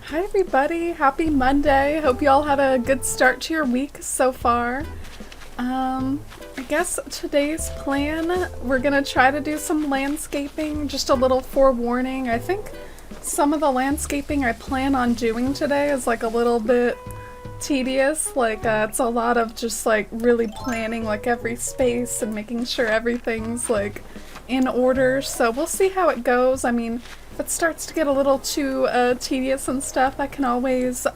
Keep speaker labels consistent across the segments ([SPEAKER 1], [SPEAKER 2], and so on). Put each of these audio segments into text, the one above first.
[SPEAKER 1] Hi everybody, happy Monday. Hope you all had a good start to your week so far. I guess today's plan, we're gonna try to do some landscaping, just a little forewarning. I think some of the landscaping I plan on doing today is like a little bit tedious. It's a lot of just like really planning like every space and making sure everything's like in order. So we'll see how it goes. I mean, if it starts to get a little too tedious and stuff, I can always,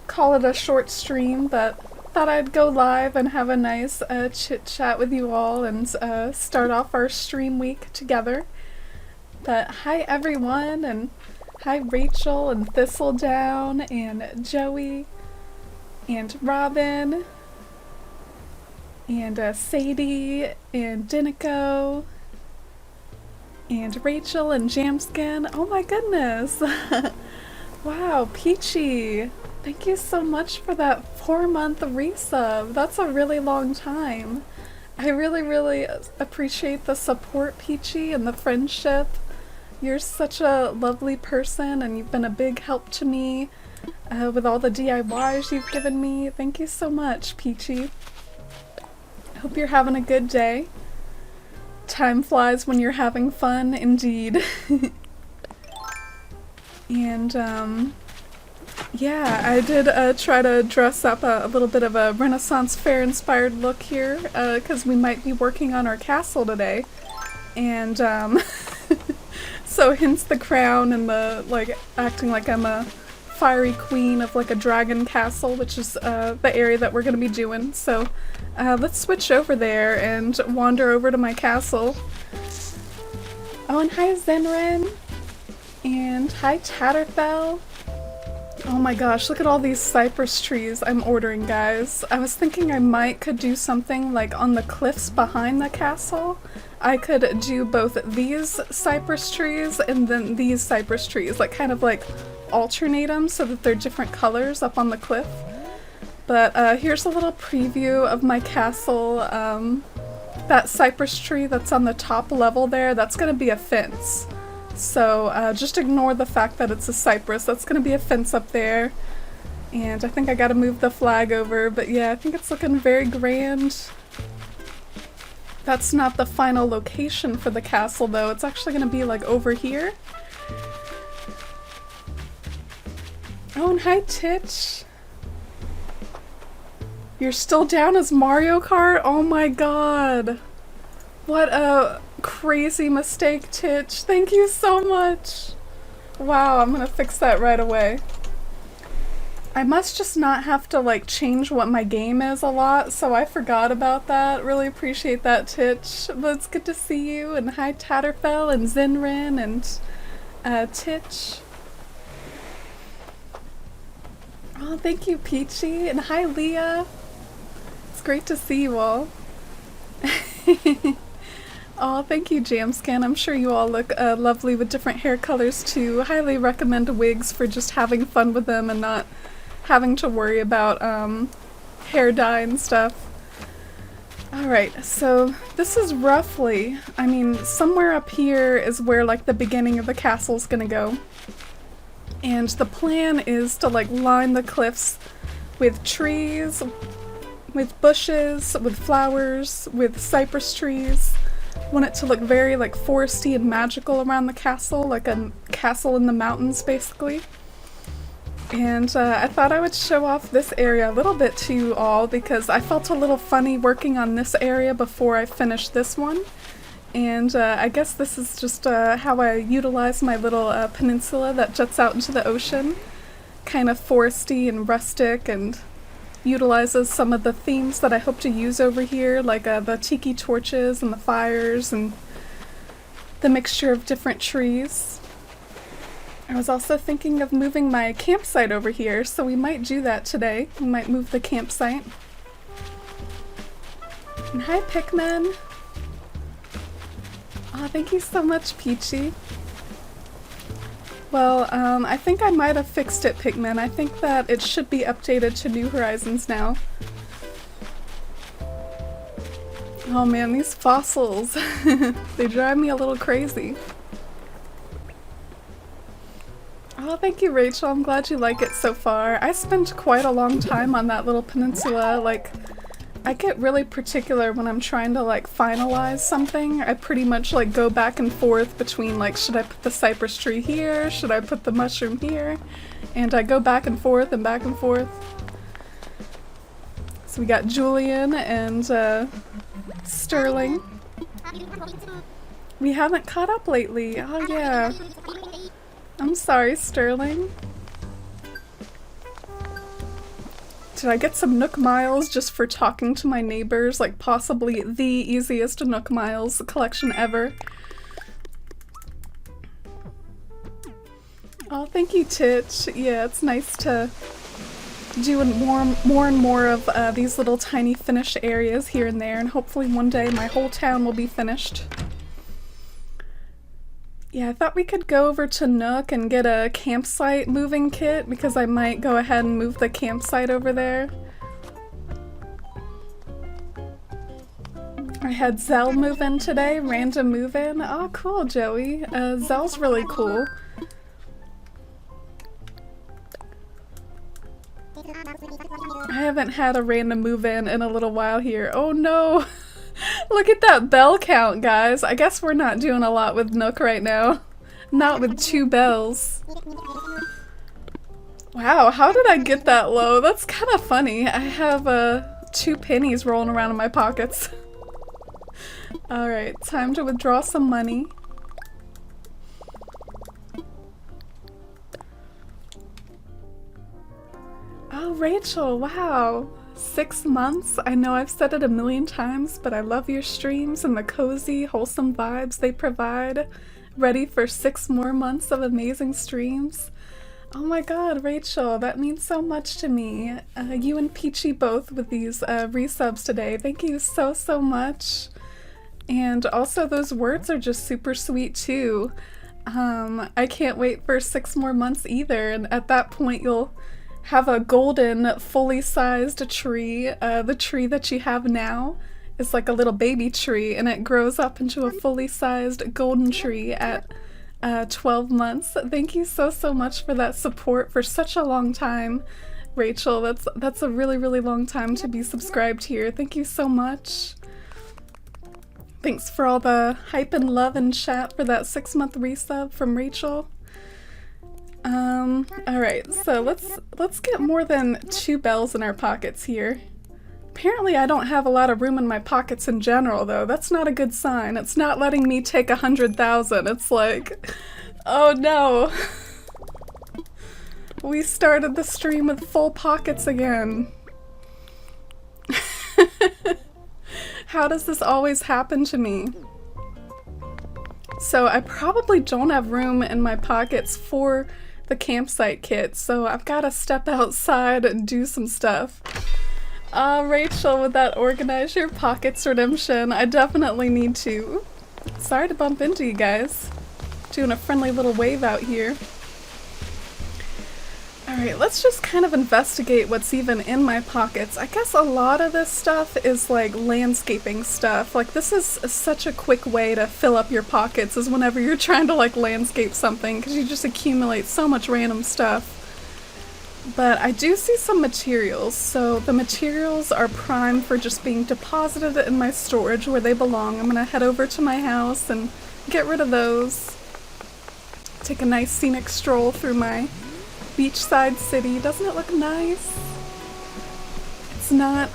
[SPEAKER 1] call it a short stream, but thought I'd go live and have a nice chit chat with you all and start off our stream week together. But hi everyone, and hi Rachel and Thistledown and Joey and Robin and Sadie and Dinico and Rachel and Jamskin. Oh my goodness! Wow, Peachy! Thank you so much for that 4-month resub. That's a really long time. I really appreciate the support, Peachy, and the friendship. You're such a lovely person, and you've been a big help to me with all the DIYs you've given me. Thank you so much, Peachy. Hope you're having a good day. Time flies when you're having fun, indeed. And, yeah, I did try to dress up a little bit of a Renaissance Fair-inspired look here, because we might be working on our castle today. And, so hence the crown and the, like, acting like I'm a fiery queen of, like, a dragon castle, which is, the area that we're gonna be doing. So, let's switch over there and wander over to my castle. Oh, and hi Zenrin! And hi Tatterfell! Oh my gosh, look at all these cypress trees I'm ordering, guys. I was thinking I could do something like on the cliffs behind the castle. I could do both these cypress trees and then these cypress trees, like kind of like alternate them so that they're different colors up on the cliff. But here's a little preview of my castle. That cypress tree that's on the top level there, that's gonna be a fence. So just ignore the fact that it's a cypress. That's gonna be a fence up there. And I think I gotta move the flag over, but yeah, I think it's looking very grand. That's not the final location for the castle though. It's actually gonna be like over here. Oh, and hi Titch! You're still down as Mario Kart? Oh my god! What a crazy mistake, Titch. Thank you so much! Wow, I'm gonna fix that right away. I must just not have to like change what my game is a lot, so I forgot about that. Really appreciate that, Titch. But it's good to see you, and hi Tatterfell and Zinrin and Titch. Oh, thank you, Peachy, and hi Leah. It's great to see you all. Oh, thank you, Jamscan. I'm sure you all look lovely with different hair colors too. Highly recommend wigs for just having fun with them and not having to worry about hair dye and stuff. Alright, so this is roughly, I mean, somewhere up here is where like the beginning of the castle's gonna go. And the plan is to like line the cliffs with trees, with bushes, with flowers, with cypress trees. Want it to look very like foresty and magical around the castle, like a castle in the mountains basically. And I thought I would show off this area a little bit to you all because I felt a little funny working on this area before I finished this one. And I guess this is just how I utilize my little peninsula that juts out into the ocean. Kind of foresty and rustic, and utilizes some of the themes that I hope to use over here, like the tiki torches and the fires and the mixture of different trees. I was also thinking of moving my campsite over here, so we might do that today. We might move the campsite. And hi Pikmin! Aw, thank you so much, Peachy. Well, I think I might have fixed it, Pikmin. I think that it should be updated to New Horizons now. Oh man, these fossils. They drive me a little crazy. Oh, thank you, Rachel. I'm glad you like it so far. I spent quite a long time on that little peninsula. Like, I get really particular when I'm trying to like finalize something. I pretty much like go back and forth between like, should I put the cypress tree here? Should I put the mushroom here? And I go back and forth and back and forth. So we got Julian and Sterling. We haven't caught up lately. Oh yeah. I'm sorry, Sterling. Did I get some Nook Miles just for talking to my neighbors? Like possibly the easiest Nook Miles collection ever. Oh, thank you, Titch. Yeah, it's nice to do more and more of these little tiny finished areas here and there, and hopefully one day my whole town will be finished. Yeah, I thought we could go over to Nook and get a campsite moving kit, because I might go ahead and move the campsite over there. I had Zell move in today, random move in. Oh, cool, Joey. Zell's really cool. I haven't had a random move in a little while here. Oh no! Look at that bell count, guys. I guess we're not doing a lot with Nook right now. Not with 2 bells. Wow, how did I get that low? That's kind of funny. I have 2 pennies rolling around in my pockets. Alright, time to withdraw some money. Oh, Rachel, wow. 6 months? I know I've said it a million times, but I love your streams and the cozy, wholesome vibes they provide. Ready for 6 more months of amazing streams? Oh my god, Rachel, that means so much to me. You and Peachy both with these resubs today. Thank you so, so much. And also those words are just super sweet too. I can't wait for 6 more months either, and at that point you'll have a golden, fully sized tree. The tree that you have now is like a little baby tree, and it grows up into a fully sized golden tree at 12 months. Thank you so, so much for that support for such a long time, Rachel. That's a really, really long time to be subscribed here. Thank you so much. Thanks for all the hype and love and chat for that 6-month resub from Rachel. Alright, so let's get more than 2 bells in our pockets here. Apparently I don't have a lot of room in my pockets in general, though. That's not a good sign. It's not letting me take 100,000. It's like, oh no. We started the stream with full pockets again. How does this always happen to me? So I probably don't have room in my pockets for the campsite kit, so I've got to step outside and do some stuff. Rachel, with that organize your pockets redemption, I definitely need to. Sorry to bump into you guys. Doing a friendly little wave out here. Alright, let's just kind of investigate what's even in my pockets. I guess a lot of this stuff is like landscaping stuff. Like this is such a quick way to fill up your pockets, is whenever you're trying to like landscape something, because you just accumulate so much random stuff. But I do see some materials, so the materials are prime for just being deposited in my storage where they belong. I'm gonna head over to my house and get rid of those. Take a nice scenic stroll through my beachside city. Doesn't it look nice? It's not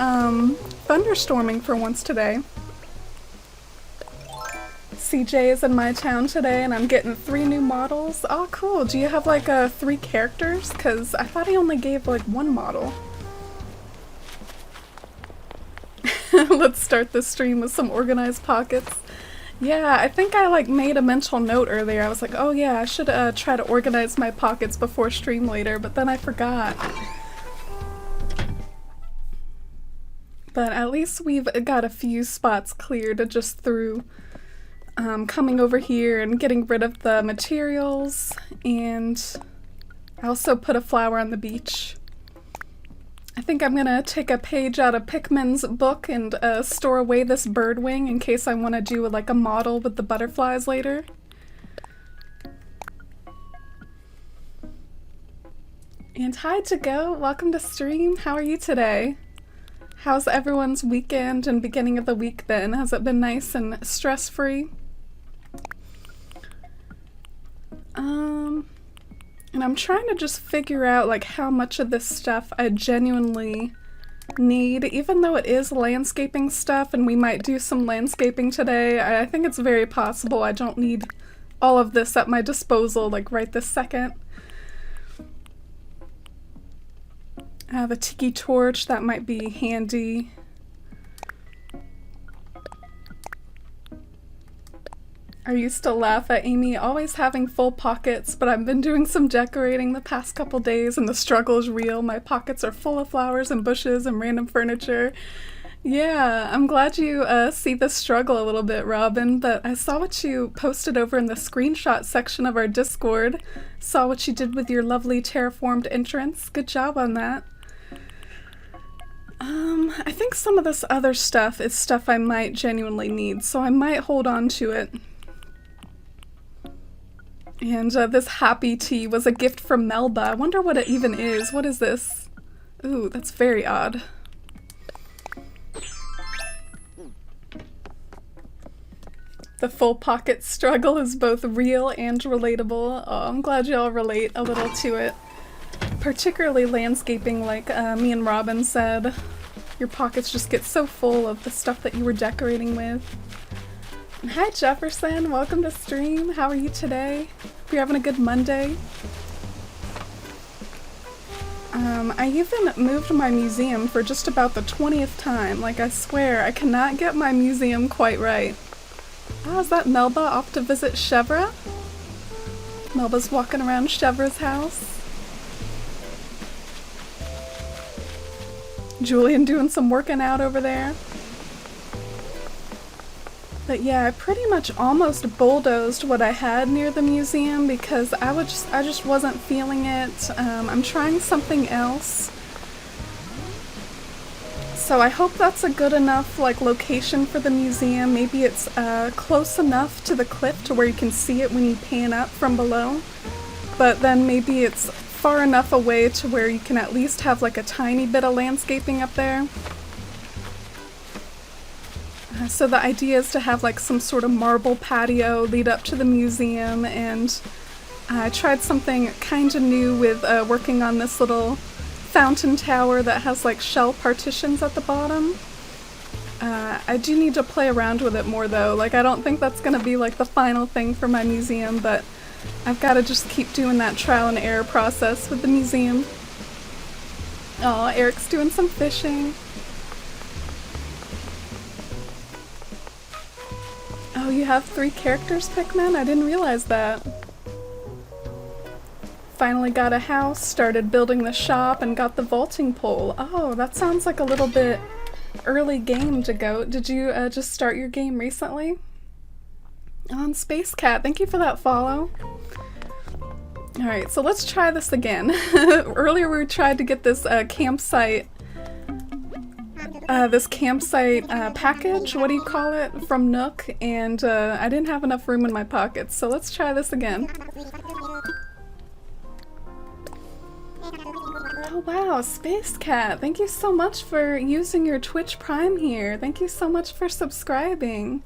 [SPEAKER 1] thunderstorming for once today. CJ is in my town today and I'm getting 3 new models. Oh cool, do you have like 3 characters? Because I thought he only gave like 1 model. Let's start the stream with some organized pockets. Yeah, I think I like made a mental note earlier. I was like, oh yeah, I should try to organize my pockets before stream later, but then I forgot. But at least we've got a few spots cleared just through coming over here and getting rid of the materials, and I also put a flower on the beach. I think I'm gonna take a page out of Pikmin's book and store away this bird wing in case I want to do like a model with the butterflies later. And hi to go, welcome to stream. How are you today? How's everyone's weekend and beginning of the week been? Has it been nice and stress-free? And I'm trying to just figure out like how much of this stuff I genuinely need, even though it is landscaping stuff and we might do some landscaping today. I think it's very possible I don't need all of this at my disposal like right this second. I have a tiki torch, that might be handy. I used to laugh at Amy always having full pockets, but I've been doing some decorating the past couple days and the struggle is real. My pockets are full of flowers and bushes and random furniture. Yeah, I'm glad you see the struggle a little bit, Robin, but I saw what you posted over in the screenshot section of our Discord. Saw what you did with your lovely terraformed entrance. Good job on that. I think some of this other stuff is stuff I might genuinely need, so I might hold on to it. And this happy tea was a gift from Melba. I wonder what it even is. What is this? Ooh, that's very odd. The full pocket struggle is both real and relatable. Oh, I'm glad y'all relate a little to it. Particularly landscaping, like me and Robin said. Your pockets just get so full of the stuff that you were decorating with. Hi Jefferson, welcome to stream. How are you today? Hope you're having a good Monday. I even moved my museum for just about the 20th time. Like, I swear, I cannot get my museum quite right. Oh, is that Melba off to visit Chevra? Melba's walking around Chevra's house. Julian doing some working out over there. But yeah, I pretty much almost bulldozed what I had near the museum because I just wasn't feeling it. I'm trying something else. So I hope that's a good enough like location for the museum. Maybe it's close enough to the cliff to where you can see it when you pan up from below. But then maybe it's far enough away to where you can at least have like a tiny bit of landscaping up there. So the idea is to have like some sort of marble patio lead up to the museum, and I tried something kind of new with working on this little fountain tower that has like shell partitions at the bottom. I do need to play around with it more though. Like, I don't think that's gonna be like the final thing for my museum, but I've got to just keep doing that trial and error process with the museum. Oh, Eric's doing some fishing. Oh, you have 3 characters, Pikmin? I didn't realize that. Finally got a house, started building the shop, and got the vaulting pole. Oh, that sounds like a little bit early game to go. Did you just start your game recently? On Space Cat, thank you for that follow. Alright, so let's try this again. Earlier we tried to get this campsite package, what do you call it, from Nook, and I didn't have enough room in my pockets, so let's try this again. Oh wow, Space Cat, thank you so much for using your Twitch Prime here. Thank you so much for subscribing.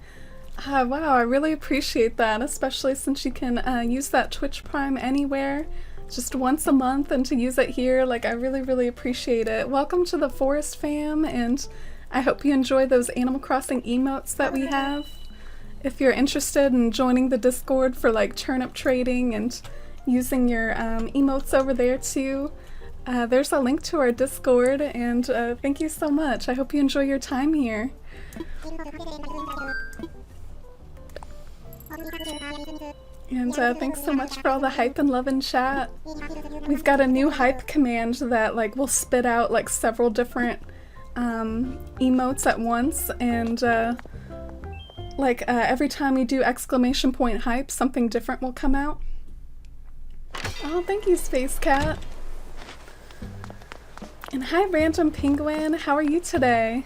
[SPEAKER 1] Wow, I really appreciate that, especially since you can use that Twitch Prime anywhere, just once a month, and to use it here, like, I really appreciate it. Welcome to the Forest Fam, and I hope you enjoy those Animal Crossing emotes that we have. If you're interested in joining the Discord for like turnip trading and using your emotes over there too, there's a link to our Discord, and thank you so much. I hope you enjoy your time here. And thanks so much for all the hype and love in chat. We've got a new hype command that like will spit out like several different emotes at once, and every time we do exclamation point hype, something different will come out. Oh, thank you, Space Cat. And hi, Random Penguin. How are you today?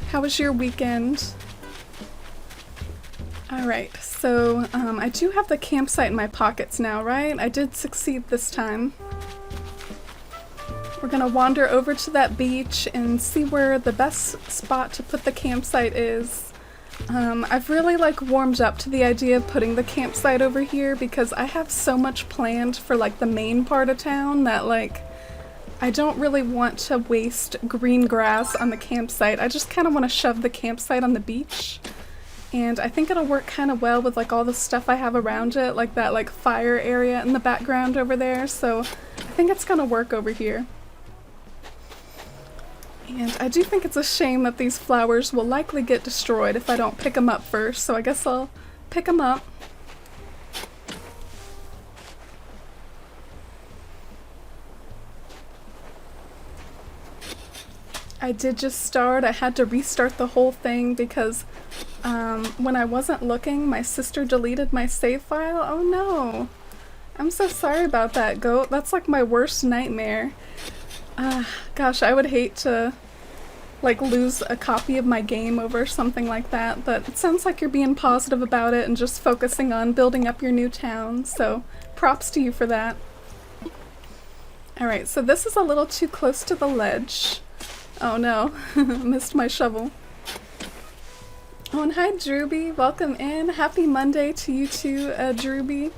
[SPEAKER 1] How was your weekend? Alright, so I do have the campsite in my pockets now, right? I did succeed this time. We're gonna wander over to that beach and see where the best spot to put the campsite is. I've really like warmed up to the idea of putting the campsite over here because I have so much planned for like the main part of town that like I don't really want to waste green grass on the campsite. I just kind of want to shove the campsite on the beach. And I think it'll work kind of well with like all the stuff I have around it, like that like fire area in the background over there. So I think it's gonna work over here. And I do think it's a shame that these flowers will likely get destroyed if I don't pick them up first. So I guess I'll pick them up. I did just start. I had to restart the whole thing because when I wasn't looking, my sister deleted my save file. Oh no. I'm so sorry about that, goat. That's like my worst nightmare. Gosh, I would hate to like lose a copy of my game over something like that, but it sounds like you're being positive about it and just focusing on building up your new town, so props to you for that. Alright, so this is a little too close to the ledge. Oh no, missed my shovel. Oh, and hi Drewby, welcome in. Happy Monday to you too, Drewby.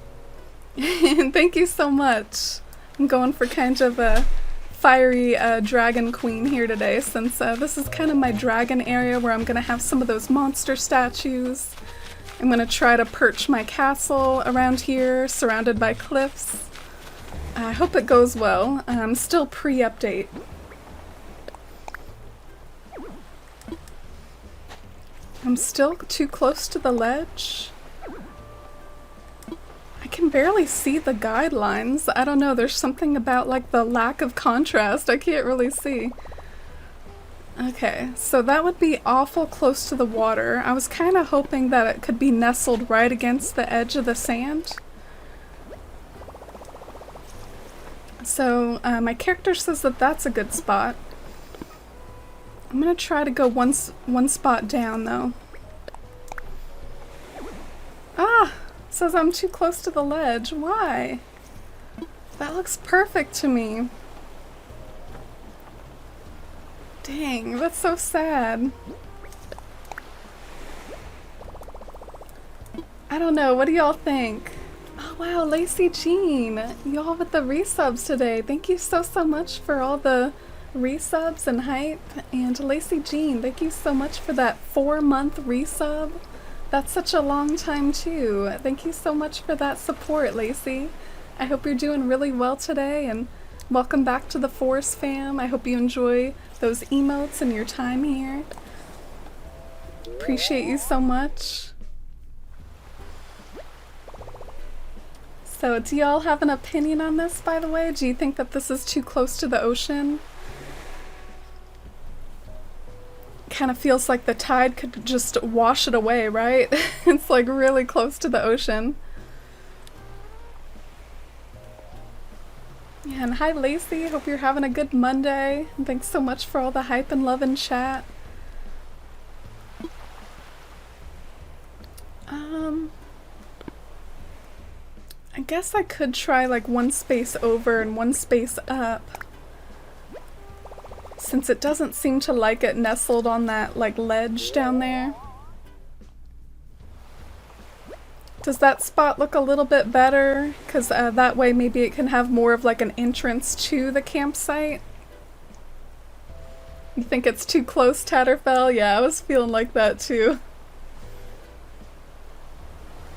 [SPEAKER 1] And thank you so much. I'm going for kind of a fiery dragon queen here today since this is kind of my dragon area where I'm going to have some of those monster statues. I'm going to try to perch my castle around here surrounded by cliffs. I hope it goes well. I'm still pre-update. I'm still too close to the ledge. I can barely see the guidelines. I don't know, there's something about like the lack of contrast. I can't really see. Okay, so that would be awful close to the water. I was kind of hoping that it could be nestled right against the edge of the sand. So my character says that that's a good spot. I'm gonna try to go one spot down though. Ah! It says I'm too close to the ledge. Why? That looks perfect to me. Dang, that's so sad. I don't know, what do y'all think? Oh wow, Lacey Jean! Y'all with the resubs today. Thank you so much for all the resubs and hype. And Lacey Jean, thank you so much for that 4-month resub. That's such a long time too. Thank you so much for that support, Lacey. I hope you're doing really well today and welcome back to the Forest fam. I hope you enjoy those emotes and your time here. Appreciate you so much. So do y'all have an opinion on this, by the way? Do you think that this is too close to the ocean? Kind of feels like the tide could just wash it away, right? It's like really close to the ocean. Yeah, and hi Lacey, hope you're having a good Monday. And thanks so much for all the hype and love in chat. I guess I could try like one space over and one space up. Since it doesn't seem to like it nestled on that like ledge down there. Does that spot look a little bit better? Because that way maybe it can have more of like an entrance to the campsite. You think it's too close, Tatterfell? Yeah, I was feeling like that too.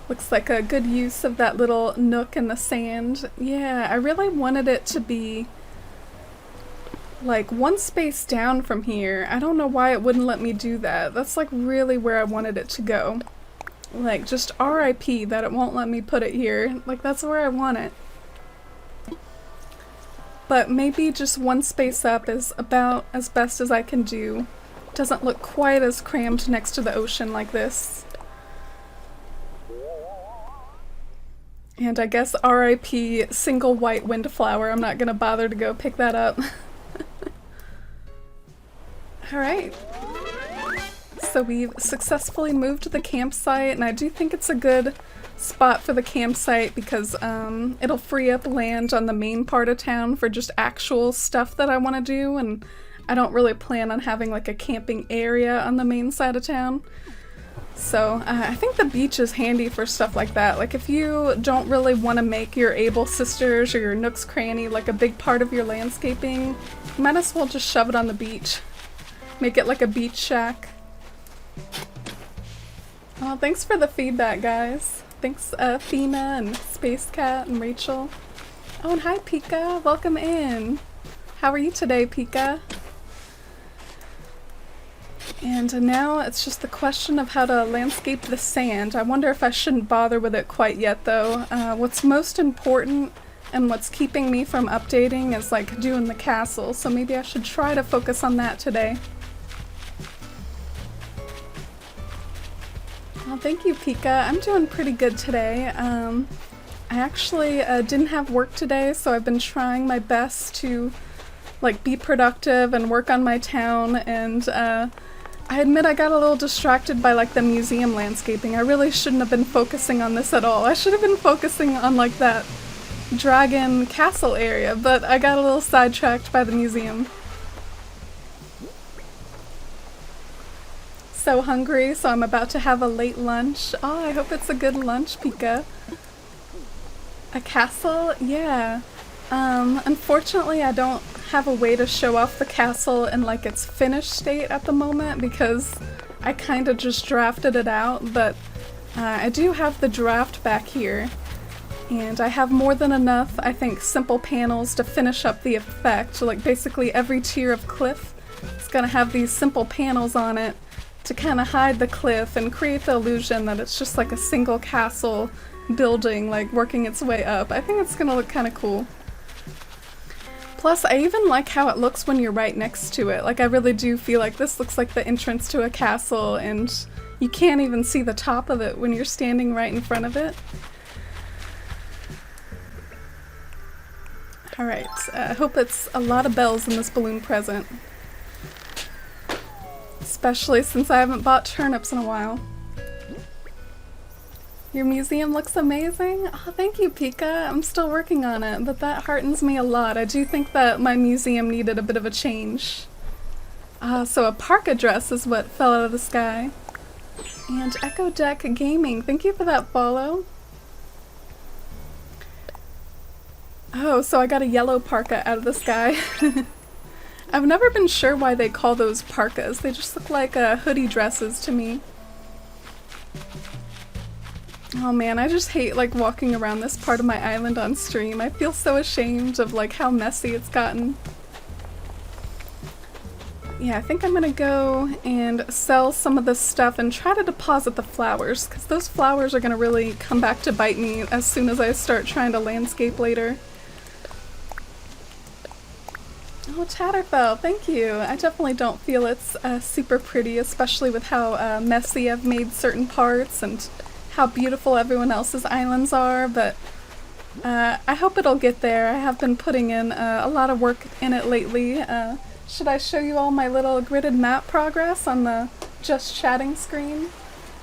[SPEAKER 1] Looks like a good use of that little nook in the sand. Yeah, I really wanted it to be like one space down from here. I don't know why it wouldn't let me do that. That's like really where I wanted it to go. Like just RIP that it won't let me put it here. Like that's where I want it. But maybe just one space up is about as best as I can do. Doesn't look quite as crammed next to the ocean like this. And I guess RIP single white windflower. I'm not gonna bother to go pick that up. Alright. So we've successfully moved to the campsite, and I do think it's a good spot for the campsite because it'll free up land on the main part of town for just actual stuff that I want to do, and I don't really plan on having like a camping area on the main side of town. So I think the beach is handy for stuff like that. Like if you don't really want to make your Able Sisters or your Nook's Cranny like a big part of your landscaping, you might as well just shove it on the beach. Make it like a beach shack. Oh, thanks for the feedback, guys. Thanks, Fina and Space Cat and Rachel. Oh, and hi, Pika. Welcome in. How are you today, Pika? And now it's just the question of how to landscape the sand. I wonder if I shouldn't bother with it quite yet, though. What's most important and what's keeping me from updating is like doing the castle, so maybe I should try to focus on that today. Well, thank you, Pika. I'm doing pretty good today. I actually didn't have work today, so I've been trying my best to like be productive and work on my town, and I admit I got a little distracted by like the museum landscaping. I really shouldn't have been focusing on this at all. I should have been focusing on like that dragon castle area, but I got a little sidetracked by the museum. So hungry, so I'm about to have a late lunch. Oh, I hope it's a good lunch, Pika. A castle? Yeah. Unfortunately I don't have a way to show off the castle in like its finished state at the moment because I kind of just drafted it out, but I do have the draft back here, and I have more than enough, I think, simple panels to finish up the effect. So like basically every tier of cliff is gonna have these simple panels on it to kind of hide the cliff and create the illusion that it's just like a single castle building like working its way up. I think it's gonna look kind of cool. Plus, I even like how it looks when you're right next to it. Like, I really do feel like this looks like the entrance to a castle, and you can't even see the top of it when you're standing right in front of it. Alright, I hope it's a lot of bells in this balloon present. Especially since I haven't bought turnips in a while. Your museum looks amazing? Oh, thank you, Pika. I'm still working on it, but that heartens me a lot. I do think that my museum needed a bit of a change. So a parka dress is what fell out of the sky. And Echo Deck Gaming, thank you for that follow. Oh, so I got a yellow parka out of the sky. I've never been sure why they call those parkas. They just look like hoodie dresses to me. Oh man, I just hate like walking around this part of my island on stream. I feel so ashamed of like how messy it's gotten. Yeah, I think I'm gonna go and sell some of this stuff and try to deposit the flowers, because those flowers are gonna really come back to bite me as soon as I start trying to landscape later. Oh, Chatterfell, thank you. I definitely don't feel it's super pretty, especially with how messy I've made certain parts and how beautiful everyone else's islands are, but I hope it'll get there. I have been putting in a lot of work in it lately. Should I show you all my little gridded map progress on the just chatting screen?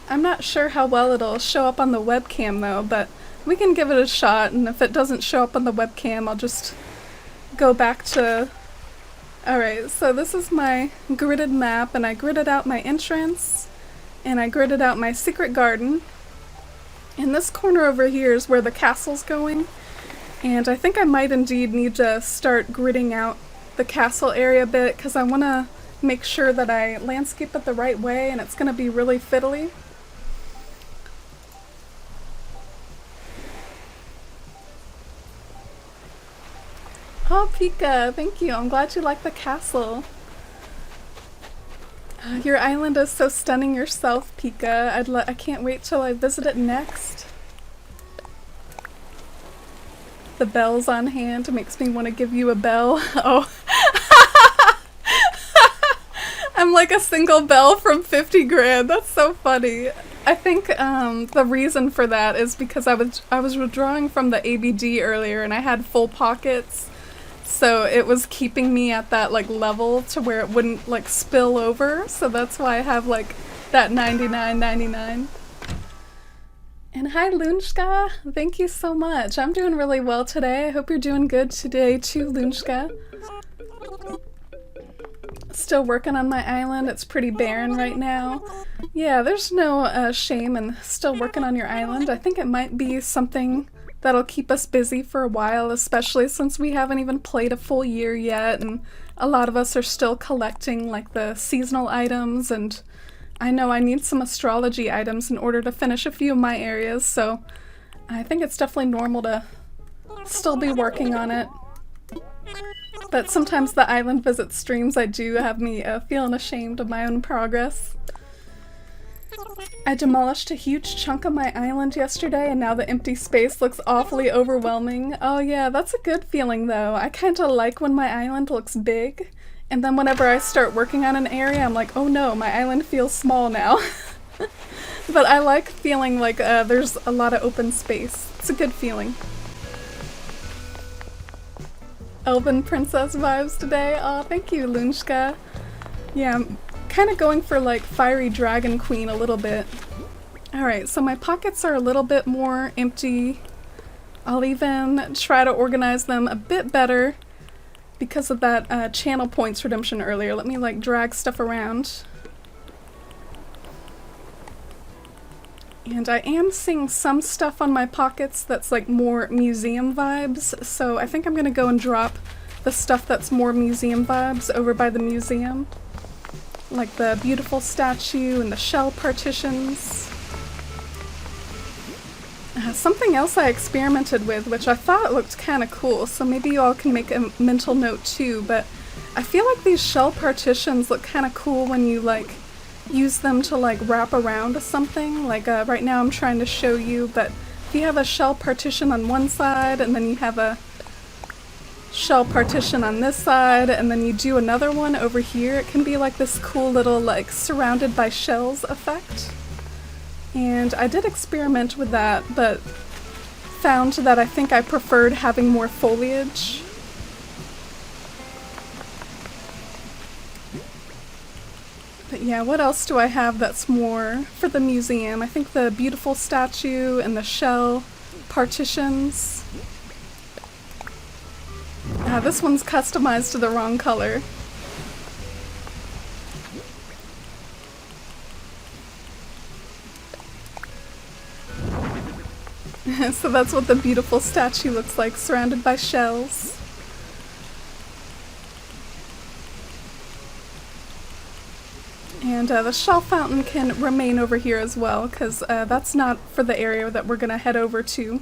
[SPEAKER 1] I'm not sure how well it'll show up on the webcam though, but we can give it a shot, and if it doesn't show up on the webcam, I'll just go back to... Alright, so this is my gridded map, and I gridded out my entrance, and I gridded out my secret garden. And this corner over here is where the castle's going, and I think I might indeed need to start gridding out the castle area a bit, because I want to make sure that I landscape it the right way, and it's going to be really fiddly. Oh, Pika, thank you. I'm glad you like the castle. Your island is so stunning yourself, Pika. I can't wait till I visit it next. The bells on hand makes me want to give you a bell. Oh. I'm like a single bell from 50 grand. That's so funny. I think the reason for that is because I was withdrawing from the ABD earlier and I had full pockets. So it was keeping me at that like level to where it wouldn't like spill over, so that's why I have like that $99.99. And hi Lunchka, thank you so much. I'm doing really well today. I hope you're doing good today too, Lunchka. Still working on my island. It's pretty barren right now. Yeah, there's no shame in still working on your island. I think it might be something that'll keep us busy for a while, especially since we haven't even played a full year yet, and a lot of us are still collecting like the seasonal items, and I know I need some astrology items in order to finish a few of my areas, so I think it's definitely normal to still be working on it. But sometimes the island visit streams I do have me feeling ashamed of my own progress. I demolished a huge chunk of my island yesterday and now the empty space looks awfully overwhelming. Oh yeah, that's a good feeling though. I kinda like when my island looks big, and then whenever I start working on an area I'm like, oh no, my island feels small now. But I like feeling like there's a lot of open space. It's a good feeling. Elven princess vibes today. Aw, thank you, Lunchka. Yeah, I'm kind of going for like fiery dragon queen a little bit. Alright, so my pockets are a little bit more empty. I'll even try to organize them a bit better because of that channel points redemption earlier. Let me like drag stuff around. And I am seeing some stuff on my pockets that's like more museum vibes, so I think I'm gonna go and drop the stuff that's more museum vibes over by the museum. Like the beautiful statue and the shell partitions. Something else I experimented with, which I thought looked kind of cool, so maybe you all can make a mental note too, but I feel like these shell partitions look kind of cool when you like use them to like wrap around something. Like right now I'm trying to show you, but if you have a shell partition on one side and then you have a shell partition on this side and then you do another one over here, it can be like this cool little like surrounded by shells effect. And I did experiment with that, but found that I think I preferred having more foliage. But yeah, what else do I have that's more for the museum? I think the beautiful statue and the shell partitions. This one's customized to the wrong color. So that's what the beautiful statue looks like, surrounded by shells. And the shell fountain can remain over here as well, because that's not for the area that we're going to head over to.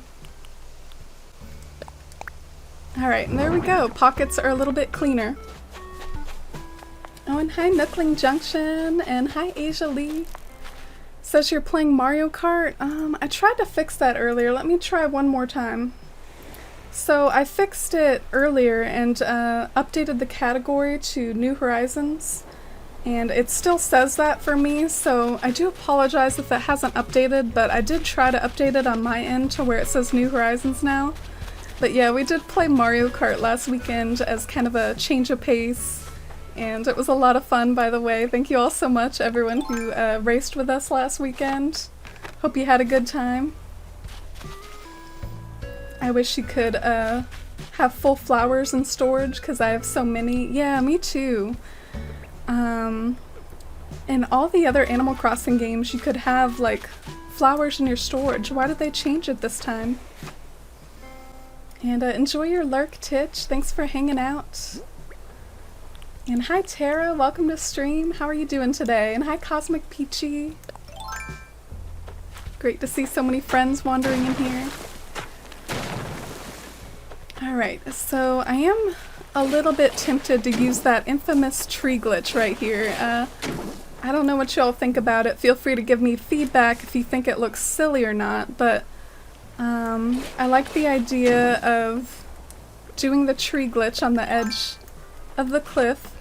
[SPEAKER 1] Alright, and there we go. Pockets are a little bit cleaner. Oh, and hi Nookling Junction, and hi Asia Lee. Says you're playing Mario Kart. I tried to fix that earlier. Let me try one more time. So I fixed it earlier and updated the category to New Horizons. And it still says that for me, so I do apologize if it hasn't updated, but I did try to update it on my end to where it says New Horizons now. But yeah, we did play Mario Kart last weekend as kind of a change of pace, and it was a lot of fun, by the way. Thank you all so much, everyone who raced with us last weekend. Hope you had a good time. I wish you could have full flowers in storage, because I have so many. Yeah, me too. In all the other Animal Crossing games, you could have, like, flowers in your storage. Why did they change it this time? And enjoy your lurk, Titch. Thanks for hanging out. And hi, Tara. Welcome to stream. How are you doing today? And hi, Cosmic Peachy. Great to see so many friends wandering in here. Alright, so I am a little bit tempted to use that infamous tree glitch right here. I don't know what y'all think about it. Feel free to give me feedback if you think it looks silly or not, but I like the idea of doing the tree glitch on the edge of the cliff.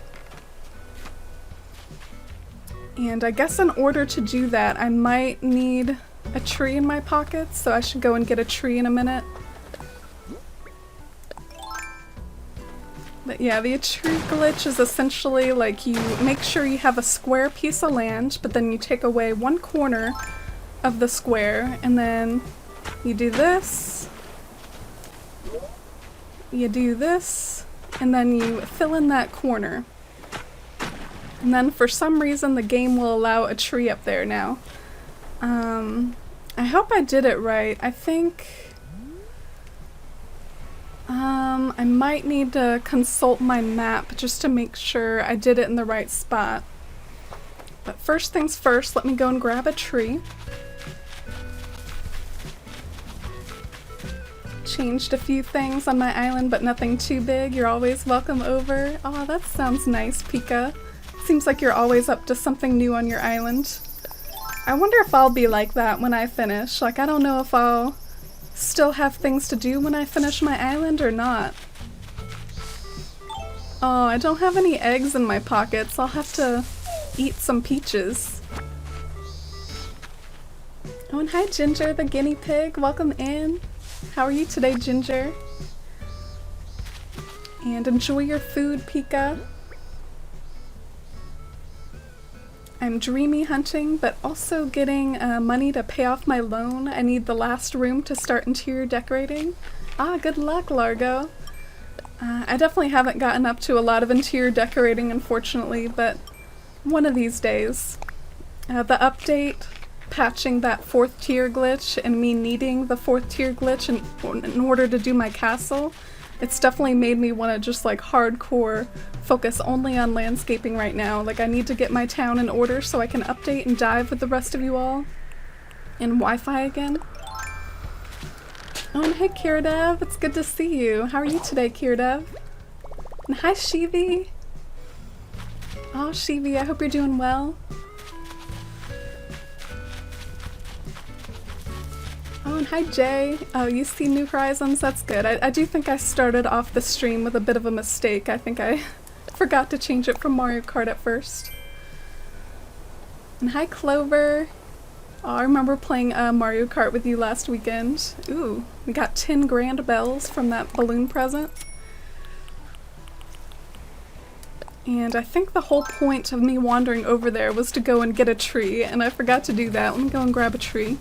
[SPEAKER 1] And I guess in order to do that, I might need a tree in my pockets, so I should go and get a tree in a minute. But yeah, the tree glitch is essentially like you make sure you have a square piece of land, but then you take away one corner of the square, and then you do this, you do this, and then you fill in that corner. And then for some reason the game will allow a tree up there now. I hope I did it right. I think I might need to consult my map just to make sure I did it in the right spot. But first things first, let me go and grab a tree. Changed a few things on my island, but nothing too big. You're always welcome over. Oh, that sounds nice, Pika. Seems like you're always up to something new on your island. I wonder if I'll be like that when I finish. Like, I don't know if I'll still have things to do when I finish my island or not. Oh, I don't have any eggs in my pockets. I'll have to eat some peaches. Oh, and hi Ginger, the guinea pig. Welcome in. How are you today, Ginger? And enjoy your food, Pika. I'm dreamy hunting, but also getting money to pay off my loan. I need the last room to start interior decorating. Ah, good luck, Largo. I definitely haven't gotten up to a lot of interior decorating, unfortunately, but one of these days. The update, patching that 4th tier glitch, and me needing the 4th tier glitch in order to do my castle, it's definitely made me want to just like hardcore focus only on landscaping right now. Like, I need to get my town in order so I can update and dive with the rest of you all in Wi-Fi again. Oh, and hey Kiradev, it's good to see you. How are you today, Kiradev? And hi Shivi. Oh, Shivi, I hope you're doing well. Oh, and hi Jay. Oh, you see New Horizons? That's good. I do think I started off the stream with a bit of a mistake. I think I forgot to change it from Mario Kart at first. And hi Clover. Oh, I remember playing Mario Kart with you last weekend. Ooh, we got 10 grand bells from that balloon present. And I think the whole point of me wandering over there was to go and get a tree, and I forgot to do that. Let me go and grab a tree.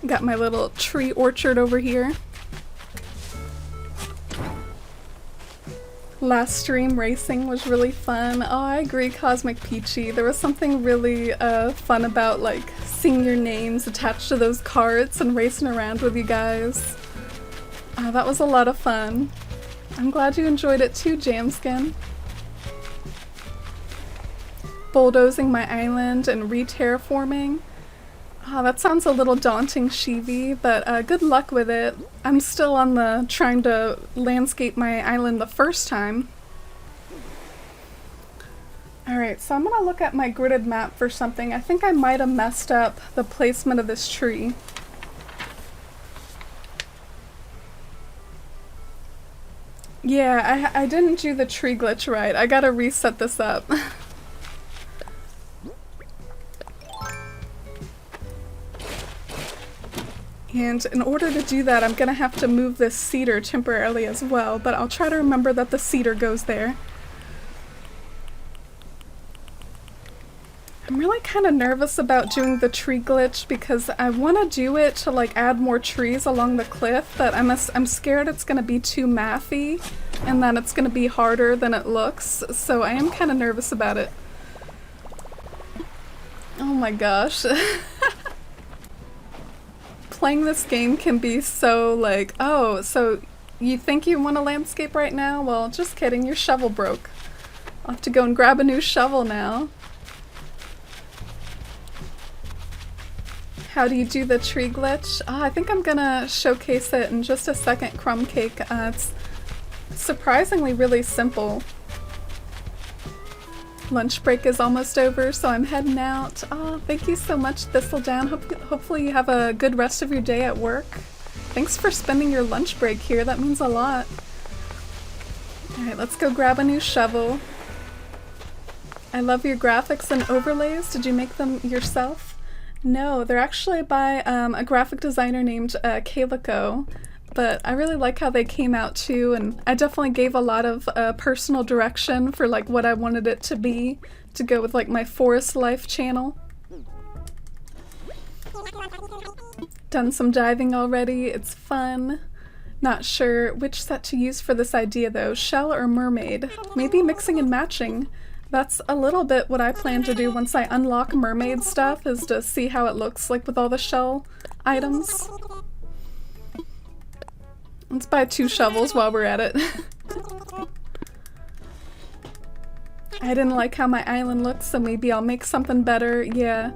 [SPEAKER 1] Got my little tree orchard over here. Last stream racing was really fun. Oh, I agree, Cosmic Peachy. There was something really fun about like seeing your names attached to those carts and racing around with you guys. That was a lot of fun. I'm glad you enjoyed it too, Jamskin. Bulldozing my island and re-terraforming. That sounds a little daunting, Shivi, but good luck with it. I'm still on the trying to landscape my island the first time. Alright, so I'm gonna look at my gridded map for something. I think I might have messed up the placement of this tree. Yeah, I didn't do the tree glitch right. I gotta reset this up. And in order to do that, I'm gonna have to move this cedar temporarily as well, but I'll try to remember that the cedar goes there. I'm really kind of nervous about doing the tree glitch because I want to do it to like add more trees along the cliff, but I'm scared it's gonna be too mathy and that it's gonna be harder than it looks, so I am kind of nervous about it. Oh my gosh. Playing this game can be so like, oh, so you think you want a landscape right now? Well, just kidding, your shovel broke. I'll have to go and grab a new shovel now. How do you do the tree glitch? I think I'm gonna showcase it in just a second, Crumb Cake. It's surprisingly really simple. Lunch break is almost over, so I'm heading out. Oh, thank you so much, Thistledown. Hopefully you have a good rest of your day at work. Thanks for spending your lunch break here, that means a lot. Alright, let's go grab a new shovel. I love your graphics and overlays. Did you make them yourself? No, they're actually by a graphic designer named Calico. But I really like how they came out too, and I definitely gave a lot of personal direction for like what I wanted it to be to go with like my forest life channel. Done some diving already, it's fun. Not sure which set to use for this idea though, shell or mermaid. Maybe mixing and matching. That's a little bit what I plan to do once I unlock mermaid stuff, is to see how it looks like with all the shell items. Let's buy 2 shovels while we're at it. I didn't like how my island looks, so maybe I'll make something better. Yeah.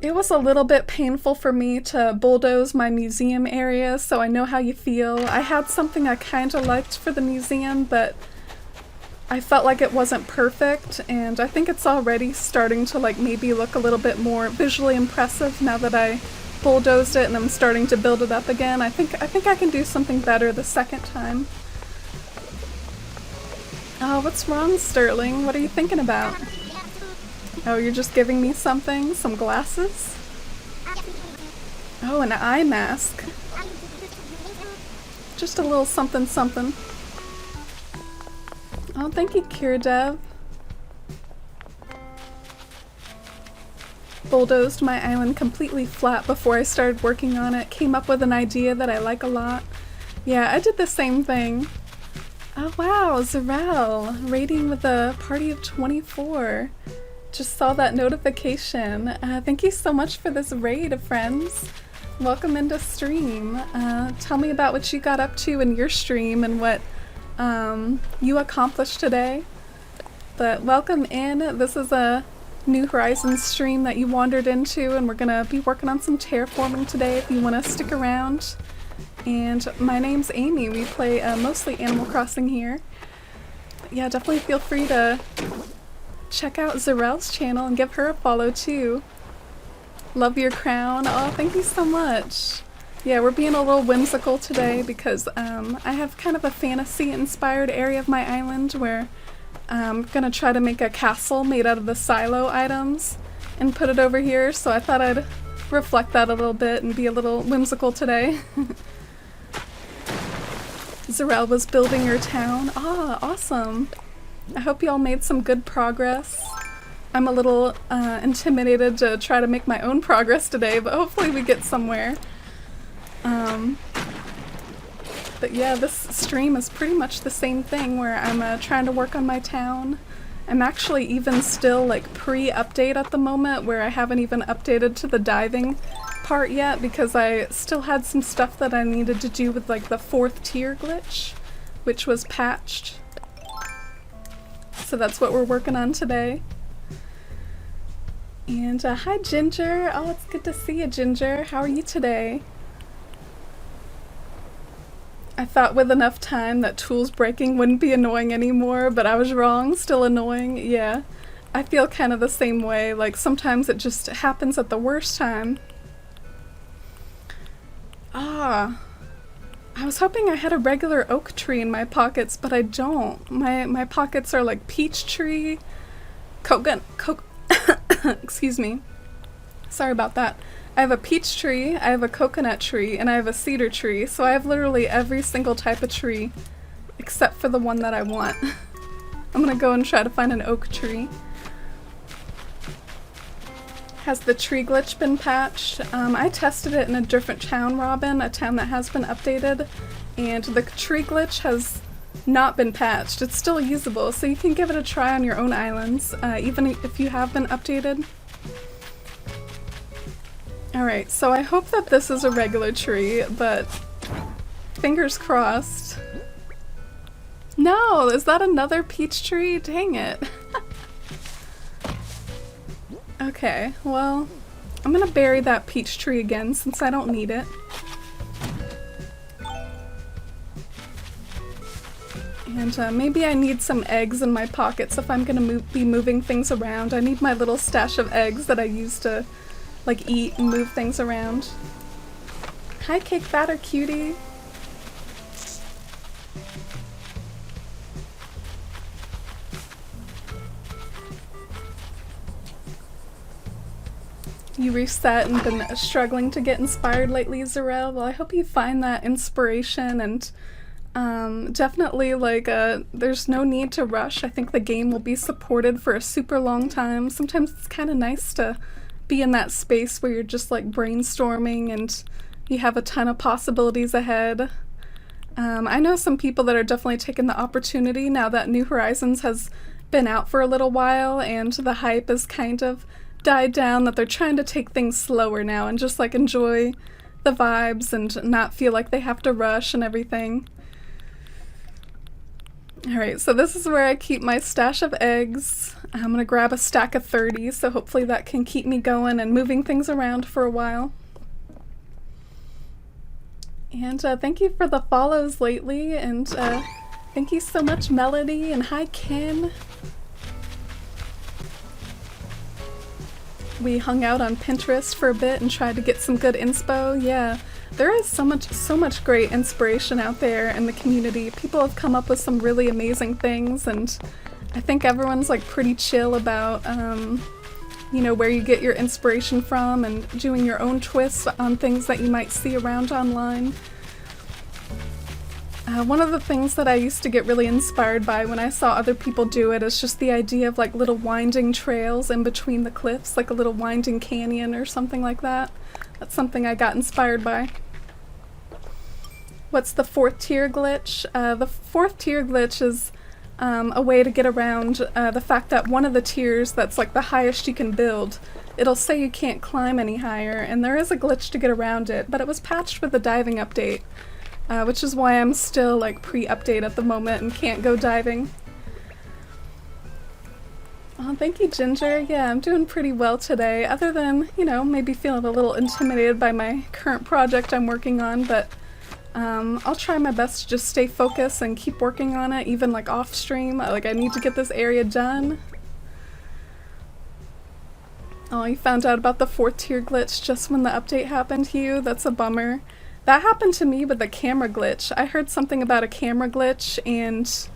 [SPEAKER 1] It was a little bit painful for me to bulldoze my museum area, so I know how you feel. I had something I kind of liked for the museum, but I felt like it wasn't perfect, and I think it's already starting to like maybe look a little bit more visually impressive now that I bulldozed it and I'm starting to build it up again. I think I can do something better the second time. Oh, what's wrong, Sterling? What are you thinking about? Oh, you're just giving me something? Some glasses? Oh, an eye mask. Just a little something something. Oh, thank you, Kirdev. Bulldozed my island completely flat before I started working on it. Came up with an idea that I like a lot. Yeah, I did the same thing. Oh wow, Zarel, raiding with a party of 24. Just saw that notification. Thank you so much for this raid, friends. Welcome into stream. Tell me about what you got up to in your stream and what you accomplished today. But welcome in. This is a New Horizons stream that you wandered into, and we're gonna be working on some terraforming today if you want to stick around. And my name's Amy. We play mostly Animal Crossing here. But yeah, definitely feel free to check out Zarel's channel and give her a follow too. Love your crown. Oh, thank you so much. Yeah, we're being a little whimsical today because I have kind of a fantasy-inspired area of my island where I'm gonna try to make a castle made out of the silo items and put it over here, so I thought I'd reflect that a little bit and be a little whimsical today. Zarel was building her town. Ah, awesome. I hope y'all made some good progress. I'm a little intimidated to try to make my own progress today, but hopefully we get somewhere. But yeah, this stream is pretty much the same thing where I'm trying to work on my town. I'm actually even still like pre-update at the moment where I haven't even updated to the diving part yet because I still had some stuff that I needed to do with like the 4th tier glitch, which was patched. So that's what we're working on today. And hi Ginger. Oh, it's good to see you, Ginger. How are you today? I thought with enough time that tools breaking wouldn't be annoying anymore, but I was wrong. Still annoying. Yeah. I feel kind of the same way. Like sometimes it just happens at the worst time. Ah. I was hoping I had a regular oak tree in my pockets, but I don't. My pockets are like peach tree, excuse me. Sorry about that. I have a peach tree, I have a coconut tree, and I have a cedar tree, so I have literally every single type of tree except for the one that I want. I'm gonna go and try to find an oak tree. Has the tree glitch been patched? I tested it in a different town, Robin, a town that has been updated, and the tree glitch has not been patched. It's still usable, so you can give it a try on your own islands, even if you have been updated. Alright, so I hope that this is a regular tree, but fingers crossed. No, is that another peach tree? Dang it. Okay, well, I'm gonna bury that peach tree again since I don't need it. And maybe I need some eggs in my pockets if I'm gonna be moving things around. I need my little stash of eggs that I use to like eat and move things around. Hi Cake Batter Cutie! You reset and been struggling to get inspired lately, Zarel? Well, I hope you find that inspiration and Definitely, like, there's no need to rush. I think the game will be supported for a super long time. Sometimes it's kind of nice to be in that space where you're just, like, brainstorming and you have a ton of possibilities ahead. I know some people that are definitely taking the opportunity now that New Horizons has been out for a little while and the hype has kind of died down, that they're trying to take things slower now and just, like, enjoy the vibes and not feel like they have to rush and everything. Alright, so this is where I keep my stash of eggs. I'm gonna grab a stack of 30, so hopefully that can keep me going and moving things around for a while. And thank you for the follows lately, and thank you so much, Melody, and hi, Ken. We hung out on Pinterest for a bit and tried to get some good inspo. Yeah, there is so much great inspiration out there in the community. People have come up with some really amazing things, and I think everyone's like pretty chill about you know, where you get your inspiration from and doing your own twists on things that you might see around online. One of the things that I used to get really inspired by when I saw other people do it is just the idea of like little winding trails in between the cliffs, like a little winding canyon or something like that. That's something I got inspired by. What's the fourth tier glitch? The fourth tier glitch is a way to get around the fact that one of the tiers that's like the highest you can build, it'll say you can't climb any higher, and there is a glitch to get around it, but it was patched with the diving update, which is why I'm still like pre-update at the moment and can't go diving. Oh, thank you, Ginger. Yeah, I'm doing pretty well today, other than, you know, maybe feeling a little intimidated by my current project I'm working on, but I'll try my best to just stay focused and keep working on it, even like off stream. Like, I need to get this area done. Oh, you found out about the fourth tier glitch just when the update happened to you? That's a bummer. That happened to me with the camera glitch. I heard something about a camera glitch and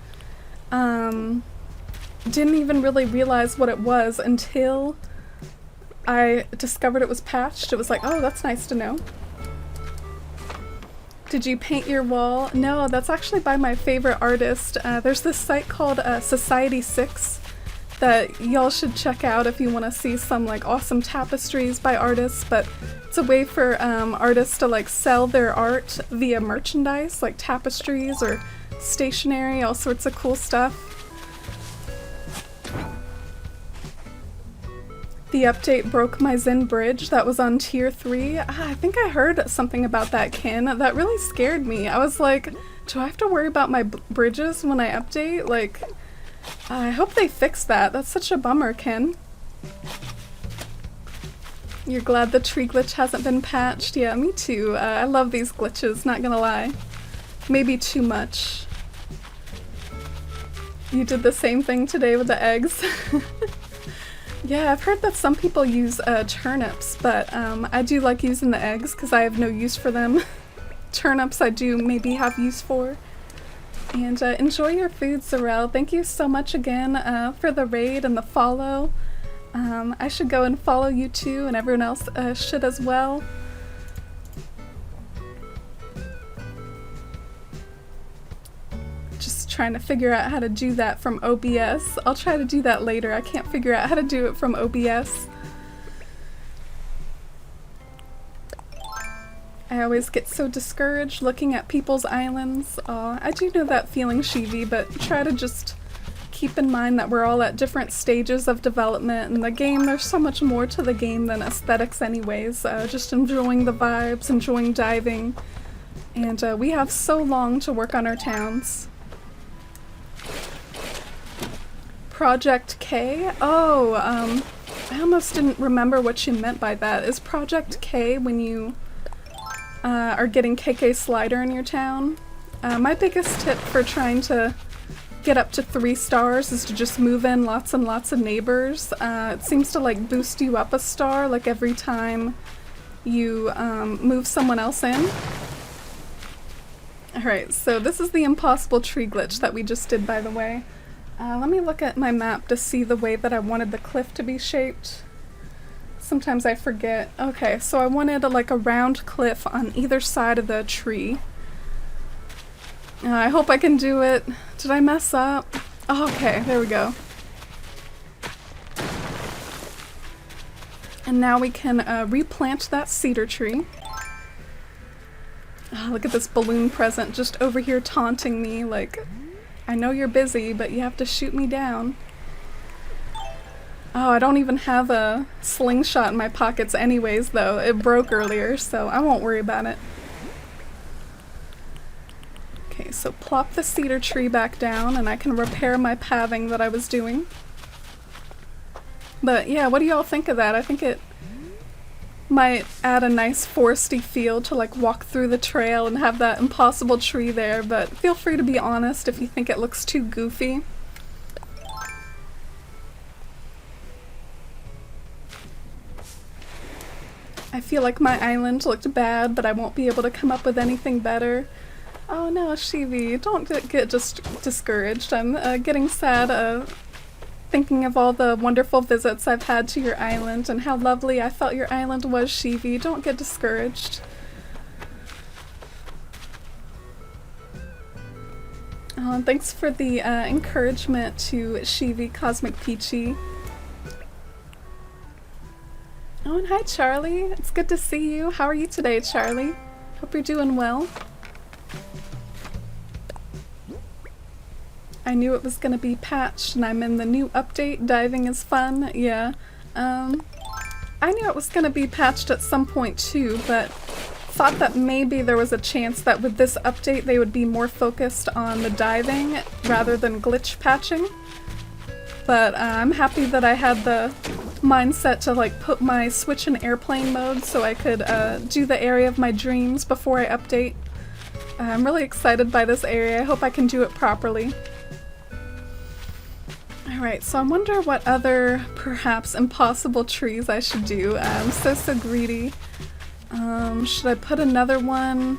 [SPEAKER 1] didn't even really realize what it was until I discovered it was patched. It was like, oh, that's nice to know. Did you paint your wall? No, that's actually by my favorite artist. There's this site called Society 6 that y'all should check out if you want to see some like awesome tapestries by artists, but it's a way for artists to like sell their art via merchandise, like tapestries or stationery, all sorts of cool stuff. The update broke my Zen bridge that was on tier 3. I think I heard something about that, Ken. That really scared me. I was like, do I have to worry about my bridges when I update? Like, I hope they fix that. That's such a bummer, Ken. You're glad the tree glitch hasn't been patched? Yeah, me too. I love these glitches, not gonna lie. Maybe too much. You did the same thing today with the eggs. Yeah, I've heard that some people use turnips, but I do like using the eggs because I have no use for them. Turnips I do maybe have use for. And enjoy your food, Sorrel. Thank you so much again for the raid and the follow. I should go and follow you too, and everyone else should as well. Just trying to figure out how to do that from OBS. I'll try to do that later. I can't figure out how to do it from OBS. I always get so discouraged looking at people's islands. I do know that feeling, Shivi, but try to just keep in mind that we're all at different stages of development in the game. There's so much more to the game than aesthetics anyways. Just enjoying the vibes, enjoying diving. And we have so long to work on our towns. Project K? Oh, I almost didn't remember what you meant by that. Is Project K when you are getting KK Slider in your town? My biggest tip for trying to get up to 3 stars is to just move in lots and lots of neighbors. It seems to like boost you up a star like every time you move someone else in. Alright, so this is the impossible tree glitch that we just did, by the way. Let me look at my map to see the way that I wanted the cliff to be shaped. Sometimes I forget. Okay, so I wanted like a round cliff on either side of the tree. I hope I can do it. Did I mess up? Oh, okay, there we go. And now we can replant that cedar tree. Oh, look at this balloon present just over here taunting me like, I know you're busy, but you have to shoot me down. Oh, I don't even have a slingshot in my pockets anyways, though. It broke earlier, so I won't worry about it. Okay, so plop the cedar tree back down, and I can repair my pathing that I was doing. But yeah, what do y'all think of that? I think it might add a nice foresty feel to like walk through the trail and have that impossible tree there, but feel free to be honest if you think it looks too goofy. I feel like my island looked bad, but I won't be able to come up with anything better. Oh no, Shivi, don't get just discouraged. I'm getting sad thinking of all the wonderful visits I've had to your island and how lovely I felt your island was, Shivi. Don't get discouraged. Oh, and thanks for the encouragement to Shivi Cosmic Peachy. Oh, and hi Charlie. It's good to see you. How are you today, Charlie? Hope you're doing well. I knew it was going to be patched, and I'm in the new update. Diving is fun. Yeah. I knew it was going to be patched at some point too, but thought that maybe there was a chance that with this update they would be more focused on the diving rather than glitch patching. But I'm happy that I had the mindset to like put my Switch in airplane mode so I could do the area of my dreams before I update. I'm really excited by this area. I hope I can do it properly. Alright, so I wonder what other perhaps impossible trees I should do. I'm so greedy. Should I put another one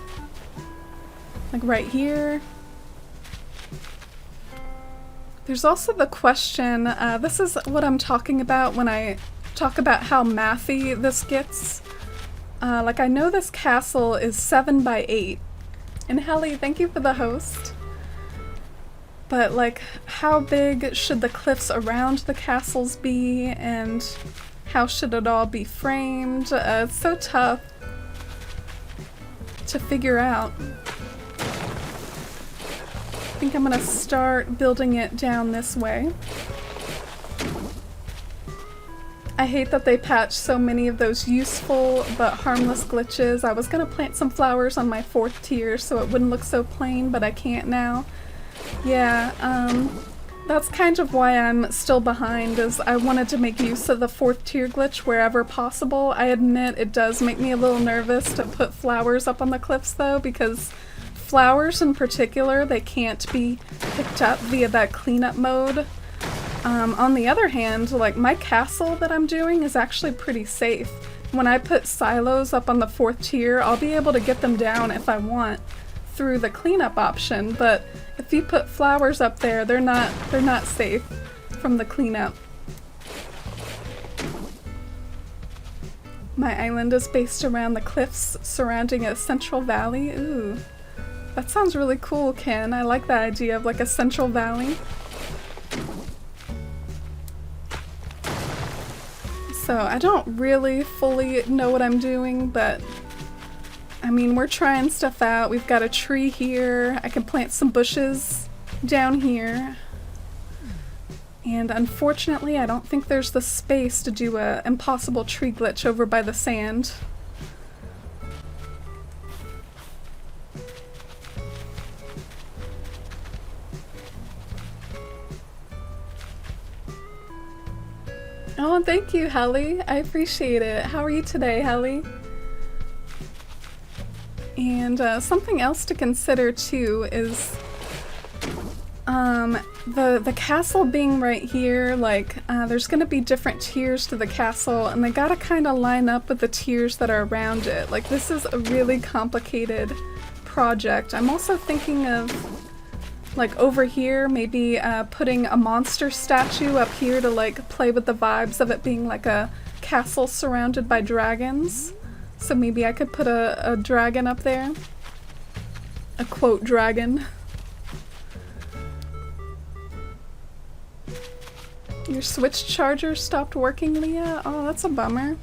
[SPEAKER 1] like right here? There's also the question, this is what I'm talking about when I talk about how mathy this gets. Like I know this castle is 7 by 8. And Helly, thank you for the host. But like, how big should the cliffs around the castles be, and how should it all be framed? It's so tough to figure out. I think I'm gonna start building it down this way. I hate that they patched so many of those useful but harmless glitches. I was gonna plant some flowers on my 4th tier so it wouldn't look so plain, but I can't now. Yeah, that's kind of why I'm still behind, is I wanted to make use of the 4th tier glitch wherever possible. I admit it does make me a little nervous to put flowers up on the cliffs though, because flowers in particular, they can't be picked up via that cleanup mode. On the other hand, like my castle that I'm doing is actually pretty safe. When I put silos up on the 4th tier, I'll be able to get them down if I want through the cleanup option, but if you put flowers up there, they're not safe from the cleanup. My island is based around the cliffs surrounding a central valley. Ooh, that sounds really cool, Ken. I like that idea of like a central valley. So I don't really fully know what I'm doing, but I mean, we're trying stuff out. We've got a tree here. I can plant some bushes down here. And unfortunately, I don't think there's the space to do a impossible tree glitch over by the sand. Oh, thank you, Helly. I appreciate it. How are you today, Helly? And something else to consider too is the castle being right here. Like there's gonna be different tiers to the castle, and they gotta kind of line up with the tiers that are around it. Like this is a really complicated project. I'm also thinking of like over here maybe putting a monster statue up here to like play with the vibes of it being like a castle surrounded by dragons. So maybe I could put a dragon up there. A quote dragon. Your Switch charger stopped working, Leah? Oh, that's a bummer.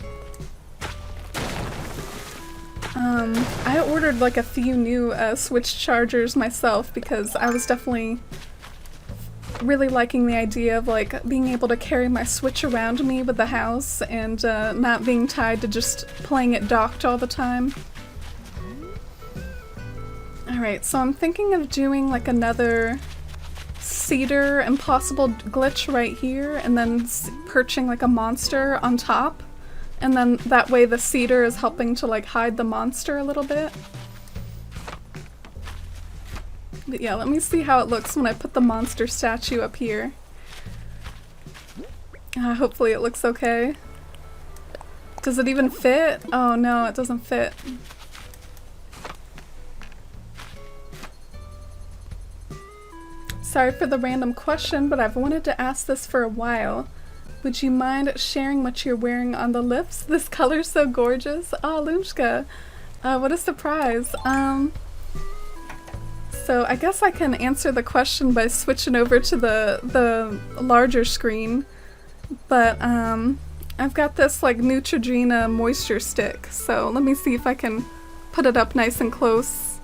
[SPEAKER 1] I ordered like a few new Switch chargers myself because I was definitely really liking the idea of like being able to carry my Switch around me with the house and not being tied to just playing it docked all the time. Alright, so I'm thinking of doing like another cedar impossible glitch right here and then perching like a monster on top. And then that way the cedar is helping to like hide the monster a little bit. But yeah, let me see how it looks when I put the monster statue up here. Hopefully it looks okay. Does it even fit? Oh no, it doesn't fit. Sorry for the random question, but I've wanted to ask this for a while. Would you mind sharing what you're wearing on the lips? This color's so gorgeous. Oh, Lumshka. What a surprise. So I guess I can answer the question by switching over to the larger screen. But I've got this like Neutrogena moisture stick. So let me see if I can put it up nice and close.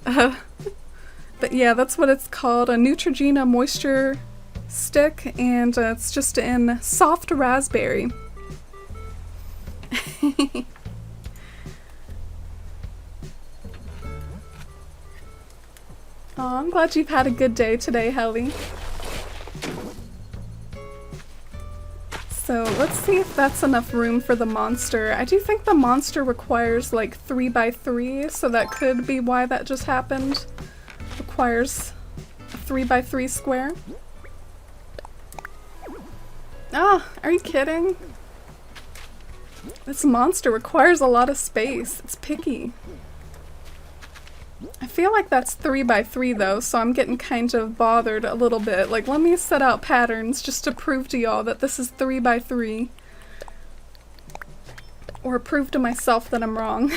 [SPEAKER 1] But yeah, that's what it's called, a Neutrogena moisture stick, and it's just in soft raspberry. Oh, I'm glad you've had a good day today, Helly. So let's see if that's enough room for the monster. I do think the monster requires like 3 by 3, so that could be why that just happened. Requires a 3 by 3 square. Ah, are you kidding? This monster requires a lot of space. It's picky. I feel like that's 3 by 3 though, so I'm getting kind of bothered a little bit. Like, let me set out patterns just to prove to y'all that this is 3 by 3. Or prove to myself that I'm wrong.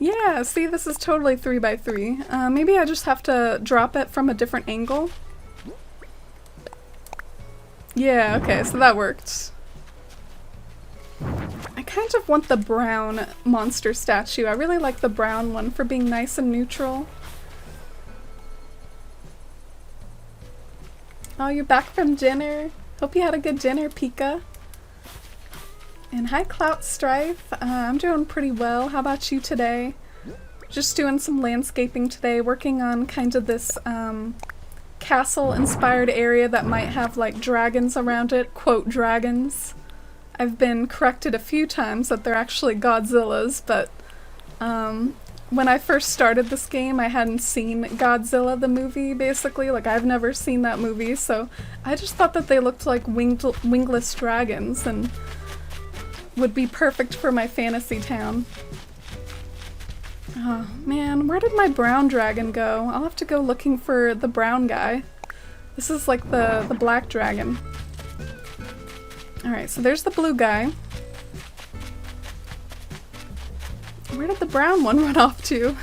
[SPEAKER 1] Yeah, see, this is totally 3 by 3. Maybe I just have to drop it from a different angle. Yeah, okay, so that worked. I kind of want the brown monster statue. I really like the brown one for being nice and neutral. Oh, you're back from dinner? Hope you had a good dinner, Pika. And hi, Clout Strife. I'm doing pretty well. How about you today? Just doing some landscaping today, working on kind of this castle-inspired area that might have like dragons around it. Quote, dragons. I've been corrected a few times that they're actually Godzillas, but when I first started this game, I hadn't seen Godzilla the movie, basically. Like, I've never seen that movie, so I just thought that they looked like wingless dragons and would be perfect for my fantasy town. Oh man, where did my brown dragon go? I'll have to go looking for the brown guy. This is like the black dragon. Alright, so there's the blue guy. Where did the brown one run off to?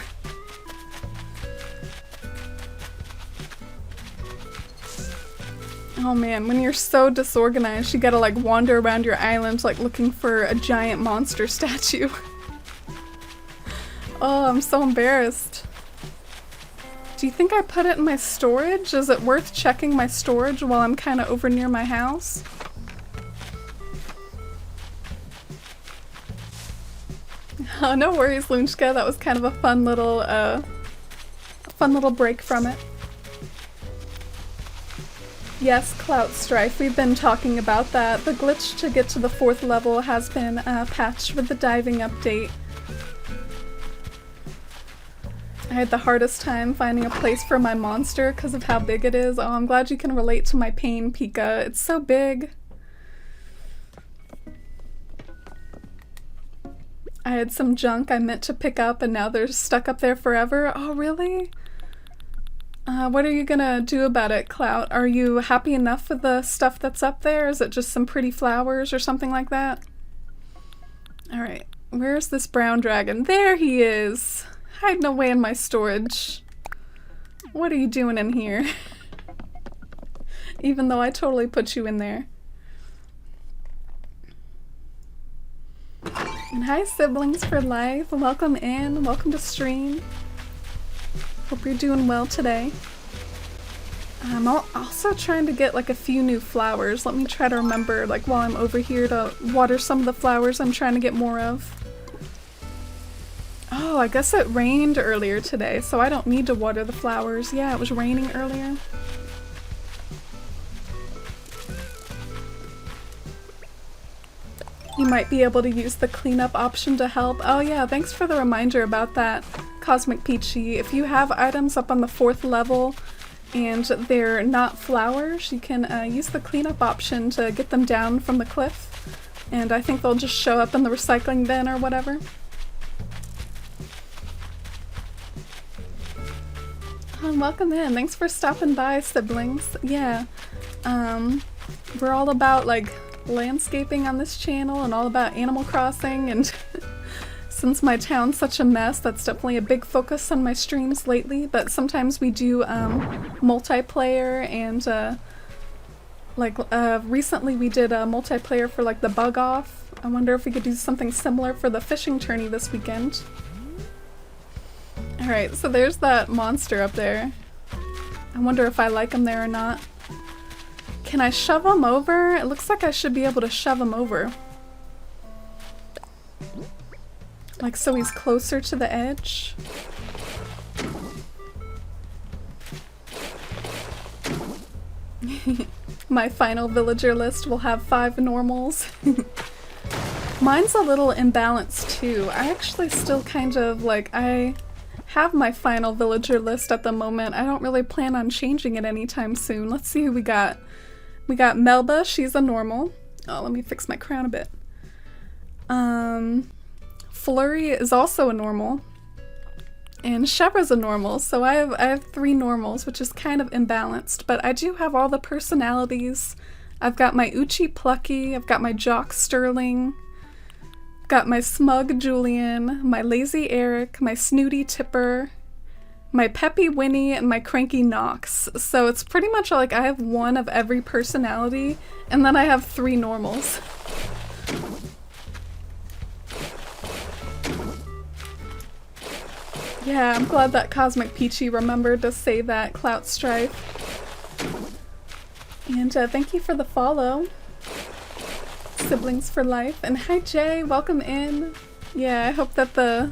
[SPEAKER 1] Oh man, when you're so disorganized, you gotta like wander around your island like looking for a giant monster statue. Oh, I'm so embarrassed. Do you think I put it in my storage? Is it worth checking my storage while I'm kind of over near my house? Oh, no worries, Lunchka. That was kind of a fun little break from it. Yes, Clout Strife, we've been talking about that. The glitch to get to the 4th level has been patched with the diving update. I had the hardest time finding a place for my monster because of how big it is. Oh, I'm glad you can relate to my pain, Pika. It's so big. I had some junk I meant to pick up and now they're stuck up there forever. Oh, really? What are you gonna do about it, Clout? Are you happy enough with the stuff that's up there? Is it just some pretty flowers or something like that? Alright, where's this brown dragon? There he is! Hiding away in my storage. What are you doing in here? Even though I totally put you in there. And hi, siblings for life. Welcome in. Welcome to stream. Hope you're doing well today. I'm also trying to get like a few new flowers. Let me try to remember, like while I'm over here, to water some of the flowers I'm trying to get more of. Oh, I guess it rained earlier today, so I don't need to water the flowers. Yeah, it was raining earlier. You might be able to use the cleanup option to help. Oh yeah, thanks for the reminder about that, Cosmic Peachy. If you have items up on the 4th level and they're not flowers, you can use the cleanup option to get them down from the cliff. And I think they'll just show up in the recycling bin or whatever. Welcome in. Thanks for stopping by, siblings. Yeah, we're all about like landscaping on this channel and all about Animal Crossing, and since my town's such a mess, that's definitely a big focus on my streams lately. But sometimes we do multiplayer, and recently we did a multiplayer for like the bug off. I wonder if we could do something similar for the fishing tourney this weekend. Alright, so there's that monster up there. I wonder if I like him there or not. Can I shove him over? It looks like I should be able to shove him over. Like so he's closer to the edge. My final villager list will have 5 normals. Mine's a little imbalanced too. I actually still kind of like, I have my final villager list at the moment. I don't really plan on changing it anytime soon. Let's see who we got. We got Melba, she's a normal. Oh, let me fix my crown a bit. Flurry is also a normal. And Shebra's a normal, so I have 3 normals, which is kind of imbalanced, but I do have all the personalities. I've got my Uchi Plucky, I've got my Jock Sterling, got my Smug Julian, my Lazy Eric, my Snooty Tipper, my Peppy Winnie, and my Cranky Knox. So it's pretty much like I have 1 of every personality, and then I have 3 normals. Yeah, I'm glad that Cosmic Peachy remembered to say that, Clout Strife. And thank you for the follow. Siblings for life. And hi Jay, welcome in. Yeah, I hope that the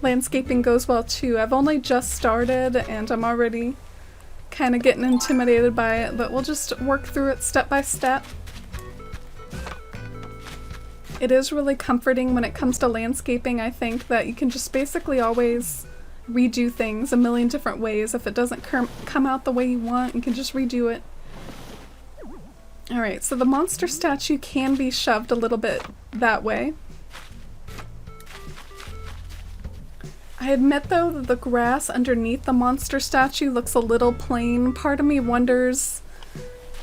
[SPEAKER 1] landscaping goes well too. I've only just started and I'm already kind of getting intimidated by it, but we'll just work through it step by step. It is really comforting when it comes to landscaping, I think, that you can just basically always redo things a million different ways. If it doesn't come out the way you want, you can just redo it. Alright, so the monster statue can be shoved a little bit that way. I admit though that the grass underneath the monster statue looks a little plain. Part of me wonders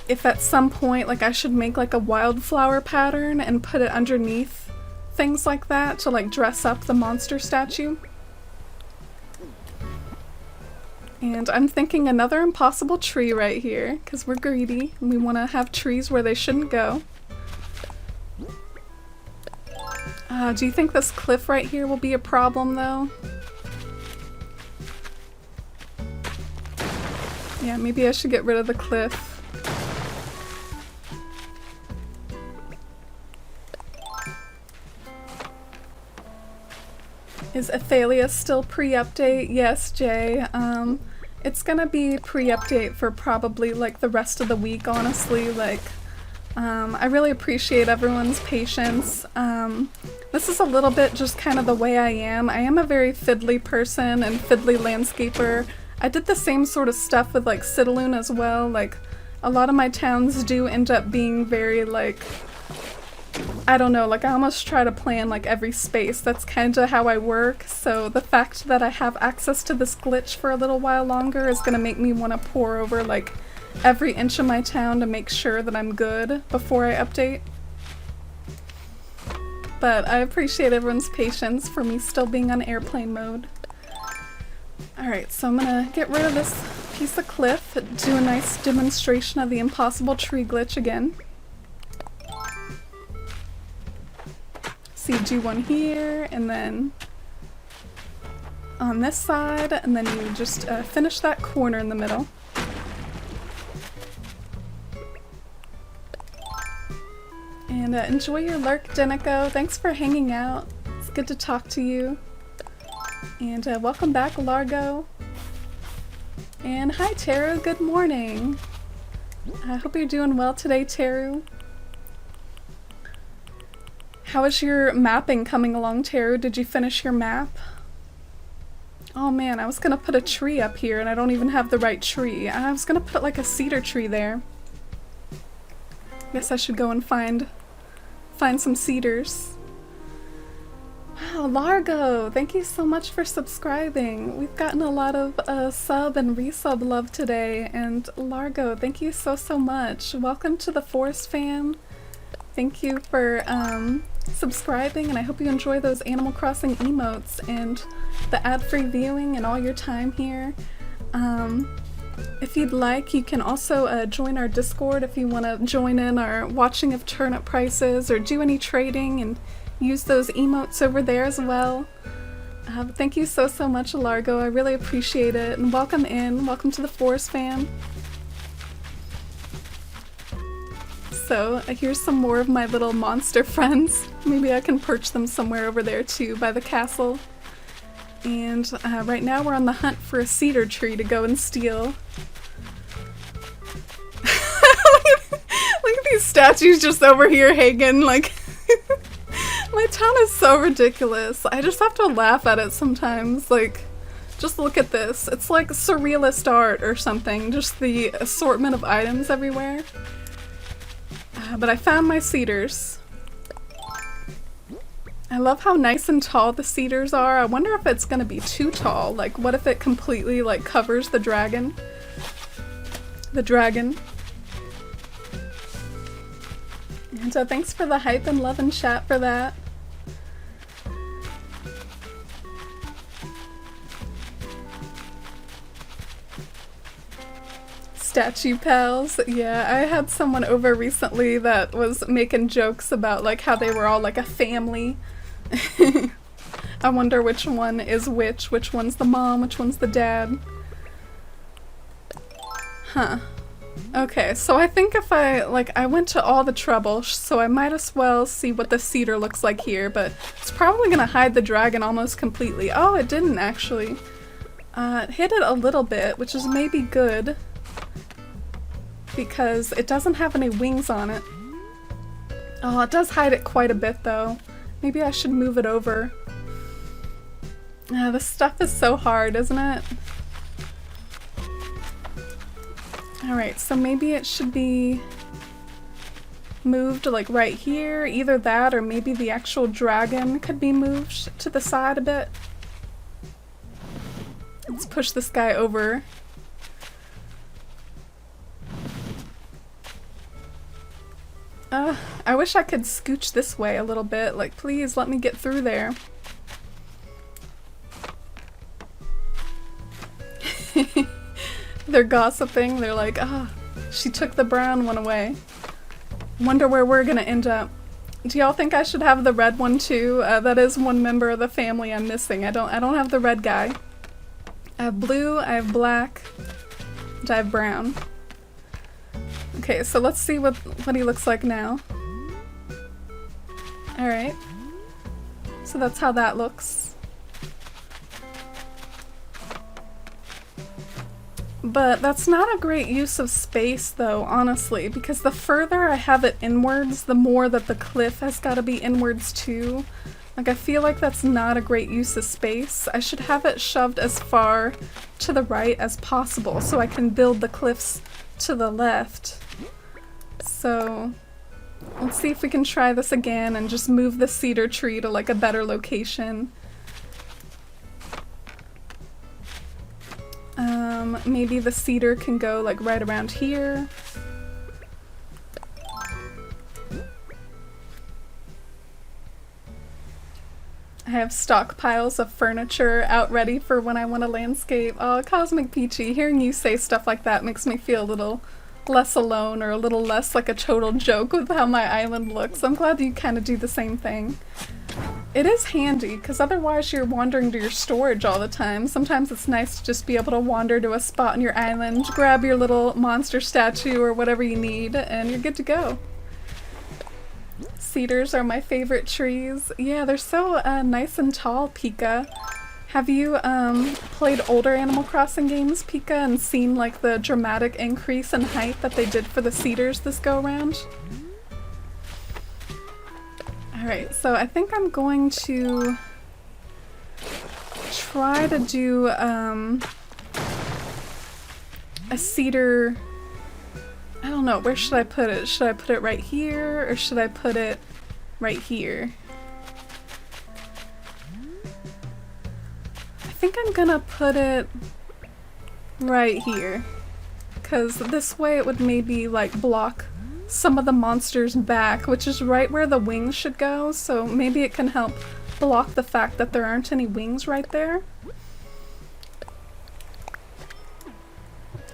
[SPEAKER 1] if at some point like I should make like a wildflower pattern and put it underneath things like that to like dress up the monster statue. And I'm thinking another impossible tree right here, because we're greedy and we want to have trees where they shouldn't go. Do you think this cliff right here will be a problem though? Yeah, maybe I should get rid of the cliff. Is Athalia still pre-update? Yes, Jay. It's gonna be pre-update for probably like the rest of the week, honestly. Like, I really appreciate everyone's patience. This is a little bit just kind of the way I am. I am a very fiddly person and fiddly landscaper. I did the same sort of stuff with like Citaloon as well. Like, a lot of my towns do end up being very like, I don't know, like I almost try to plan like every space. That's kind of how I work, so the fact that I have access to this glitch for a little while longer is gonna make me want to pore over like every inch of my town to make sure that I'm good before I update. But I appreciate everyone's patience for me still being on airplane mode. Alright, so I'm gonna get rid of this piece of cliff, do a nice demonstration of the impossible tree glitch again. So you do one here, and then on this side, and then you just finish that corner in the middle. And enjoy your lurk, Denico. Thanks for hanging out. It's good to talk to you. And welcome back, Largo. And hi, Teru. Good morning. I hope you're doing well today, Teru. How is your mapping coming along, Teru? Did you finish your map? Oh man, I was gonna put a tree up here and I don't even have the right tree. I was gonna put like a cedar tree there. Guess I should go and find some cedars. Wow, Largo, thank you so much for subscribing. We've gotten a lot of sub and resub love today, and Largo, thank you so much. Welcome to the Forest fam. Thank you for subscribing, and I hope you enjoy those Animal Crossing emotes and the ad-free viewing and all your time here. If you'd like, you can also join our Discord if you want to join in our watching of turnip prices or do any trading and use those emotes over there as well. Thank you so much, Largo. I really appreciate it. And welcome in. Welcome to the Forest fam. So here's some more of my little monster friends. Maybe I can perch them somewhere over there too by the castle. And right now we're on the hunt for a cedar tree to go and steal. Look at these statues just over here hanging, like... My town is so ridiculous. I just have to laugh at it sometimes. Like, just look at this. It's like surrealist art or something. Just the assortment of items everywhere. But I found my cedars. I love how nice and tall the cedars are. I wonder if it's gonna be too tall. Like, what if it completely, like, covers the dragon? The dragon. And so thanks for the hype and love and chat for that. Statue pals. Yeah, I had someone over recently that was making jokes about like how they were all like a family. I wonder which one is which one's the mom, which one's the dad. Huh. Okay, so I think if I went to all the trouble, so I might as well see what the cedar looks like here, but it's probably gonna hide the dragon almost completely. Oh, it didn't actually. It hid it a little bit, which is maybe good, because it doesn't have any wings on it. Oh, it does hide it quite a bit though. Maybe I should move it over. This stuff is so hard, isn't it? Alright, so maybe it should be moved like right here, either that or maybe the actual dragon could be moved to the side a bit. Let's push this guy over. I wish I could scooch this way a little bit, like please let me get through there. They're gossiping, they're like, she took the brown one away. Wonder where we're gonna end up. Do y'all think I should have the red one too? That is one member of the family I'm missing. I don't have the red guy. I have blue, I have black, and I have brown. Okay, so let's see what he looks like now. Alright. So that's how that looks. But that's not a great use of space though, honestly, because the further I have it inwards, the more that the cliff has got to be inwards too. Like, I feel like that's not a great use of space. I should have it shoved as far to the right as possible so I can build the cliffs to the left. So let's see if we can try this again and just move the cedar tree to like a better location. Maybe the cedar can go like right around here. I have stockpiles of furniture out ready for when I want to landscape. Oh, Cosmic Peachy, hearing you say stuff like that makes me feel a little less alone or a little less like a total joke with how my island looks. I'm glad you kind of do the same thing. It is handy, because otherwise you're wandering to your storage all the time. Sometimes it's nice to just be able to wander to a spot on your island, grab your little monster statue or whatever you need, and you're good to go. Cedars are my favorite trees. Yeah, they're so nice and tall, Pika. Have you played older Animal Crossing games, Pika, and seen like the dramatic increase in height that they did for the cedars this go-around? Alright, so I think I'm going to try to do a cedar. I don't know, where should I put it? Should I put it right here or should I put it right here? I think I'm gonna put it right here, because this way it would maybe like block some of the monster's back, which is right where the wings should go, so maybe it can help block the fact that there aren't any wings right there.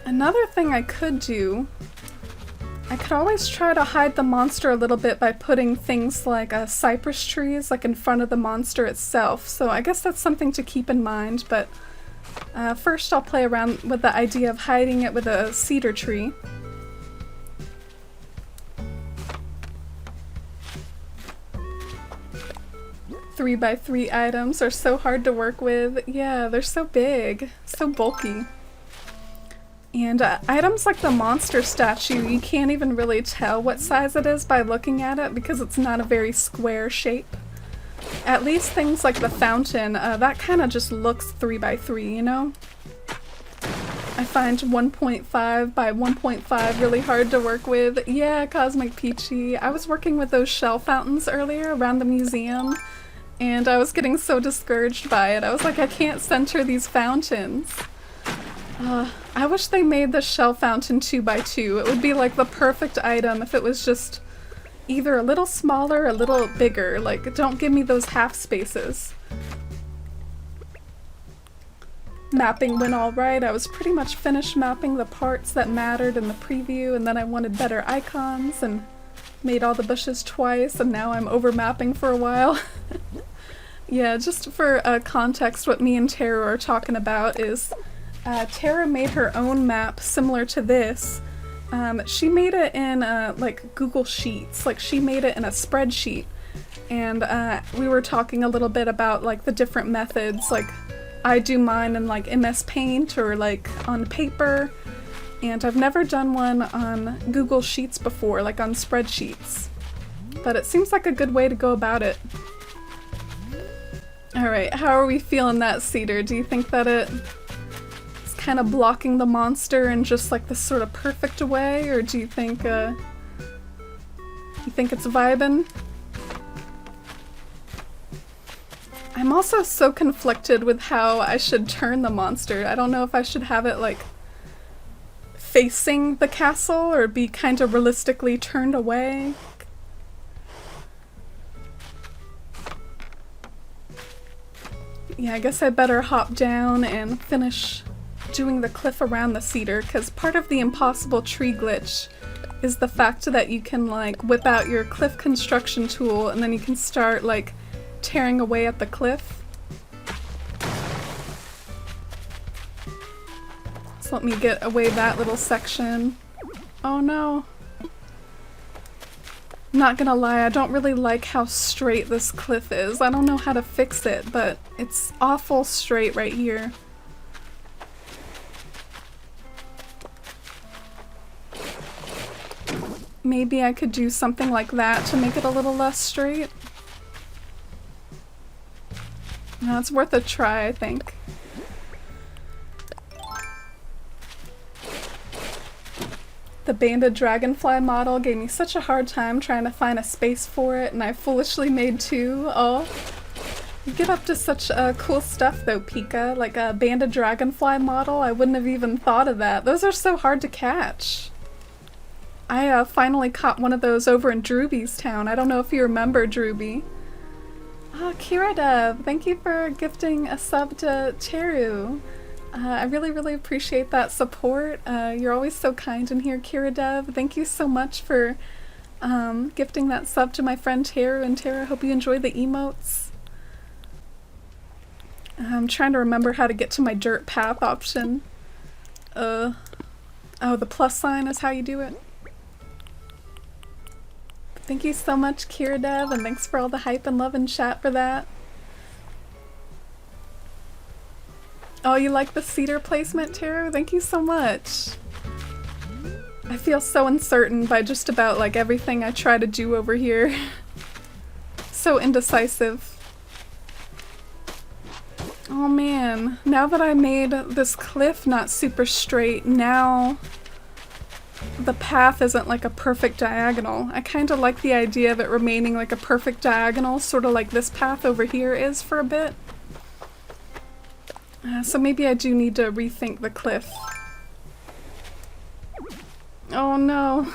[SPEAKER 1] Another thing I could do, I could always try to hide the monster a little bit by putting things like cypress trees like in front of the monster itself, so I guess that's something to keep in mind, but first I'll play around with the idea of hiding it with a cedar tree. Three by 3 items are so hard to work with. Yeah, they're so big, so bulky. And items like the monster statue, you can't even really tell what size it is by looking at it because it's not a very square shape. At least things like the fountain, that kind of just looks 3 by 3, you know? I find 1.5 by 1.5 really hard to work with. Yeah, Cosmic Peachy. I was working with those shell fountains earlier around the museum, and I was getting so discouraged by it. I was like, I can't center these fountains. I wish they made the shell fountain 2 by 2. It would be like the perfect item if it was just either a little smaller or a little bigger. Like, don't give me those half spaces. Mapping went alright. I was pretty much finished mapping the parts that mattered in the preview, and then I wanted better icons and made all the bushes twice, and now I'm over mapping for a while. Yeah, just for context, what me and Tara are talking about is Tara made her own map similar to this. She made it in like Google Sheets, like she made it in a spreadsheet, and we were talking a little bit about like the different methods. Like I do mine in like MS Paint or like on paper, and I've never done one on Google Sheets before, like on spreadsheets, but it seems like a good way to go about it. Alright, how are we feeling that cedar? Do you think that it's kind of blocking the monster in just like this sort of perfect way, or do you think it's vibin'? I'm also so conflicted with how I should turn the monster. I don't know if I should have it like facing the castle or be kind of realistically turned away. Yeah, I guess I better hop down and finish doing the cliff around the cedar, because part of the impossible tree glitch is the fact that you can like whip out your cliff construction tool and then you can start like tearing away at the cliff. So let me get away that little section. Oh no. I'm not gonna lie, I don't really like how straight this cliff is. I don't know how to fix it, but it's awful straight right here. Maybe I could do something like that to make it a little less straight. No, it's worth a try, I think. The banded dragonfly model gave me such a hard time trying to find a space for it, and I foolishly made 2. Oh, you get up to such cool stuff though, Pika. Like a banded dragonfly model, I wouldn't have even thought of that. Those are so hard to catch. I finally caught one of those over in Drewby's town. I don't know if you remember Drewby. Oh, Kira Dev, thank you for gifting a sub to Cheru. I really, really appreciate that support. You're always so kind in here, Kira Dev. Thank you so much for gifting that sub to my friend Teru. And Tara, hope you enjoy the emotes. I'm trying to remember how to get to my dirt path option. Oh, the plus sign is how you do it. Thank you so much, Kira Dev, and thanks for all the hype and love in chat for that. Oh, you like the cedar placement, Tara? Thank you so much. I feel so uncertain by just about like everything I try to do over here. So indecisive. Oh man, now that I made this cliff not super straight, now the path isn't like a perfect diagonal. I kind of like the idea of it remaining like a perfect diagonal, sort of like this path over here is for a bit. So maybe I do need to rethink the cliff. Oh no.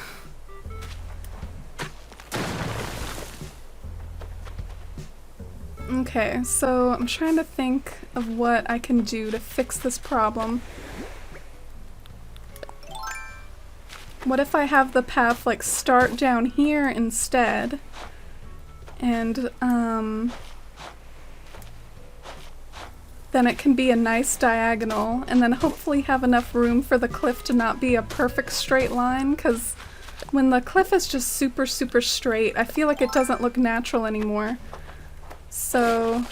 [SPEAKER 1] Okay, so I'm trying to think of what I can do to fix this problem. What if I have the path like start down here instead, and then it can be a nice diagonal, and then hopefully have enough room for the cliff to not be a perfect straight line, because when the cliff is just super, super straight, I feel like it doesn't look natural anymore. So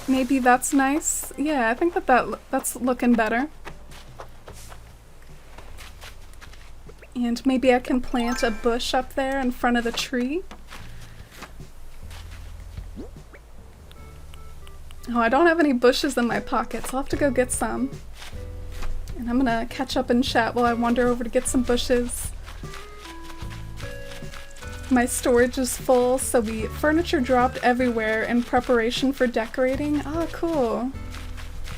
[SPEAKER 1] maybe that's nice. Yeah, I think that's looking better. And maybe I can plant a bush up there in front of the tree. Oh, I don't have any bushes in my pockets. I'll have to go get some. And I'm gonna catch up in chat while I wander over to get some bushes. My storage is full, so furniture dropped everywhere in preparation for decorating. Oh, cool.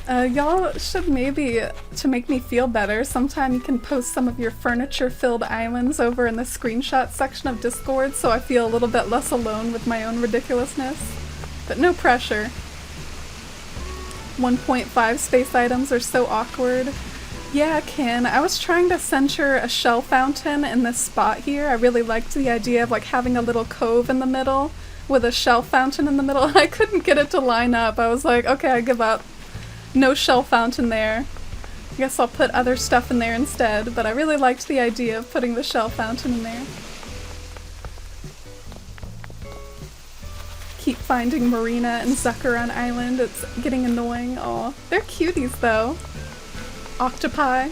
[SPEAKER 1] Y'all should maybe, to make me feel better, sometime you can post some of your furniture-filled islands over in the screenshot section of Discord so I feel a little bit less alone with my own ridiculousness. But no pressure. 1.5 space items are so awkward. Yeah, Ken, I was trying to center a shell fountain in this spot here. I really liked the idea of like having a little cove in the middle with a shell fountain in the middle. I couldn't get it to line up. I was like, okay, I give up. No shell fountain there. I guess I'll put other stuff in there instead, but I really liked the idea of putting the shell fountain in there. Keep finding Marina and Zucker on Island. It's getting annoying. Aw, they're cuties though. Octopi.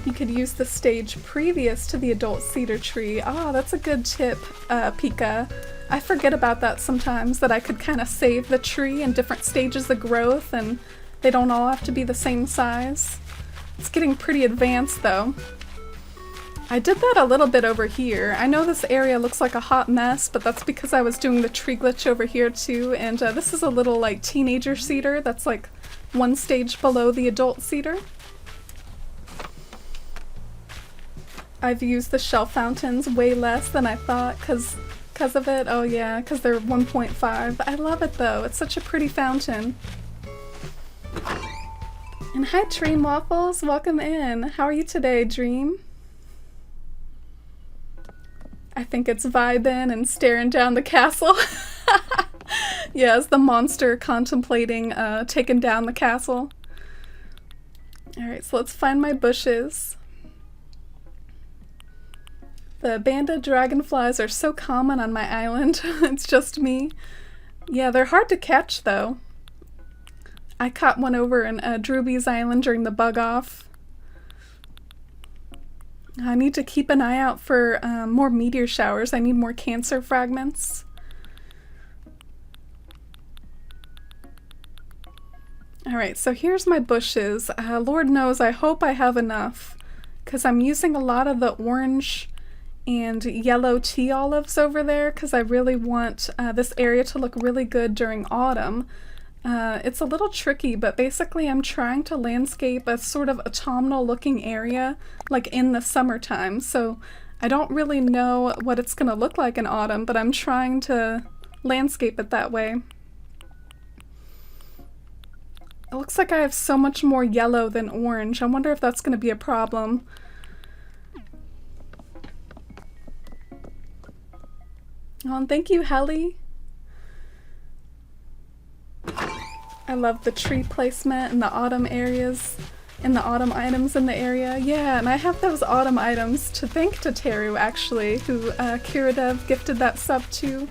[SPEAKER 1] You could use the stage previous to the adult cedar tree. Ah, that's a good tip, Pika. I forget about that sometimes, that I could kind of save the tree in different stages of growth and they don't all have to be the same size. It's getting pretty advanced though. I did that a little bit over here. I know this area looks like a hot mess, but that's because I was doing the tree glitch over here too, and this is a little like teenager cedar that's like one stage below the adult cedar. I've used the shell fountains way less than I thought because of it. Oh yeah, because they're 1.5. I love it though. It's such a pretty fountain. And hi Dream Waffles, welcome in. How are you today, Dream? I think it's vibing and staring down the castle. Yeah, it's the monster contemplating taking down the castle. Alright, so let's find my bushes. The banded dragonflies are so common on my island. It's just me. Yeah, they're hard to catch though. I caught one over in Drewby's Island during the bug off. I need to keep an eye out for more meteor showers. I need more cancer fragments. Alright, so here's my bushes. Lord knows I hope I have enough, because I'm using a lot of the orange and yellow tea olives over there because I really want this area to look really good during autumn. It's a little tricky, but basically I'm trying to landscape a sort of autumnal looking area, like in the summertime. So I don't really know what it's gonna look like in autumn, but I'm trying to landscape it that way. It looks like I have so much more yellow than orange. I wonder if that's gonna be a problem. Oh, and thank you, Helly. I love the tree placement and the autumn areas and the autumn items in the area. Yeah, and I have those autumn items to thank to Teru, actually, who Kiradev gifted that sub to.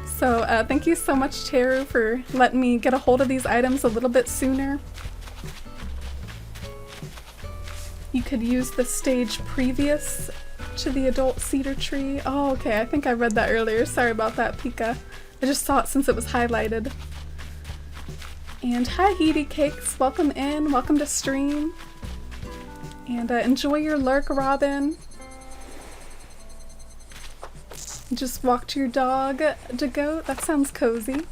[SPEAKER 1] So thank you so much, Teru, for letting me get a hold of these items a little bit sooner. You could use the stage previous to the adult cedar tree. Oh, okay, I think I read that earlier. Sorry about that, Pika. I just saw it since it was highlighted. And hi, Heedy Cakes. Welcome in. Welcome to stream. And enjoy your lurk, Robin. Just walk to your dog to goat. That sounds cozy.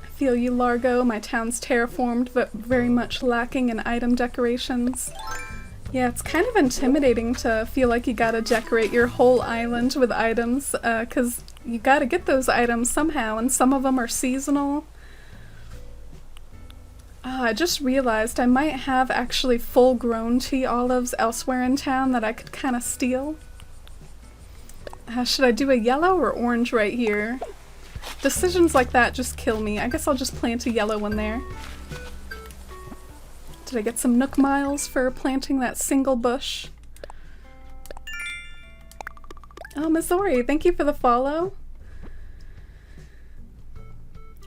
[SPEAKER 1] I feel you, Largo. My town's terraformed, but very much lacking in item decorations. Yeah, it's kind of intimidating to feel like you gotta decorate your whole island with items, because you gotta get those items somehow, and some of them are seasonal. I just realized I might have actually full-grown tea olives elsewhere in town that I could kind of steal. Should I do a yellow or orange right here? Decisions like that just kill me. I guess I'll just plant a yellow one there. Did I get some Nook Miles for planting that single bush? Oh, Missouri, thank you for the follow.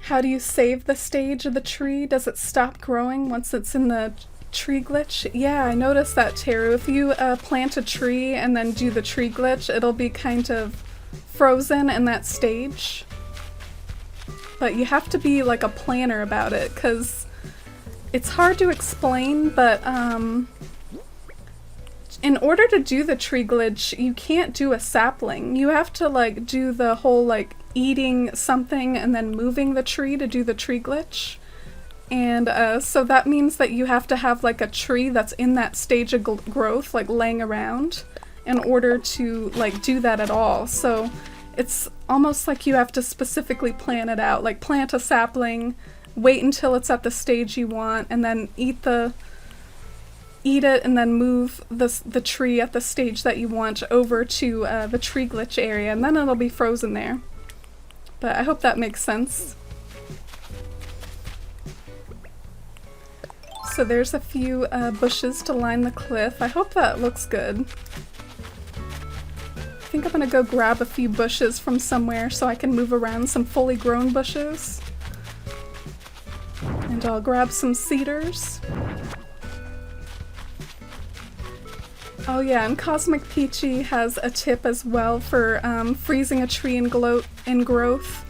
[SPEAKER 1] How do you save the stage of the tree? Does it stop growing once it's in the tree glitch? Yeah, I noticed that, Teru. If you plant a tree and then do the tree glitch, it'll be kind of frozen in that stage. But you have to be like a planner about it, because it's hard to explain, but in order to do the tree glitch, you can't do a sapling. You have to like do the whole like eating something and then moving the tree to do the tree glitch. And so that means that you have to have like a tree that's in that stage of growth, like laying around, in order to like do that at all. So it's almost like you have to specifically plan it out, like plant a sapling, wait until it's at the stage you want, and then eat it and then move the tree at the stage that you want over to the tree glitch area, and then it'll be frozen there. But I hope that makes sense. So there's a few bushes to line the cliff. I hope that looks good. I think I'm gonna go grab a few bushes from somewhere so I can move around some fully grown bushes. And I'll grab some cedars. Oh yeah, and Cosmic Peachy has a tip as well for freezing a tree in growth.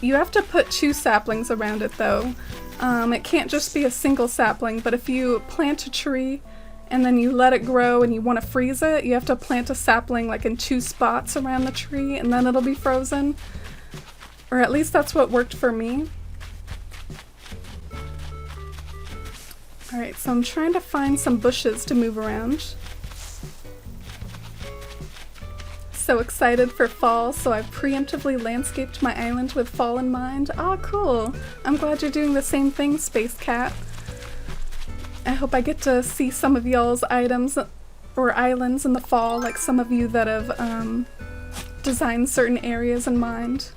[SPEAKER 1] You have to put 2 saplings around it though. It can't just be a single sapling, but if you plant a tree and then you let it grow and you want to freeze it, you have to plant a sapling like in 2 spots around the tree, and then it'll be frozen. Or at least that's what worked for me. Alright, so I'm trying to find some bushes to move around. So excited for fall, so I've preemptively landscaped my island with fall in mind. Oh, cool! I'm glad you're doing the same thing, Space Cat. I hope I get to see some of y'all's items or islands in the fall, like some of you that have designed certain areas in mind.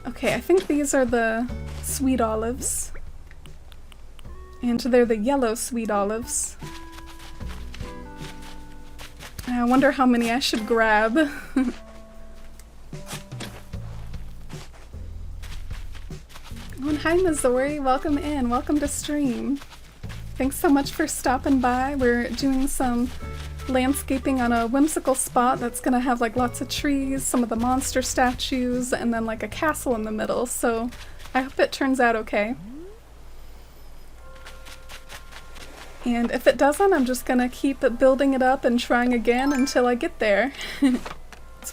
[SPEAKER 1] Okay, I think these are the sweet olives. And they're the yellow sweet olives. I wonder how many I should grab. Oh, and hi Missouri, welcome in, welcome to stream. Thanks so much for stopping by. We're doing some landscaping on a whimsical spot that's gonna have like lots of trees, some of the monster statues, and then like a castle in the middle, so I hope it turns out okay. And if it doesn't, I'm just gonna keep building it up and trying again until I get there.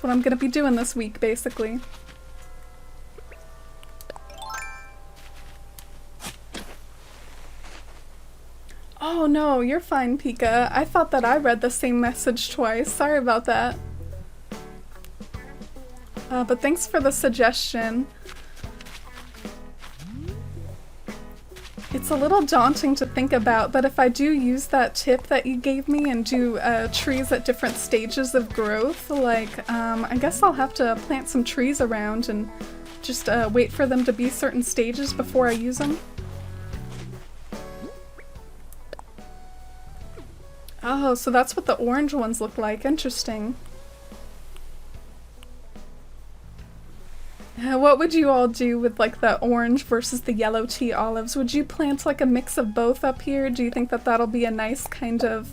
[SPEAKER 1] That's what I'm gonna be doing this week, basically. Oh no, you're fine, Pika. I thought that I read the same message twice. Sorry about that. But thanks for the suggestion. It's a little daunting to think about, but if I do use that tip that you gave me and do trees at different stages of growth, like, I guess I'll have to plant some trees around and just wait for them to be certain stages before I use them. Oh, so that's what the orange ones look like. Interesting. What would you all do with like the orange versus the yellow tea olives? Would you plant like a mix of both up here? Do you think that that'll be a nice kind of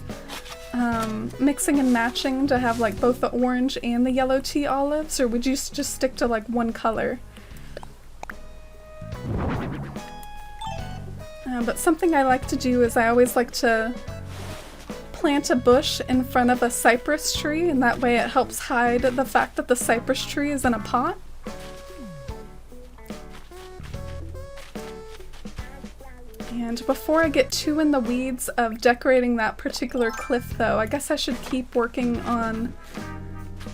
[SPEAKER 1] mixing and matching to have like both the orange and the yellow tea olives? Or would you just stick to like one color? But something I like to do is I always like to plant a bush in front of a cypress tree, and that way it helps hide the fact that the cypress tree is in a pot. And before I get too in the weeds of decorating that particular cliff though, I guess I should keep working on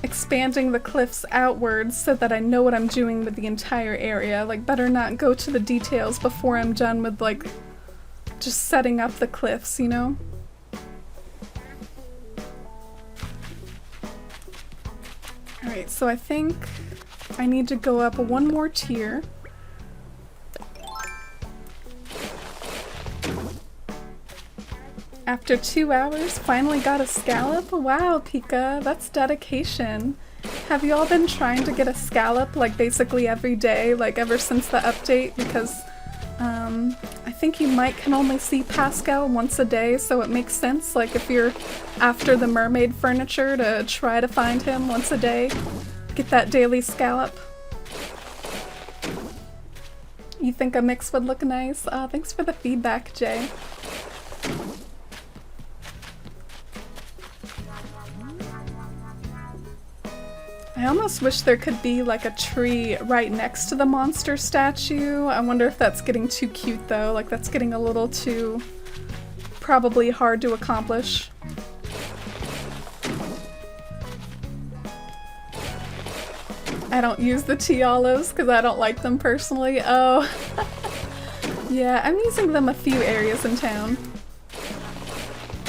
[SPEAKER 1] expanding the cliffs outwards so that I know what I'm doing with the entire area. Like, better not go to the details before I'm done with like just setting up the cliffs, you know? Alright, so I think I need to go up one more tier. After 2 hours, finally got a scallop? Wow, Pika, that's dedication. Have you all been trying to get a scallop like basically every day, like ever since the update? Because I think you can only see Pascal once a day, so it makes sense, like if you're after the mermaid furniture, to try to find him once a day. Get that daily scallop. You think a mix would look nice? Thanks for the feedback, Jay. I almost wish there could be like a tree right next to the monster statue. I wonder if that's getting too cute though, like that's getting a little too probably hard to accomplish. I don't use the tea olives because I don't like them personally. Oh, yeah, I'm using them a few areas in town.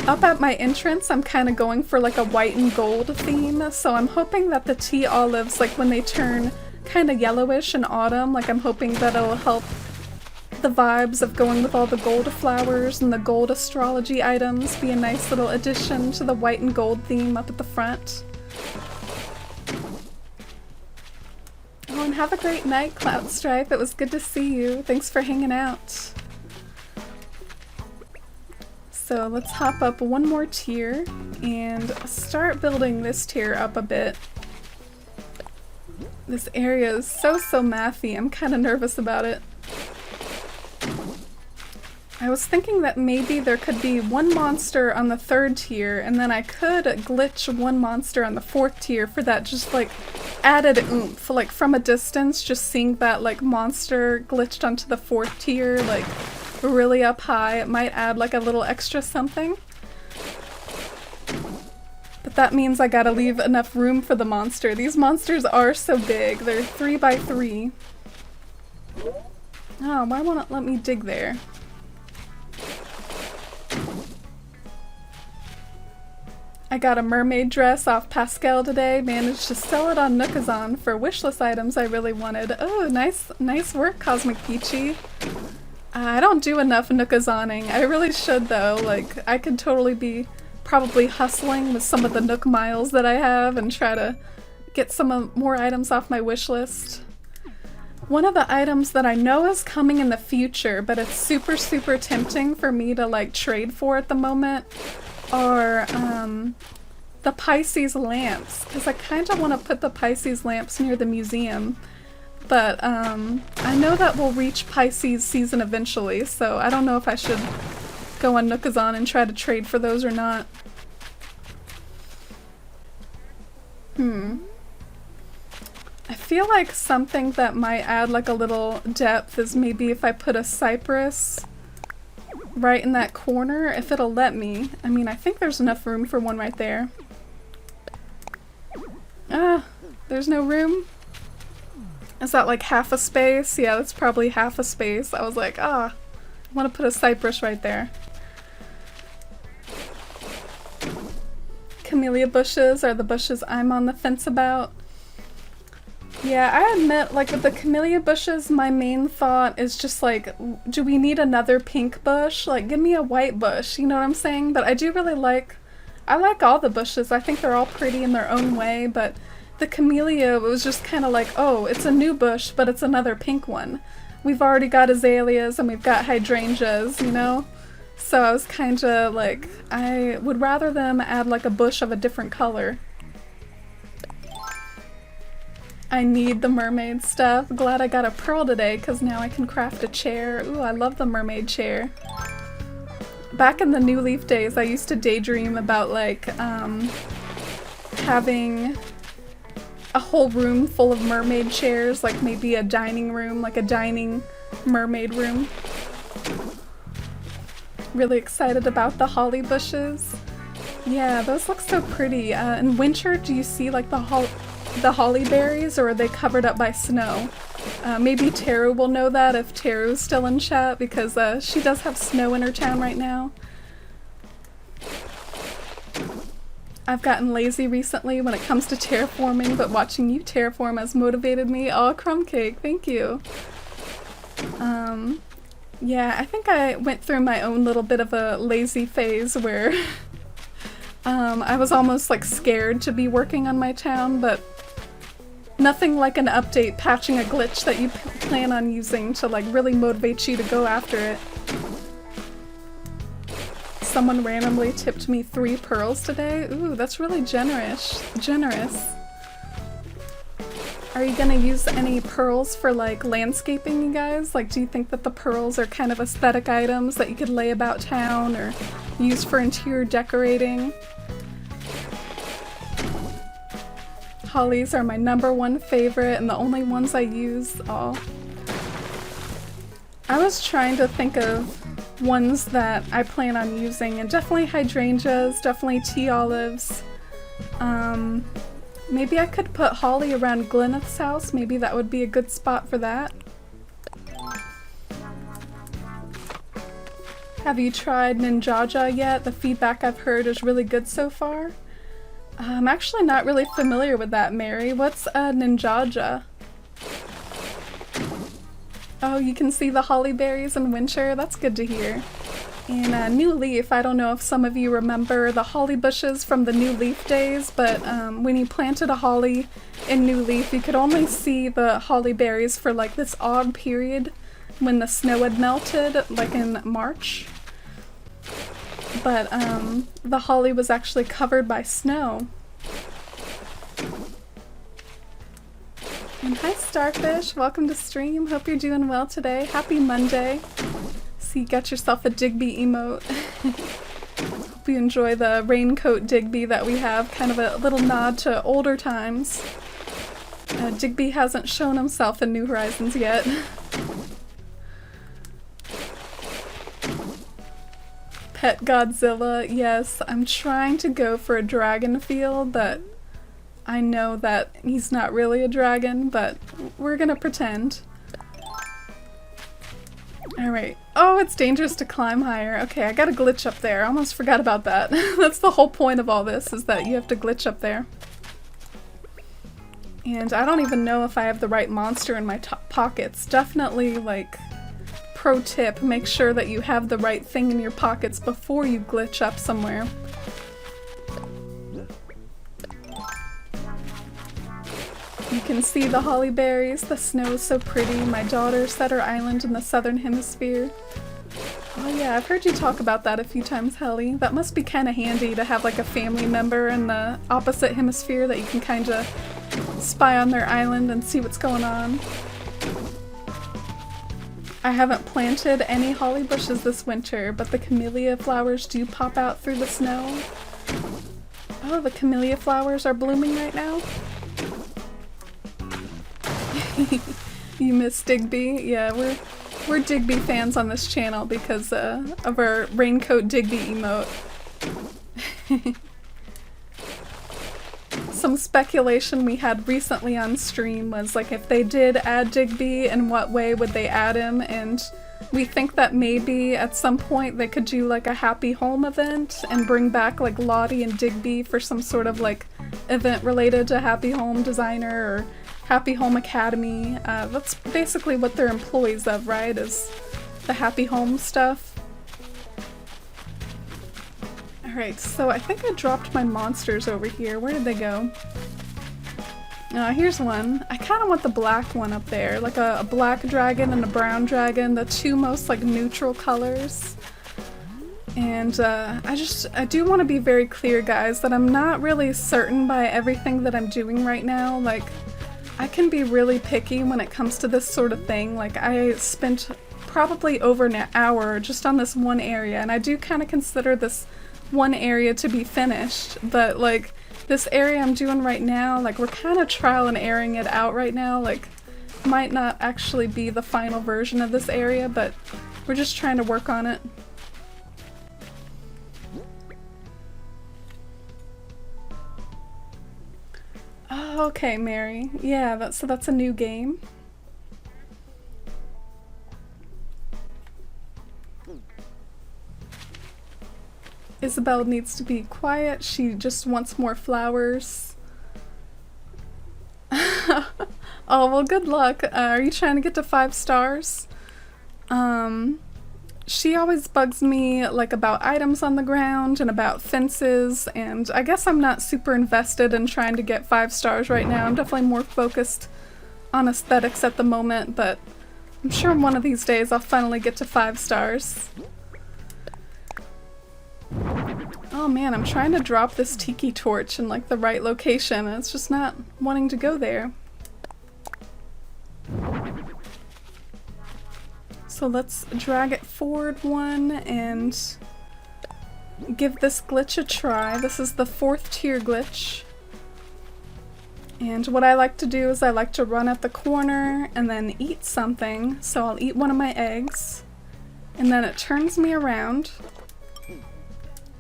[SPEAKER 1] Up at my entrance, I'm kind of going for like a white and gold theme, so I'm hoping that the tea olives, like when they turn kind of yellowish in autumn, like I'm hoping that it'll help the vibes of going with all the gold flowers and the gold astrology items be a nice little addition to the white and gold theme up at the front. Oh, and have a great night, Cloudstripe. It was good to see you. Thanks for hanging out. So let's hop up one more tier and start building this tier up a bit. This area is so mathy. I'm kind of nervous about it. I was thinking that maybe there could be one monster on the 3rd tier, and then I could glitch one monster on the 4th tier for that just like added oomph, like from a distance, just seeing that like monster glitched onto the 4th tier, like really up high, it might add like a little extra something. But that means I gotta leave enough room for the monster. These monsters are so big. They're 3 by 3. Oh, why won't it let me dig there? I got a mermaid dress off Pascal today, managed to sell it on Nookazon for wishlist items I really wanted. Oh, nice work, Cosmic Peachy. I don't do enough Nookazoning. I really should though. Like, I could totally be probably hustling with some of the Nook miles that I have and try to get some more items off my wish list. One of the items that I know is coming in the future, but it's super tempting for me to like trade for at the moment, are the Pisces lamps, because I kind of want to put the Pisces lamps near the museum. But I know that we'll reach Pisces season eventually, so I don't know if I should go on Nookazon and try to trade for those or not. feel like something that might add like a little depth is maybe if I put a cypress right in that corner, if it'll let me. I mean, I think there's enough room for one right there. Ah, there's no room? Is that like half a space? Yeah, that's probably half a space. I was like, I want to put a cypress right there. Camellia bushes are the bushes I'm on the fence about. Yeah, I admit, like with the camellia bushes, my main thought is just like, do we need another pink bush? Like, give me a white bush, you know what I'm saying? But I do really like, I like all the bushes. I think they're all pretty in their own way, but the camellia was just kind of like, oh, it's a new bush, but it's another pink one. We've already got azaleas and we've got hydrangeas, you know? So I was kind of like, I would rather them add like a bush of a different color. I need the mermaid stuff. Glad I got a pearl today because now I can craft a chair. Ooh, I love the mermaid chair. Back in the New Leaf days, I used to daydream about like having a whole room full of mermaid chairs, like maybe a dining room, like a dining mermaid room. Really excited about the holly bushes. Yeah, those look so pretty. In winter, do you see like the holly berries, or are they covered up by snow? Maybe Teru will know that if Teru's still in chat, because she does have snow in her town right now. I've gotten lazy recently when it comes to terraforming, but watching you terraform has motivated me. Oh, crumb cake, thank you. Yeah, I think I went through my own little bit of a lazy phase where I was almost like scared to be working on my town, but nothing like an update patching a glitch that you plan on using to like really motivate you to go after it. Someone randomly tipped me 3 pearls today. Ooh, that's really generous. Are you gonna use any pearls for like landscaping, you guys? Like, do you think that the pearls are kind of aesthetic items that you could lay about town or use for interior decorating? Hollies are my #1 favorite and the only ones I use. Oh. I was trying to think of ones that I plan on using, and definitely hydrangeas, definitely tea olives. Maybe I could put holly around Glyneth's house. Maybe that would be a good spot for that. Have you tried Ninjaja yet? The feedback I've heard is really good so far. I'm actually not really familiar with that, Mary. What's a Ninjaja? Oh, you can see the holly berries in winter? That's good to hear. In New Leaf, I don't know if some of you remember the holly bushes from the New Leaf days, but when you planted a holly in New Leaf, you could only see the holly berries for like this odd period when the snow had melted, like in March. But the holly was actually covered by snow. And hi Starfish, welcome to stream. Hope you're doing well today. Happy Monday. So you got yourself a Digby emote. Hope you enjoy the raincoat Digby that we have, kind of a little nod to older times. Digby hasn't shown himself in New Horizons yet. Pet Godzilla, yes, I'm trying to go for a dragon feel, but I know that he's not really a dragon, but we're gonna pretend. Alright. Oh, it's dangerous to climb higher. Okay, I got a glitch up there. I almost forgot about that. That's the whole point of all this, is that you have to glitch up there. And I don't even know if I have the right monster in my pockets. Definitely, like, pro tip, make sure that you have the right thing in your pockets before you glitch up somewhere. You can see the holly berries, the snow is so pretty. My daughter set her island in the southern hemisphere. Oh yeah, I've heard you talk about that a few times, Helly. That must be kind of handy to have like a family member in the opposite hemisphere that you can kind of spy on their island and see what's going on. I haven't planted any holly bushes this winter, but the camellia flowers do pop out through the snow. Oh, the camellia flowers are blooming right now? You miss Digby? Yeah, we're Digby fans on this channel because of our raincoat Digby emote. Some speculation we had recently on stream was like if they did add Digby, in what way would they add him? And we think that maybe at some point they could do like a Happy Home event and bring back like Lottie and Digby for some sort of like event related to Happy Home Designer or Happy Home Academy. That's basically what they're employees of, right? Is the Happy Home stuff. Alright, so I think I dropped my monsters over here. Where did they go? Here's one. I kind of want the black one up there. Like a black dragon and a brown dragon. The two most like neutral colors. And I do want to be very clear, guys, that I'm not really certain by everything that I'm doing right now. Like, I can be really picky when it comes to this sort of thing. Like, I spent probably over an hour just on this one area, and I do kind of consider this one area to be finished, but like this area I'm doing right now, like we're kind of trial and erroring it out right now. Like, might not actually be the final version of this area, but we're just trying to work on it. Oh, okay, Mary. Yeah, that's a new game. Isabel needs to be quiet. She just wants more flowers. Oh, well, good luck. Are you trying to get to 5 stars? She always bugs me, like, about items on the ground and about fences, and I guess I'm not super invested in trying to get 5 stars right now. I'm definitely more focused on aesthetics at the moment, but I'm sure one of these days I'll finally get to 5 stars. Oh man, I'm trying to drop this tiki torch in like the right location and it's just not wanting to go there. So let's drag it forward one and give this glitch a try. This is the 4th tier glitch. And what I like to do is I like to run at the corner and then eat something. So I'll eat one of my eggs and then it turns me around.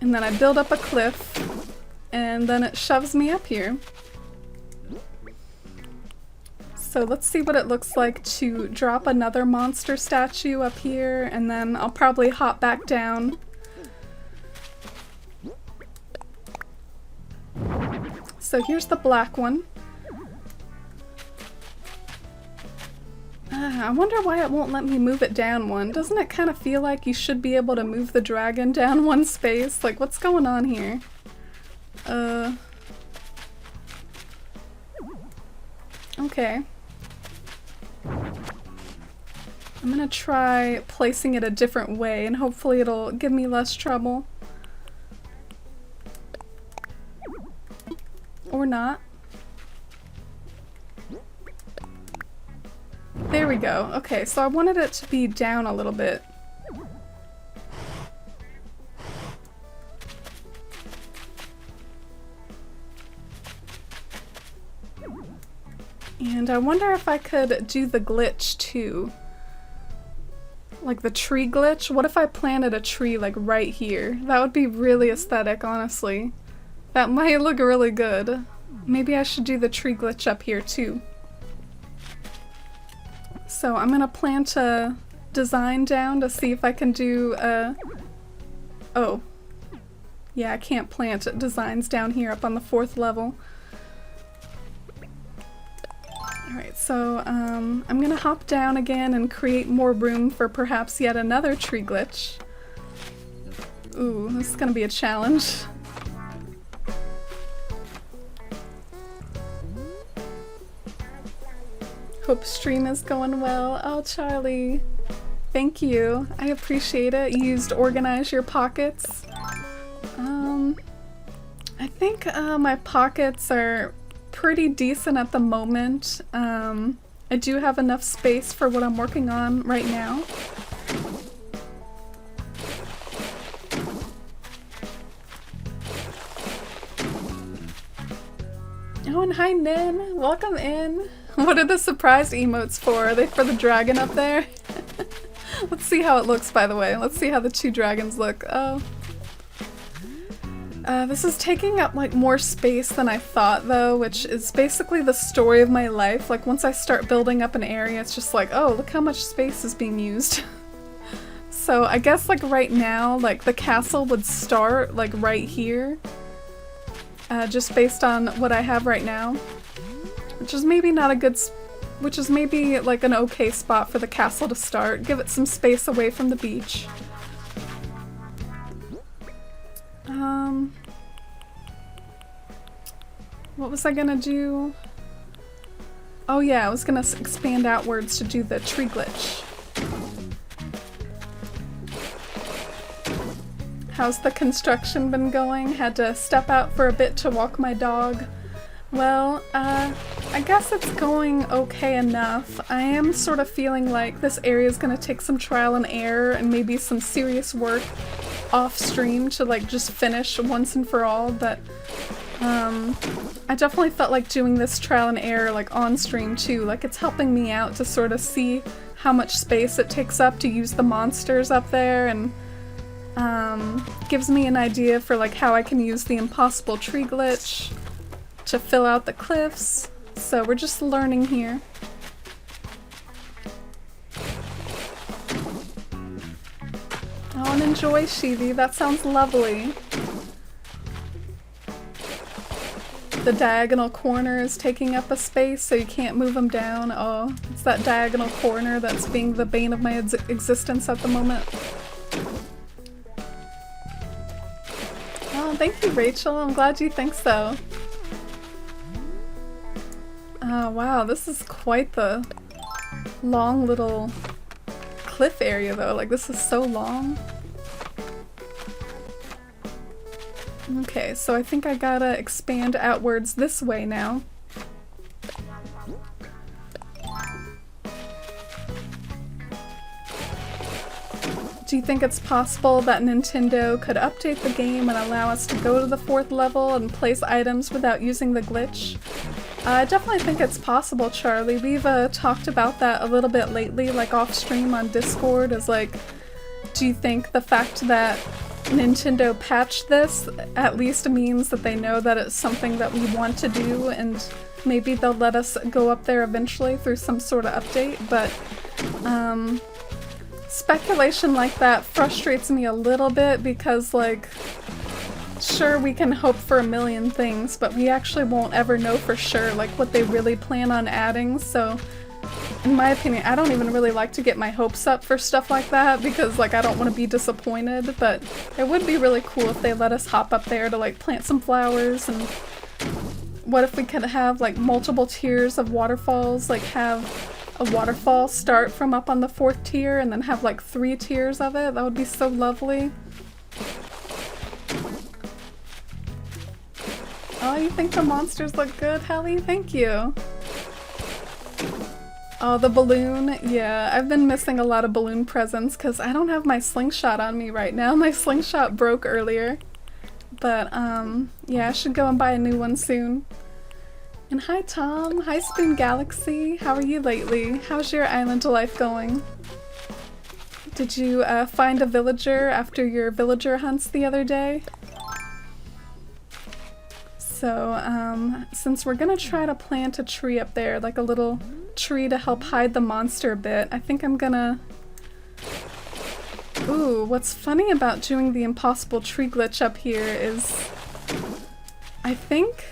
[SPEAKER 1] And then I build up a cliff, and then it shoves me up here. So let's see what it looks like to drop another monster statue up here, and then I'll probably hop back down. So here's the black one. I wonder why it won't let me move it down one. Doesn't it kind of feel like you should be able to move the dragon down one space? Like, what's going on here? Okay. I'm gonna try placing it a different way and hopefully it'll give me less trouble. Or not. There we go. Okay, so I wanted it to be down a little bit. And I wonder if I could do the glitch too. Like the tree glitch? What if I planted a tree like right here? That would be really aesthetic, honestly. That might look really good. Maybe I should do the tree glitch up here too. So I'm gonna plant a design down to see if I can do oh. Yeah, I can't plant designs down here up on the 4th level. Alright, so I'm gonna hop down again and create more room for perhaps yet another tree glitch. Ooh, this is gonna be a challenge. Hope stream is going well. Oh, Charlie. Thank you. I appreciate it. You used Organize Your Pockets. I think my pockets are pretty decent at the moment. I do have enough space for what I'm working on right now. Oh, and hi Nin! Welcome in! What are the surprise emotes for? Are they for the dragon up there? Let's see how it looks, by the way. Let's see how the two dragons look. Oh. This is taking up like more space than I thought though, which is basically the story of my life. Like once I start building up an area, it's just like, oh, look how much space is being used. So I guess like right now, like the castle would start like right here. Just based on what I have right now. Which is maybe not a good, which is maybe like an okay spot for the castle to start. Give it some space away from the beach. What was I gonna do? Oh yeah, I was gonna expand outwards to do the tree glitch. How's the construction been going? Had to step out for a bit to walk my dog. Well, I guess it's going okay enough. I am sort of feeling like this area is gonna take some trial and error and maybe some serious work off stream to like just finish once and for all, but I definitely felt like doing this trial and error like on stream too. Like it's helping me out to sort of see how much space it takes up to use the monsters up there, and gives me an idea for like how I can use the impossible tree glitch to fill out the cliffs. So we're just learning here. Oh, and enjoy, Shivi. That sounds lovely. The diagonal corner is taking up a space, so you can't move them down. Oh, it's that diagonal corner that's being the bane of my existence at the moment. Oh, thank you, Rachel. I'm glad you think so. Oh, wow, this is quite the long little cliff area, though. Like, this is so long. Okay, so I think I gotta expand outwards this way now. Do you think it's possible that Nintendo could update the game and allow us to go to the 4th level and place items without using the glitch? I definitely think it's possible, Charlie. We've talked about that a little bit lately, like off stream on Discord, is like, do you think the fact that Nintendo patched this at least means that they know that it's something that we want to do, and maybe they'll let us go up there eventually through some sort of update, but speculation like that frustrates me a little bit because, like, sure, we can hope for a million things, but we actually won't ever know for sure, like, what they really plan on adding, so in my opinion, I don't even really like to get my hopes up for stuff like that because, like, I don't want to be disappointed, but it would be really cool if they let us hop up there to, like, plant some flowers. And what if we could have, like, multiple tiers of waterfalls, like, have a waterfall start from up on the 4th tier and then have, like, 3 tiers of it? That would be so lovely. Oh, you think the monsters look good, Helly? Thank you. Oh, the balloon. Yeah, I've been missing a lot of balloon presents because I don't have my slingshot on me right now. My slingshot broke earlier. But, yeah, I should go and buy a new one soon. And hi, Tom. Hi, Spoon Galaxy. How are you lately? How's your island life going? Did you find a villager after your villager hunts the other day? So, since we're gonna try to plant a tree up there, like a little tree to help hide the monster a bit, I think I'm gonna... Ooh, what's funny about doing the impossible tree glitch up here is... I think...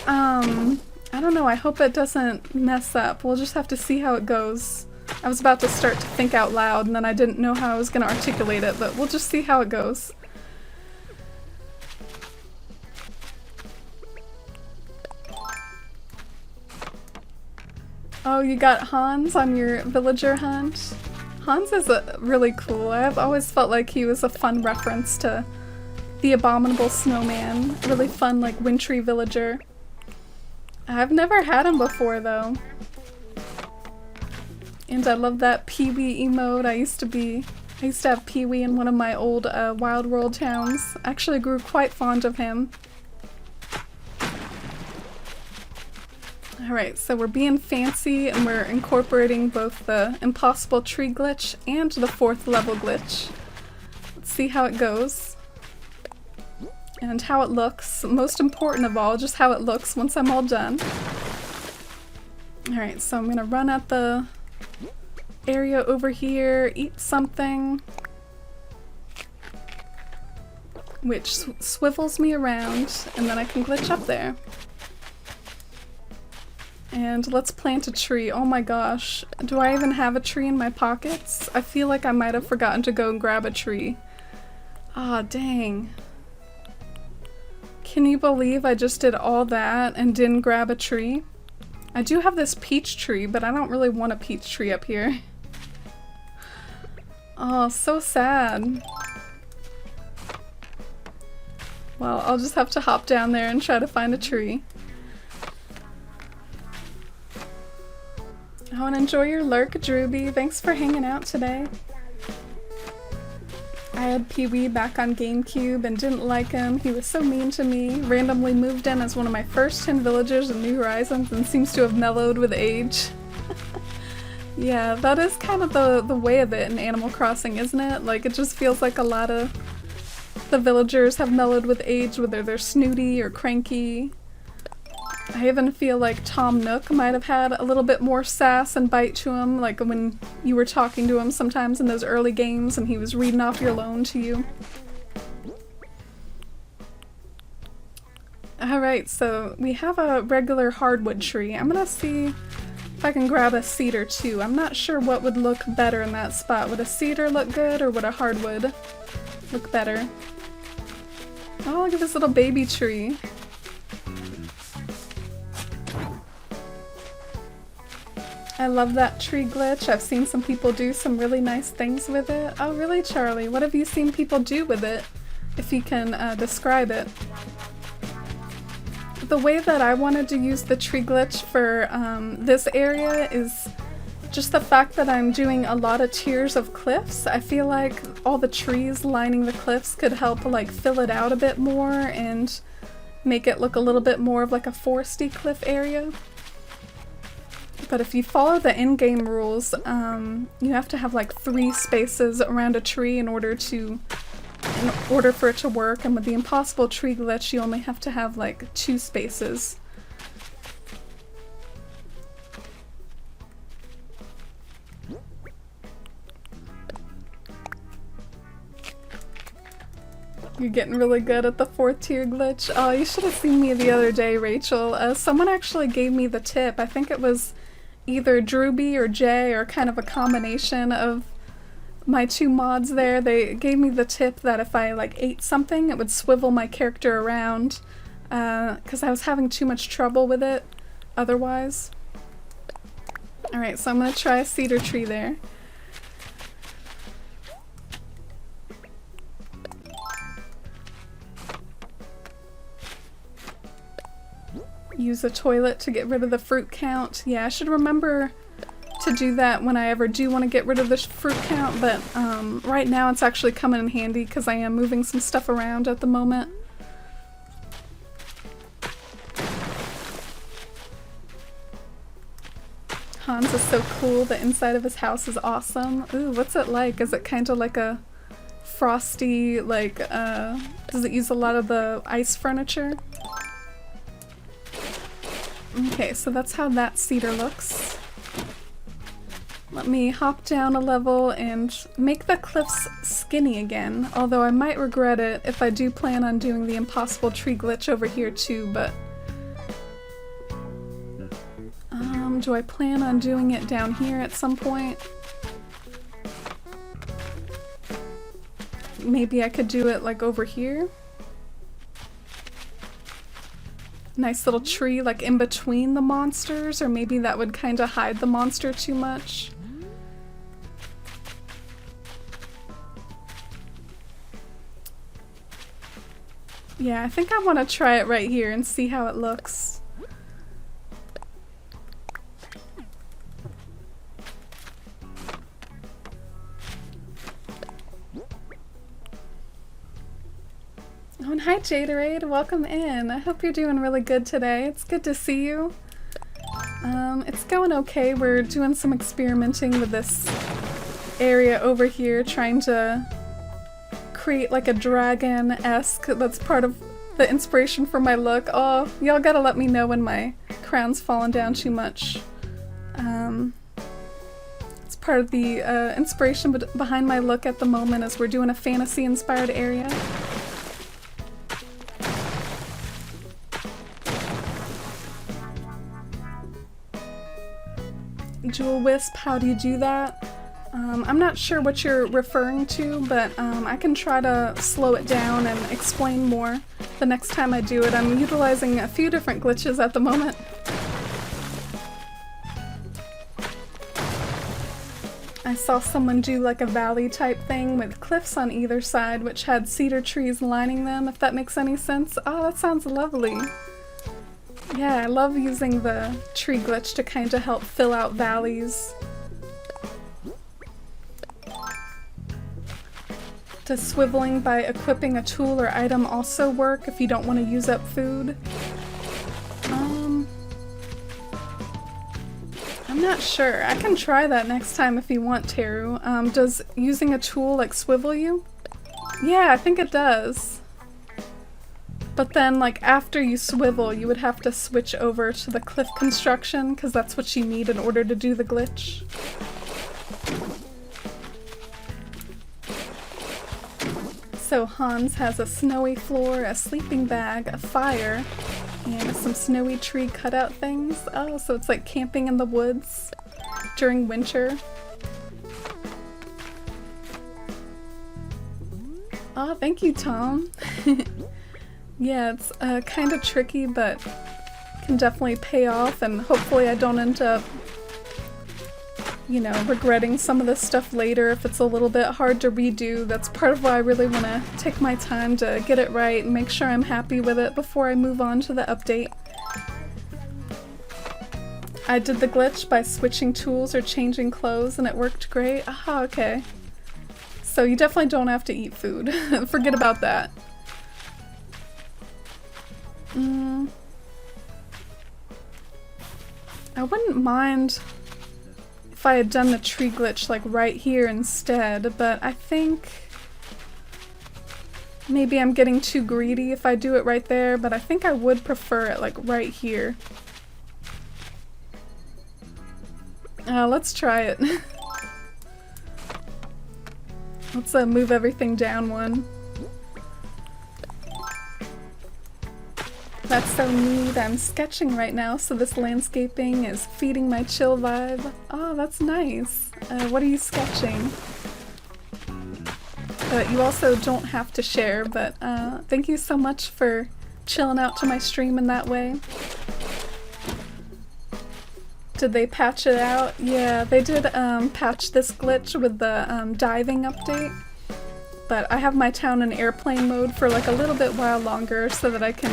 [SPEAKER 1] I don't know, I hope it doesn't mess up. We'll just have to see how it goes. I was about to start to think out loud and then I didn't know how I was gonna articulate it, but we'll just see how it goes. Oh, you got Hans on your villager hunt? Hans is really cool. I've always felt like he was a fun reference to the Abominable Snowman. Really fun, like, wintry villager. I've never had him before, though. And I love that Pee-wee emote. I used to have Pee-wee in one of my old Wild World towns. Actually grew quite fond of him. Alright, so we're being fancy and we're incorporating both the impossible tree glitch and the 4th level glitch. Let's see how it goes. And how it looks. Most important of all, just how it looks once I'm all done. Alright, so I'm gonna run at the area over here, eat something, which swivels me around, and then I can glitch up there. And let's plant a tree. Oh my gosh, do I even have a tree in my pockets? I feel like I might have forgotten to go and grab a tree. Ah, dang. Can you believe I just did all that and didn't grab a tree? I do have this peach tree, but I don't really want a peach tree up here. Oh, so sad. Well, I'll just have to hop down there and try to find a tree. Oh, and enjoy your lurk, Drewby. Thanks for hanging out today. I had Pee-wee back on GameCube and didn't like him. He was so mean to me. Randomly moved in as one of my first 10 villagers in New Horizons and seems to have mellowed with age. Yeah, that is kind of the way of it in Animal Crossing, isn't it? Like, it just feels like a lot of the villagers have mellowed with age, whether they're snooty or cranky. I even feel like Tom Nook might have had a little bit more sass and bite to him, like when you were talking to him sometimes in those early games and he was reading off your loan to you. Alright, so we have a regular hardwood tree. I'm gonna see if I can grab a cedar too. I'm not sure what would look better in that spot. Would a cedar look good or would a hardwood look better? Oh, look at this little baby tree. I love that tree glitch. I've seen some people do some really nice things with it. Oh really, Charlie? What have you seen people do with it? If you can describe it. The way that I wanted to use the tree glitch for this area is just the fact that I'm doing a lot of tiers of cliffs. I feel like all the trees lining the cliffs could help like fill it out a bit more and make it look a little bit more of like a foresty cliff area. But if you follow the in-game rules, you have to have like 3 spaces around a tree in order for it to work, and with the impossible tree glitch you only have to have like 2 spaces. You're getting really good at the 4th tier glitch. Oh, you should have seen me the other day, Rachel. Someone actually gave me the tip. I think it was either Drewby or Jay, or kind of a combination of my 2 mods there. They gave me the tip that if I like ate something, it would swivel my character around, because I was having too much trouble with it otherwise. Alright, so I'm gonna try a cedar tree there. Use a toilet to get rid of the fruit count. Yeah, I should remember to do that when I ever do want to get rid of the fruit count, but right now it's actually coming in handy because I am moving some stuff around at the moment. Hans is so cool. The inside of his house is awesome. Ooh, what's it like? Is it kind of like a frosty, like, does it use a lot of the ice furniture? Okay, so that's how that cedar looks. Let me hop down a level and make the cliffs skinny again, although I might regret it if I do plan on doing the impossible tree glitch over here too, but do I plan on doing it down here at some point? Maybe I could do it like over here? Nice little tree like in between the monsters, or maybe that would kind of hide the monster too much. Yeah, I think I want to try it right here and see how it looks. Oh, and hi Jaderade, welcome in. I hope you're doing really good today. It's good to see you. It's going okay. We're doing some experimenting with this area over here, trying to create like a dragon-esque. That's part of the inspiration for my look. Oh, y'all gotta let me know when my crown's fallen down too much. It's part of the inspiration behind my look at the moment, as we're doing a fantasy-inspired area. Jewel Wisp, how do you do that? I'm not sure what you're referring to, but I can try to slow it down and explain more the next time I do it. I'm utilizing a few different glitches at the moment. I saw someone do like a valley type thing with cliffs on either side, which had cedar trees lining them, if that makes any sense. Oh, that sounds lovely. Yeah, I love using the tree glitch to kind of help fill out valleys. Does swiveling by equipping a tool or item also work if you don't want to use up food? I'm not sure. I can try that next time if you want, Teru. Does using a tool like swivel you? Yeah, I think it does. But then, like, after you swivel, you would have to switch over to the cliff construction, because that's what you need in order to do the glitch. So Hans has a snowy floor, a sleeping bag, a fire, and some snowy tree cutout things. Oh, so it's like camping in the woods during winter. Oh, thank you, Tom. Yeah, it's kind of tricky, but can definitely pay off, and hopefully I don't end up, you know, regretting some of this stuff later if it's a little bit hard to redo. That's part of why I really want to take my time to get it right and make sure I'm happy with it before I move on to the update. I did the glitch by switching tools or changing clothes and it worked great. Aha, okay. So you definitely don't have to eat food. Forget about that. I wouldn't mind if I had done the tree glitch like right here instead, but I think maybe I'm getting too greedy if I do it right there, but I think I would prefer it like right here. Let's try it. Let's move everything down one. That's so neat. I'm sketching right now, so this landscaping is feeding my chill vibe. Oh, that's nice. What are you sketching? You also don't have to share, but thank you so much for chilling out to my stream in that way. Did they patch it out? Yeah, they did patch this glitch with the diving update. But I have my town in airplane mode for like a little bit while longer so that I can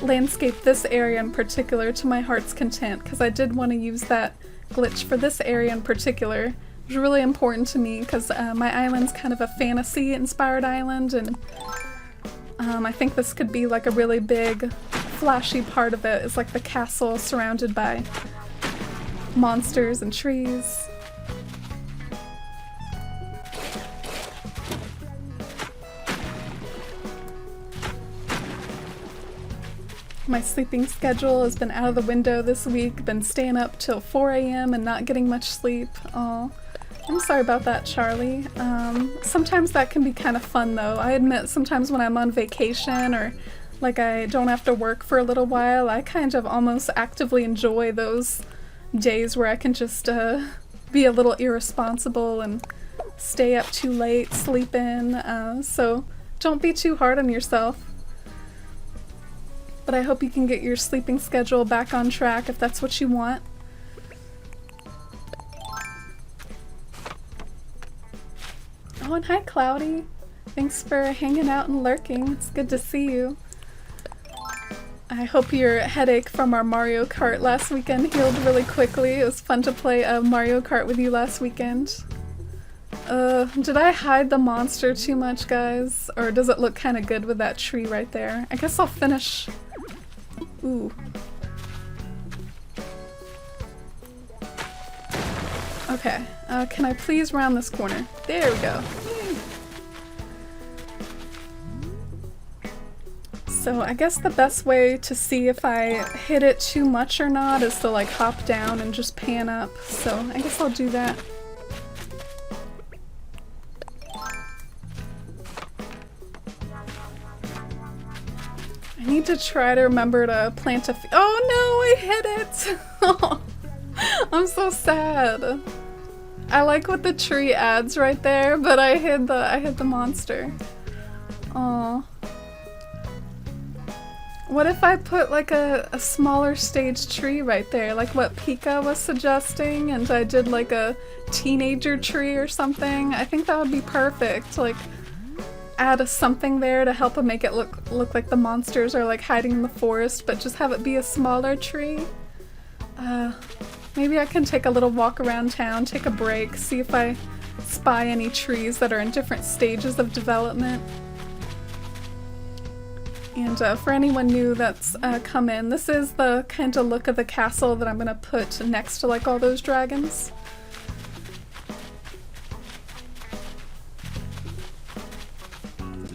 [SPEAKER 1] landscape this area in particular to my heart's content, because I did want to use that glitch for this area in particular. It was really important to me because my island's kind of a fantasy-inspired island, and I think this could be like a really big, flashy part of it. It's like the castle surrounded by monsters and trees. My sleeping schedule has been out of the window this week, been staying up till 4 AM and not getting much sleep. Aw, I'm sorry about that, Charlie. Sometimes that can be kind of fun though. I admit sometimes when I'm on vacation or like I don't have to work for a little while, I kind of almost actively enjoy those days where I can just be a little irresponsible and stay up too late, sleep in, so don't be too hard on yourself. But I hope you can get your sleeping schedule back on track if that's what you want. Oh, and hi Cloudy! Thanks for hanging out and lurking. It's good to see you. I hope your headache from our Mario Kart last weekend healed really quickly. It was fun to play Mario Kart with you last weekend. Did I hide the monster too much, guys? Or does it look kind of good with that tree right there? I guess I'll finish... Ooh. Okay, can I please round this corner? There we go. Yay. So I guess the best way to see if I hit it too much or not is to like hop down and just pan up. So I guess I'll do that. I need to try to remember to plant a oh no, I hit it! I'm so sad. I like what the tree adds right there, but I hit the monster. Aw. What if I put like a smaller stage tree right there, like what Pika was suggesting, and I did like a teenager tree or something? I think that would be perfect. Like, add something there to help make it look like the monsters are like hiding in the forest, but just have it be a smaller tree. Maybe I can take a little walk around town, take a break, see if I spy any trees that are in different stages of development. And for anyone new that's come in, this is the kind of look of the castle that I'm gonna put next to like all those dragons.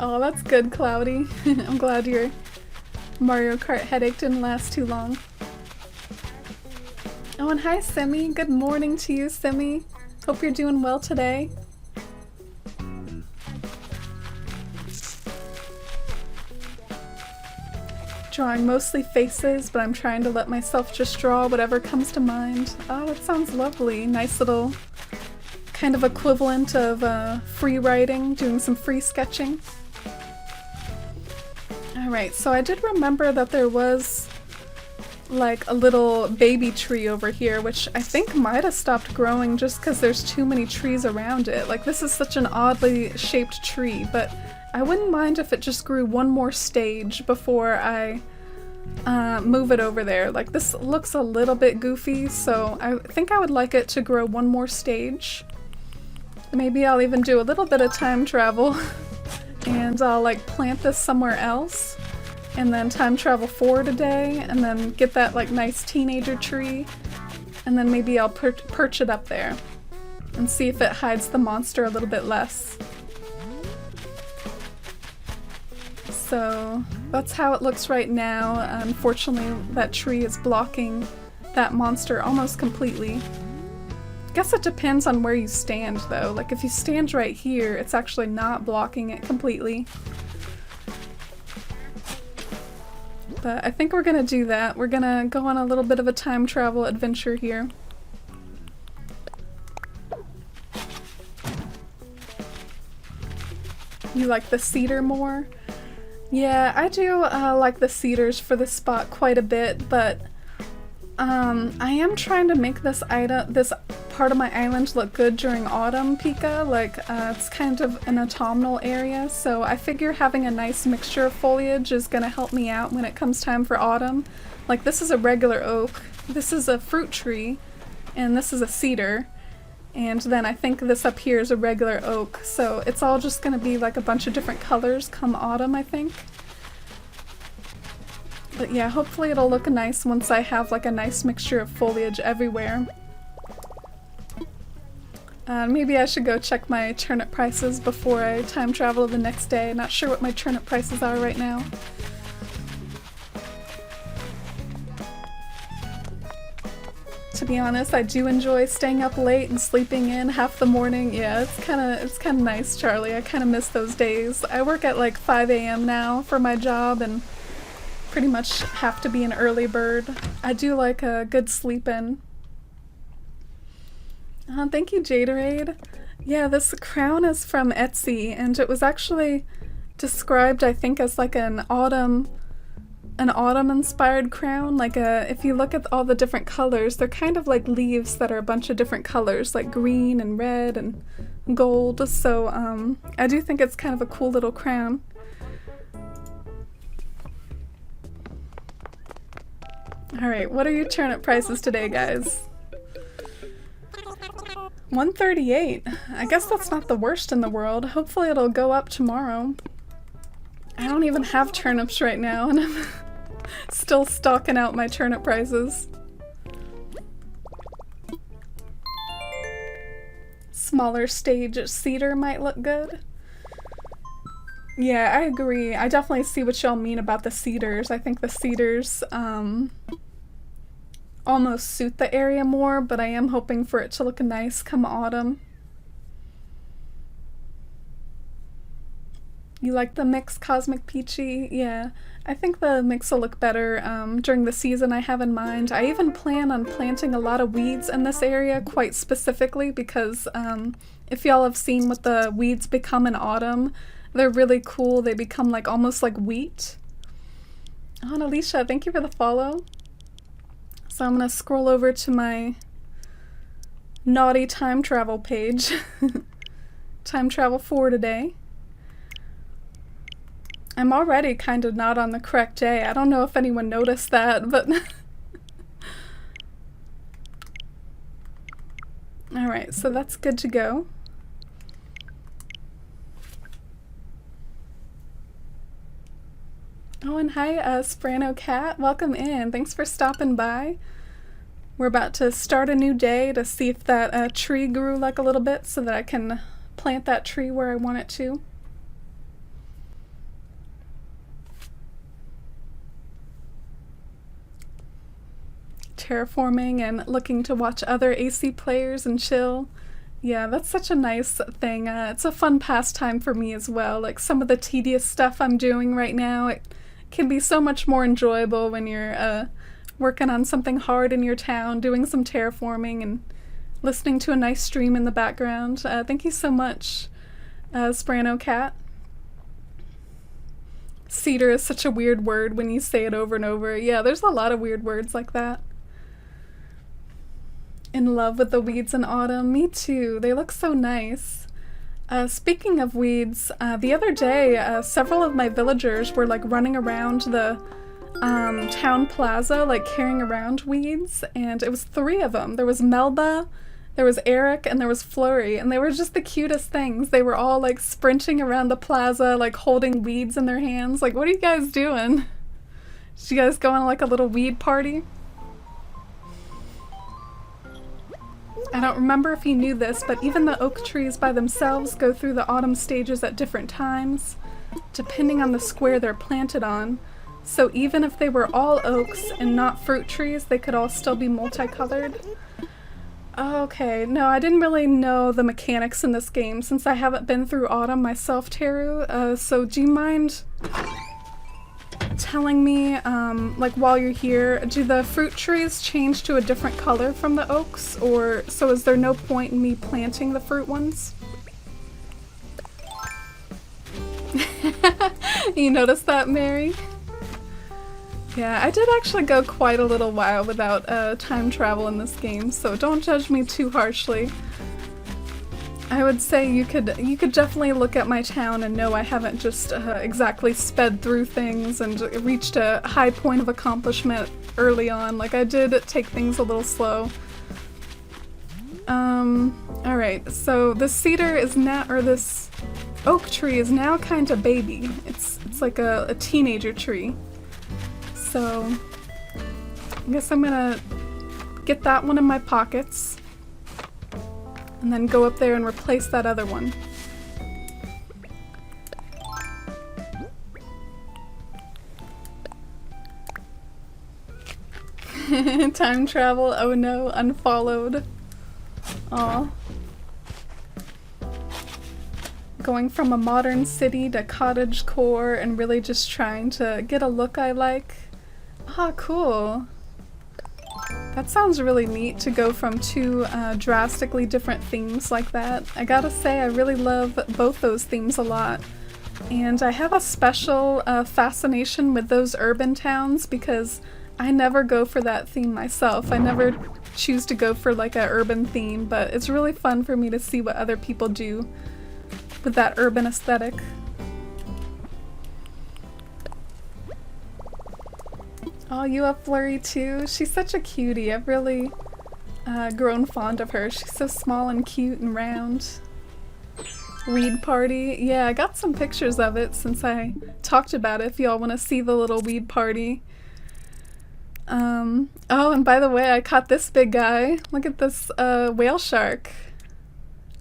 [SPEAKER 1] Oh, that's good, Cloudy. I'm glad your Mario Kart headache didn't last too long. Oh, and hi, Simi. Good morning to you, Simi. Hope you're doing well today. Drawing mostly faces, but I'm trying to let myself just draw whatever comes to mind. Oh, that sounds lovely. Nice little kind of equivalent of free writing, doing some free sketching. Alright, so I did remember that there was like a little baby tree over here, which I think might have stopped growing just because there's too many trees around it. Like, this is such an oddly shaped tree, but I wouldn't mind if it just grew one more stage before I move it over there. Like, this looks a little bit goofy, so I think I would like it to grow one more stage. Maybe I'll even do a little bit of time travel and I'll like plant this somewhere else and then time travel forward a day and then get that like nice teenager tree, and then maybe I'll perch it up there and see if it hides the monster a little bit less. So that's how it looks right now. Unfortunately, that tree is blocking that monster almost completely. I guess it depends on where you stand though. Like, if you stand right here, it's actually not blocking it completely. But I think we're gonna do that. We're gonna go on a little bit of a time travel adventure here. You like the cedar more? Yeah, I do like the cedars for this spot quite a bit, but I am trying to make this part of my island look good during autumn, Pika. Like, it's kind of an autumnal area, so I figure having a nice mixture of foliage is gonna help me out when it comes time for autumn. Like, this is a regular oak, this is a fruit tree, and this is a cedar, and then I think this up here is a regular oak, so it's all just gonna be like a bunch of different colors come autumn, I think. But yeah, hopefully it'll look nice once I have like a nice mixture of foliage everywhere. Maybe I should go check my turnip prices before I time travel the next day. Not sure what my turnip prices are right now. To be honest, I do enjoy staying up late and sleeping in half the morning. Yeah, it's kind of nice, Charlie. I kind of miss those days. I work at like 5 a.m. now for my job and pretty much have to be an early bird. I do like a good sleep in. Thank you, Jaderade. Yeah, this crown is from Etsy, and it was actually described, I think, as like an autumn inspired crown. Like, if you look at all the different colors, they're kind of like leaves that are a bunch of different colors, like green and red and gold. So I do think it's kind of a cool little crown. Alright, what are your turnip prices today, guys? 138. I guess that's not the worst in the world. Hopefully it'll go up tomorrow. I don't even have turnips right now, and I'm still stalking out my turnip prices. smaller stage cedar might look good. Yeah, I agree. I definitely see what y'all mean about the cedars. I think the cedars almost suit the area more, but I am hoping for it to look nice come autumn. You like the mix, Cosmic Peachy? Yeah, I think the mix will look better during the season I have in mind. I even plan on planting a lot of weeds in this area quite specifically because if y'all have seen what the weeds become in autumn, they're really cool. They become like almost like wheat. Oh, and Alicia, thank you for the follow. So I'm gonna scroll over to my naughty time travel page. Time travel for today. I'm already kind of not on the correct day. I don't know if anyone noticed that, but... Alright, so that's good to go. Oh, and hi, Sprano Cat. Welcome in. Thanks for stopping by. We're about to start a new day to see if that tree grew like a little bit so that I can plant that tree where I want it to. Terraforming and looking to watch other AC players and chill. Yeah, that's such a nice thing. It's a fun pastime for me as well. Like some of the tedious stuff I'm doing right now, it can be so much more enjoyable when you're working on something hard in your town, doing some terraforming and listening to a nice stream in the background. Thank you so much, Sprano Cat. Cedar is such a weird word when you say it over and over. Yeah, there's a lot of weird words like that. In love with the weeds in autumn. Me too. They look so nice. Speaking of weeds, the other day, several of my villagers were like running around the town plaza, like carrying around weeds, and it was 3 of them. There was Melba, there was Eric, and there was Flurry, and they were just the cutest things. They were all like sprinting around the plaza, like holding weeds in their hands. Like, what are you guys doing? Did you guys go on like a little weed party? I don't remember if you knew this, but even the oak trees by themselves go through the autumn stages at different times, depending on the square they're planted on. So even if they were all oaks and not fruit trees, they could all still be multicolored. Okay, no, I didn't really know the mechanics in this game since I haven't been through autumn myself, Teru. So do you mind telling me, like while you're here, do the fruit trees change to a different color from the oaks, or so is there no point in me planting the fruit ones? You noticed that, Mary? Yeah, I did actually go quite a little while without time travel in this game, so don't judge me too harshly. I would say you could definitely look at my town and know I haven't just exactly sped through things and reached a high point of accomplishment early on. Like, I did take things a little slow. Alright, so this cedar is now, or this oak tree is now kind of baby. It's like a teenager tree. So, I guess I'm gonna get that one in my pockets. And then go up there and replace that other one. Time travel, oh no, unfollowed. Aw. Going from a modern city to cottagecore and really just trying to get a look I like. Ah, cool. That sounds really neat to go from 2 drastically different themes like that. I gotta say, I really love both those themes a lot. And I have a special fascination with those urban towns because I never go for that theme myself. I never choose to go for like a urban theme, but it's really fun for me to see what other people do with that urban aesthetic. Oh, you have Flurry too? She's such a cutie. I've really grown fond of her. She's so small and cute and round. Weed party. Yeah, I got some pictures of it since I talked about it if y'all want to see the little weed party. Oh, and by the way, I caught this big guy. Look at this whale shark.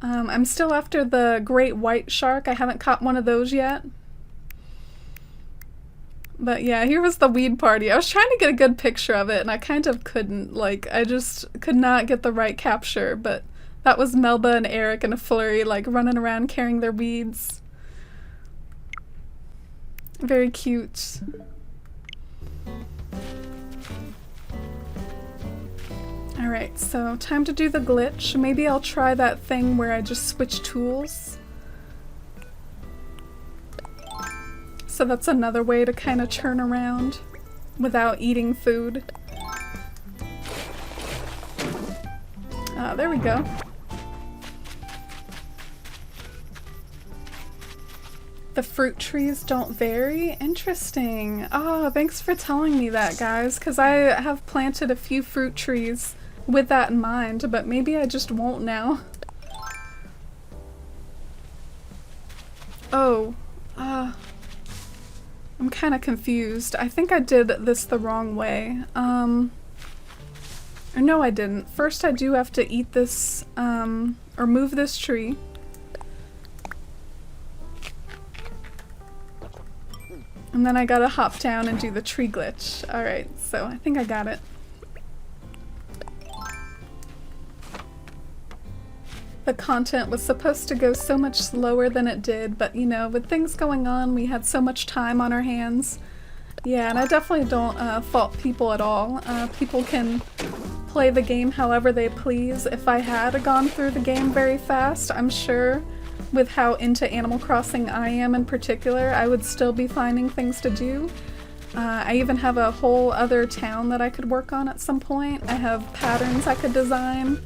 [SPEAKER 1] I'm still after the great white shark. I haven't caught one of those yet. But yeah, here was the weed party. I was trying to get a good picture of it and I kind of couldn't. Like, I just could not get the right capture, but that was Melba and Eric in a flurry, like running around carrying their weeds. Very cute. Alright, so time to do the glitch. Maybe I'll try that thing where I just switch tools. So that's another way to kind of turn around without eating food. There we go. The fruit trees don't vary? Interesting. Oh, thanks for telling me that, guys, because I have planted a few fruit trees with that in mind, but maybe I just won't now. Oh, I'm kind of confused. I think I did this the wrong way. Or no, I didn't. First I do have to eat this, or move this tree. And then I gotta hop down and do the tree glitch. Alright, so I think I got it. The content was supposed to go so much slower than it did, but you know, with things going on, we had so much time on our hands. Yeah, and I definitely don't fault people at all. People can play the game however they please. If I had gone through the game very fast, I'm sure with how into Animal Crossing I am in particular, I would still be finding things to do. I even have a whole other town that I could work on at some point. I have patterns I could design.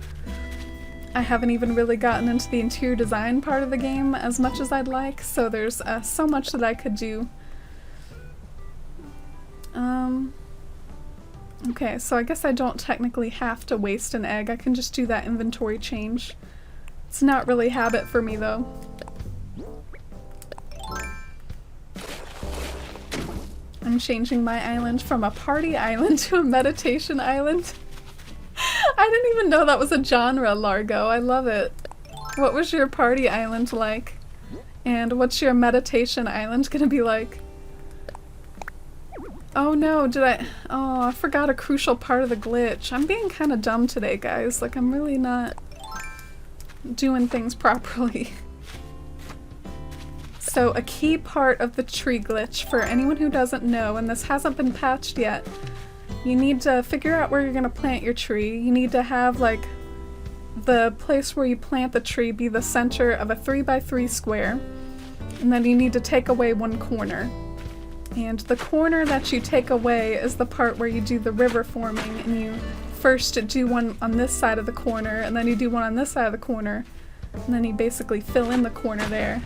[SPEAKER 1] I haven't even really gotten into the interior design part of the game as much as I'd like, so there's so much that I could do. Okay, so I guess I don't technically have to waste an egg. I can just do that inventory change. It's not really habit for me though. I'm changing my island from a party island to a meditation island. I didn't even know that was a genre, Largo. I love it. What was your party island like? And what's your meditation island gonna be like? Oh no, oh, I forgot a crucial part of the glitch. I'm being kind of dumb today, guys. Like, I'm really not doing things properly. So a key part of the tree glitch, for anyone who doesn't know, and this hasn't been patched yet, you need to figure out where you're gonna plant your tree. You need to have, like, the place where you plant the tree be the center of a 3x3 square, and then you need to take away one corner. And the corner that you take away is the part where you do the river forming, and you first do one on this side of the corner, and then you do one on this side of the corner, and then you basically fill in the corner there.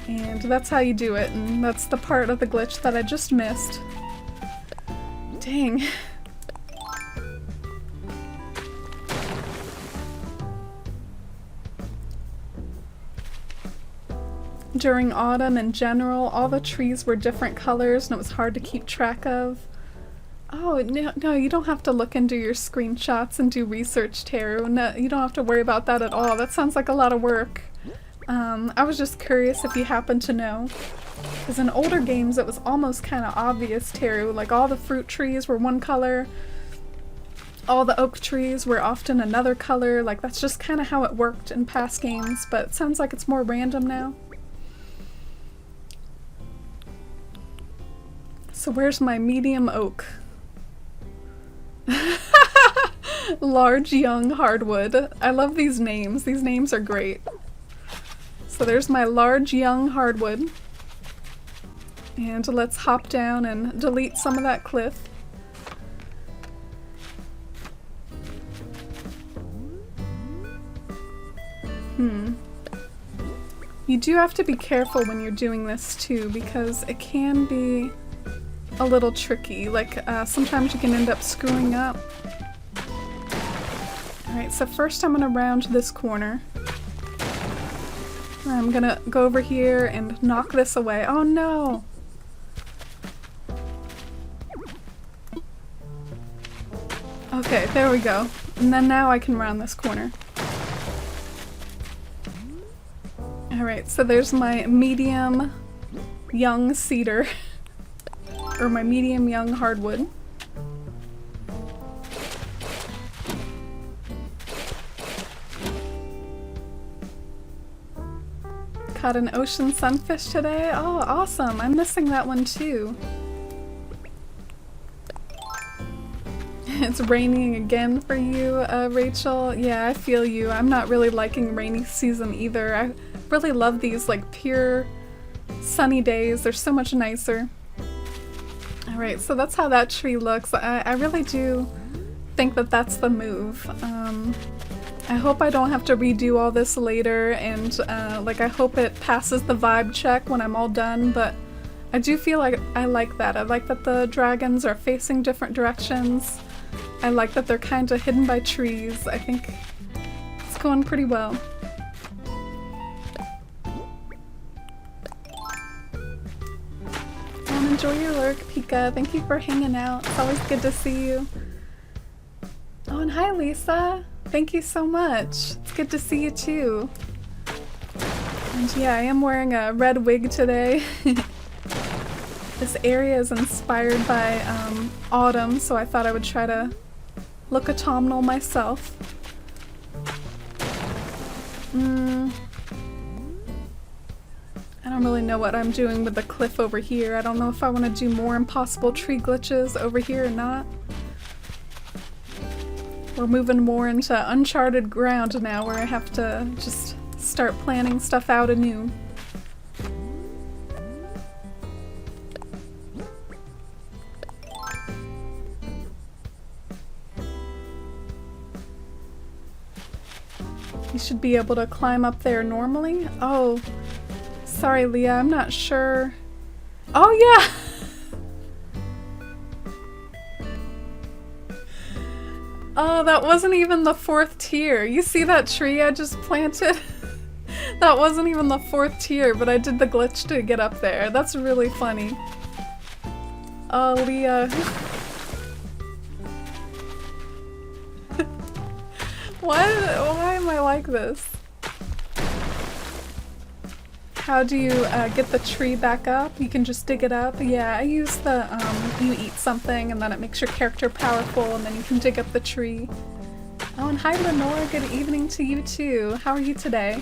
[SPEAKER 1] And that's how you do it, and that's the part of the glitch that I just missed. Dang. During autumn in general, all the trees were different colors and it was hard to keep track of. Oh, no, you don't have to look into your screenshots and do research, Teru. No, you don't have to worry about that at all. That sounds like a lot of work. I was just curious if you happen to know. Because in older games it was almost kind of obvious, Teru. Like, all the fruit trees were one color. All the oak trees were often another color. Like, that's just kind of how it worked in past games, but it sounds like it's more random now. So where's my medium oak? Large, young, hardwood. I love these names. These names are great. So there's my large, young hardwood. And let's hop down and delete some of that cliff. You do have to be careful when you're doing this too, because it can be a little tricky. Like, sometimes you can end up screwing up. Alright, so first I'm gonna round this corner. I'm gonna go over here and knock this away. Oh no! Okay, there we go. And then now I can round this corner. Alright, so there's my medium young cedar. Or my medium young hardwood. Caught an ocean sunfish today? Oh, awesome. I'm missing that one too. It's raining again for you, Rachel. Yeah, I feel you. I'm not really liking rainy season either. I really love these like pure sunny days. They're so much nicer. Alright, so that's how that tree looks. I really do think that that's the move. I hope I don't have to redo all this later, and like I hope it passes the vibe check when I'm all done, but I do feel like I like that. I like that the dragons are facing different directions. I like that they're kind of hidden by trees. I think it's going pretty well. And enjoy your lurk, Pika. Thank you for hanging out. It's always good to see you. Oh, and hi, Lisa. Thank you so much. It's good to see you too. And yeah, I am wearing a red wig today. This area is inspired by autumn, so I thought I would try to look autumnal myself. I don't really know what I'm doing with the cliff over here. I don't know if I want to do more impossible tree glitches over here or not. We're moving more into uncharted ground now where I have to just start planning stuff out anew. You should be able to climb up there normally? Oh, sorry Leah, I'm not sure. Oh yeah! Oh, that wasn't even the 4th tier. You see that tree I just planted? That wasn't even the 4th tier, but I did the glitch to get up there. That's really funny. Oh, Leah. Why am I like this? How do you get the tree back up? You can just dig it up? Yeah, I use the, you eat something and then it makes your character powerful and then you can dig up the tree. Oh, and hi Lenore, good evening to you too. How are you today?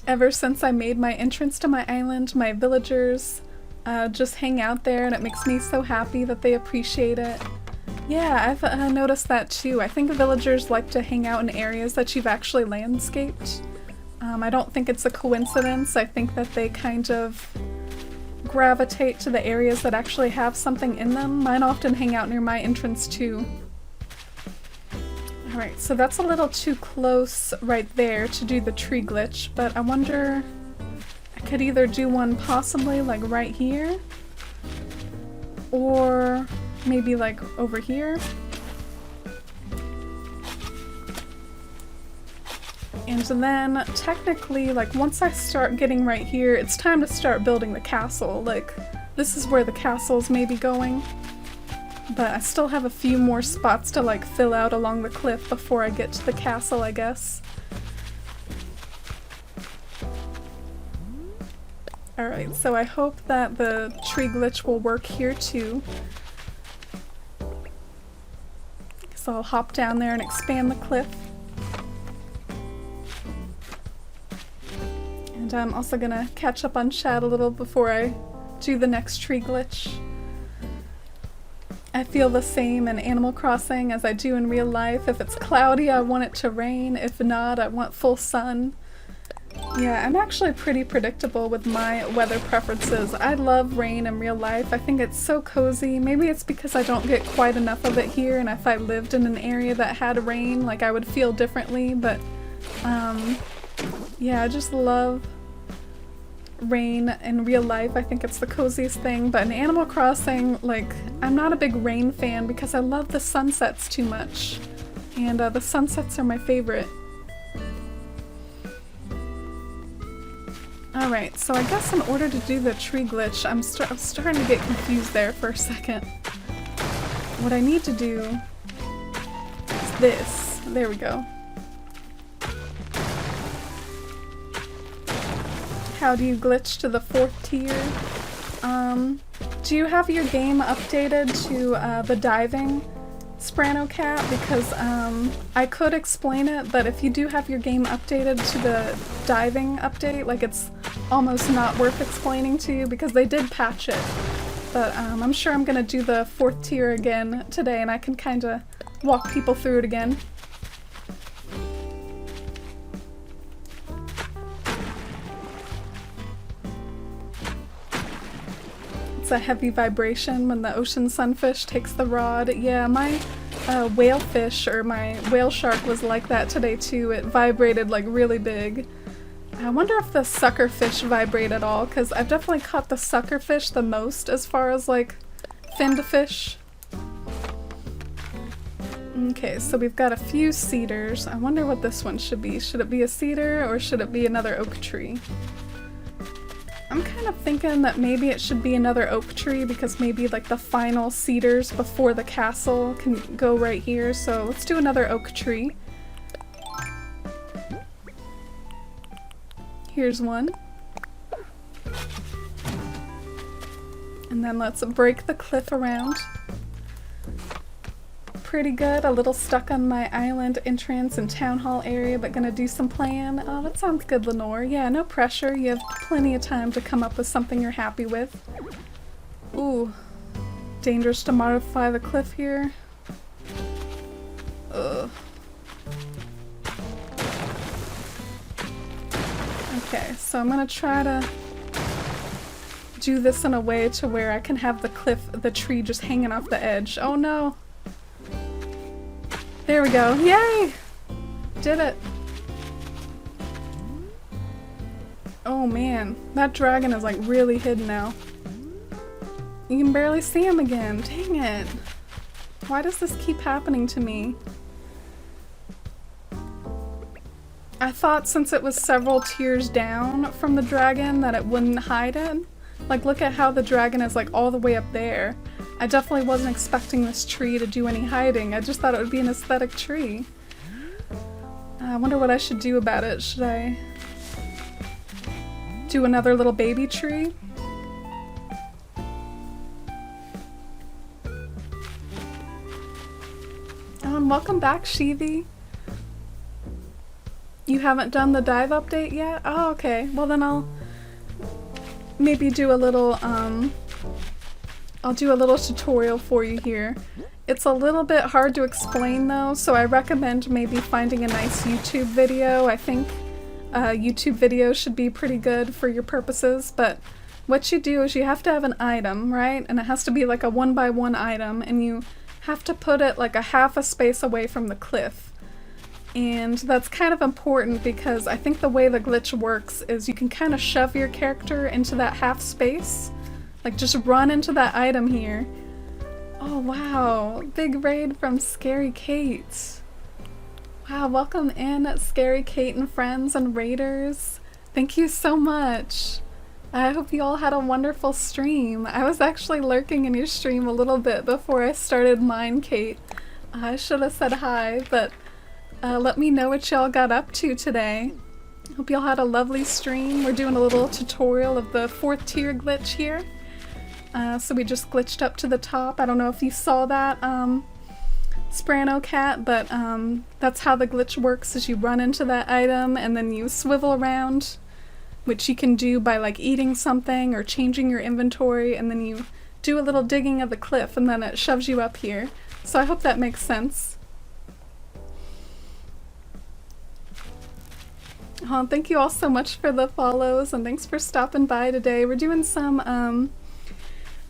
[SPEAKER 1] Ever since I made my entrance to my island, my villagers just hang out there and it makes me so happy that they appreciate it. Yeah, I've noticed that too. I think villagers like to hang out in areas that you've actually landscaped. I don't think it's a coincidence. I think that they kind of gravitate to the areas that actually have something in them. Mine often hang out near my entrance too. Alright, so that's a little too close right there to do the tree glitch, but I wonder... I could either do one possibly like right here, or maybe like over here. And then technically, like once I start getting right here, it's time to start building the castle. Like this is where the castle's maybe going. But I still have a few more spots to like fill out along the cliff before I get to the castle, I guess. Alright, so I hope that the tree glitch will work here too. So I'll hop down there and expand the cliff. And I'm also gonna catch up on chat a little before I do the next tree glitch. I feel the same in Animal Crossing as I do in real life. If it's cloudy, I want it to rain. If not, I want full sun. Yeah, I'm actually pretty predictable with my weather preferences. I love rain in real life. I think it's so cozy. Maybe it's because I don't get quite enough of it here, and if I lived in an area that had rain, like I would feel differently, but yeah, I just love rain in real life. I think it's the coziest thing, but in Animal Crossing, like, I'm not a big rain fan because I love the sunsets too much, and the sunsets are my favorite. Alright, so I guess in order to do the tree glitch, I'm starting to get confused there for a second. What I need to do is this. There we go. how do you glitch to the 4th tier? Do you have your game updated to the diving, Sprano Cat? Because I could explain it, but if you do have your game updated to the diving update, like it's almost not worth explaining to you because they did patch it. But I'm sure I'm gonna do the 4th tier again today and I can kind of walk people through it again. It's a heavy vibration when the ocean sunfish takes the rod. Yeah, my whale fish or my whale shark was like that today too. It vibrated like really big. I wonder if the sucker fish vibrate at all, because I've definitely caught the sucker fish the most as far as like finned fish. Okay, so we've got a few cedars. I wonder what this one should be. Should it be a cedar or should it be another oak tree? I'm kind of thinking that maybe it should be another oak tree because maybe like the final cedars before the castle can go right here. So let's do another oak tree. Here's one. And then let's break the cliff around. Pretty good. A little stuck on my island entrance and town hall area, but gonna do some playing. Oh, that sounds good, Lenore. Yeah, no pressure. You have plenty of time to come up with something you're happy with. Ooh. Dangerous to modify the cliff here. Ugh. Okay, so I'm gonna try to do this in a way to where I can have the tree just hanging off the edge. Oh no! There we go. Yay! Did it. Oh man, that dragon is like really hidden now. You can barely see him again. Dang it. Why does this keep happening to me? I thought since it was several tiers down from the dragon that it wouldn't hide it. Like look at how the dragon is like all the way up there. I definitely wasn't expecting this tree to do any hiding. I just thought it would be an aesthetic tree. I wonder what I should do about it. Should I do another little baby tree? Welcome back, Shivi. You haven't done the dive update yet? Oh, okay. Well then I'll maybe do a little, I'll do a little tutorial for you here. It's a little bit hard to explain though, so I recommend maybe finding a nice YouTube video. I think YouTube video should be pretty good for your purposes, but what you do is you have to have an item, right? And it has to be like a 1x1 item, and you have to put it like a half a space away from the cliff. And that's kind of important because I think the way the glitch works is you can kind of shove your character into that half space. Like just run into that item here. Oh wow, big raid from Scary Kate. Wow, welcome in Scary Kate and friends and raiders. Thank you so much. I hope you all had a wonderful stream. I was actually lurking in your stream a little bit before I started mine, Kate. I should have said hi, but let me know what y'all got up to today. Hope y'all had a lovely stream. We're doing a little tutorial of the 4th tier glitch here. So we just glitched up to the top. I don't know if you saw that, Sprano Cat, but that's how the glitch works, is you run into that item and then you swivel around, which you can do by like eating something or changing your inventory, and then you do a little digging of the cliff and then it shoves you up here. So I hope that makes sense. Oh, thank you all so much for the follows and thanks for stopping by today. We're doing some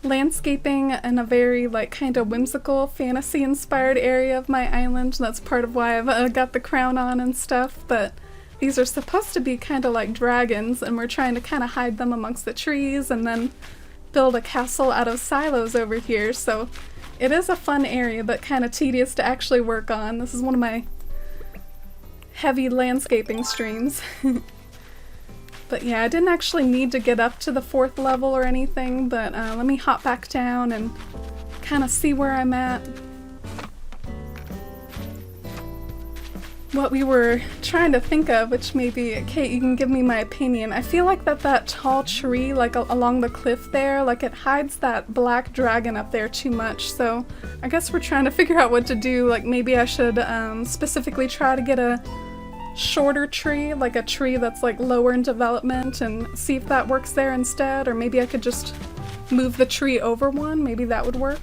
[SPEAKER 1] landscaping in a very like kind of whimsical fantasy inspired area of my island. That's part of why I've got the crown on and stuff, but these are supposed to be kind of like dragons and we're trying to kind of hide them amongst the trees and then build a castle out of silos over here. So it is a fun area but kind of tedious to actually work on. This is one of my heavy landscaping streams. But yeah, I didn't actually need to get up to the 4th level or anything, but let me hop back down and kind of see where I'm at. what we were trying to think of, which maybe, Kate, you can give me my opinion. I feel like that tall tree, like along the cliff there, like it hides that black dragon up there too much. So I guess we're trying to figure out what to do. Like maybe I should specifically try to get a shorter tree, like a tree that's like lower in development, and see if that works there instead. Or maybe I could just move the tree over one. Maybe that would work.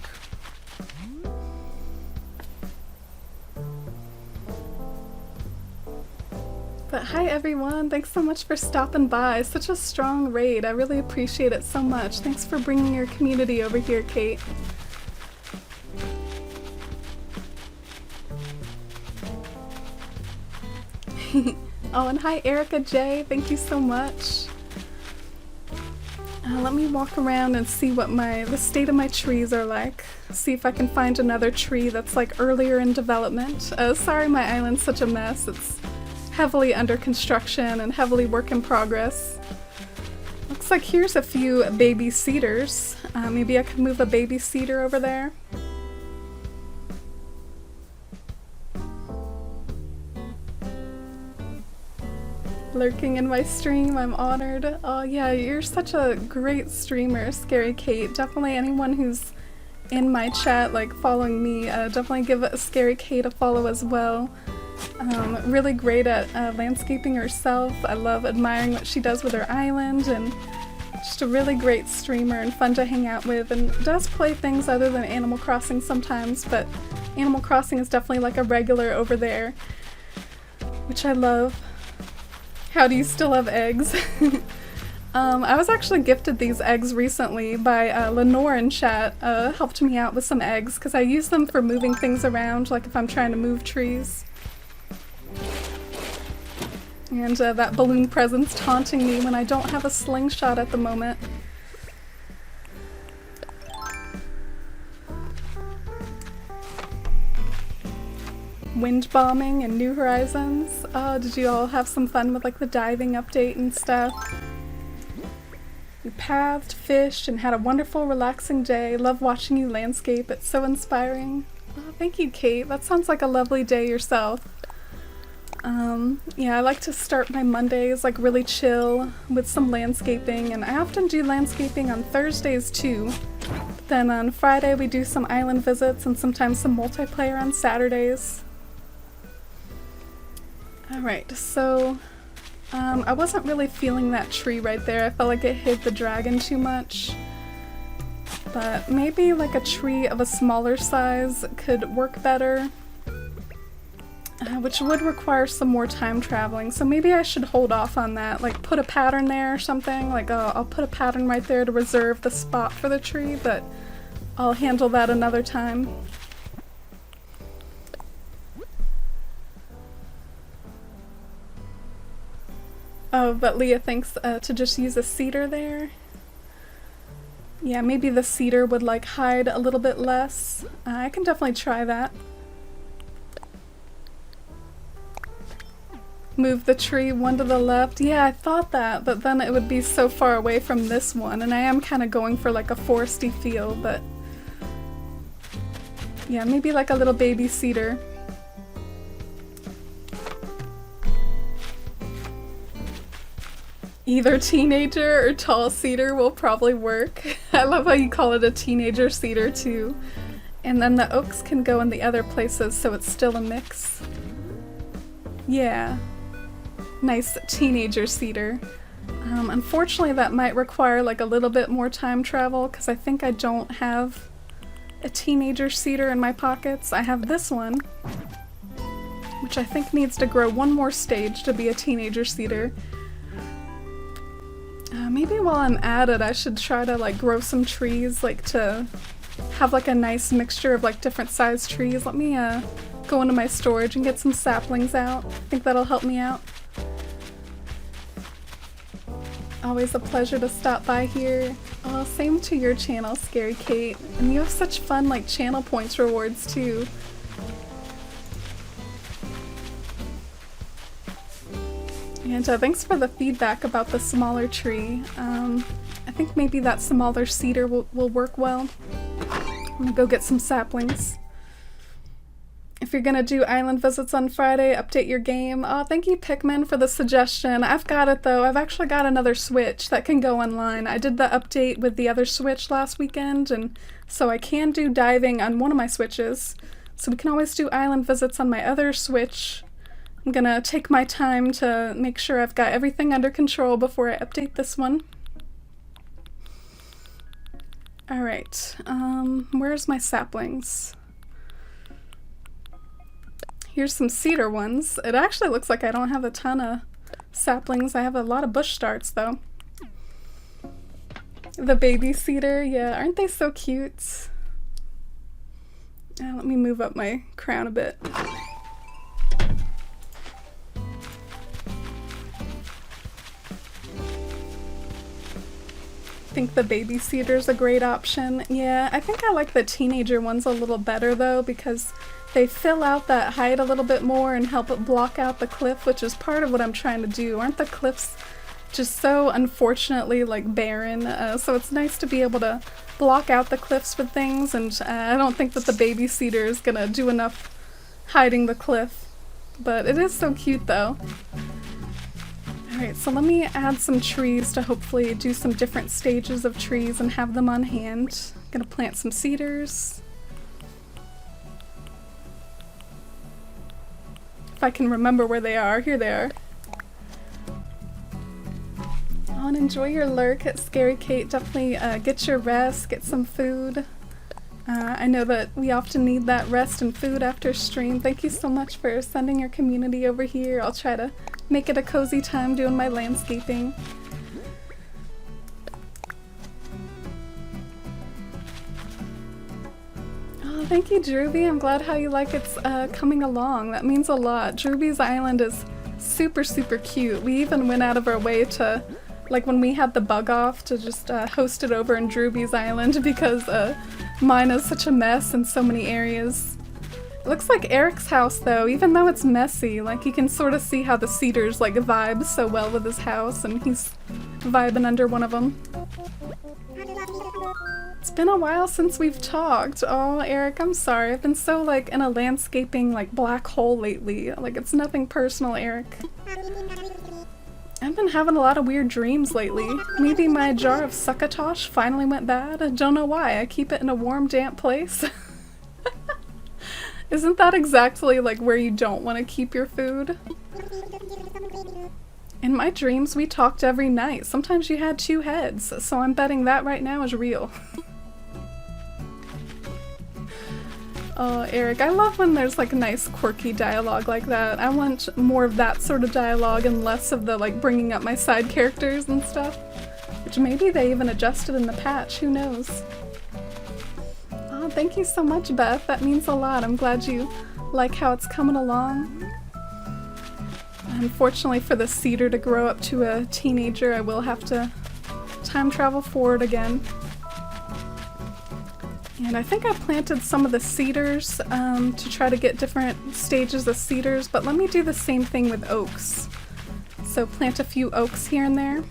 [SPEAKER 1] But hi everyone, thanks so much for stopping by. Such a strong raid. I really appreciate it so much. Thanks for bringing your community over here, Kate. Oh, and hi Erica J, thank you so much. Let me walk around and see what the state of my trees are like. See if I can find another tree that's like earlier in development. Sorry my island's such a mess. It's heavily under construction and heavily work in progress. Looks like here's a few baby cedars. Maybe I could move a baby cedar over there. Lurking in my stream, I'm honored. Oh yeah, you're such a great streamer, Scary Kate. Definitely anyone who's in my chat, like following me, definitely give Scary Kate a follow as well. Really great at landscaping herself. I love admiring what she does with her island, and just a really great streamer and fun to hang out with, and does play things other than Animal Crossing sometimes, but Animal Crossing is definitely like a regular over there, which I love. How do you still have eggs? I was actually gifted these eggs recently by Lenore in chat. Helped me out with some eggs because I use them for moving things around, like if I'm trying to move trees. And that balloon present's taunting me when I don't have a slingshot at the moment. Wind bombing and New Horizons. Oh, did you all have some fun with like the diving update and stuff? We pathed, fished, and had a wonderful, relaxing day. Love watching you landscape. It's so inspiring. Oh, thank you, Kate. That sounds like a lovely day yourself. Yeah, I like to start my Mondays like really chill with some landscaping, and I often do landscaping on Thursdays too. Then on Friday we do some island visits and sometimes some multiplayer on Saturdays. Alright, so I wasn't really feeling that tree right there. I felt like it hid the dragon too much. But maybe like a tree of a smaller size could work better. Which would require some more time traveling, so maybe I should hold off on that, like put a pattern there or something, like I'll put a pattern right there to reserve the spot for the tree, but I'll handle that another time. Oh, but Leah thinks to just use a cedar there. Yeah, maybe the cedar would like hide a little bit less. I can definitely try that. Move the tree one to the left. Yeah, I thought that, but then it would be so far away from this one, and I am kind of going for like a foresty feel, but yeah, maybe like a little baby cedar. Either teenager or tall cedar will probably work. I love how you call it a teenager cedar too. And then the oaks can go in the other places, so it's still a mix. Yeah. Nice teenager cedar. Unfortunately that might require like a little bit more time travel because I think I don't have a teenager cedar in my pockets. I have this one, which I think needs to grow one more stage to be a teenager cedar. Maybe while I'm at it I should try to like grow some trees, like to have like a nice mixture of like different sized trees. Let me go into my storage and get some saplings out. I think that'll help me out. Always a pleasure to stop by here. Oh, same to your channel, Scary Kate. And you have such fun like channel points rewards too. And thanks for the feedback about the smaller tree. I think maybe that smaller cedar will work well. I'm gonna go get some saplings. If you're gonna do island visits on Friday, update your game. Oh, thank you, Pikmin, for the suggestion. I've got it, though. I've actually got another Switch that can go online. I did the update with the other Switch last weekend, and so I can do diving on one of my Switches. So we can always do island visits on my other Switch. I'm gonna take my time to make sure I've got everything under control before I update this one. Alright, where's my saplings? Here's some cedar ones. It actually looks like I don't have a ton of saplings. I have a lot of bush starts, though. The baby cedar, yeah, aren't they so cute? Let me move up my crown a bit. I think the baby cedar's a great option. Yeah, I think I like the teenager ones a little better though, because they fill out that height a little bit more and help it block out the cliff, which is part of what I'm trying to do. Aren't the cliffs just so unfortunately like barren? So it's nice to be able to block out the cliffs with things, and I don't think that the baby cedar is gonna do enough hiding the cliff. But it is so cute though. Alright, so let me add some trees to hopefully do some different stages of trees and have them on hand. I'm gonna plant some cedars. If I can remember where they are. Here they are. Oh, and enjoy your lurk at Scary Kate. Definitely get your rest, get some food. I know that we often need that rest and food after stream. Thank you so much for sending your community over here. I'll try to make it a cozy time doing my landscaping. Oh, thank you, Drewby. I'm glad how you like it's coming along. That means a lot. Drewby's Island is super, super cute. We even went out of our way to, like when we had the bug off, to just host it over in Drewby's Island because mine is such a mess in so many areas. It looks like Eric's house though, even though it's messy, like you can sort of see how the cedars like vibe so well with his house, and he's vibing under one of them. It's been a while since we've talked. Oh, Eric, I'm sorry. I've been so like in a landscaping like black hole lately. Like it's nothing personal, Eric. I've been having a lot of weird dreams lately. Maybe my jar of succotash finally went bad. I don't know why. I keep it in a warm, damp place. Isn't that exactly like where you don't want to keep your food? In my dreams, we talked every night. Sometimes you had 2 heads, so I'm betting that right now is real. Oh, Eric, I love when there's like a nice quirky dialogue like that. I want more of that sort of dialogue and less of the like bringing up my side characters and stuff. Which maybe they even adjusted in the patch, who knows? Oh, thank you so much, Beth. That means a lot. I'm glad you like how it's coming along. Unfortunately for the cedar to grow up to a teenager, I will have to time travel forward again. And I think I planted some of the cedars to try to get different stages of cedars, but let me do the same thing with oaks. So plant a few oaks here and there.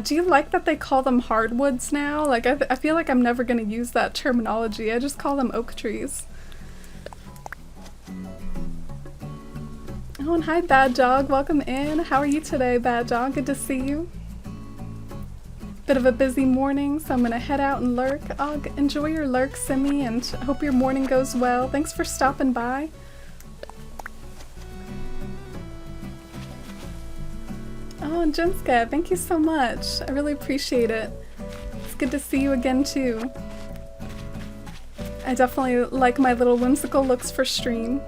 [SPEAKER 1] Do you like that they call them hardwoods now? Like, I feel like I'm never going to use that terminology. I just call them oak trees. Oh, and hi, Bad Dog. Welcome in. How are you today, Bad Dog? Good to see you. Bit of a busy morning, so I'm going to head out and lurk. Oh, enjoy your lurk, Simi, and hope your morning goes well. Thanks for stopping by. Oh, and Jinska, thank you so much. I really appreciate it. It's good to see you again, too. I definitely like my little whimsical looks for stream.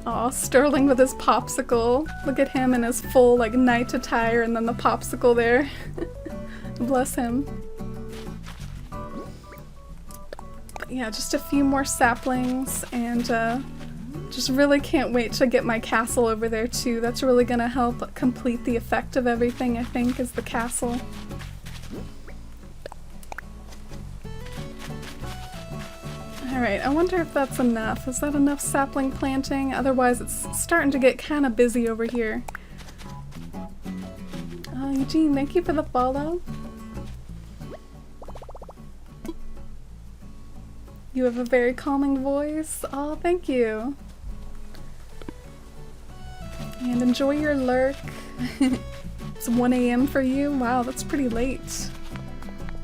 [SPEAKER 1] Aw, Sterling with his popsicle. Look at him in his full, like, night attire and then the popsicle there. Bless him. But yeah, just a few more saplings, and just really can't wait to get my castle over there too. That's really gonna help complete the effect of everything, I think, is the castle. Alright, I wonder if that's enough. Is that enough sapling planting? Otherwise it's starting to get kind of busy over here. Eugene, thank you for the follow. You have a very calming voice. Oh, thank you. And enjoy your lurk. It's 1 a.m. for you? Wow, that's pretty late.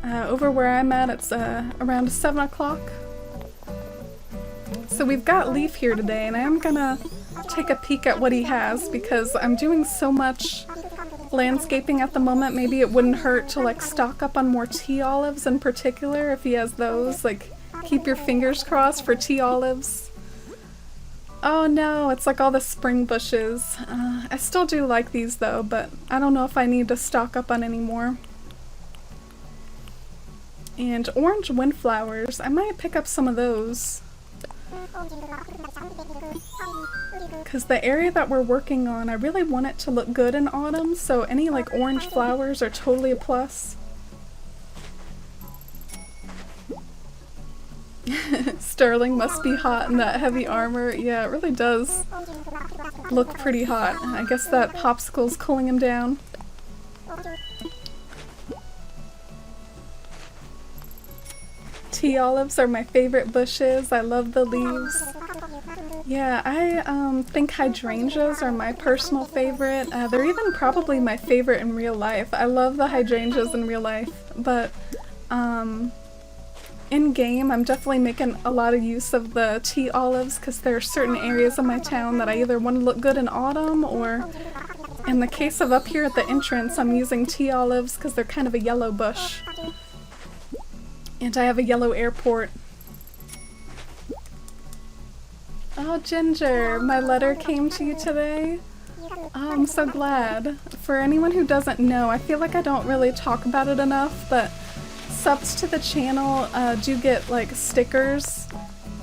[SPEAKER 1] Over where I'm at, it's around 7 o'clock. So we've got Leaf here today, and I am gonna take a peek at what he has because I'm doing so much landscaping at the moment. Maybe it wouldn't hurt to like stock up on more tea olives in particular if he has those. Like, keep your fingers crossed for tea olives. Oh no, it's like all the spring bushes. I still do like these though, but I don't know if I need to stock up on any more. And orange windflowers, I might pick up some of those. Because the area that we're working on, I really want it to look good in autumn, so any like orange flowers are totally a plus. Sterling must be hot in that heavy armor. Yeah, it really does look pretty hot. I guess that popsicle's cooling him down. Tea olives are my favorite bushes. I love the leaves. Yeah, I think hydrangeas are my personal favorite. They're even probably my favorite in real life. I love the hydrangeas in real life, but in game I'm definitely making a lot of use of the tea olives because there are certain areas of my town that I either want to look good in autumn, or in the case of up here at the entrance, I'm using tea olives because they're kind of a yellow bush. And I have a yellow airport. Oh, Ginger, my letter came to you today. Oh, I'm so glad. For anyone who doesn't know, I feel like I don't really talk about it enough, but subs to the channel do get like stickers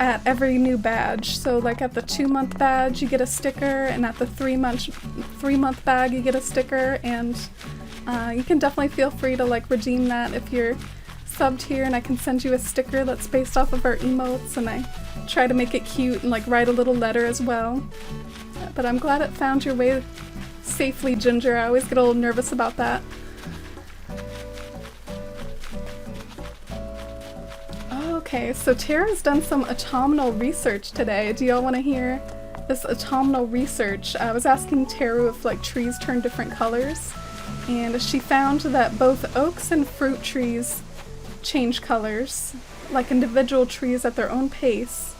[SPEAKER 1] at every new badge. So like at the 2-month badge you get a sticker, and at the 3-month bag you get a sticker, and you can definitely feel free to like redeem that if you're subbed here, and I can send you a sticker that's based off of our emotes, and I try to make it cute and like write a little letter as well. But I'm glad it found your way safely, Ginger. I always get a little nervous about that. Okay, so Tara's done some autumnal research today. Do y'all want to hear this autumnal research? I was asking Tara if like trees turn different colors, and she found that both oaks and fruit trees change colors, like individual trees at their own pace.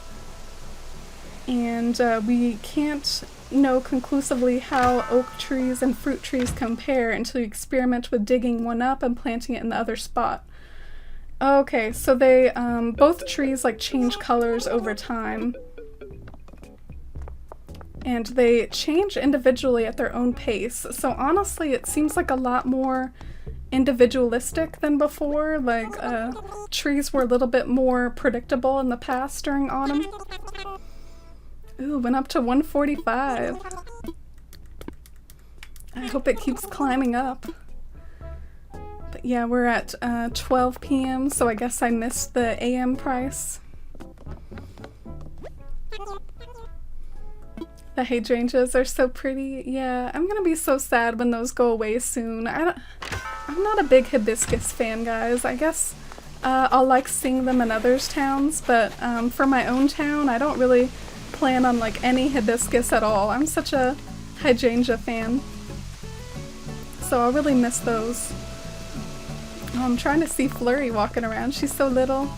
[SPEAKER 1] And we can't know conclusively how oak trees and fruit trees compare until you experiment with digging one up and planting it in the other spot. Okay, so they, both trees like change colors over time. And they change individually at their own pace. So honestly, it seems like a lot more individualistic than before. Like, trees were a little bit more predictable in the past during autumn. Ooh, went up to 145. I hope it keeps climbing up. But yeah, we're at 12 p.m., so I guess I missed the AM price. The hydrangeas are so pretty. Yeah, I'm gonna be so sad when those go away soon. I'm not a big hibiscus fan, guys. I guess I'll like seeing them in others' towns, but for my own town, I don't really plan on like any hibiscus at all. I'm such a hydrangea fan. So I'll really miss those. Oh, I'm trying to see Flurry walking around. She's so little.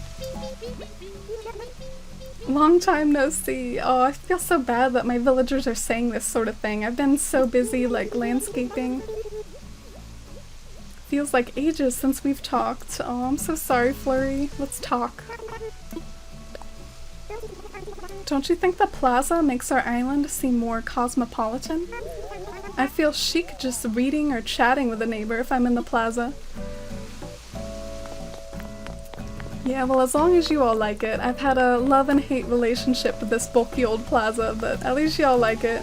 [SPEAKER 1] Long time no see. Oh, I feel so bad that my villagers are saying this sort of thing. I've been so busy like landscaping. Feels like ages since we've talked. Oh, I'm so sorry, Flurry. Let's talk. Don't you think the plaza makes our island seem more cosmopolitan? I feel chic just reading or chatting with a neighbor if I'm in the plaza. Yeah, well, as long as you all like it. I've had a love and hate relationship with this bulky old plaza, but at least y'all like it.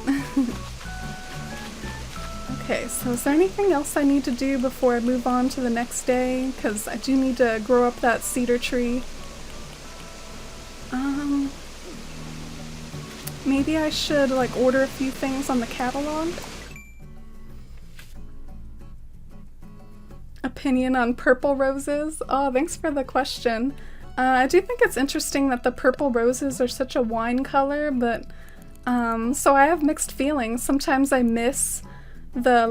[SPEAKER 1] Okay, so is there anything else I need to do before I move on to the next day? Because I do need to grow up that cedar tree. Maybe I should like order a few things on the catalog. Opinion on purple roses? Oh, thanks for the question. I do think it's interesting that the purple roses are such a wine color, but so I have mixed feelings. Sometimes I miss the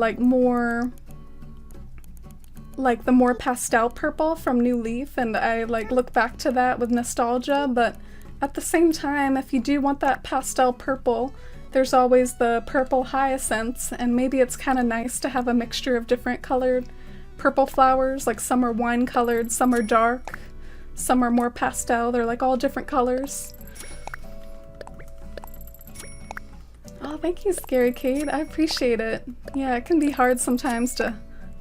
[SPEAKER 1] the more pastel purple from New Leaf, and I look back to that with nostalgia, but at the same time, if you do want that pastel purple, there's always the purple hyacinths, and maybe it's kind of nice to have a mixture of different colored purple flowers. Like some are wine colored, some are dark, some are more pastel. They're like all different colors. Oh, thank you, Scary Kate. I appreciate it. Yeah, it can be hard sometimes to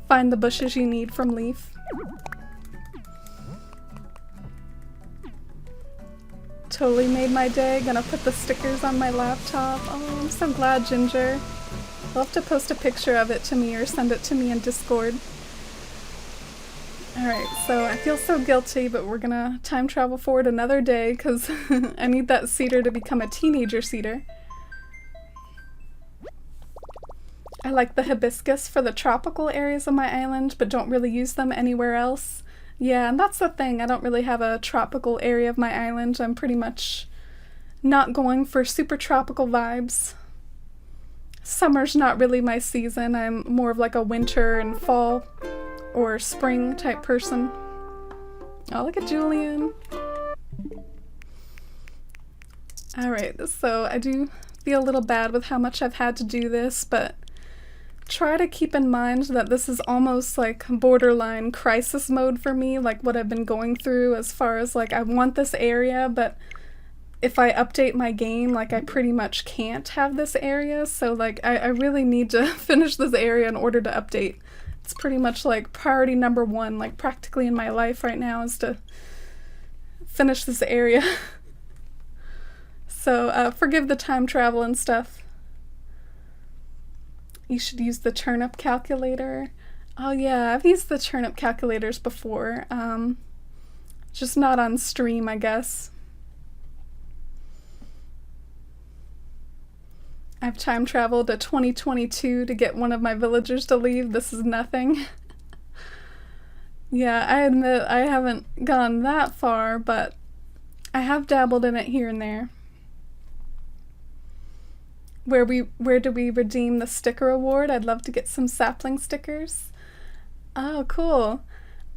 [SPEAKER 1] find the bushes you need from Leaf. Totally made my day. Gonna put the stickers on my laptop. Oh, I'm so glad, Ginger. You'll have to post a picture of it to me or send it to me in Discord. Alright, so I feel so guilty, but we're gonna time travel forward another day because I need that cedar to become a teenager cedar. I like the hibiscus for the tropical areas of my island, but don't really use them anywhere else. Yeah, and that's the thing. I don't really have a tropical area of my island. I'm pretty much not going for super tropical vibes. Summer's not really my season. I'm more of like a winter and fall or spring type person. Oh, look at Julian. Alright, so I do feel a little bad with how much I've had to do this, but try to keep in mind that this is almost like borderline crisis mode for me, like what I've been going through as far as I want this area, but if I update my game, I pretty much can't have this area, so I really need to finish this area in order to update. It's pretty much priority number one, practically in my life right now, is to finish this area. So forgive the time travel and stuff. You should use the turnip calculator. Oh yeah, I've used the turnip calculators before. Just not on stream, I guess. I've time traveled to 2022 to get one of my villagers to leave. This is nothing. Yeah, I admit I haven't gone that far, but I have dabbled in it here and there. Where do we redeem the sticker award? I'd love to get some sapling stickers. Oh, cool.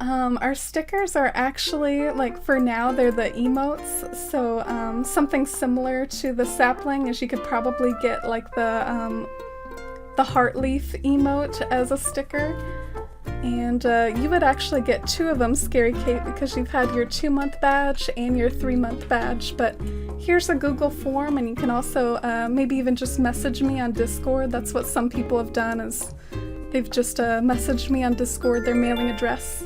[SPEAKER 1] Our stickers are actually, for now, they're the emotes, so something similar to the sapling is you could probably get the heart leaf emote as a sticker. And you would actually get 2 of them, Scary Kate, because you've had your 2-month badge and your 3-month badge. But here's a Google form, and you can also maybe even just message me on Discord. That's what some people have done, is they've just messaged me on Discord their mailing address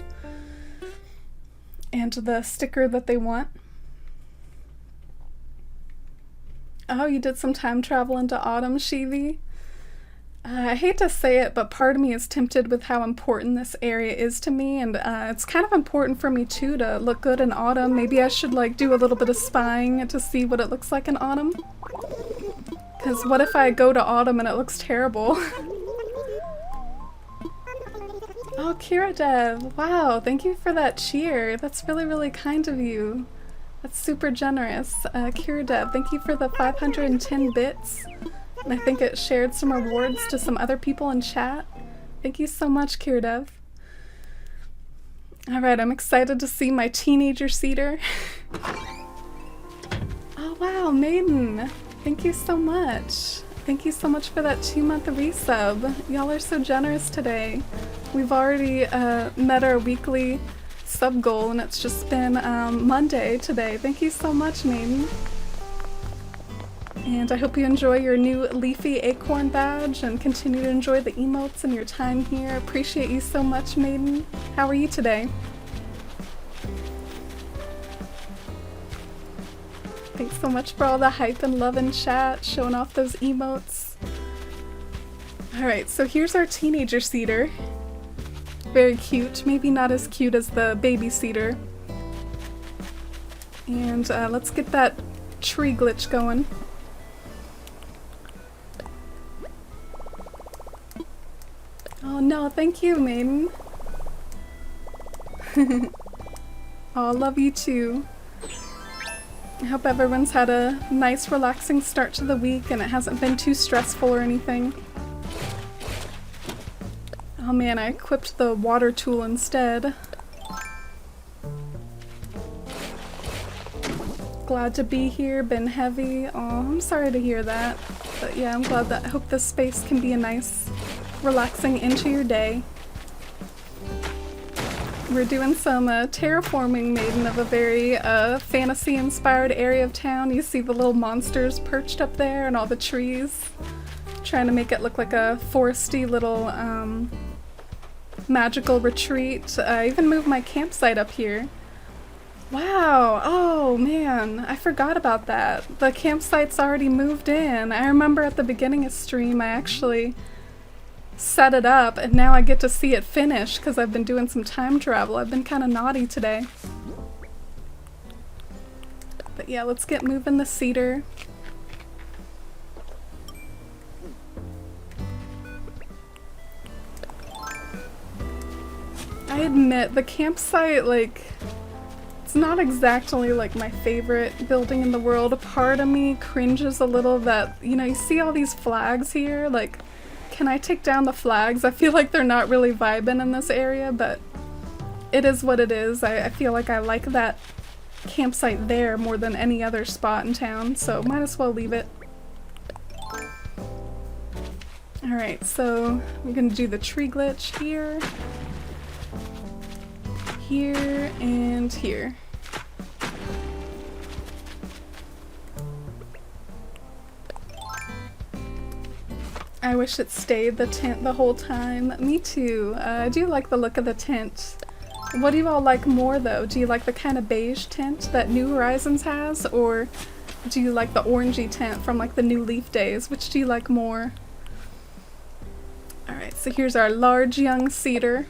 [SPEAKER 1] and the sticker that they want. Oh, you did some time travel into autumn, Shivi? I hate to say it, but part of me is tempted with how important this area is to me, and it's kind of important for me too to look good in autumn. Maybe I should do a little bit of spying to see what it looks like in autumn. Because what if I go to autumn and it looks terrible? Oh, Kira Dev, wow, thank you for that cheer. That's really, really kind of you. That's super generous. Kira Dev, thank you for the 510 bits. And I think it shared some rewards to some other people in chat. Thank you so much, Kirdev. Alright, I'm excited to see my teenager cedar. Oh wow, Maiden! Thank you so much. Thank you so much for that 2-month resub. Y'all are so generous today. We've already met our weekly sub goal, and it's just been Monday today. Thank you so much, Maiden. And I hope you enjoy your new leafy acorn badge and continue to enjoy the emotes and your time here. Appreciate you so much, Maiden. How are you today? Thanks so much for all the hype and love in chat, showing off those emotes. Alright, so here's our teenager cedar. Very cute. Maybe not as cute as the baby cedar. And let's get that tree glitch going. Oh no, thank you, Maiden. Oh, love you too. I hope everyone's had a nice, relaxing start to the week and it hasn't been too stressful or anything. Oh man, I equipped the water tool instead. Glad to be here, been heavy. Oh, I'm sorry to hear that. But yeah, I'm glad that I hope this space can be a nice, relaxing end to your day. We're doing some terraforming Maiden of a very fantasy-inspired area of town. You see the little monsters perched up there and all the trees. Trying to make it look like a foresty little magical retreat. I even moved my campsite up here. Wow, oh man, I forgot about that. The campsite's already moved in. I remember at the beginning of stream I actually set it up and now I get to see it finish because I've been doing some time travel. I've been kind of naughty today. But yeah, let's get moving the cedar. I admit, the campsite, like, it's not exactly like my favorite building in the world. A part of me cringes a little that, you know, you see all these flags here, like, can I take down the flags? I feel like they're not really vibing in this area, but it is what it is. I feel like I like that campsite there more than any other spot in town, so might as well leave it. Alright, so we're gonna do the tree glitch here, here, and here. I wish it stayed the tent the whole time. Me too. I do like the look of the tent. What do you all like more though? Do you like the kind of beige tent that New Horizons has, or do you like the orangey tent from like the New Leaf days? Which do you like more? Alright, so here's our large young cedar,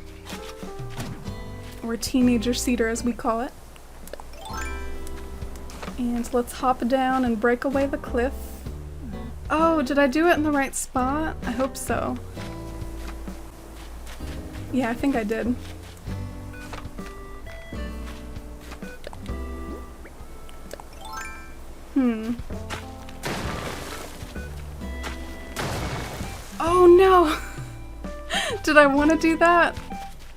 [SPEAKER 1] or teenager cedar as we call it. And let's hop down and break away the cliff. Oh, did I do it in the right spot? I hope so. Yeah, I think I did. Oh no! Did I want to do that?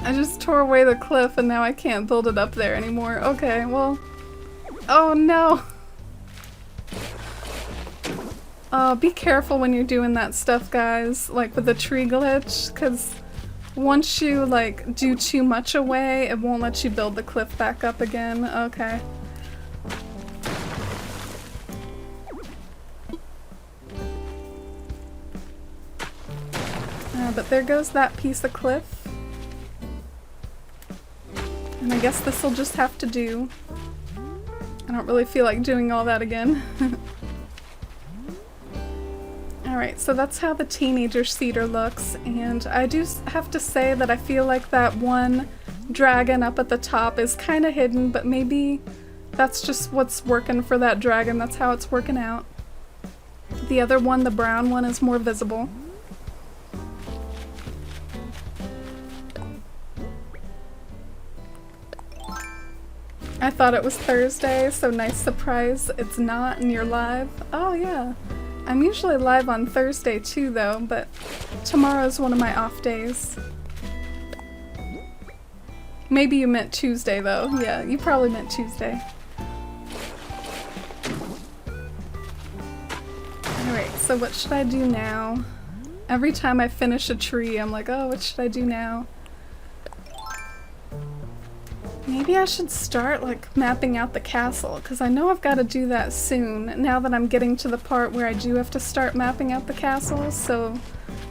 [SPEAKER 1] I just tore away the cliff and now I can't build it up there anymore. Okay, well... Oh no! Be careful when you're doing that stuff, guys, like with the tree glitch, because once you, like, do too much away, it won't let you build the cliff back up again. Okay. But there goes that piece of cliff. And I guess this'll just have to do. I don't really feel like doing all that again. Alright, so that's how the teenager cedar looks, and I do have to say that I feel like that one dragon up at the top is kind of hidden, but maybe that's just what's working for that dragon. That's how it's working out. The other one, the brown one, is more visible. I thought it was Thursday, so nice surprise. It's not, and you're live. Oh yeah. I'm usually live on Thursday too though, but tomorrow's one of my off days. Maybe you meant Tuesday though. Yeah, you probably meant Tuesday. Alright, so what should I do now? Every time I finish a tree, I'm like, oh, what should I do now? Maybe I should start, like, mapping out the castle, because I know I've got to do that soon, now that I'm getting to the part where I do have to start mapping out the castle, so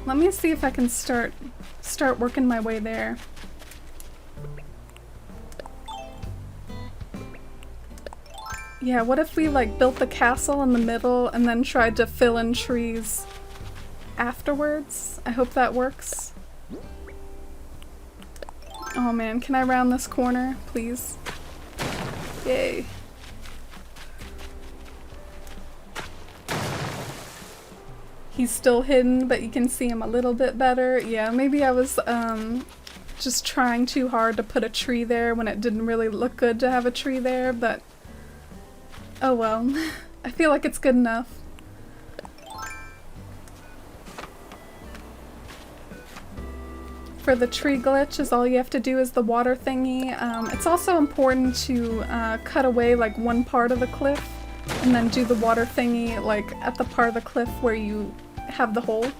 [SPEAKER 1] let me see if I can start working my way there. Yeah, what if we, like, built the castle in the middle and then tried to fill in trees afterwards? I hope that works. Oh man, can I round this corner, please? Yay. He's still hidden, but you can see him a little bit better. Yeah, maybe I was just trying too hard to put a tree there when it didn't really look good to have a tree there, but Oh well. I feel like it's good enough. For the tree glitch is all you have to do is the water thingy. It's also important to cut away like one part of the cliff and then do the water thingy like at the part of the cliff where you have the hole.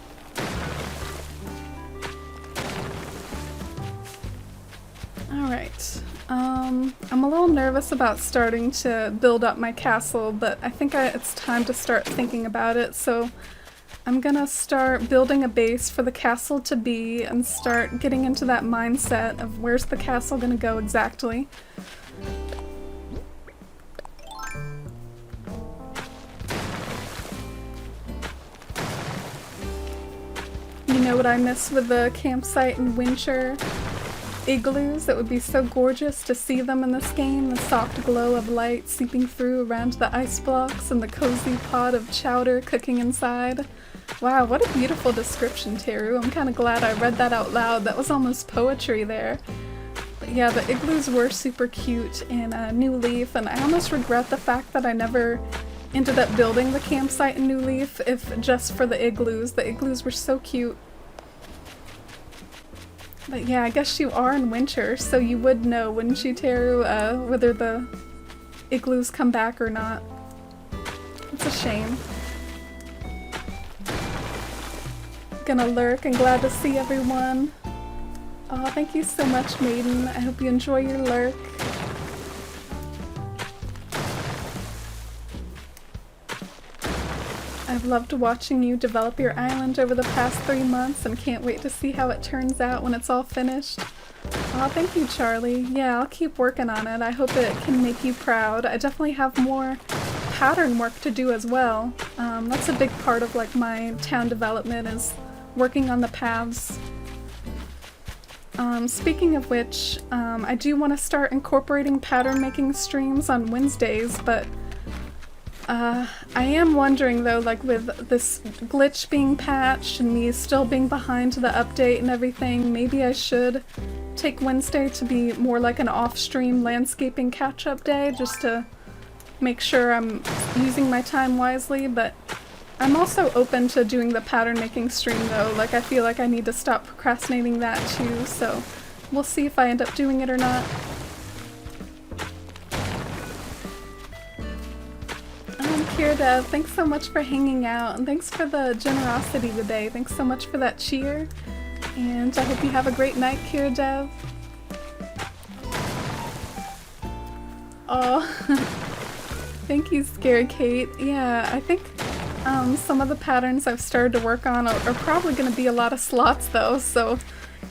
[SPEAKER 1] Alright. I'm a little nervous about starting to build up my castle, but I think it's time to start thinking about it, so I'm gonna start building a base for the castle to be and start getting into that mindset of where's the castle gonna go exactly. You know what I miss with the campsite in winter? Igloos. It would be so gorgeous to see them in this game, the soft glow of light seeping through around the ice blocks and the cozy pot of chowder cooking inside. Wow, what a beautiful description, Teru. I'm kind of glad I read that out loud. That was almost poetry there. But yeah, the igloos were super cute in New Leaf, and I almost regret the fact that I never ended up building the campsite in New Leaf, if just for the igloos. The igloos were so cute. But yeah, I guess you are in winter, so you would know, wouldn't you, Teru, whether the igloos come back or not. It's a shame. Gonna lurk and glad to see everyone. Oh, thank you so much, Maiden. I hope you enjoy your lurk. I've loved watching you develop your island over the past 3 months and can't wait to see how it turns out when it's all finished. Aw, thank you, Charlie. Yeah, I'll keep working on it. I hope it can make you proud. I definitely have more pattern work to do as well. That's a big part of like my town development is working on the paths. Speaking of which, I do want to start incorporating pattern making streams on Wednesdays, but I am wondering though, like with this glitch being patched and me still being behind the update and everything, maybe I should take Wednesday to be more like an off-stream landscaping catch-up day just to make sure I'm using my time wisely, but I'm also open to doing the pattern making stream though. Like I feel like I need to stop procrastinating that too, so we'll see if I end up doing it or not. Kira Dev, thanks so much for hanging out, and thanks for the generosity today. Thanks so much for that cheer, and I hope you have a great night, Kira Dev. Oh, thank you, Scary Kate. Yeah, I think some of the patterns I've started to work on are probably going to be a lot of slots though, so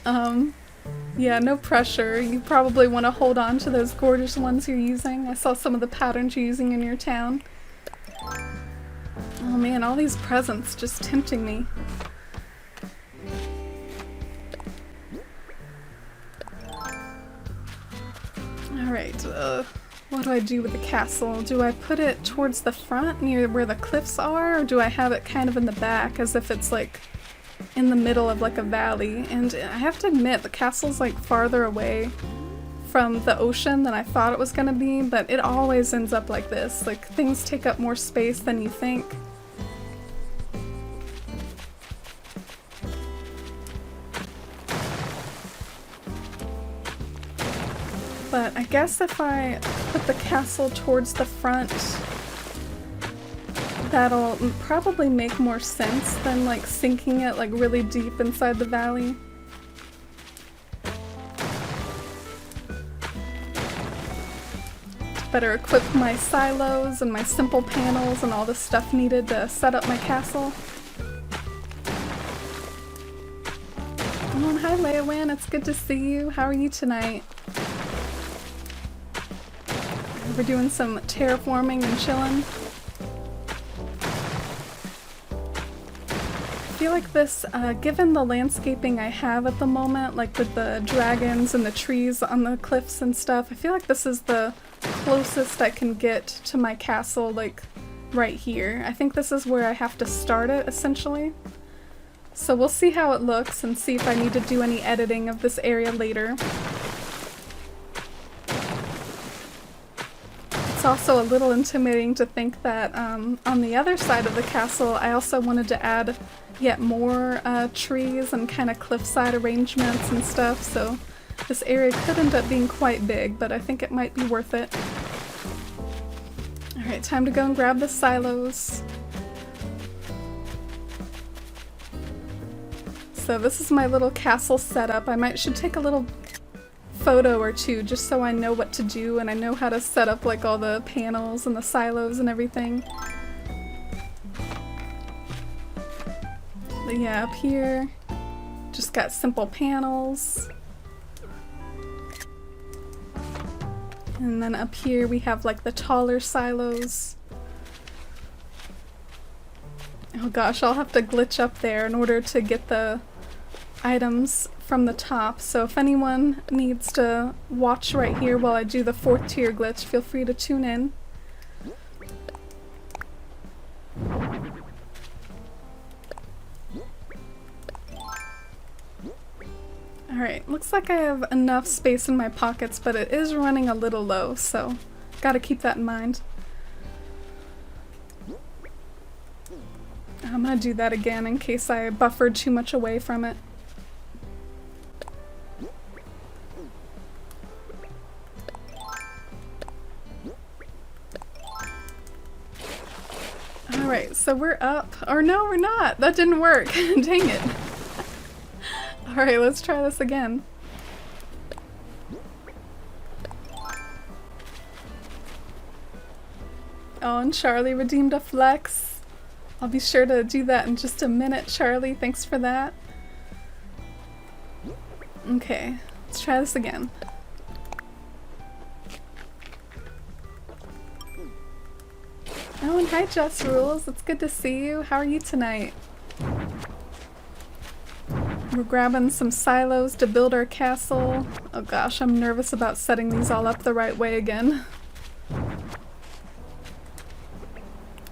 [SPEAKER 1] yeah, no pressure. You probably want to hold on to those gorgeous ones you're using. I saw some of the patterns you're using in your town. Oh man, all these presents just tempting me. Alright, what do I do with the castle? Do I put it towards the front near where the cliffs are, or do I have it kind of in the back as if it's like in the middle of like a valley? And I have to admit, the castle's like farther away from the ocean than I thought it was gonna be, but it always ends up like this. Like, things take up more space than you think. But I guess if I put the castle towards the front, that'll probably make more sense than like sinking it like really deep inside the valley. Better equip my silos and my simple panels and all the stuff needed to set up my castle. Oh, and hi Leowan, it's good to see you. How are you tonight? We're doing some terraforming and chilling. I feel like this, given the landscaping I have at the moment, like with the dragons and the trees on the cliffs and stuff, I feel like this is the closest I can get to my castle, like right here. I think this is where I have to start it, essentially. So we'll see how it looks and see if I need to do any editing of this area later. It's also a little intimidating to think that on the other side of the castle I also wanted to add yet more trees and kind of cliffside arrangements and stuff, so this area could end up being quite big, but I think it might be worth it. Alright, time to go and grab the silos. So this is my little castle setup. I should take a little photo or two just so I know what to do and I know how to set up like all the panels and the silos and everything. But yeah, up here, just got simple panels. And then up here we have like the taller silos. Oh gosh, I'll have to glitch up there in order to get the items from the top, so if anyone needs to watch right here while I do the 4th tier glitch, feel free to tune in. Alright, looks like I have enough space in my pockets, but it is running a little low, so gotta keep that in mind. I'm gonna do that again in case I buffered too much away from it. Alright, so we're up. Or no, we're not! That didn't work! Dang it! Alright, let's try this again. Oh, and Charlie redeemed a flex. I'll be sure to do that in just a minute, Charlie. Thanks for that. Okay, let's try this again. Oh, and hi Just Rules. It's good to see you. How are you tonight? We're grabbing some silos to build our castle. Oh gosh, I'm nervous about setting these all up the right way again.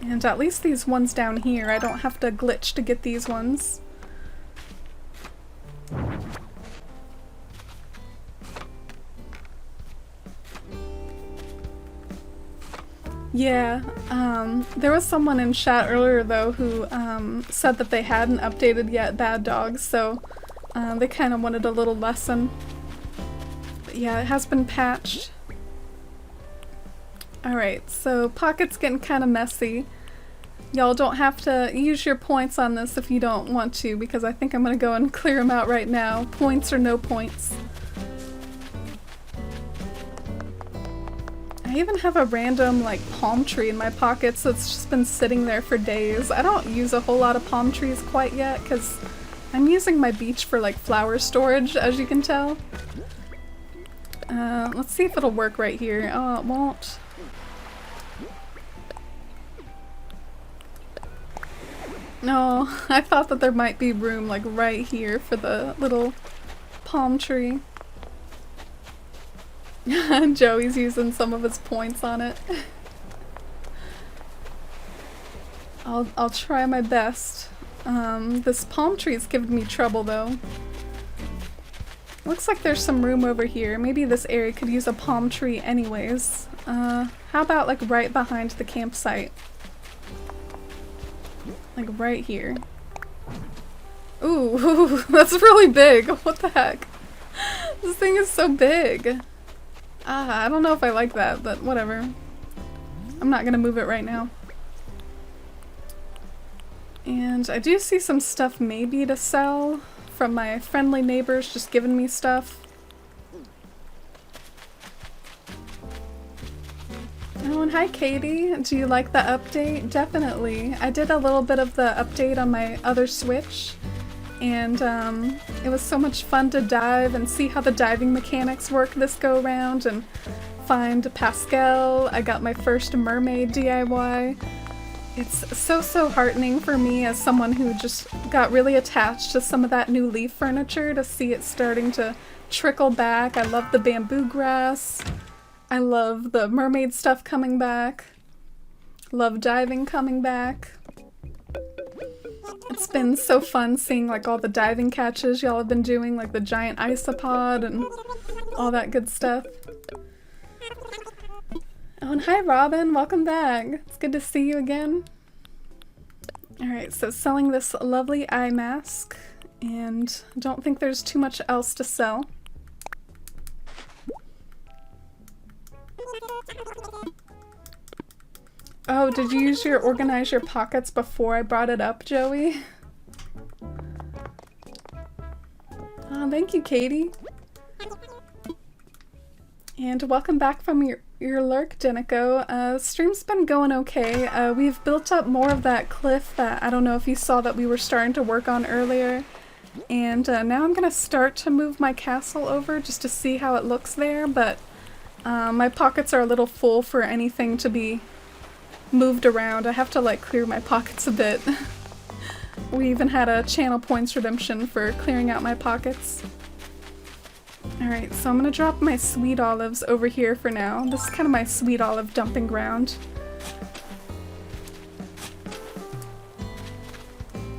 [SPEAKER 1] And at least these ones down here, I don't have to glitch to get these ones. Yeah, there was someone in chat earlier though who said that they hadn't updated yet Bad Dogs, so they kind of wanted a little lesson. But yeah, it has been patched. Alright, so Pocket's getting kind of messy. Y'all don't have to use your points on this if you don't want to, because I think I'm gonna go and clear them out right now. Points or no points. I even have a random like palm tree in my pocket, so it's just been sitting there for days. I don't use a whole lot of palm trees quite yet because I'm using my beach for like flower storage, as you can tell. Let's see if it'll work right here. Oh, it won't. No, I thought that there might be room like right here for the little palm tree. Joey's using some of his points on it. I'll try my best. This palm tree's giving me trouble though. Looks like there's some room over here. Maybe this area could use a palm tree anyways. How about like right behind the campsite? Like right here. Ooh, that's really big. What the heck? This thing is so big. I don't know if I like that, but whatever. I'm not gonna move it right now. And I do see some stuff maybe to sell from my friendly neighbors just giving me stuff. Oh, and hi Katie. Do you like the update? Definitely. I did a little bit of the update on my other Switch. And it was so much fun to dive and see how the diving mechanics work this go around and find Pascal. I got my first mermaid DIY. It's so heartening for me as someone who just got really attached to some of that new leaf furniture to see it starting to trickle back. I love the bamboo grass. I love the mermaid stuff coming back. Love diving coming back. It's been so fun seeing like all the diving catches y'all have been doing, like the giant isopod and all that good stuff. Oh, and hi Robin, welcome back. It's good to see you again. Alright, so selling this lovely eye mask, and I don't think there's too much else to sell. Oh, did you use your organize your pockets before I brought it up, Joey? Oh, thank you, Katie. And welcome back from your lurk, Denico. Stream's been going okay. We've built up more of that cliff that I don't know if you saw that we were starting to work on earlier. And now I'm gonna start to move my castle over just to see how it looks there, but my pockets are a little full for anything to be moved around. I have to like clear my pockets a bit. We even had a channel points redemption for clearing out my pockets. Alright, so I'm gonna drop my sweet olives over here for now. This is kind of my sweet olive dumping ground.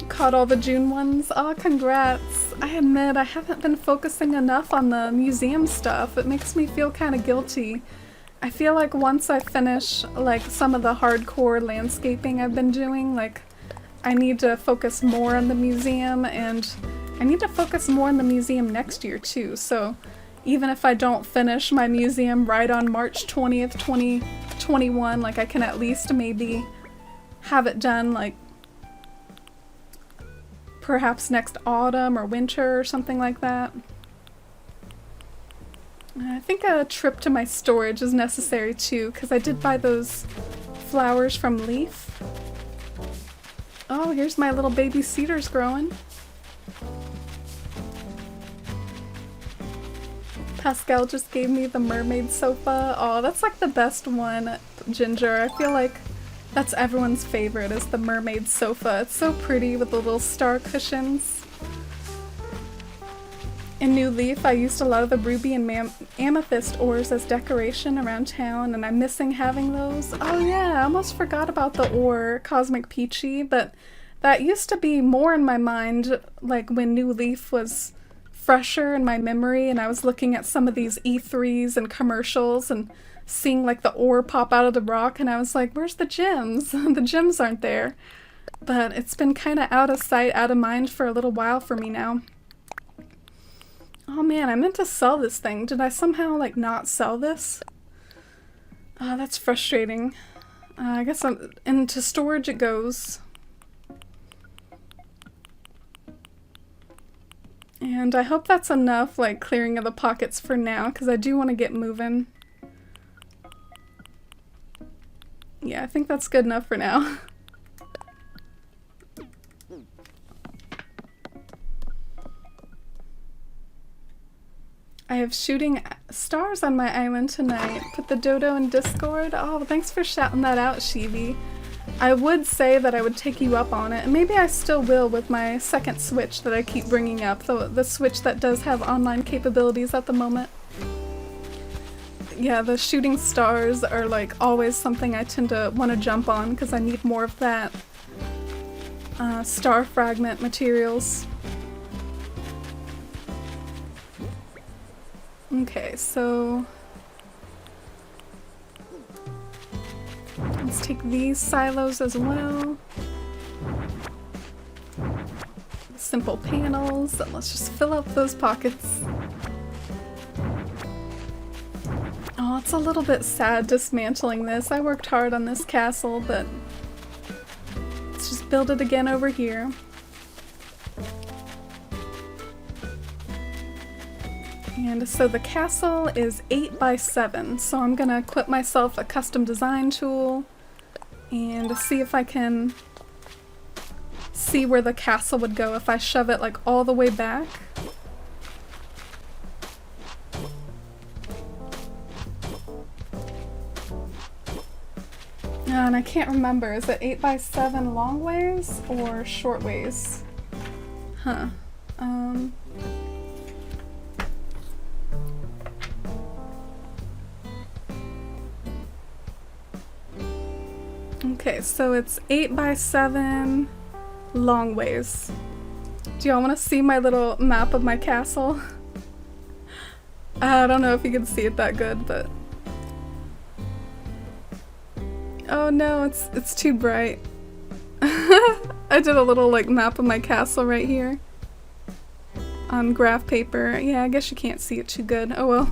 [SPEAKER 1] Caught all the June ones. Aw, congrats. I admit I haven't been focusing enough on the museum stuff. It makes me feel kind of guilty. I feel like once I finish like some of the hardcore landscaping I've been doing, like I need to focus more on the museum, and I need to focus more on the museum next year too. So even if I don't finish my museum right on March 20th, 2021, like I can at least maybe have it done like perhaps next autumn or winter or something like that. I think a trip to my storage is necessary too, because I did buy those flowers from Leaf. Oh, here's my little baby cedars growing. Pascal just gave me the mermaid sofa. Oh, that's like the best one, Ginger. I feel like that's everyone's favorite, is the mermaid sofa. It's so pretty with the little star cushions. In New Leaf, I used a lot of the ruby and amethyst ores as decoration around town, and I'm missing having those. Oh yeah, I almost forgot about the ore, Cosmic Peachy, but that used to be more in my mind, like when New Leaf was fresher in my memory, and I was looking at some of these E3s and commercials and seeing like the ore pop out of the rock, and I was like, where's the gems? The gems aren't there. But it's been kind of out of sight, out of mind for a little while for me now. Oh man, I meant to sell this thing. Did I somehow like not sell this? Oh, that's frustrating. I guess into storage it goes. And I hope that's enough like clearing of the pockets for now, because I do want to get moving. Yeah, I think that's good enough for now. I have shooting stars on my island tonight. Put the dodo in Discord. Oh, thanks for shouting that out, Shivi. I would say that I would take you up on it, and maybe I still will with my second Switch that I keep bringing up, the Switch that does have online capabilities at the moment. Yeah, the shooting stars are like always something I tend to want to jump on because I need more of that star fragment materials. Okay, so let's take these silos as well. Simple panels, and let's just fill up those pockets. Oh, it's a little bit sad dismantling this. I worked hard on this castle, but let's just build it again over here. And so the castle is 8 by 7, so I'm gonna equip myself a custom design tool and see if I can see where the castle would go if I shove it like all the way back. And I can't remember, is it 8 by 7 long ways or short ways? Huh. Okay, so it's 8 by 7 long ways. Do y'all want to see my little map of my castle? I don't know if you can see it that good, but Oh no, it's too bright. I did a little like map of my castle right here on graph paper. Yeah, I guess you can't see it too good. Oh well.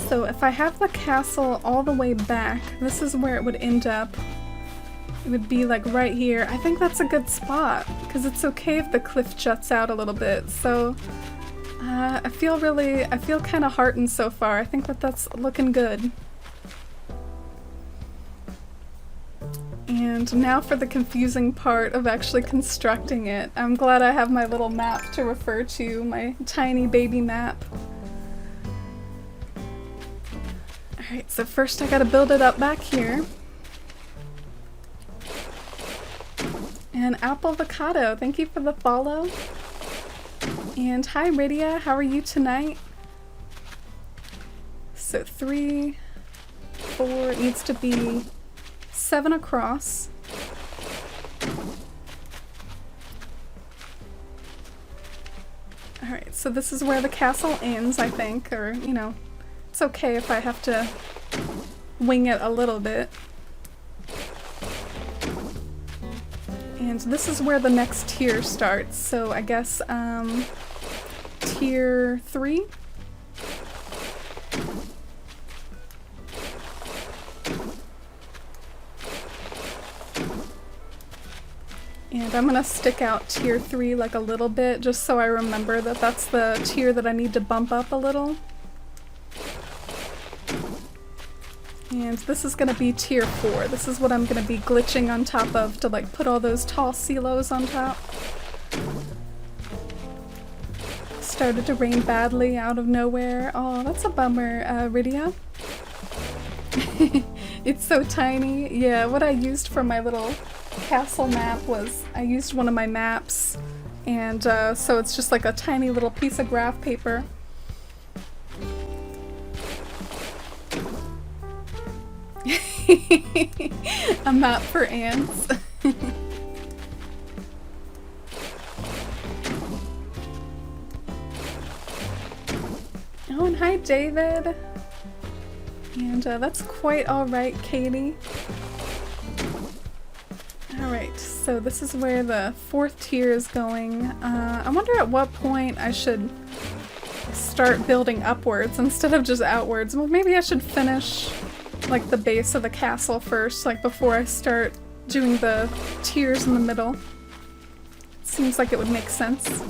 [SPEAKER 1] So if I have the castle all the way back, this is where it would end up. It would be like right here. I think that's a good spot because it's okay if the cliff juts out a little bit. So I feel kind of heartened so far. I think that that's looking good. And now for the confusing part of actually constructing it. I'm glad I have my little map to refer to, my tiny baby map. Alright, so first I gotta build it up back here. And Apple Avocado, thank you for the follow. And hi Rydia, how are you tonight? So 3, 4, it needs to be 7 across. Alright, so this is where the castle ends, I think, or, you know, it's okay if I have to wing it a little bit. And this is where the next tier starts, so I guess, tier 3? And I'm gonna stick out tier 3 like a little bit, just so I remember that that's the tier that I need to bump up a little. And this is gonna be tier 4. This is what I'm gonna be glitching on top of to like put all those tall silos on top. Started to rain badly out of nowhere. Oh, that's a bummer, Rydia. It's so tiny. Yeah, what I used for my little castle map was I used one of my maps, and so it's just like a tiny little piece of graph paper. A map for ants. Oh, and hi David. And that's quite alright, Katie. Alright, so this is where the 4th tier is going. I wonder at what point I should start building upwards instead of just outwards. Well, maybe I should finish like the base of the castle first, like before I start doing the tiers in the middle. Seems like it would make sense.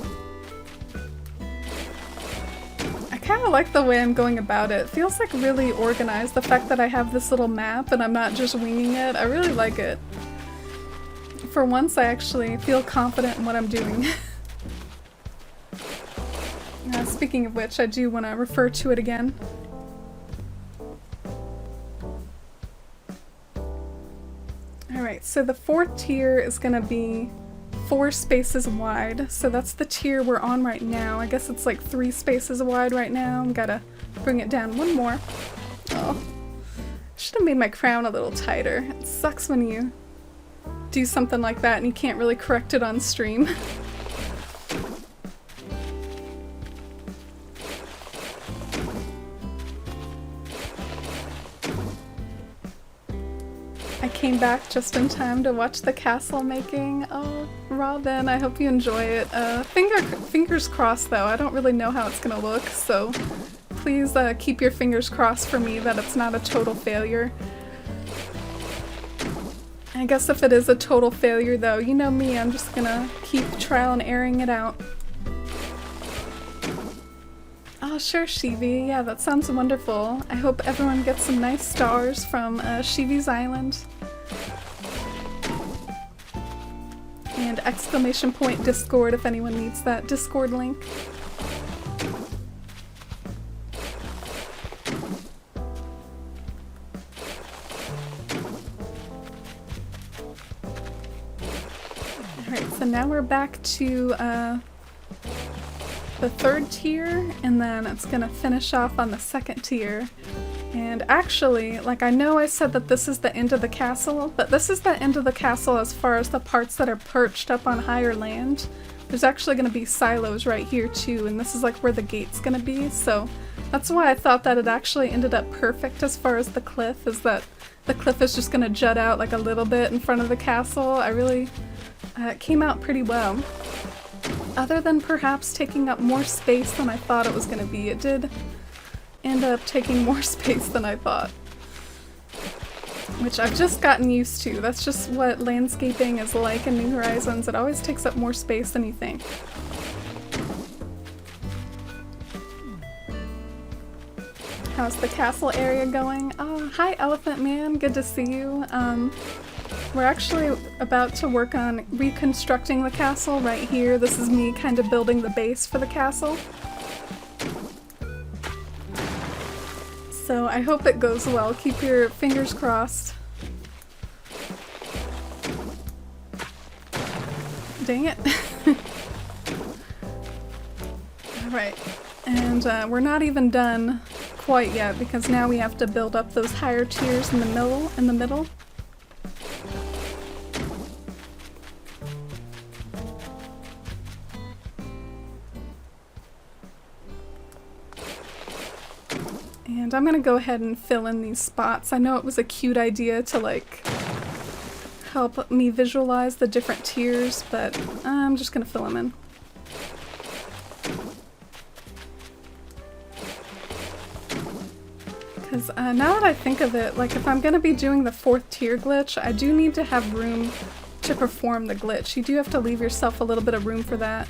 [SPEAKER 1] I kind of like the way I'm going about it. It feels like really organized. The fact that I have this little map and I'm not just winging it, I really like it. For once I actually feel confident in what I'm doing. Speaking of which, I do want to refer to it again. Alright, so the 4th tier is going to be 4 spaces wide, so that's the tier we're on right now. I guess it's like 3 spaces wide right now. I've got to bring it down one more. Oh, should have made my crown a little tighter. It sucks when you do something like that and you can't really correct it on stream. I came back just in time to watch the castle making. Oh, Robin, I hope you enjoy it. Fingers crossed though, I don't really know how it's gonna look, so please keep your fingers crossed for me that it's not a total failure. I guess if it is a total failure though, you know me, I'm just gonna keep trial and erroring it out. Oh sure, Shivi, yeah, that sounds wonderful. I hope everyone gets some nice stars from Shivi's Island. And exclamation point Discord if anyone needs that Discord link. Alright, so now we're back to the 3rd tier, and then it's gonna finish off on the 2nd tier. And actually, like, I know I said that this is the end of the castle, but this is the end of the castle as far as the parts that are perched up on higher land. There's actually going to be silos right here too, and this is like where the gate's going to be, so that's why I thought that it actually ended up perfect as far as the cliff, is that the cliff is just going to jut out like a little bit in front of the castle. I really, it came out pretty well. Other than perhaps taking up more space than I thought it was going to be, it did end up taking more space than I thought. Which I've just gotten used to. That's just what landscaping is like in New Horizons. It always takes up more space than you think. How's the castle area going? Oh, hi Elephant Man, good to see you. We're actually about to work on reconstructing the castle right here. This is me kind of building the base for the castle. So I hope it goes well. Keep your fingers crossed. Dang it. Alright, and we're not even done quite yet because now we have to build up those higher tiers in the middle. And I'm gonna go ahead and fill in these spots. I know it was a cute idea to like help me visualize the different tiers, but I'm just gonna fill them in. Because now that I think of it, like if I'm gonna be doing the 4th tier glitch, I do need to have room to perform the glitch. You do have to leave yourself a little bit of room for that.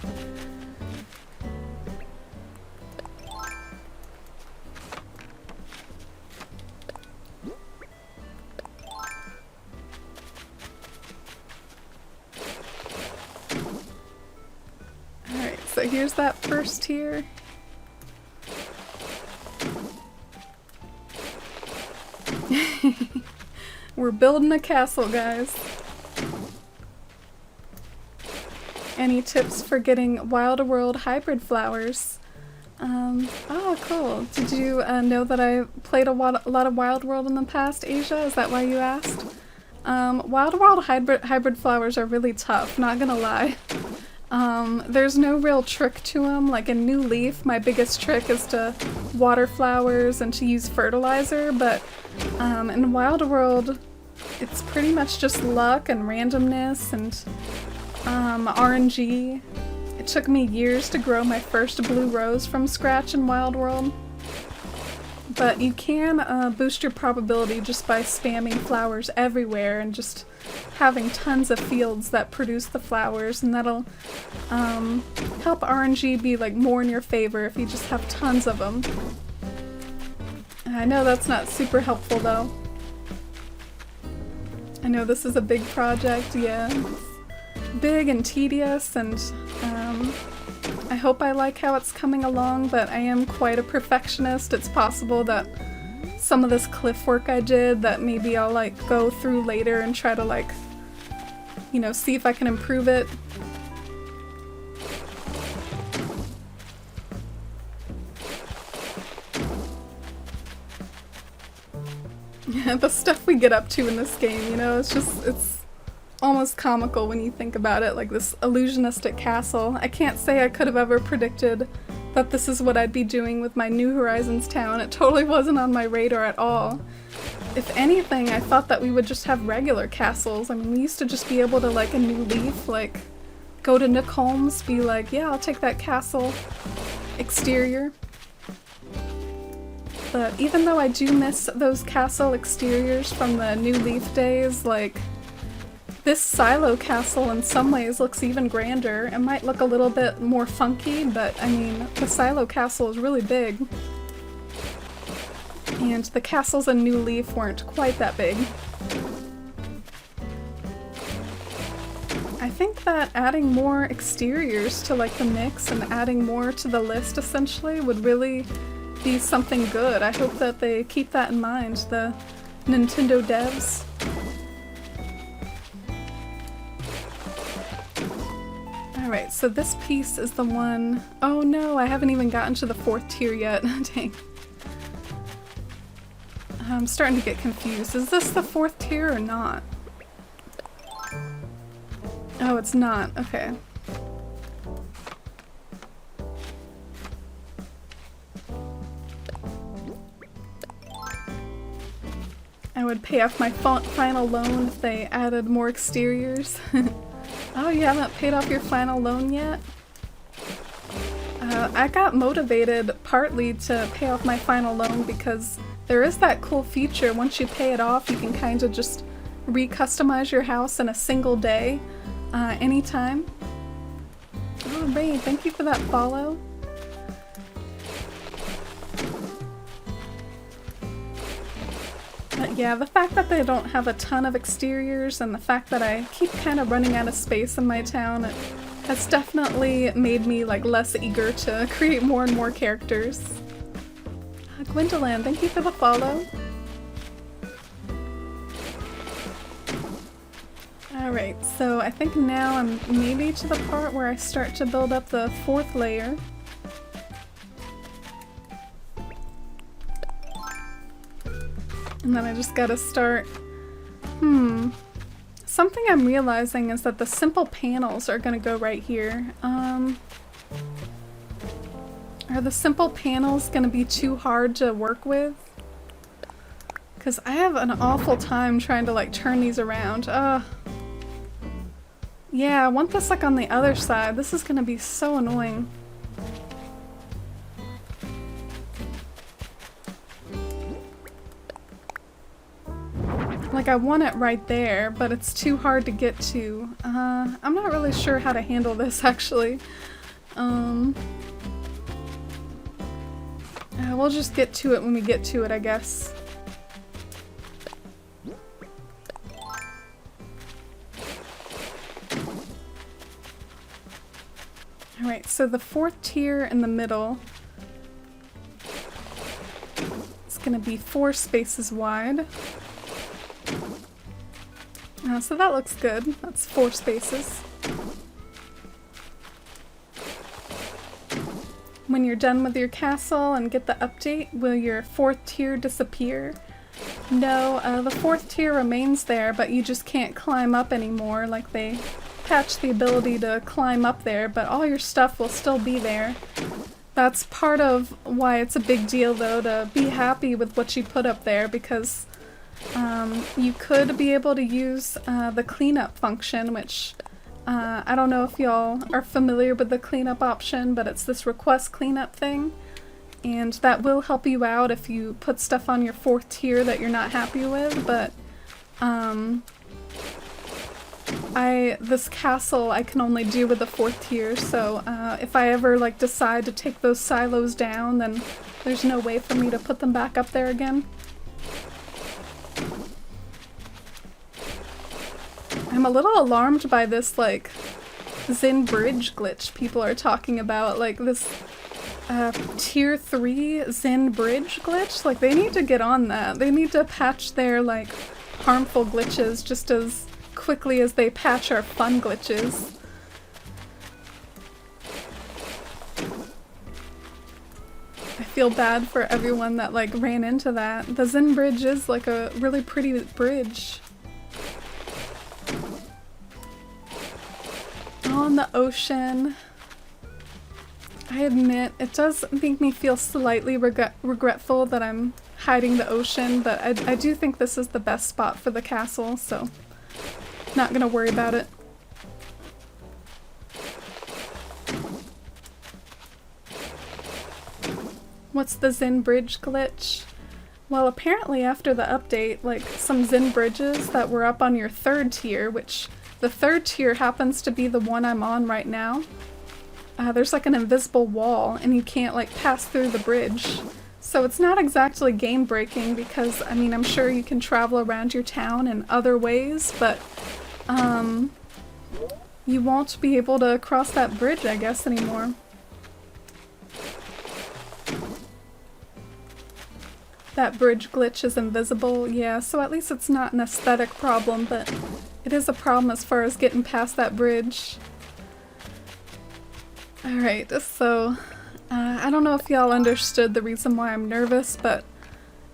[SPEAKER 1] So here's that first tier. We're building a castle, guys. Any tips for getting Wild World hybrid flowers? Oh, cool. Did you know that I played a lot of Wild World in the past, Asia? Is that why you asked? Wild World hybrid flowers are really tough, not gonna lie. There's no real trick to them. Like in New Leaf, my biggest trick is to water flowers and to use fertilizer, but in Wild World, it's pretty much just luck and randomness and RNG. It took me years to grow my first blue rose from scratch in Wild World, but you can boost your probability just by spamming flowers everywhere and just having tons of fields that produce the flowers, and that'll help RNG be like more in your favor if you just have tons of them. I know that's not super helpful though. I know this is a big project, yeah. It's big and tedious, and I hope I like how it's coming along, but I am quite a perfectionist. It's possible that some of this cliff work I did that maybe I'll like go through later and try to like, you know, see if I can improve it. Yeah, the stuff we get up to in this game, you know, it's almost comical when you think about it, like this illusionistic castle. I can't say I could have ever predicted that this is what I'd be doing with my New Horizons town. It totally wasn't on my radar at all. If anything, I thought that we would just have regular castles. I mean, we used to just be able to, like, a New Leaf, like, go to Nook Holmes, be like, yeah, I'll take that castle exterior. But even though I do miss those castle exteriors from the New Leaf days, like, this silo castle in some ways looks even grander. It might look a little bit more funky, but I mean, the silo castle is really big. And the castles in New Leaf weren't quite that big. I think that adding more exteriors to like the mix and adding more to the list essentially would really be something good. I hope that they keep that in mind, the Nintendo devs. Alright, so this piece is the one... Oh no, I haven't even gotten to the 4th tier yet. Dang. I'm starting to get confused. Is this the 4th tier or not? Oh, it's not. Okay. I would pay off my final loan if they added more exteriors. Oh, you haven't paid off your final loan yet? I got motivated partly to pay off my final loan because there is that cool feature. Once you pay it off, you can kind of just re-customize your house in a single day, anytime. Oh, Ray, thank you for that follow. But yeah, the fact that they don't have a ton of exteriors and the fact that I keep kind of running out of space in my town, it has definitely made me like less eager to create more and more characters. Gwendolyn, thank you for the follow. Alright, so I think now I'm maybe to the part where I start to build up the 4th layer. And then I just gotta start... Something I'm realizing is that the simple panels are gonna go right here. Are the simple panels gonna be too hard to work with? Because I have an awful time trying to like turn these around. Yeah, I want this like on the other side. This is gonna be so annoying. Like I want it right there, but it's too hard to get to. I'm not really sure how to handle this actually. We'll just get to it when we get to it, I guess. Alright, so the 4th tier in the middle is going to be 4 spaces wide. So that looks good. That's 4 spaces. When you're done with your castle and get the update, will your 4th tier disappear? No, the 4th tier remains there, but you just can't climb up anymore. Like they patched the ability to climb up there, but all your stuff will still be there. That's part of why it's a big deal though, to be happy with what you put up there, because you could be able to use the cleanup function, which I don't know if y'all are familiar with the cleanup option, but it's this request cleanup thing, and that will help you out if you put stuff on your 4th tier that you're not happy with. But this castle I can only do with the 4th tier, so if I ever like decide to take those silos down, then there's no way for me to put them back up there again. I'm a little alarmed by this, like, Zen Bridge glitch people are talking about. Like, this tier 3 Zen Bridge glitch. Like, they need to get on that. They need to patch their, like, harmful glitches just as quickly as they patch our fun glitches. I feel bad for everyone that, like, ran into that. The Zen Bridge is, like, a really pretty bridge. On the ocean. I admit, it does make me feel slightly regretful that I'm hiding the ocean, but I do think this is the best spot for the castle, so not gonna worry about it. What's the Zen Bridge glitch? Well, apparently after the update, like, some Zen bridges that were up on your 3rd tier, which the 3rd tier happens to be the one I'm on right now. There's like an invisible wall and you can't like pass through the bridge. So it's not exactly game breaking because, I mean, I'm sure you can travel around your town in other ways, but you won't be able to cross that bridge, I guess, anymore. That bridge glitch is invisible, yeah, so at least it's not an aesthetic problem, but it is a problem as far as getting past that bridge. Alright, so I don't know if y'all understood the reason why I'm nervous, but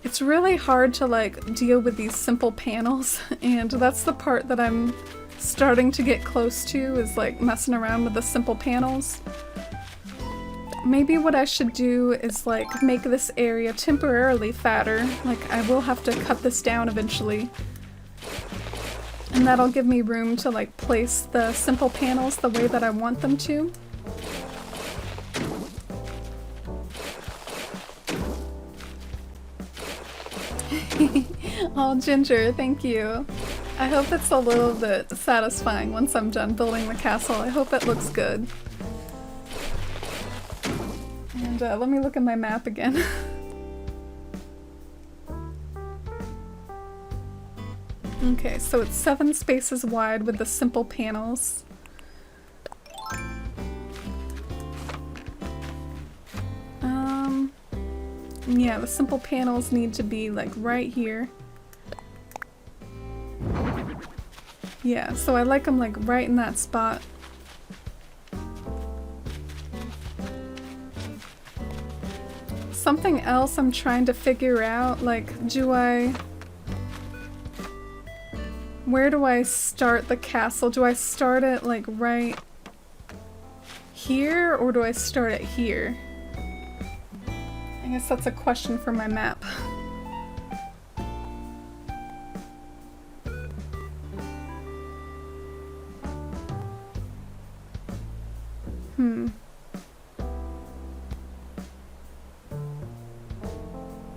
[SPEAKER 1] It's really hard to like deal with these simple panels, and that's the part that I'm starting to get close to, is like messing around with the simple panels. Maybe what I should do is like make this area temporarily fatter. Like I will have to cut this down eventually. And that'll give me room to like place the simple panels the way that I want them to. Oh, Ginger, thank you. I hope it's a little bit satisfying once I'm done building the castle. I hope it looks good. And let me look at my map again. Okay, so it's 7 spaces wide with the simple panels. Yeah, the simple panels need to be like right here. Yeah, so I like them like right in that spot. Something else I'm trying to figure out, like, where do I start the castle? Do I start it like right here, or do I start it here? I guess that's a question for my map.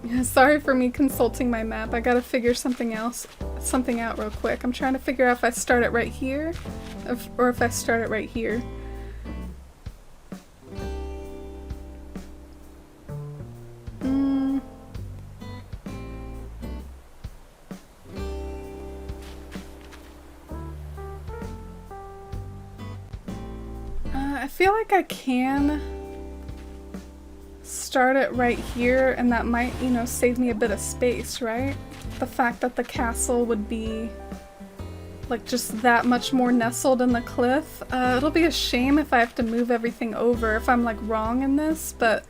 [SPEAKER 1] Yeah, sorry for me consulting my map. I gotta figure something out real quick. I'm trying to figure out if I start it right here, or if I start it right here. I feel like I can start it right here, and that might, you know, save me a bit of space, right? The fact that the castle would be like just that much more nestled in the cliff. It'll be a shame if I have to move everything over if I'm like wrong in this, but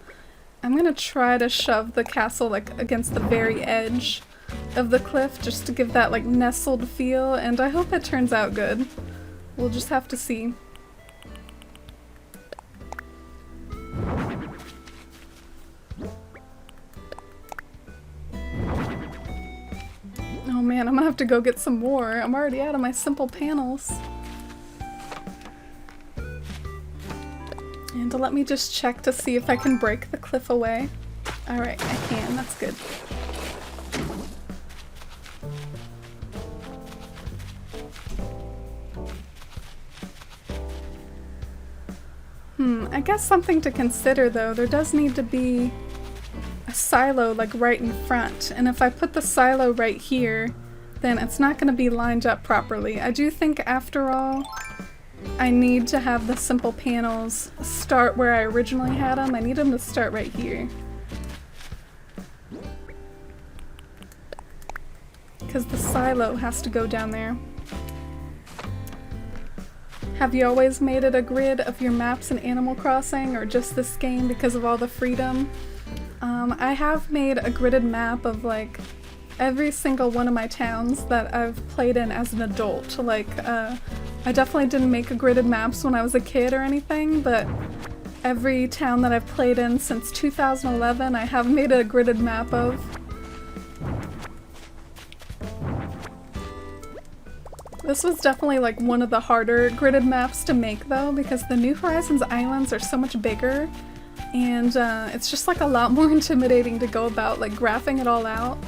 [SPEAKER 1] I'm gonna try to shove the castle like against the very edge of the cliff just to give that like nestled feel, and I hope it turns out good. We'll just have to see. Oh man, I'm gonna have to go get some more. I'm already out of my simple panels. And let me just check to see if I can break the cliff away. Alright, I can. That's good. I guess something to consider though, there does need to be a silo like right in front, and if I put the silo right here, then it's not going to be lined up properly. I do think after all, I need to have the simple panels start where I originally had them. I need them to start right here. Because the silo has to go down there. Have you always made it a grid of your maps in Animal Crossing, or just this game because of all the freedom? I have made a gridded map of like every single one of my towns that I've played in as an adult. Like, I definitely didn't make a gridded maps when I was a kid or anything, but every town that I've played in since 2011 I have made a gridded map of. This was definitely like one of the harder gridded maps to make though, because the New Horizons islands are so much bigger, and it's just like a lot more intimidating to go about like graphing it all out.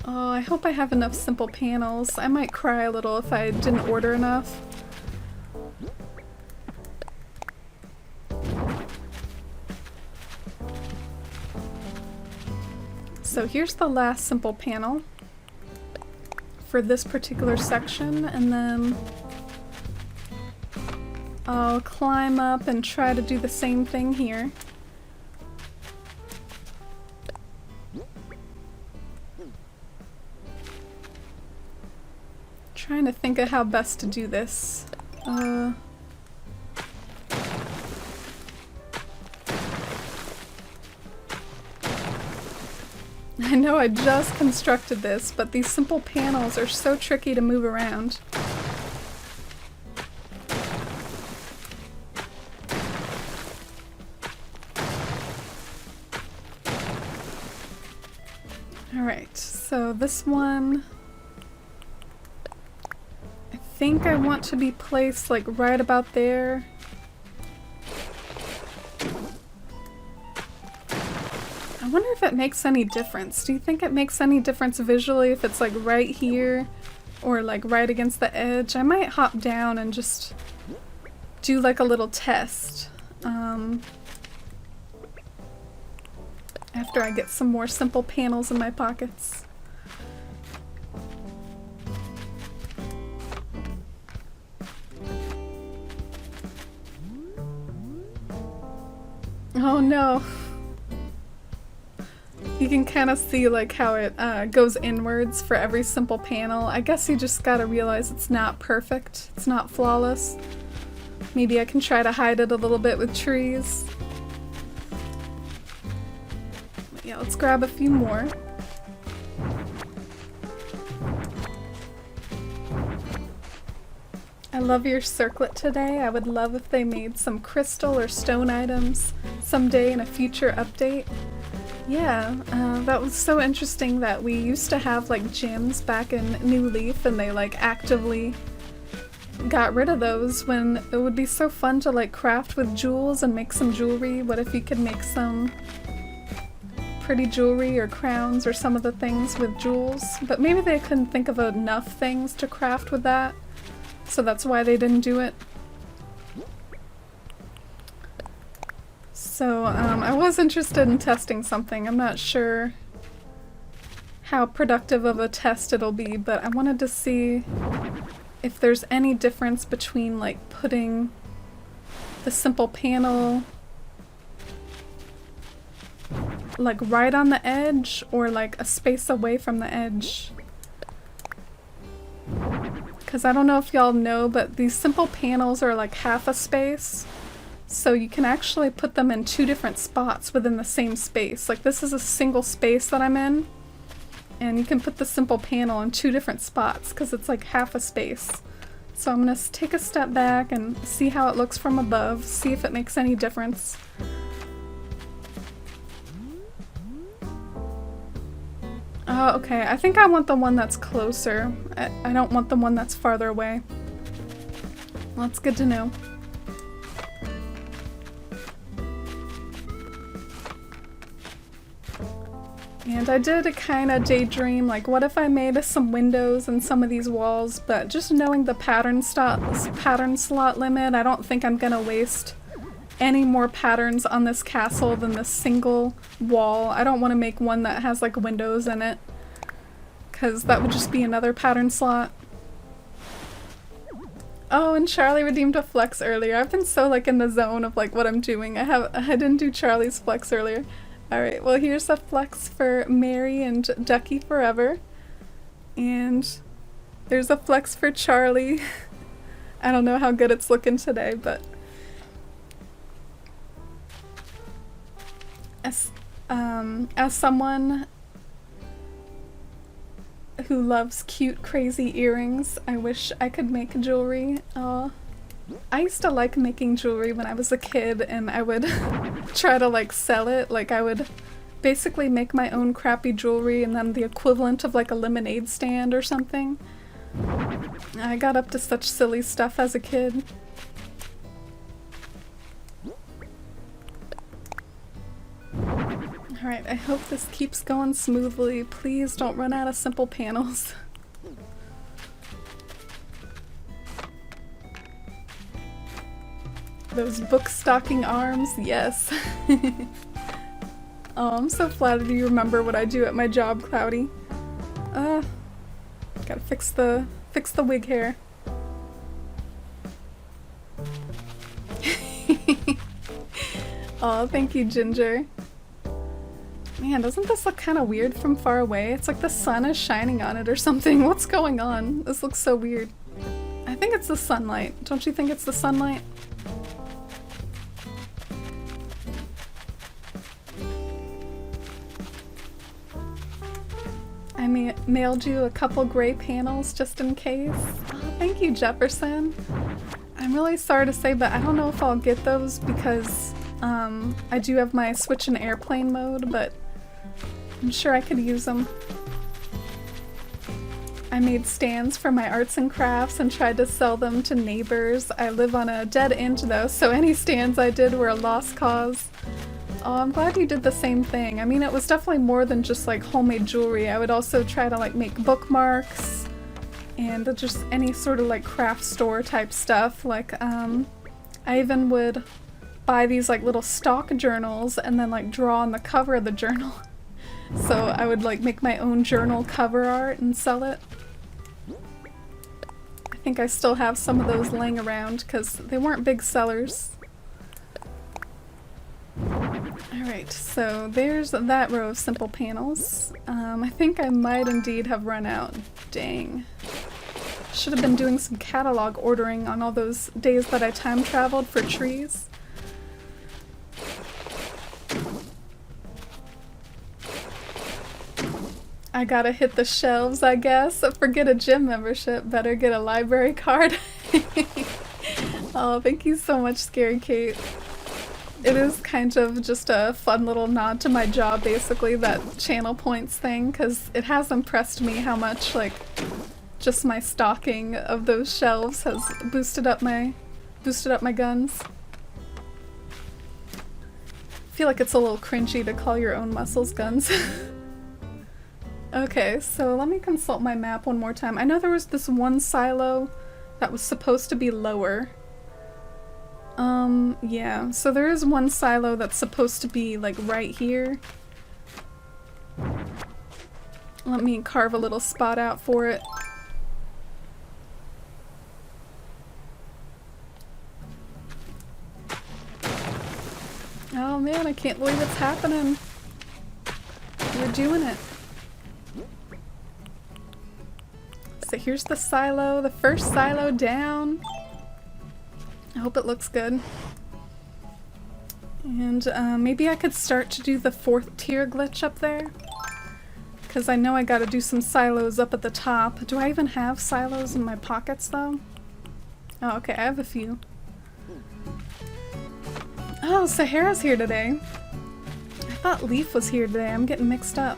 [SPEAKER 1] Oh, I hope I have enough simple panels. I might cry a little if I didn't order enough. So here's the last simple panel for this particular section, and then I'll climb up and try to do the same thing here. Trying to think of how best to do this. I know I just constructed this, but these simple panels are so tricky to move around. Alright, so this one, I think I want to be placed like right about there. I wonder if it makes any difference. Do you think it makes any difference visually if it's like right here or like right against the edge? I might hop down and just do like a little test. After I get some more simple panels in my pockets. Oh no. You can kind of see like how it goes inwards for every simple panel. I guess you just gotta realize it's not perfect. It's not flawless. Maybe I can try to hide it a little bit with trees. Yeah, let's grab a few more. I love your circlet today. I would love if they made some crystal or stone items someday in a future update. Yeah, that was so interesting that we used to have like gems back in New Leaf and they like actively got rid of those when it would be so fun to like craft with jewels and make some jewelry. What if you could make some pretty jewelry or crowns or some of the things with jewels? But maybe they couldn't think of enough things to craft with that, so that's why they didn't do it. So I was interested in testing something. I'm not sure how productive of a test it'll be, but I wanted to see if there's any difference between like putting the simple panel like right on the edge or like a space away from the edge. Because I don't know if y'all know, but these simple panels are like half a space. So you can actually put them in two different spots within the same space. Like this is a single space that I'm in. And you can put the simple panel in two different spots because it's like half a space. So I'm going to take a step back and see how it looks from above, see if it makes any difference. Oh, okay. I think I want the one that's closer. I don't want the one that's farther away. Well, that's good to know. And I did kind of daydream, like what if I made some windows in some of these walls, but just knowing the pattern slot limit, I don't think I'm gonna waste any more patterns on this castle than this single wall. I don't want to make one that has like windows in it, because that would just be another pattern slot. Oh, and Charlie redeemed a flex earlier. I've been so like in the zone of like what I'm doing. I didn't do Charlie's flex earlier. Alright, well here's a flex for Mary and Ducky Forever. And there's a flex for Charlie. I don't know how good it's looking today, but as someone who loves cute, crazy earrings, I wish I could make jewelry. I used to like making jewelry when I was a kid, and I would try to like sell it. Like I would basically make my own crappy jewelry and then the equivalent of like a lemonade stand or something. I got up to such silly stuff as a kid. Alright, I hope this keeps going smoothly. Please don't run out of simple panels. Those book stocking arms, yes. Oh, I'm so flattered you remember what I do at my job, Cloudy. Gotta fix the wig hair. Oh, thank you, Ginger. Man, doesn't this look kind of weird from far away? It's like the sun is shining on it or something. What's going on? This looks so weird. I think it's the sunlight. Don't you think it's the sunlight? I mailed you a couple gray panels just in case. Oh, thank you, Jefferson. I'm really sorry to say, but I don't know if I'll get those because I do have my Switch in airplane mode, but I'm sure I could use them. I made stands for my arts and crafts and tried to sell them to neighbors. I live on a dead end though, so any stands I did were a lost cause. Oh, I'm glad you did the same thing. I mean, it was definitely more than just like homemade jewelry. I would also try to like make bookmarks and just any sort of like craft store type stuff. Like, I even would buy these like little stock journals and then like draw on the cover of the journal. So I would like make my own journal cover art and sell it. I think I still have some of those laying around because they weren't big sellers. Alright, so there's that row of simple panels. I think I might indeed have run out. Dang. Should have been doing some catalog ordering on all those days that I time traveled for trees. I gotta hit the shelves, I guess. Forget a gym membership, better get a library card. Oh, thank you so much, Scary Kate. It is kind of just a fun little nod to my job, basically, that channel points thing, because it has impressed me how much, like, just my stocking of those shelves has boosted up my guns. I feel like it's a little cringy to call your own muscles guns. Okay, so let me consult my map one more time. I know there was this one silo that was supposed to be lower. Yeah, so there is one silo that's supposed to be like right here. Let me carve a little spot out for it. Oh man, I can't believe it's happening. We're doing it. So here's the silo, the first silo down. I hope it looks good. And maybe I could start to do the 4th tier glitch up there. Because I know I gotta do some silos up at the top. Do I even have silos in my pockets though? Oh, okay, I have a few. Oh, Sahara's here today. I thought Leaf was here today. I'm getting mixed up.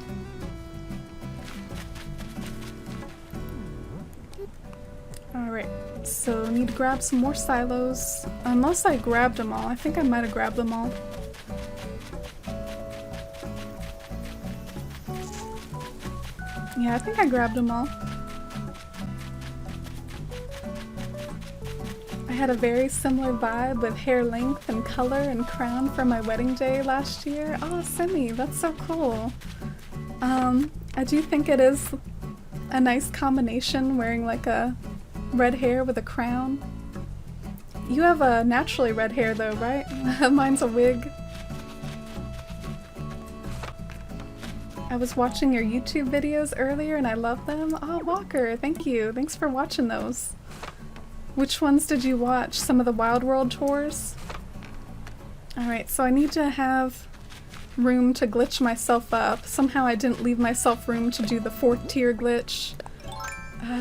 [SPEAKER 1] Alright, so need to grab some more silos. Unless I grabbed them all. I think I might have grabbed them all. Yeah, I think I grabbed them all. I had a very similar vibe with hair length and color and crown for my wedding day last year. Oh, Simi, that's so cool. I do think it is a nice combination wearing like a red hair with a crown. You have a naturally red hair though, right? Mine's a wig. I was watching your YouTube videos earlier and I love them. Oh, Walker, thank you. Thanks for watching those. Which ones did you watch? Some of the Wild World tours? Alright, so I need to have room to glitch myself up. Somehow I didn't leave myself room to do the 4th tier glitch.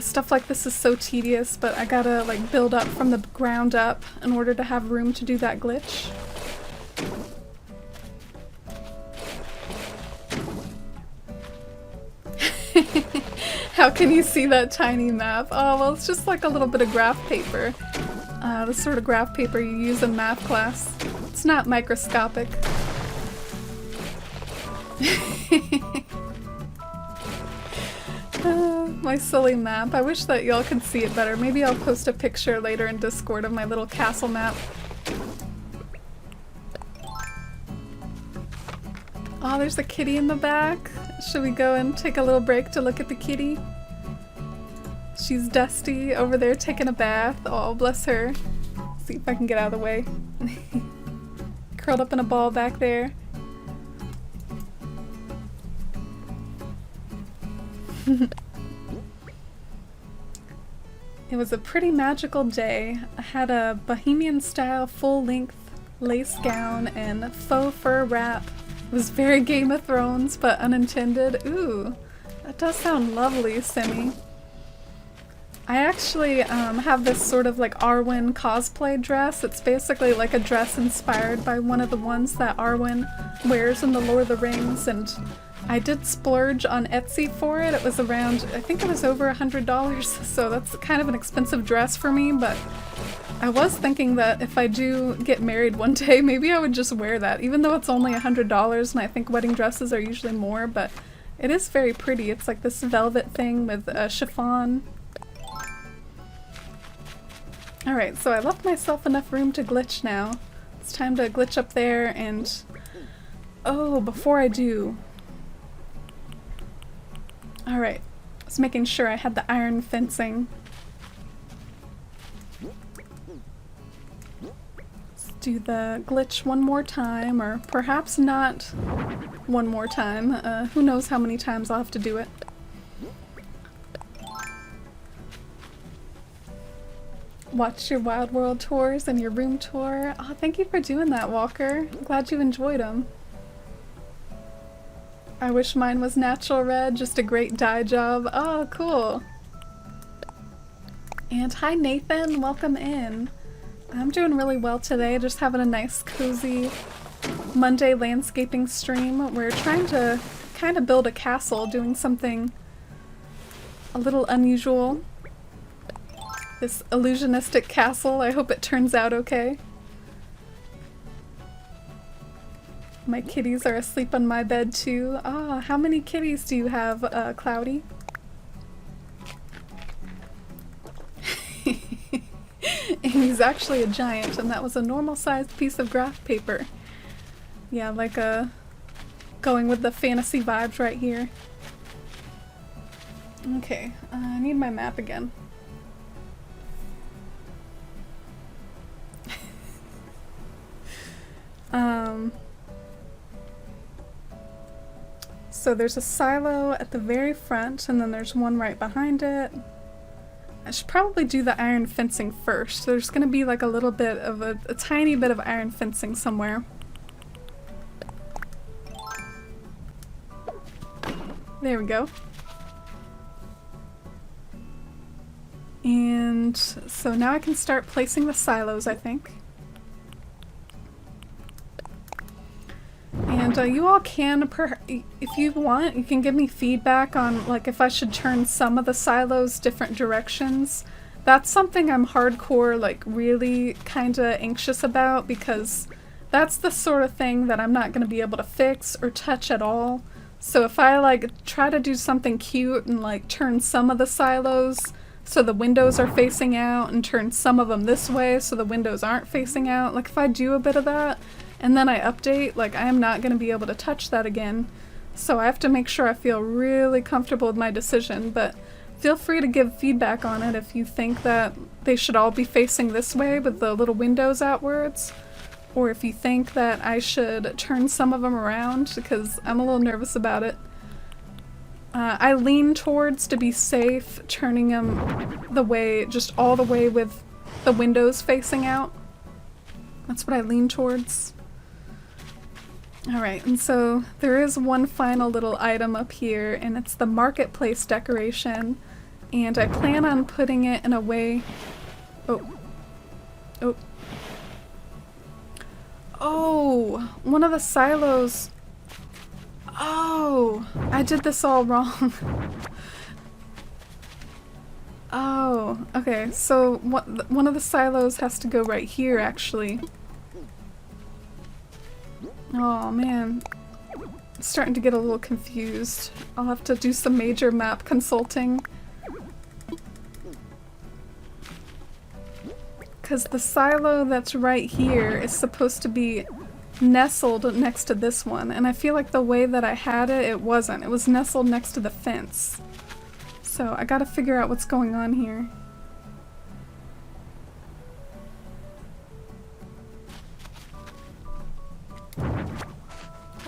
[SPEAKER 1] Stuff like this is so tedious, but I gotta like build up from the ground up in order to have room to do that glitch. How can you see that tiny map? Oh, well, it's just like a little bit of graph paper. The sort of graph paper you use in math class. It's not microscopic. My silly map. I wish that y'all could see it better. Maybe I'll post a picture later in Discord of my little castle map. Oh, there's a kitty in the back. Should we go and take a little break to look at the kitty? She's dusty over there taking a bath. Oh, bless her. See if I can get out of the way. Curled up in a ball back there. It was a pretty magical day. I had a bohemian-style full-length lace gown and faux fur wrap. It was very Game of Thrones, but unintended. Ooh, That does sound lovely, Simi. I actually have this sort of like Arwen cosplay dress. It's basically like a dress inspired by one of the ones that Arwen wears in the Lord of the Rings, and I did splurge on Etsy for it. It was around, I think it was over $100, so that's kind of an expensive dress for me, but I was thinking that if I do get married one day, maybe I would just wear that, even though it's only $100, and I think wedding dresses are usually more, but it is very pretty. It's like this velvet thing with chiffon. Alright, so I left myself enough room to glitch now. It's time to glitch up there and... Oh, before I do... Alright, I was making sure I had the iron fencing. Let's do the glitch one more time, or perhaps not one more time. Who knows how many times I'll have to do it. Watched your Wild World tours and your room tour. Oh, thank you for doing that, Walker. I'm glad you enjoyed them. I wish mine was natural red, just a great dye job. Oh, cool. And hi, Nathan. Welcome in. I'm doing really well today, just having a nice, cozy Monday landscaping stream. We're trying to kind of build a castle, doing something a little unusual. This illusionistic castle. I hope it turns out okay. My kitties are asleep on my bed too. Ah, how many kitties do you have, Cloudy? Amy's actually a giant, and that was a normal-sized piece of graph paper. Yeah, like going with the fantasy vibes right here. Okay, I need my map again. So there's a silo at the very front, and then there's one right behind it. I should probably do the iron fencing first. There's gonna be like a little bit of a tiny bit of iron fencing somewhere. There we go. And so now I can start placing the silos, I think. And you all can, if you want, you can give me feedback on like if I should turn some of the silos different directions. That's something I'm hardcore, like really kind of anxious about, because that's the sort of thing that I'm not going to be able to fix or touch at all. So if I like try to do something cute and like turn some of the silos so the windows are facing out and turn some of them this way so the windows aren't facing out, like if I do a bit of that and then I update, like I am not going to be able to touch that again. So I have to make sure I feel really comfortable with my decision, but feel free to give feedback on it if you think that they should all be facing this way with the little windows outwards, or if you think that I should turn some of them around, because I'm a little nervous about it. I lean towards, to be safe, turning them the way, just all the way with the windows facing out. That's what I lean towards. Alright, and so there is one final little item up here, and it's the marketplace decoration, and I plan on putting it in a way... Oh, one of the silos... Oh, I did this all wrong. Oh, okay, so one of the silos has to go right here, actually. Oh man, I'm starting to get a little confused. I'll have to do some major map consulting. Because the silo that's right here is supposed to be nestled next to this one, and I feel like the way that I had it, it wasn't. It was nestled next to the fence. So I gotta figure out what's going on here.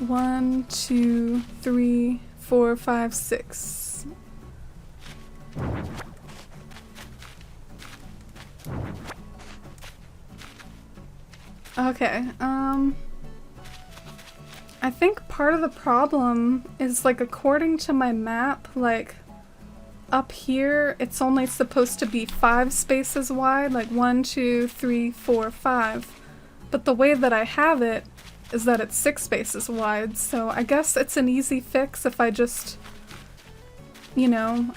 [SPEAKER 1] One, 2, 3, 4, 5, 6. Okay, I think part of the problem is, like, according to my map, like, up here, it's only supposed to be 5 spaces wide, like 1, 2, 3, 4, 5. But the way that I have it is that it's 6 spaces wide, so I guess it's an easy fix if I just, you know,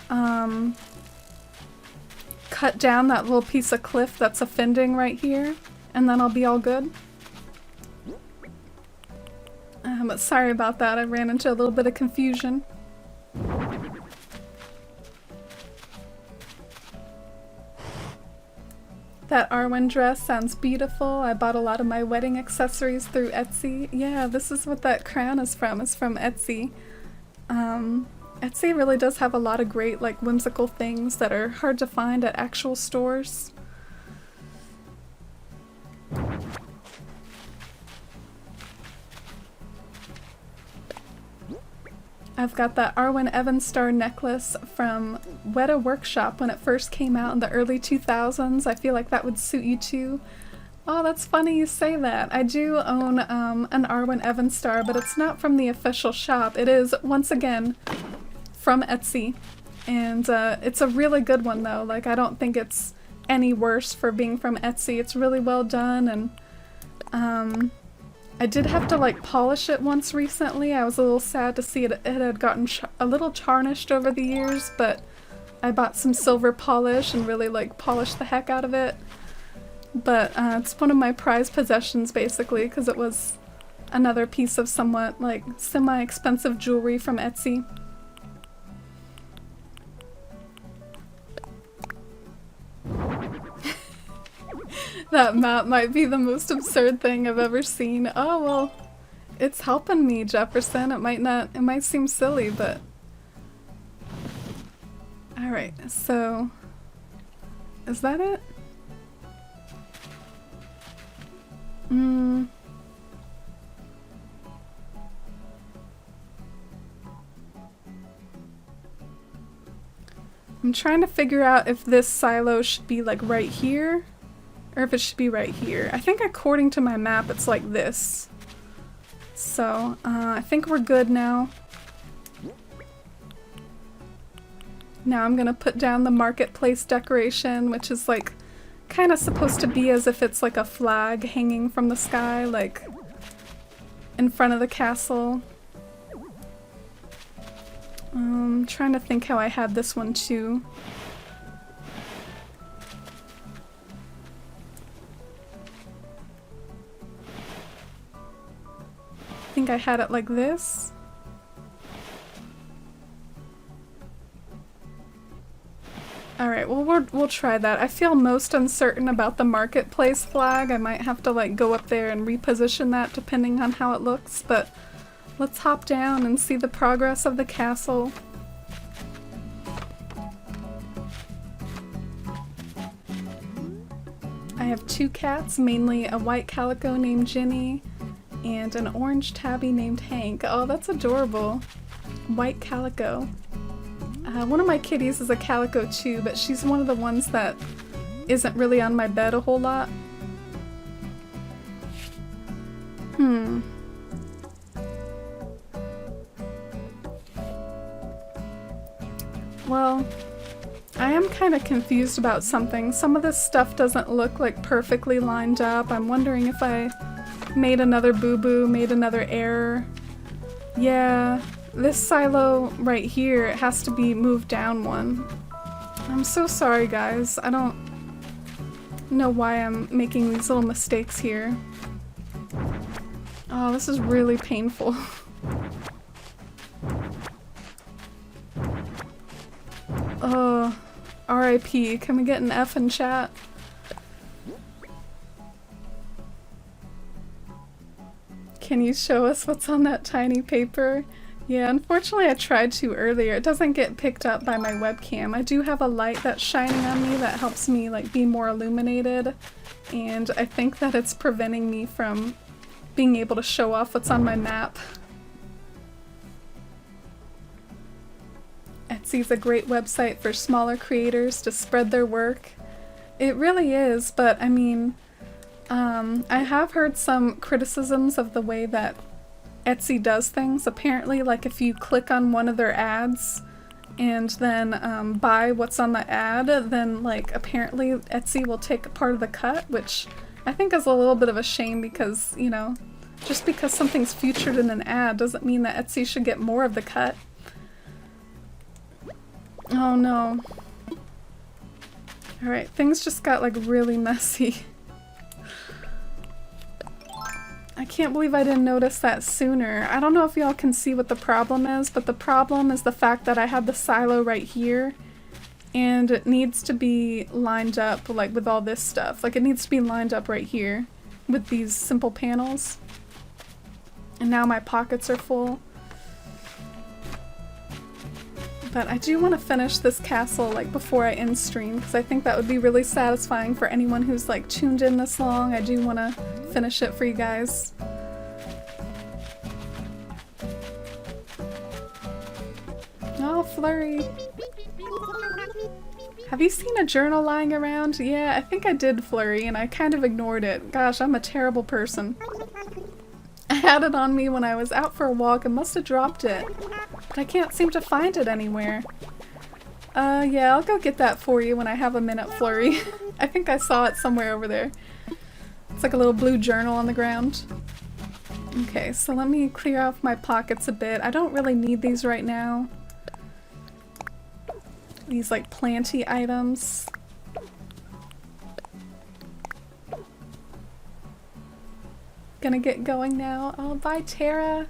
[SPEAKER 1] cut down that little piece of cliff that's offending right here, and then I'll be all good. But sorry about that, I ran into a little bit of confusion. That Arwen dress sounds beautiful. I bought a lot of my wedding accessories through Etsy. Yeah, this is what that crown is from. It's from Etsy. Etsy really does have a lot of great, like, whimsical things that are hard to find at actual stores. I've got that Arwen Evanstar necklace from Weta Workshop when it first came out in the early 2000s. I feel like that would suit you too. Oh, that's funny you say that. I do own an Arwen Evanstar, but it's not from the official shop. It is, once again, from Etsy. And it's a really good one though. Like, I don't think it's any worse for being from Etsy. It's really well done, and I did have to, like, polish it once recently. I was a little sad to see it had gotten a little tarnished over the years, but I bought some silver polish and really, like, polished the heck out of it. But it's one of my prized possessions, basically, because it was another piece of somewhat, like, semi-expensive jewelry from Etsy. That map might be the most absurd thing I've ever seen. Oh, well, it's helping me, Jefferson. It might seem silly, but... Alright, so... Is that it? I'm trying to figure out if this silo should be, like, right here, or if it should be right here. I think according to my map it's like this. So, I think we're good now. Now I'm gonna put down the marketplace decoration, which is, like, kind of supposed to be as if it's like a flag hanging from the sky, like, in front of the castle. Trying to think how I had this one too. I think I had it like this. Alright, well we'll try that. I feel most uncertain about the marketplace flag. I might have to, like, go up there and reposition that depending on how it looks, but let's hop down and see the progress of the castle. I have 2 cats, mainly a white calico named Ginny and an orange tabby named Hank. Oh, that's adorable. White calico. One of my kitties is a calico too, but she's one of the ones that isn't really on my bed a whole lot. Well, I am kind of confused about something. Some of this stuff doesn't look, like, perfectly lined up. I'm wondering if I made another boo-boo, made another error. Yeah, this silo right here, it has to be moved down one. I'm so sorry, guys. I don't know why I'm making these little mistakes here. Oh, this is really painful. RIP. Can we get an F in chat? Can you show us what's on that tiny paper? Yeah, unfortunately I tried to earlier. It doesn't get picked up by my webcam. I do have a light that's shining on me that helps me, like, be more illuminated, and I think that it's preventing me from being able to show off what's on my map. Etsy's a great website for smaller creators to spread their work. It really is, but I mean, I have heard some criticisms of the way that Etsy does things. Apparently, like if you click on one of their ads and then buy what's on the ad, then like apparently Etsy will take a part of the cut, which I think is a little bit of a shame because, you know, just because something's featured in an ad doesn't mean that Etsy should get more of the cut. Oh no. Alright, things just got like really messy. I can't believe I didn't notice that sooner. I don't know if y'all can see what the problem is, but the problem is the fact that I have the silo right here and it needs to be lined up like with all this stuff. Like it needs to be lined up right here with these simple panels. And now my pockets are full. But I do want to finish this castle like before I end stream because I think that would be really satisfying for anyone who's like tuned in this long. I do want to finish it for you guys. Oh, Flurry. Have you seen a journal lying around? Yeah, I think I did, Flurry, and I kind of ignored it. Gosh, I'm a terrible person. I had it on me when I was out for a walk and must have dropped it. But I can't seem to find it anywhere. Yeah, I'll go get that for you when I have a minute, Flurry. I think I saw it somewhere over there. It's like a little blue journal on the ground. Okay, so let me clear off my pockets a bit. I don't really need these right now. These like planty items. Gonna get going now. Oh, bye, Tara.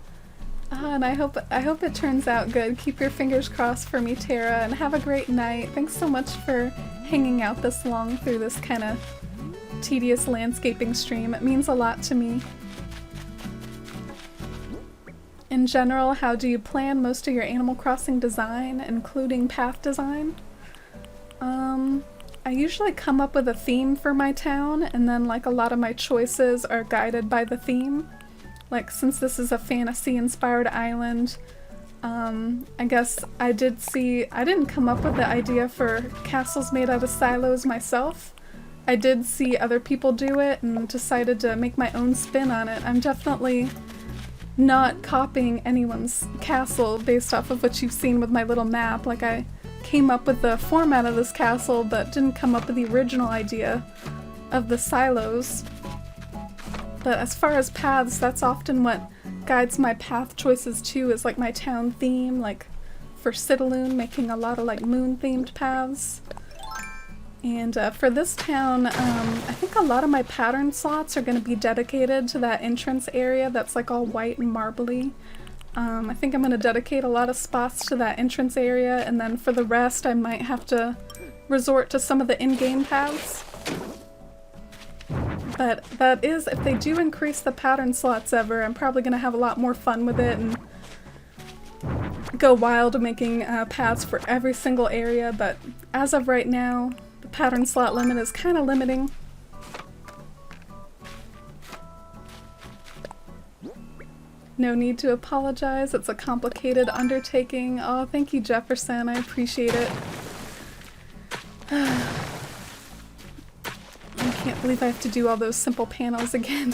[SPEAKER 1] And I hope it turns out good. Keep your fingers crossed for me, Tara, and have a great night. Thanks so much for hanging out this long through this kind of tedious landscaping stream. It means a lot to me. In general, how do you plan most of your Animal Crossing design, including path design? I usually come up with a theme for my town, and then like a lot of my choices are guided by the theme. Like since this is a fantasy-inspired island, I guess I didn't come up with the idea for castles made out of silos myself. I did see other people do it and decided to make my own spin on it. I'm definitely not copying anyone's castle based off of what you've seen with my little map. Like I came up with the format of this castle but didn't come up with the original idea of the silos. But as far as paths, that's often what guides my path choices too, is like my town theme, like for Citaloon, making a lot of like moon-themed paths. And for this town, I think a lot of my pattern slots are going to be dedicated to that entrance area that's like all white and marbly. I think I'm going to dedicate a lot of spots to that entrance area, and then for the rest I might have to resort to some of the in-game paths. But that is, if they do increase the pattern slots ever, I'm probably going to have a lot more fun with it and go wild making paths for every single area, but as of right now, the pattern slot limit is kind of limiting. No need to apologize, it's a complicated undertaking. Oh, thank you, Jefferson, I appreciate it. I can't believe I have to do all those simple panels again.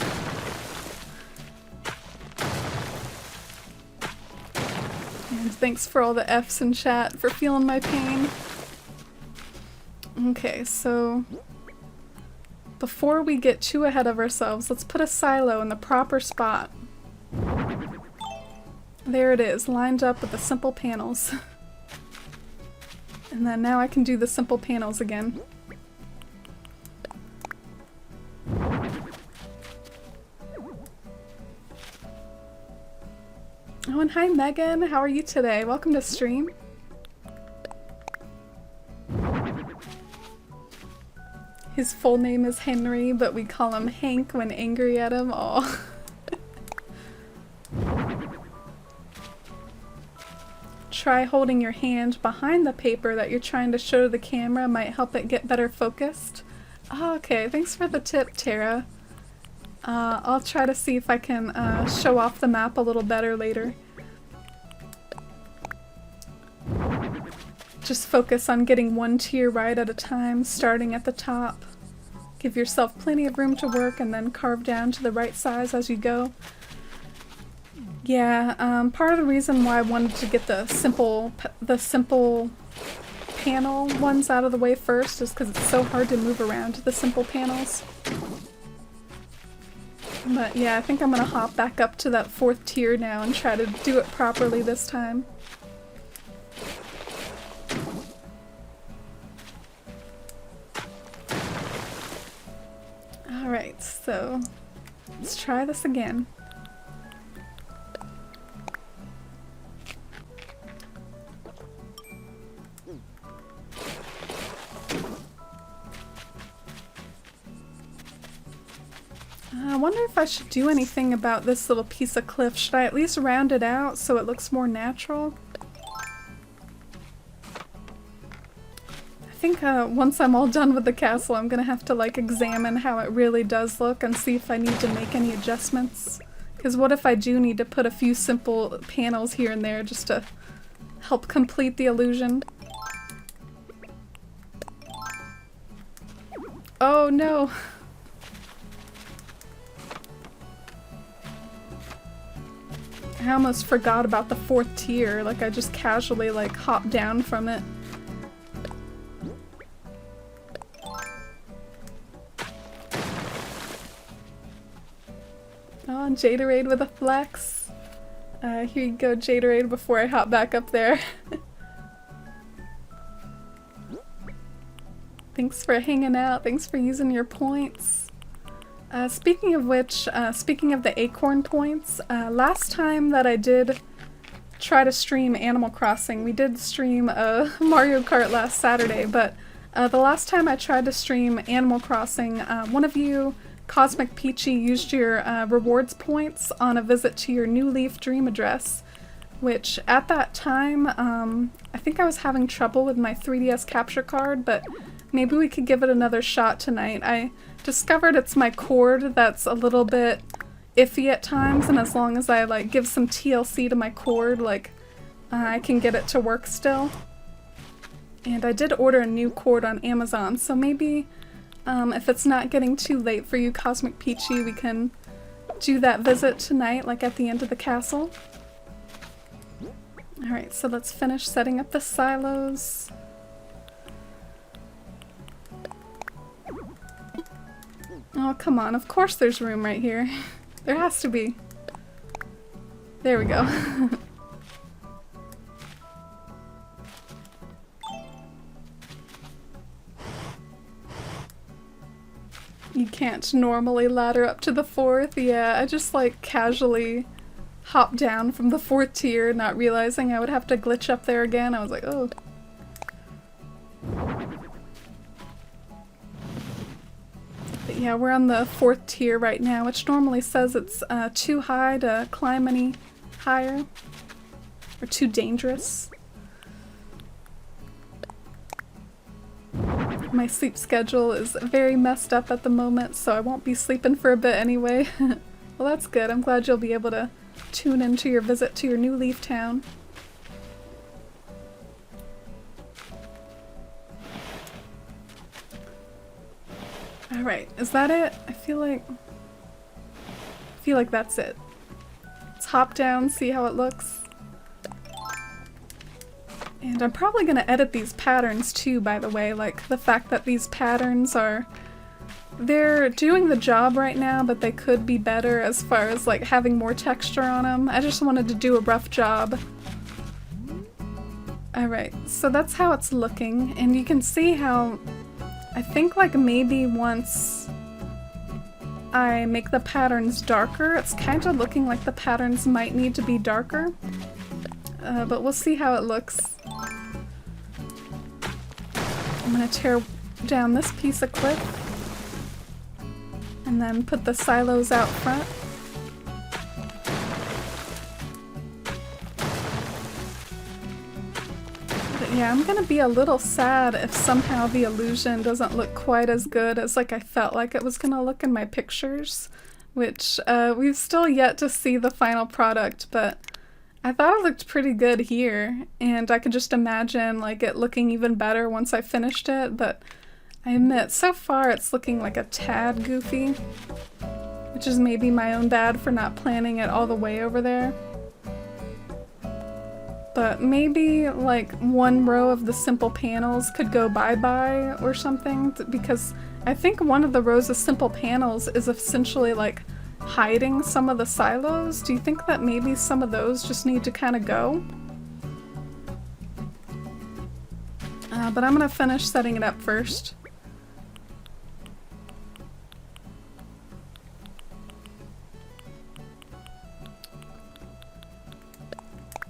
[SPEAKER 1] And thanks for all the Fs in chat for feeling my pain. Okay, so before we get too ahead of ourselves, let's put a silo in the proper spot. There it is, lined up with the simple panels. And then now I can do the simple panels again. Oh, and hi Megan, how are you today? Welcome to stream. His full name is Henry, but we call him Hank when angry at him. Aw. Try holding your hand behind the paper that you're trying to show to the camera, might help it get better focused. Oh, okay, thanks for the tip, Tara. I'll try to see if I can show off the map a little better later. Just focus on getting one tier right at a time, starting at the top. Give yourself plenty of room to work and then carve down to the right size as you go. Yeah, part of the reason why I wanted to get the simple panel ones out of the way first is because it's so hard to move around the simple panels. But yeah, I think I'm gonna hop back up to that 4th tier now and try to do it properly this time. Alright, so let's try this again. I wonder if I should do anything about this little piece of cliff. Should I at least round it out so it looks more natural? I think once I'm all done with the castle, I'm gonna have to like examine how it really does look and see if I need to make any adjustments. Because what if I do need to put a few simple panels here and there just to help complete the illusion? Oh no! I almost forgot about the 4th tier, like I just casually like hopped down from it. Oh, Jaderade with a flex. Here you go, Jaderade, before I hop back up there. Thanks for hanging out, thanks for using your points. Speaking of which, speaking of the acorn points, last time that I did try to stream Animal Crossing, we did stream Mario Kart last Saturday, but the last time I tried to stream Animal Crossing, one of you, Cosmic Peachy, used your rewards points on a visit to your New Leaf Dream address, which at that time, I think I was having trouble with my 3DS capture card, but maybe we could give it another shot tonight. I discovered it's my cord that's a little bit iffy at times, and as long as I like give some TLC to my cord, like I can get it to work still. And I did order a new cord on Amazon, so maybe if it's not getting too late for you, Cosmic Peachy, we can do that visit tonight, like at the end of the castle. Alright, so let's finish setting up the silos. Oh, come on. Of course there's room right here. There has to be. There we go. You can't normally ladder up to the 4th. Yeah, I just like casually hopped down from the 4th tier, not realizing I would have to glitch up there again. I was like, oh. But yeah, we're on the 4th tier right now, which normally says it's too high to climb any higher, or too dangerous. My sleep schedule is very messed up at the moment, so I won't be sleeping for a bit anyway. Well, that's good. I'm glad you'll be able to tune into your visit to your new Leaf Town. Alright, is that it? I feel like that's it. Let's hop down, see how it looks. And I'm probably gonna edit these patterns too, by the way, like the fact that these patterns they're doing the job right now, but they could be better as far as like having more texture on them. I just wanted to do a rough job. Alright, so that's how it's looking, and you can see how I think like maybe once I make the patterns darker, it's kind of looking like the patterns might need to be darker. But we'll see how it looks. I'm gonna tear down this piece of cliff and then put the silos out front. But yeah, I'm gonna be a little sad if somehow the illusion doesn't look quite as good as like I felt like it was gonna look in my pictures, which we've still yet to see the final product, but I thought it looked pretty good here, and I could just imagine like it looking even better once I finished it, but I admit, so far it's looking like a tad goofy, which is maybe my own bad for not planning it all the way over there. But maybe like one row of the simple panels could go bye-bye or something, because I think one of the rows of simple panels is essentially like hiding some of the silos. Do you think that maybe some of those just need to kind of go? But I'm gonna finish setting it up first.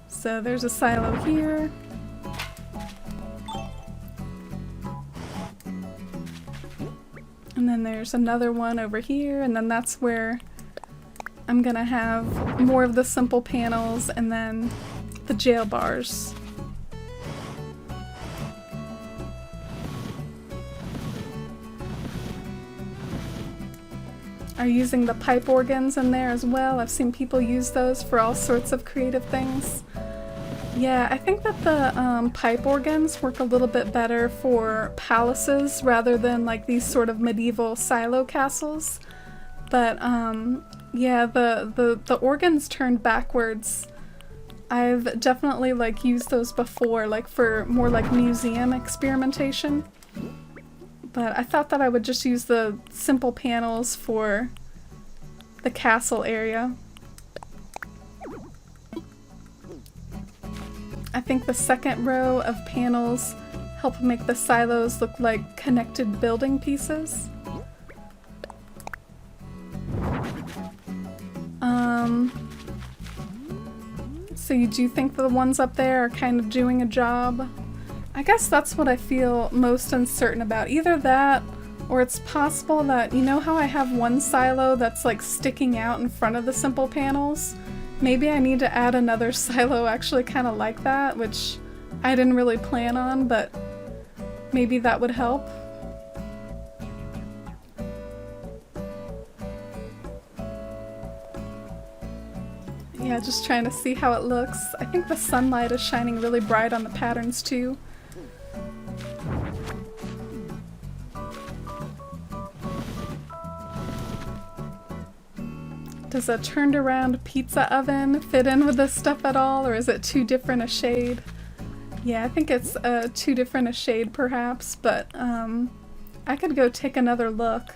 [SPEAKER 1] So there's a silo here. And then there's another one over here, and then that's where I'm gonna have more of the simple panels and then the jail bars. Are using the pipe organs in there as well. I've seen people use those for all sorts of creative things. Yeah, I think that the pipe organs work a little bit better for palaces rather than like these sort of medieval silo castles. But yeah, the organs turned backwards. I've definitely like used those before, like for more like museum experimentation. But I thought that I would just use the simple panels for the castle area. I think the second row of panels help make the silos look like connected building pieces. So you do think the ones up there are kind of doing a job? I guess that's what I feel most uncertain about. Either that, or it's possible that, you know how I have one silo that's like sticking out in front of the simple panels? Maybe I need to add another silo actually kind of like that, which I didn't really plan on, but maybe that would help. Yeah, just trying to see how it looks. I think the sunlight is shining really bright on the patterns too. Does a turned around pizza oven fit in with this stuff at all, or is it too different a shade? Yeah, I think it's too different a shade perhaps, but I could go take another look.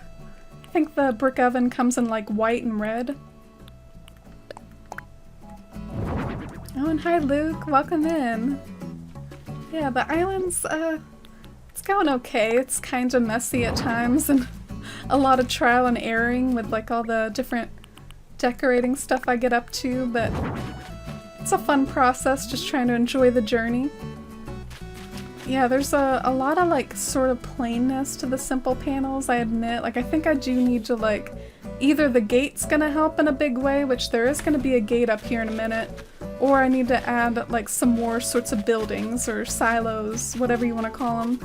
[SPEAKER 1] I think the brick oven comes in like white and red. Oh, and hi Luke, welcome in. Yeah, the island's it's going okay. It's kind of messy at times and a lot of trial and erroring with like all the different decorating stuff I get up to, but it's a fun process, just trying to enjoy the journey. Yeah, there's a lot of like sort of plainness to the simple panels, I admit. Like I think I do need to like, either the gate's gonna help in a big way, which there is gonna be a gate up here in a minute, or I need to add like some more sorts of buildings or silos, whatever you want to call them.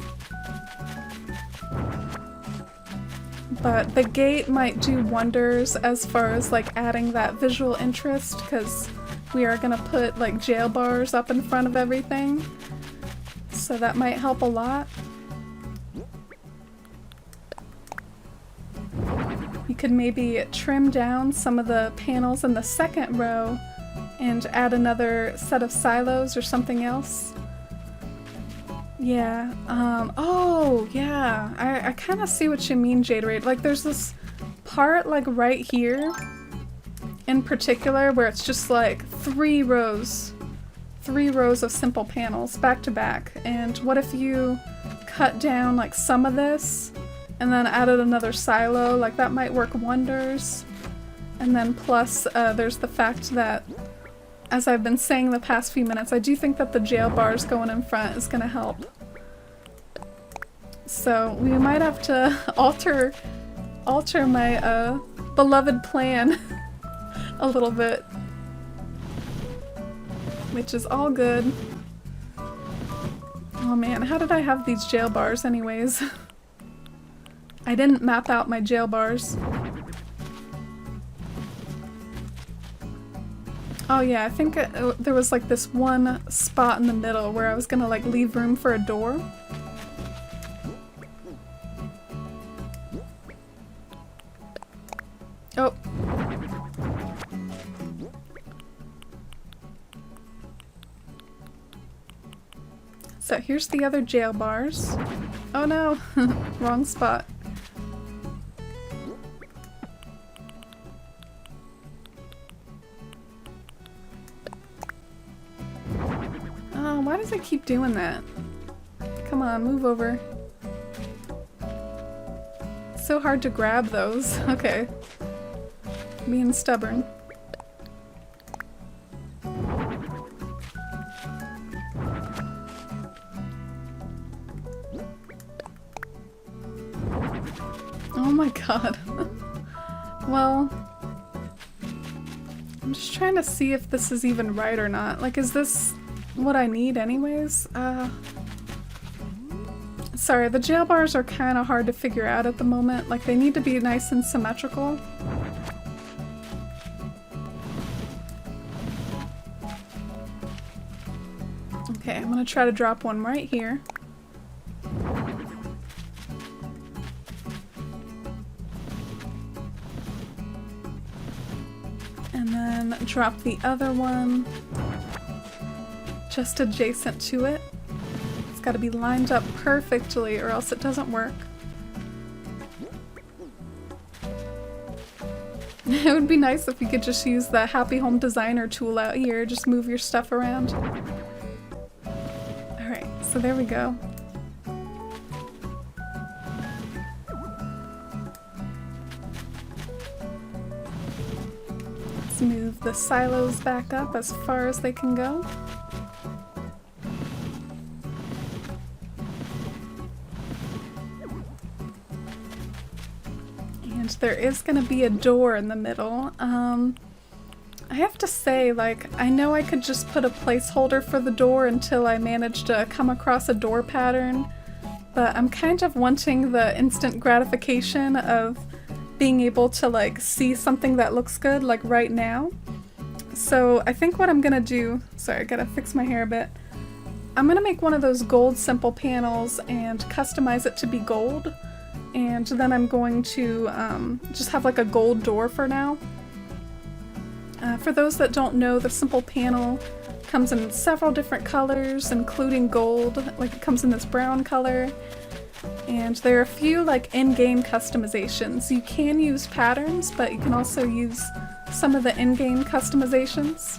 [SPEAKER 1] But the gate might do wonders as far as like adding that visual interest, because we are gonna put like jail bars up in front of everything. So that might help a lot. You could maybe trim down some of the panels in the second row and add another set of silos or something else. Yeah, oh, yeah, I kind of see what you mean, Jaderade. Like, there's this part, like, right here, in particular, where it's just, like, three rows of simple panels, back to back. And what if you cut down, like, some of this, and then added another silo? Like, that might work wonders. And then plus, there's the fact that, as I've been saying the past few minutes, I do think that the jail bars going in front is gonna help. So we might have to alter my beloved plan a little bit, which is all good. Oh man, how did I have these jail bars anyways? I didn't map out my jail bars. Oh yeah, I think there was like this one spot in the middle where I was gonna like leave room for a door. Oh. So here's the other jail bars. Oh no, wrong spot. Oh, why does it keep doing that? Come on, move over. It's so hard to grab those. Okay. Being stubborn. Oh my god. Well, I'm just trying to see if this is even right or not. Like, is this what I need anyways? Sorry, the jail bars are kind of hard to figure out at the moment. Like, they need to be nice and symmetrical. Okay, I'm gonna try to drop one right here. And then drop the other one just adjacent to it. It's got to be lined up perfectly or else it doesn't work. It would be nice if you could just use the Happy Home Designer tool out here, just move your stuff around. Alright, so there we go. Let's move the silos back up as far as they can go. And there is going to be a door in the middle. I have to say, like, I know I could just put a placeholder for the door until I manage to come across a door pattern, but I'm kind of wanting the instant gratification of being able to, like, see something that looks good, like, right now. So I think what I'm gonna do, sorry, I gotta fix my hair a bit. I'm gonna make one of those gold simple panels and customize it to be gold. And then I'm going to just have like a gold door for now. For those that don't know, the simple panel comes in several different colors, including gold. Like, it comes in this brown color. And there are a few like in-game customizations. You can use patterns, but you can also use some of the in-game customizations.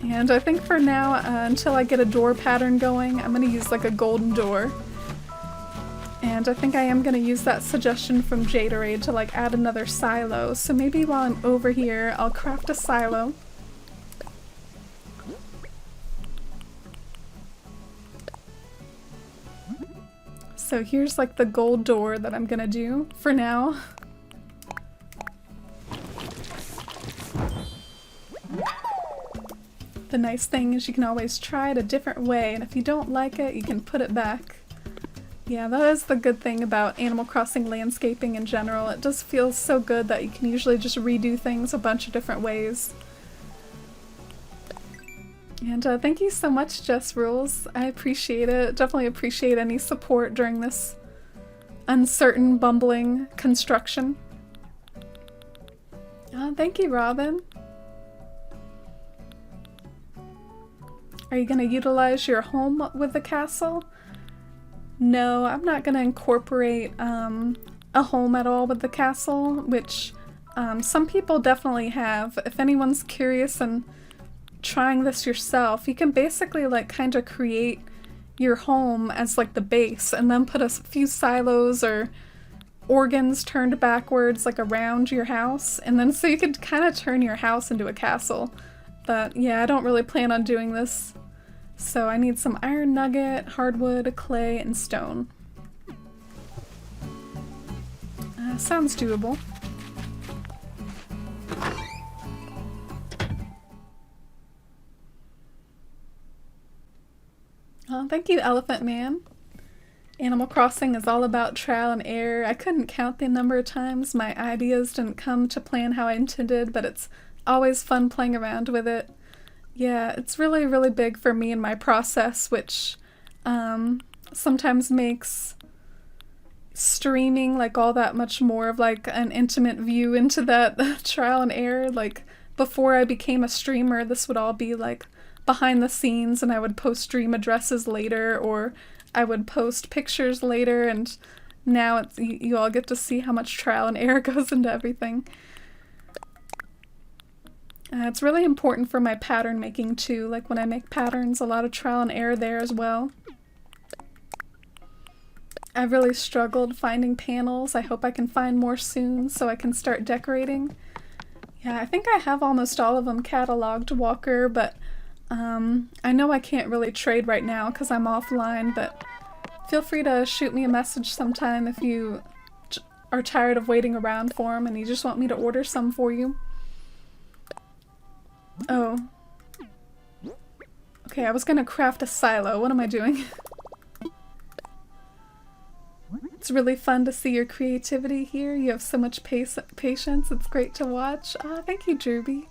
[SPEAKER 1] And I think for now, until I get a door pattern going, I'm going to use like a golden door. And I think I am going to use that suggestion from Jaderade to like add another silo. So maybe while I'm over here, I'll craft a silo. So here's like the gold door that I'm going to do for now. The nice thing is you can always try it a different way, and if you don't like it, you can put it back. Yeah, that is the good thing about Animal Crossing landscaping in general. It just feels so good that you can usually just redo things a bunch of different ways. And thank you so much, Jess Rules. I appreciate it. Definitely appreciate any support during this uncertain, bumbling construction. Thank you, Robin. Are you going to utilize your home with the castle? No, I'm not going to incorporate a home at all with the castle, which some people definitely have. If anyone's curious and trying this yourself, you can basically like kind of create your home as like the base and then put a few silos or organs turned backwards like around your house, and then so you could kind of turn your house into a castle. But yeah, I don't really plan on doing this. So I need some iron nugget, hardwood, clay, and stone. Sounds doable. Thank you, Elephant Man. Animal Crossing is all about trial and error. I couldn't count the number of times my ideas didn't come to plan how I intended, but it's always fun playing around with it. Yeah, it's really, really big for me in my process, which sometimes makes streaming like all that much more of like an intimate view into that trial and error. Like, before I became a streamer, this would all be like behind the scenes and I would post stream addresses later, or I would post pictures later, and now you all get to see how much trial and error goes into everything. It's really important for my pattern making too, like when I make patterns, a lot of trial and error there as well. I've really struggled finding panels. I hope I can find more soon so I can start decorating. Yeah, I think I have almost all of them cataloged, Walker, but I know I can't really trade right now because I'm offline, but feel free to shoot me a message sometime if you are tired of waiting around for them and you just want me to order some for you. Oh. Okay, I was gonna craft a silo. What am I doing? It's really fun to see your creativity here. You have so much patience. It's great to watch. Ah, thank you, Drewby.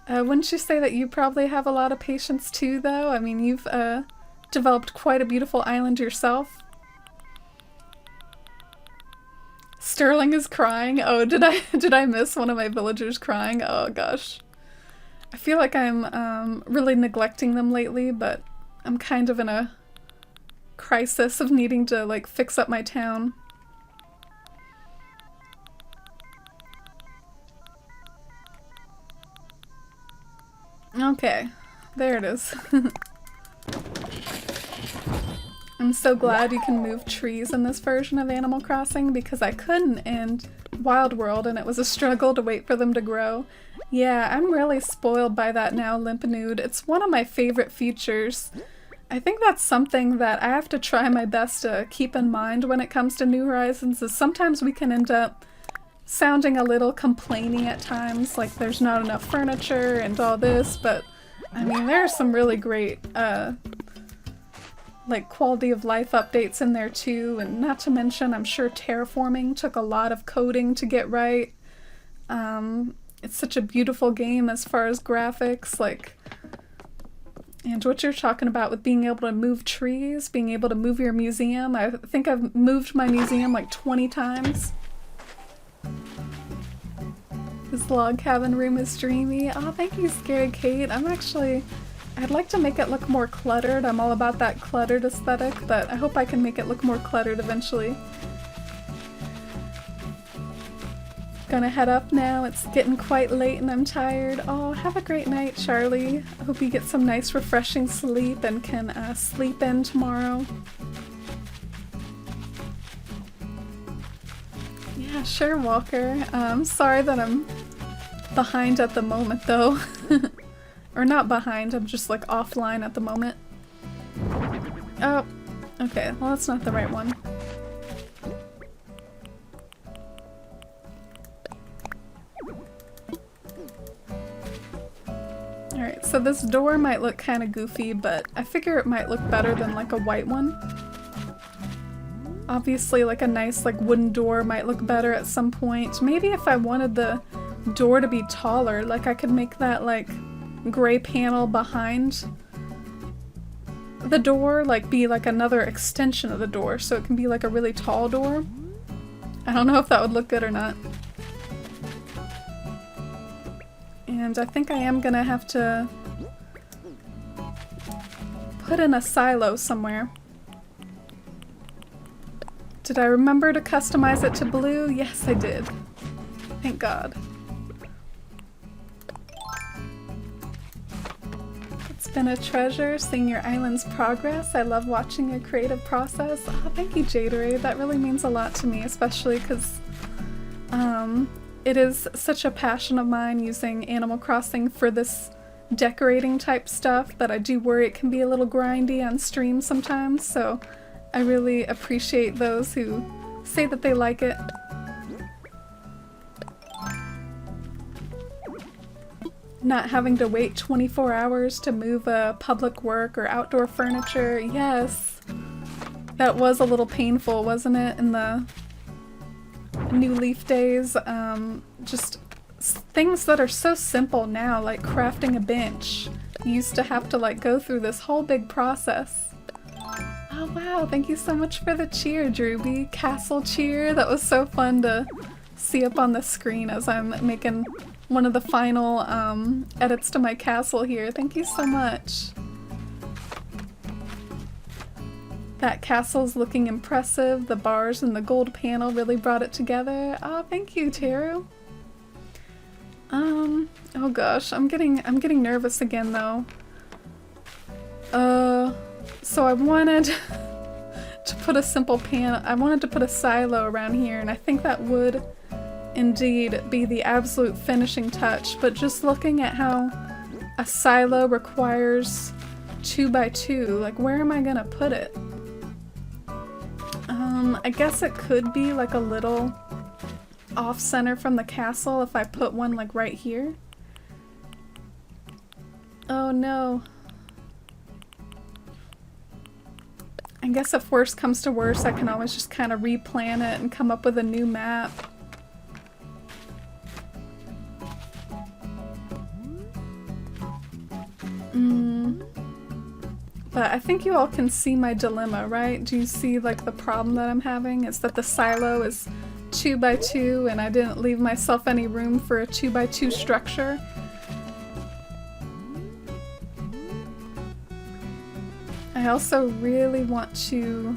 [SPEAKER 1] Wouldn't you say that you probably have a lot of patience too, though? I mean, you've developed quite a beautiful island yourself. Sterling is crying. Oh, did I miss one of my villagers crying? Oh gosh. I feel like I'm really neglecting them lately, but I'm kind of in a crisis of needing to like fix up my town. Okay, there it is. I'm so glad you can move trees in this version of Animal Crossing because I couldn't in Wild World and it was a struggle to wait for them to grow. Yeah, I'm really spoiled by that now, Limpanood. It's one of my favorite features. I think that's something that I have to try my best to keep in mind when it comes to New Horizons, is sometimes we can end up sounding a little complaining at times, like there's not enough furniture and all this, but I mean there are some really great like quality of life updates in there too, and not to mention I'm sure terraforming took a lot of coding to get right. It's such a beautiful game as far as graphics, like, and what you're talking about with being able to move trees, being able to move your museum. I think I've moved my museum like 20 times. This log cabin room is dreamy. Oh, thank you, Scary Kate. I'd like to make it look more cluttered. I'm all about that cluttered aesthetic, but I hope I can make it look more cluttered eventually. Gonna head up now. It's getting quite late and I'm tired. Oh, have a great night, Charlie. I hope you get some nice refreshing sleep and can sleep in tomorrow. Yeah, sure, Walker. I'm sorry that I'm behind at the moment, though. Or not behind, I'm just like offline at the moment. Oh, okay, well that's not the right one. Alright, so this door might look kind of goofy, but I figure it might look better than like a white one. Obviously like a nice like wooden door might look better at some point. Maybe if I wanted the door to be taller, like I could make that like gray panel behind the door like be like another extension of the door, so it can be like a really tall door. I don't know if that would look good or not. And I think I am gonna have to put in a silo somewhere. Did I remember to customize it to blue? Yes, I did. Thank God. It's been a treasure seeing your island's progress. I love watching your creative process. Oh, thank you, Jaderay. That really means a lot to me, especially because it is such a passion of mine using Animal Crossing for this decorating type stuff, but I do worry it can be a little grindy on stream sometimes, so I really appreciate those who say that they like it. Not having to wait 24 hours to move a public work or outdoor furniture. Yes, that was a little painful, wasn't it, in the New Leaf days? Just things that are so simple now, like crafting a bench. You used to have to like go through this whole big process. Oh wow, thank you so much for the cheer, Drewby. Castle cheer, that was so fun to see up on the screen as I'm making one of the final edits to my castle here. Thank you so much. That castle's looking impressive. The bars and the gold panel really brought it together. Oh, thank you, Teru. Oh gosh, I'm getting nervous again though. So I wanted to put a simple pan. I wanted to put a silo around here, and I think that would indeed be the absolute finishing touch. But just looking at how a silo requires 2 by 2, like where am I gonna put it? I guess it could be like a little off-center from the castle if I put one like right here. Oh no. I guess if worse comes to worse, I can always just kind of replan it and come up with a new map. But I think you all can see my dilemma, right? Do you see like the problem that I'm having? It's that the silo is 2 by 2 and I didn't leave myself any room for a 2 by 2 structure. I also really want to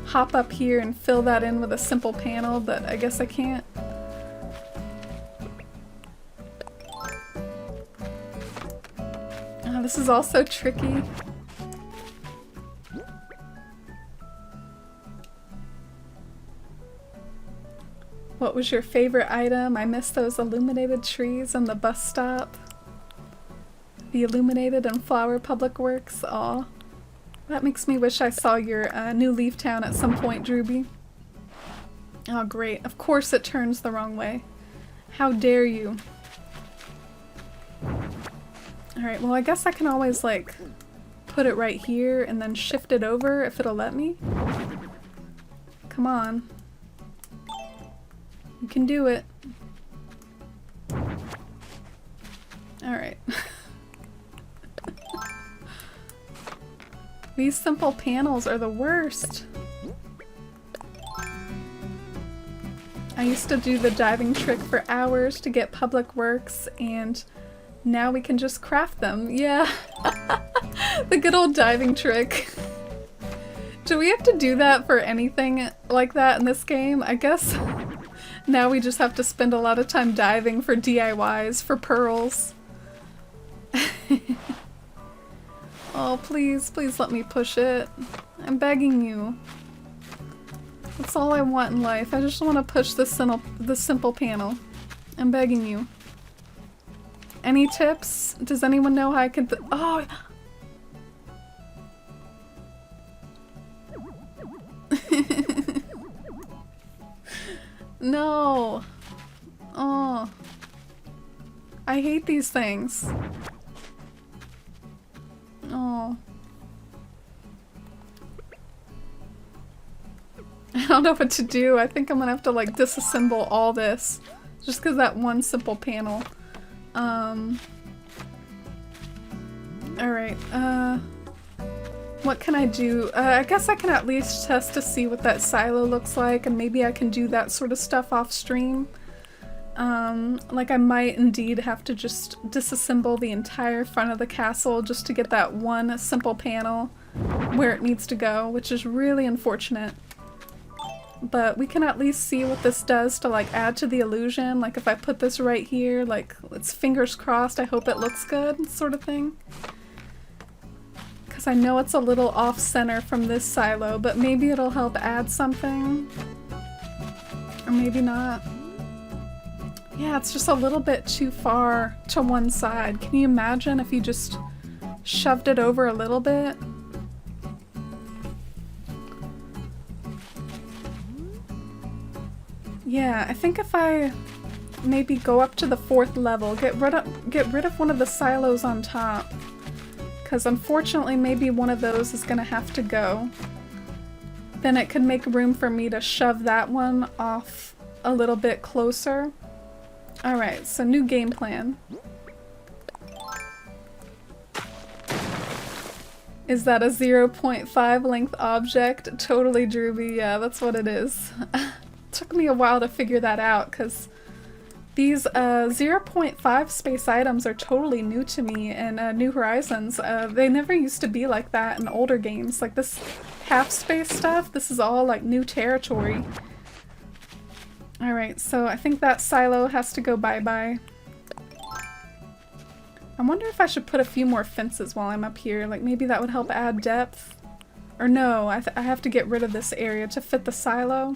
[SPEAKER 1] hop up here and fill that in with a simple panel, but I guess I can't. Oh, this is also tricky. What was your favorite item? I miss those illuminated trees on the bus stop. The illuminated and flower public works. Aw. That makes me wish I saw your new Leaf Town at some point, Drewby. Oh great, of course it turns the wrong way. How dare you. Alright, well I guess I can always like put it right here and then shift it over if it'll let me. Come on. You can do it. Alright. These simple panels are the worst. I used to do the diving trick for hours to get public works, and now we can just craft them. Yeah. The good old diving trick. Do we have to do that for anything like that in this game? I guess now we just have to spend a lot of time diving for DIYs, for pearls. Oh, please, please let me push it. I'm begging you. That's all I want in life. I just want to push this simple panel. I'm begging you. Any tips? Does anyone know how I can oh! No! Oh. I hate these things. Oh. I don't know what to do. I think I'm gonna have to like disassemble all this just because that one simple panel. Alright, what can I do? I guess I can at least test to see what that silo looks like, and maybe I can do that sort of stuff off stream. Like I might indeed have to just disassemble the entire front of the castle just to get that one simple panel where it needs to go, which is really unfortunate. But we can at least see what this does to like add to the illusion. Like if I put this right here, like it's fingers crossed, I hope it looks good, sort of thing. Because I know it's a little off-center from this silo, but maybe it'll help add something. Or maybe not. Yeah, it's just a little bit too far to one side. Can you imagine if you just shoved it over a little bit? Yeah, I think if I maybe go up to the 4th level, get rid of one of the silos on top. Because unfortunately maybe one of those is gonna have to go. Then it could make room for me to shove that one off a little bit closer. Alright, so new game plan. Is that a 0.5 length object? Totally, Drewby. Yeah, that's what it is. Took me a while to figure that out, because These 0.5 space items are totally new to me in New Horizons. They never used to be like that in older games. Like this half space stuff, this is all like new territory. Alright, so I think that silo has to go bye-bye. I wonder if I should put a few more fences while I'm up here. Like maybe that would help add depth. Or no, I have to get rid of this area to fit the silo.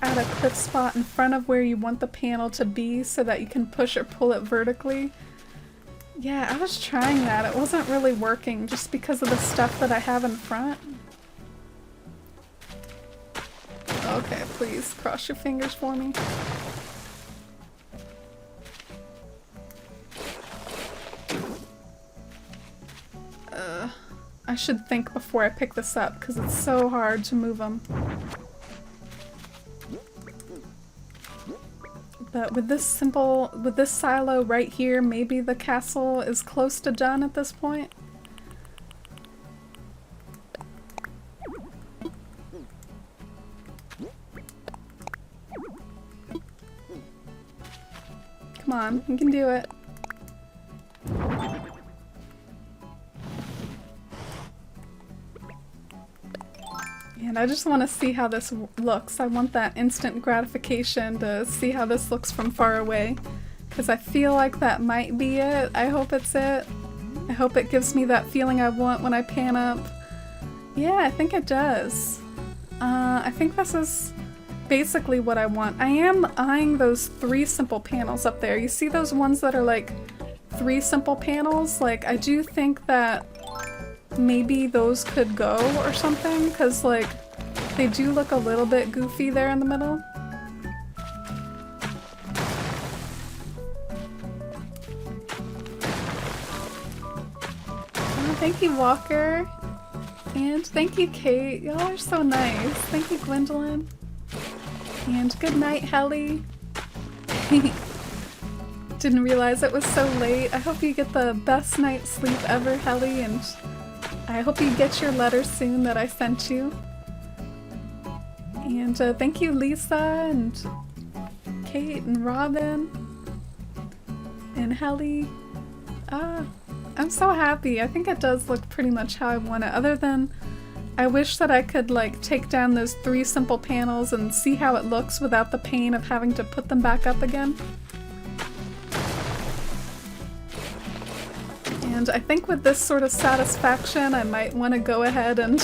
[SPEAKER 1] Add a cliff spot in front of where you want the panel to be so that you can push or pull it vertically. Yeah, I was trying that. It wasn't really working just because of the stuff that I have in front. Okay, please cross your fingers for me. I should think before I pick this up because it's so hard to move them. But with this silo right here, maybe the castle is close to done at this point. Come on, you can do it. And I just want to see how this looks. I want that instant gratification to see how this looks from far away. Because I feel like that might be it. I hope it's it. I hope it gives me that feeling I want when I pan up. Yeah, I think it does. I think this is basically what I want. I am eyeing those 3 simple panels up there. You see those ones that are like 3 simple panels? Like, I do think that maybe those could go or something, because like they do look a little bit goofy there in the middle. Oh, thank you, Walker. And thank you, Kate. Y'all are so nice. Thank you, Gwendolyn. And good night, Helly. Didn't realize it was so late. I hope you get the best night's sleep ever, Helly, and I hope you get your letter soon that I sent you. And thank you, Lisa and Kate and Robin and Helly. I'm so happy. I think it does look pretty much how I want it, other than I wish that I could like take down those 3 simple panels and see how it looks without the pain of having to put them back up again. And I think with this sort of satisfaction, I might want to go ahead and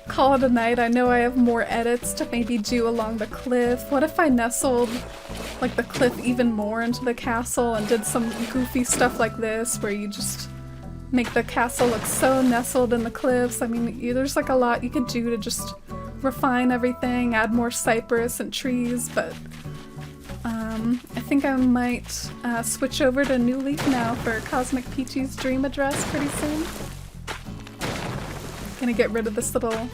[SPEAKER 1] call it a night. I know I have more edits to maybe do along the cliff. What if I nestled like the cliff even more into the castle and did some goofy stuff like this where you just make the castle look so nestled in the cliffs? I mean, there's like a lot you could do to just refine everything, add more cypress and trees, but I think I might switch over to New Leaf now for Cosmic Peachy's dream address pretty soon. Gonna get rid of this little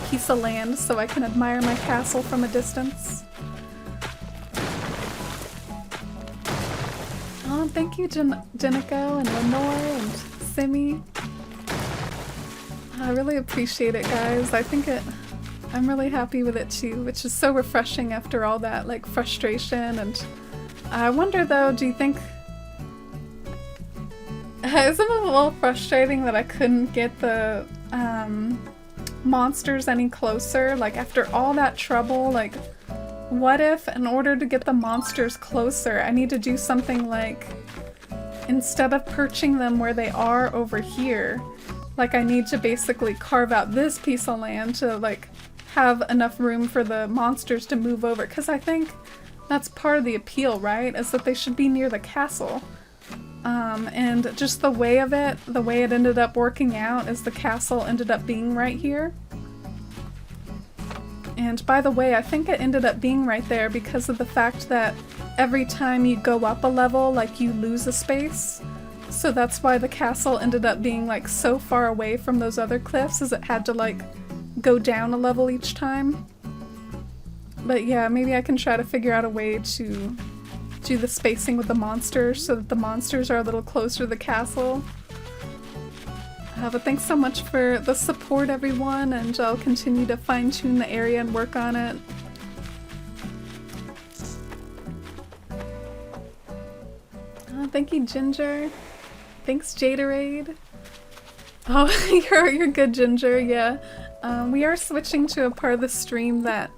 [SPEAKER 1] piece of land so I can admire my castle from a distance. Oh, thank you, Denico and Lenore and Simi. I really appreciate it, guys. I'm really happy with it too, which is so refreshing after all that like frustration. And I wonder though, do you think isn't it a little frustrating that I couldn't get the monsters any closer? Like after all that trouble, like what if in order to get the monsters closer I need to do something like, instead of perching them where they are over here, like I need to basically carve out this piece of land to like have enough room for the monsters to move over, because I think that's part of the appeal, right? Is that they should be near the castle. And just the way it ended up working out is the castle ended up being right here. And by the way, I think it ended up being right there because of the fact that every time you go up a level, like you lose a space. So that's why the castle ended up being like so far away from those other cliffs, as it had to like go down a level each time. But yeah, maybe I can try to figure out a way to do the spacing with the monsters so that the monsters are a little closer to the castle. But thanks so much for the support, everyone, and I'll continue to fine-tune the area and work on it. Thank you, Ginger. Thanks, Jaderade. Oh, you're good, Ginger, yeah. We are switching to a part of the stream that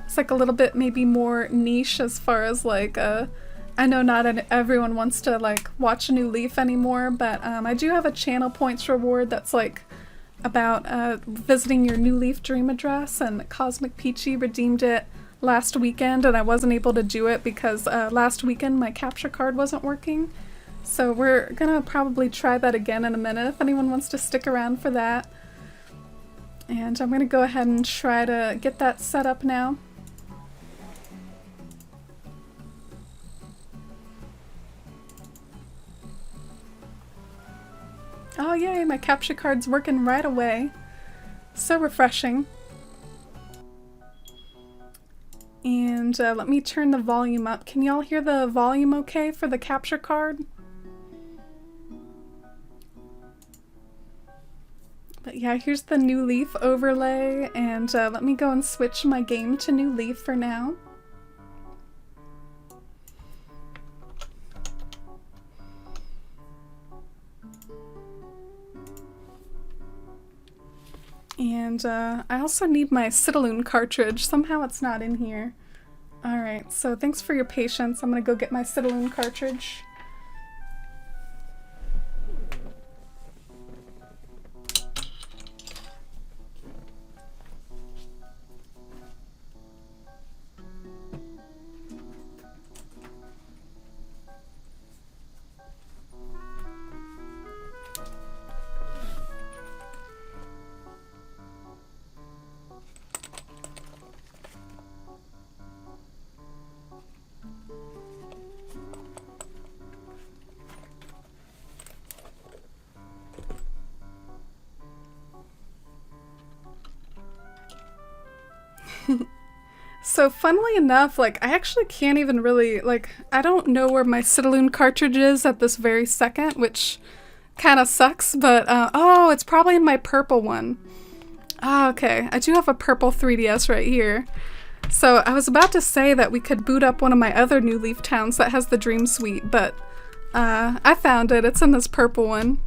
[SPEAKER 1] it's like a little bit maybe more niche as far as like I know not everyone wants to like watch a new Leaf anymore, but I do have a channel points reward that's like about visiting your New Leaf dream address, and Cosmic Peachy redeemed it last weekend and I wasn't able to do it because last weekend my capture card wasn't working. So we're gonna probably try that again in a minute if anyone wants to stick around for that. And I'm gonna go ahead and try to get that set up now. Oh yay, my capture card's working right away. So refreshing. And let me turn the volume up. Can y'all hear the volume okay for the capture card? But yeah, here's the New Leaf overlay, and let me go and switch my game to New Leaf for now. And I also need my Citaloon cartridge. Somehow it's not in here. Alright, so thanks for your patience. I'm gonna go get my Citaloon cartridge. So funnily enough, like, I actually can't even really, like, I don't know where my Citaloon cartridge is at this very second, which kind of sucks, but, oh, it's probably in my purple one. Ah, okay. I do have a purple 3DS right here. So I was about to say that we could boot up one of my other New Leaf towns that has the Dream Suite, but, I found it. It's in this purple one.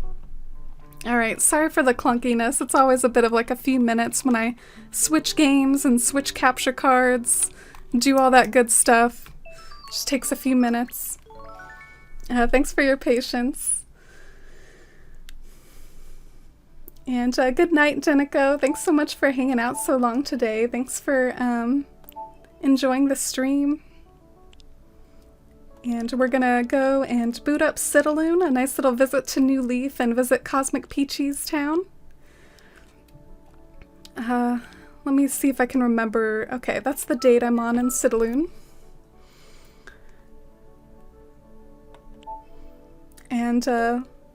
[SPEAKER 1] Alright, sorry for the clunkiness. It's always a bit of like a few minutes when I switch games and switch capture cards, do all that good stuff. Just takes a few minutes. Thanks for your patience. And good night, Denico. Thanks so much for hanging out so long today. Thanks for enjoying the stream. And we're gonna go and boot up Citaloon, a nice little visit to New Leaf, and visit Cosmic Peachy's town. Let me see if I can remember. Okay, that's the date I'm on in Citaloon. And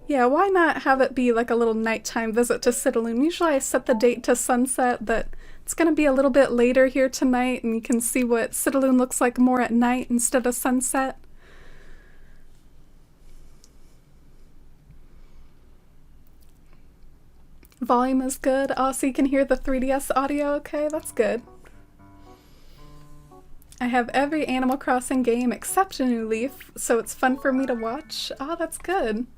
[SPEAKER 1] yeah, why not have it be like a little nighttime visit to Citaloon? Usually I set the date to sunset, but it's gonna be a little bit later here tonight, and you can see what Citaloon looks like more at night instead of sunset. Volume is good. Oh, so you can hear the 3DS audio okay? That's good. I have every Animal Crossing game except a New Leaf, so it's fun for me to watch. Oh, that's good.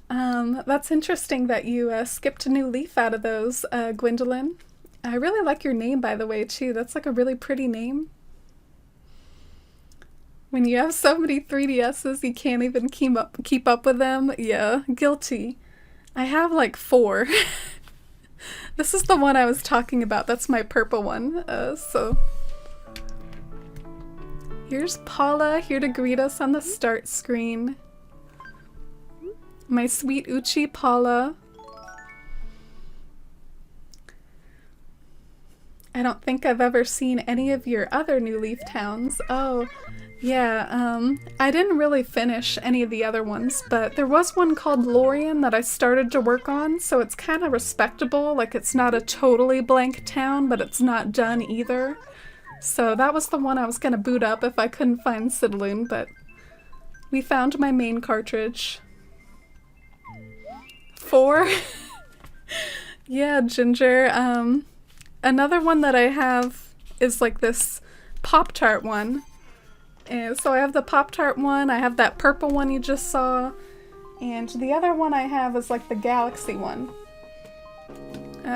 [SPEAKER 1] That's interesting that you skipped a New Leaf out of those, Gwendolyn. I really like your name, by the way, too. That's like a really pretty name. When you have so many 3DSs, you can't even keep up with them. Yeah, guilty. I have like 4. This is the one I was talking about. That's my purple one. So here's Paula here to greet us on the start screen. My sweet Uchi Paula. I don't think I've ever seen any of your other New Leaf towns. Oh, yeah, I didn't really finish any of the other ones, but there was one called Lorien that I started to work on, so it's kind of respectable. Like, it's not a totally blank town, but it's not done either. So that was the one I was gonna boot up if I couldn't find Citaloon, but we found my main cartridge. 4. Yeah, Ginger. Another one that I have is like this Pop-Tart one. And so I have the Pop-Tart one, I have that purple one you just saw, and the other one I have is like the Galaxy one.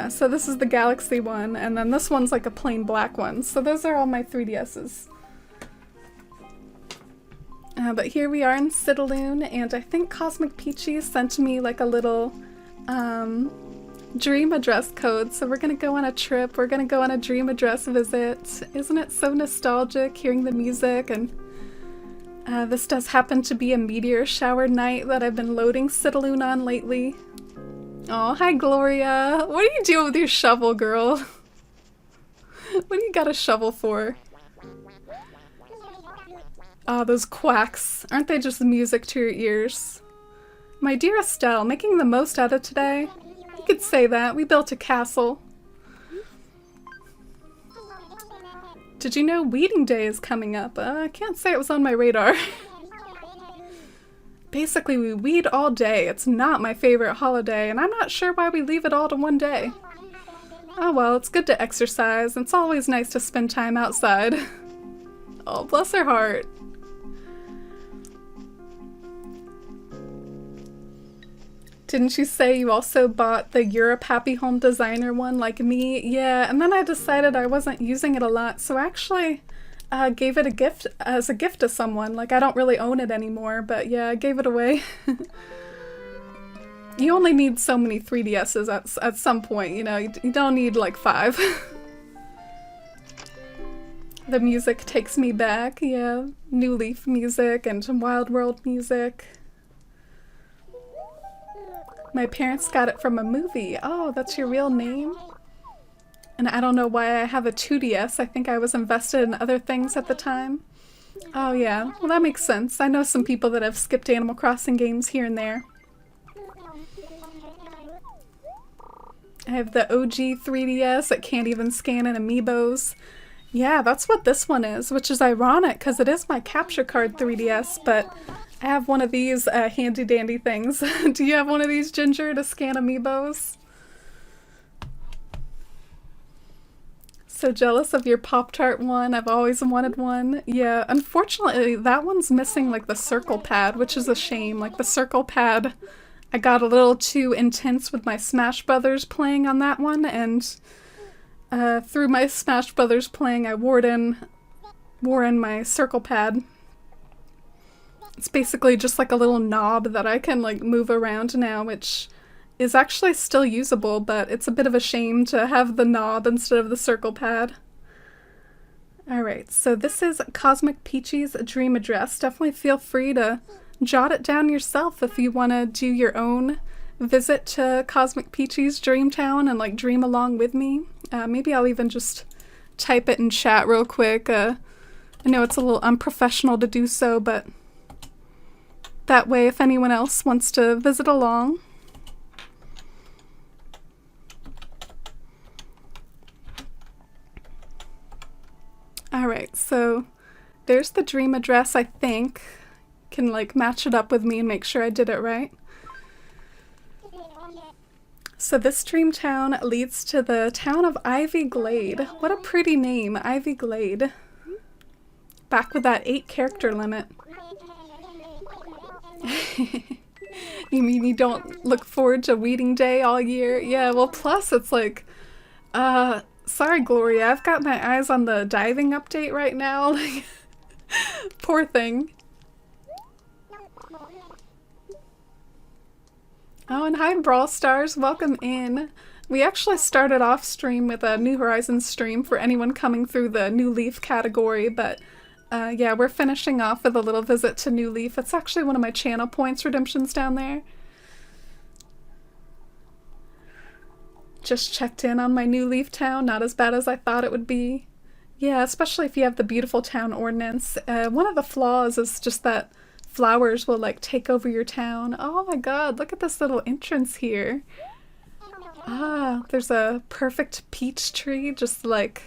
[SPEAKER 1] So this is the Galaxy one, and then this one's like a plain black one. So those are all my 3DSs. But here we are in Citaloon, and I think Cosmic Peachy sent me like a little dream address code. So we're gonna go on a trip, we're gonna go on a dream address visit. Isn't it so nostalgic hearing the music? And this does happen to be a meteor shower night that I've been loading Citaloon on lately. Oh, hi Gloria! What are you doing with your shovel, girl? What do you got a shovel for? Oh, those quacks. Aren't they just music to your ears? My dear Estelle, making the most out of today? You could say that. We built a castle. Did you know Weeding Day is coming up? I can't say it was on my radar. Basically, we weed all day. It's not my favorite holiday, and I'm not sure why we leave it all to one day. Oh well, it's good to exercise. It's always nice to spend time outside. Oh, bless her heart. Didn't you say you also bought the Europe Happy Home Designer one like me? Yeah, and then I decided I wasn't using it a lot, so I actually gave it as a gift to someone. Like, I don't really own it anymore, but yeah, I gave it away. You only need so many 3DSs at some point, you know, you don't need like 5. The music takes me back, yeah. New Leaf music and some Wild World music. My parents got it from a movie. Oh, that's your real name? And I don't know why I have a 2DS. I think I was invested in other things at the time. Oh yeah, well that makes sense. I know some people that have skipped Animal Crossing games here and there. I have the OG 3DS that can't even scan in amiibos. Yeah, that's what this one is, which is ironic because it is my capture card 3DS, but I have one of these handy dandy things. Do you have one of these, Ginger, to scan amiibos? So jealous of your Pop-Tart one. I've always wanted one. Yeah, unfortunately that one's missing like the circle pad, which is a shame. Like the circle pad, I got a little too intense with my Smash Brothers playing on that one, and through my Smash Brothers playing I wore in my circle pad. It's basically just like a little knob that I can like move around now, which is actually still usable, but it's a bit of a shame to have the knob instead of the circle pad. Alright, so this is Cosmic Peachy's dream address. Definitely feel free to jot it down yourself if you want to do your own visit to Cosmic Peachy's dream town and like dream along with me. Maybe I'll even just type it in chat real quick. I know it's a little unprofessional to do so, but that way if anyone else wants to visit along. Alright, so there's the dream address, I think. Can like match it up with me and make sure I did it right. So this dream town leads to the town of Ivy Glade. What a pretty name, Ivy Glade. Back with that 8-character limit. You mean you don't look forward to Weeding Day all year? Yeah, well plus it's like, sorry Gloria, I've got my eyes on the diving update right now. Like, poor thing. Oh, and hi Brawl Stars, welcome in. We actually started off stream with a New Horizons stream for anyone coming through the New Leaf category, but yeah, we're finishing off with a little visit to New Leaf. It's actually one of my channel points redemptions down there. Just checked in on my New Leaf town, not as bad as I thought it would be. Yeah, especially if you have the beautiful town ordinance. One of the flaws is just that flowers will like take over your town. Oh my god, look at this little entrance here. Ah, there's a perfect peach tree just like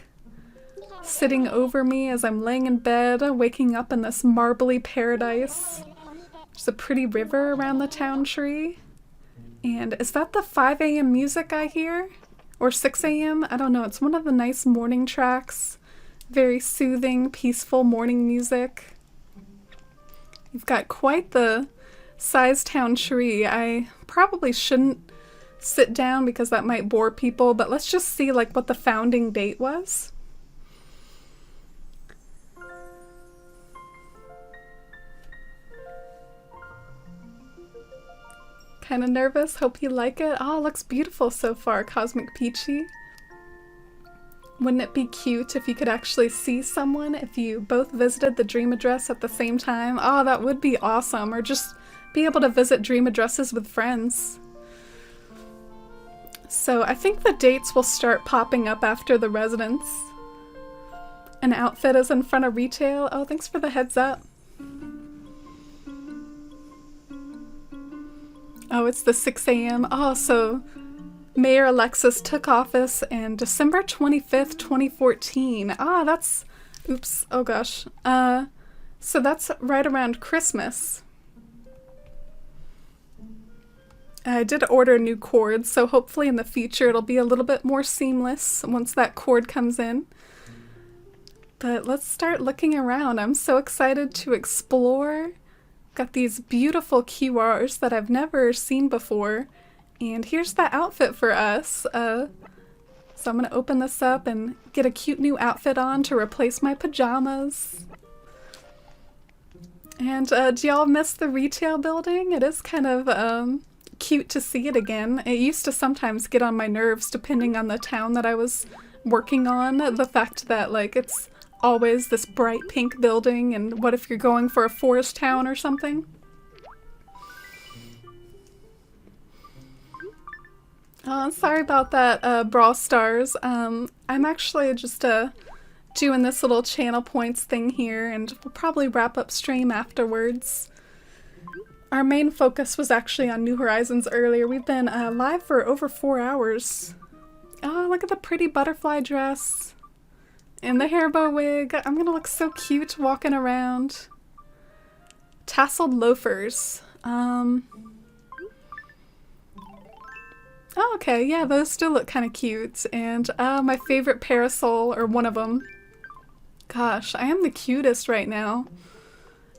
[SPEAKER 1] sitting over me as I'm laying in bed, waking up in this marbly paradise. There's a pretty river around the town tree. And is that the 5 a.m. music I hear? Or 6 a.m.? I don't know. It's one of the nice morning tracks. Very soothing, peaceful morning music. You've got quite the Sizetown tree. I probably shouldn't sit down because that might bore people, but let's just see like what the founding date was. Kind of nervous. Hope you like it. Oh, it looks beautiful so far, Cosmic Peachy. Wouldn't it be cute if you could actually see someone if you both visited the dream address at the same time? Oh, that would be awesome. Or just be able to visit dream addresses with friends. So I think the dates will start popping up after the residence. An outfit is in front of retail. Oh, thanks for the heads up. Oh, it's the 6 a.m. Oh, so Mayor Alexis took office in December 25th, 2014. Ah, that's... Oops. Oh, gosh. So that's right around Christmas. I did order new cords, so hopefully in the future it'll be a little bit more seamless once that cord comes in. But let's start looking around. I'm so excited to explore. Got these beautiful QRs that I've never seen before. And here's the outfit for us. So I'm going to open this up and get a cute new outfit on to replace my pajamas. And do y'all miss the retail building? It is kind of cute to see it again. It used to sometimes get on my nerves depending on the town that I was working on. The fact that like it's always this bright pink building, and what if you're going for a forest town or something? Oh, sorry about that, Brawl Stars. I'm actually just doing this little channel points thing here, and we'll probably wrap up stream afterwards. Our main focus was actually on New Horizons earlier. We've been live for over 4 hours. Oh, look at the pretty butterfly dress. And the hair bow wig. I'm gonna look so cute walking around. Tasseled loafers. Oh, okay, yeah, those still look kind of cute. And my favorite parasol, or one of them. Gosh, I am the cutest right now.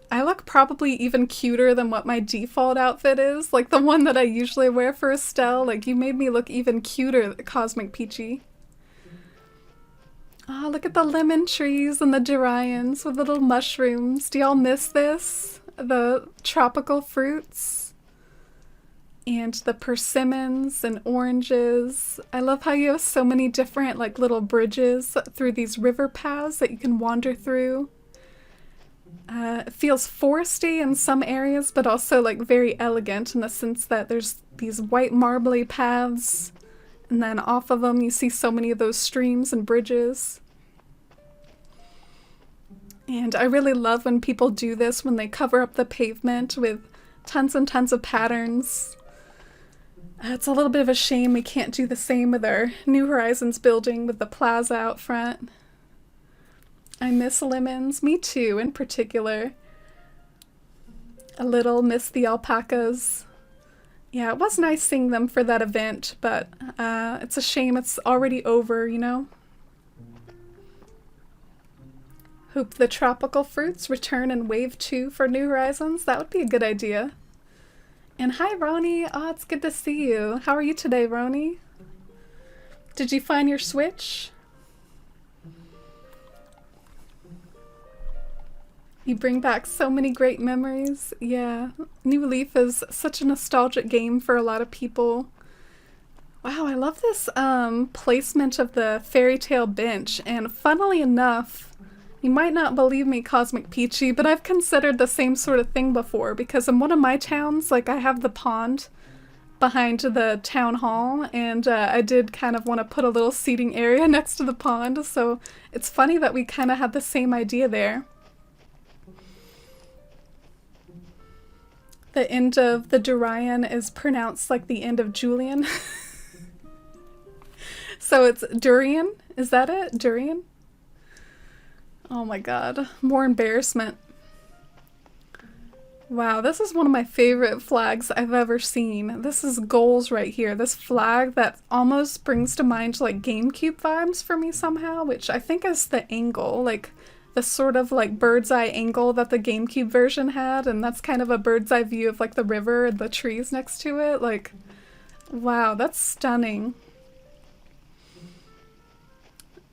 [SPEAKER 1] I look probably even cuter than what my default outfit is. Like the one that I usually wear for Estelle. Like, you made me look even cuter, Cosmic Peachy. Oh, look at the lemon trees and the durians with little mushrooms. Do y'all miss this? The tropical fruits. And the persimmons and oranges. I love how you have so many different like little bridges through these river paths that you can wander through. It feels foresty in some areas, but also like very elegant in the sense that there's these white marbly paths, and then off of them you see so many of those streams and bridges. And I really love when people do this, when they cover up the pavement with tons and tons of patterns. It's a little bit of a shame we can't do the same with our New Horizons building with the plaza out front. I miss lemons. Me too, in particular. A little miss the alpacas. Yeah, it was nice seeing them for that event, but it's a shame it's already over, you know? Hope the tropical fruits return in Wave 2 for New Horizons. That would be a good idea. And hi, Roni. Oh, it's good to see you. How are you today, Roni? Did you find your Switch? You bring back so many great memories. Yeah, New Leaf is such a nostalgic game for a lot of people. Wow, I love this placement of the fairy tale bench, and funnily enough, you might not believe me, Cosmic Peachy, but I've considered the same sort of thing before, because in one of my towns, like, I have the pond behind the town hall, and I did kind of want to put a little seating area next to the pond, so it's funny that we kind of had the same idea there. The end of the durian is pronounced like the end of Julian. So it's durian? Is that it? Durian? Oh my god. More embarrassment. Wow, this is one of my favorite flags I've ever seen. This is goals right here. This flag that almost brings to mind like GameCube vibes for me somehow, which I think is the angle, like the sort of like bird's eye angle that the GameCube version had, and that's kind of a bird's eye view of like the river and the trees next to it. Like, wow, that's stunning.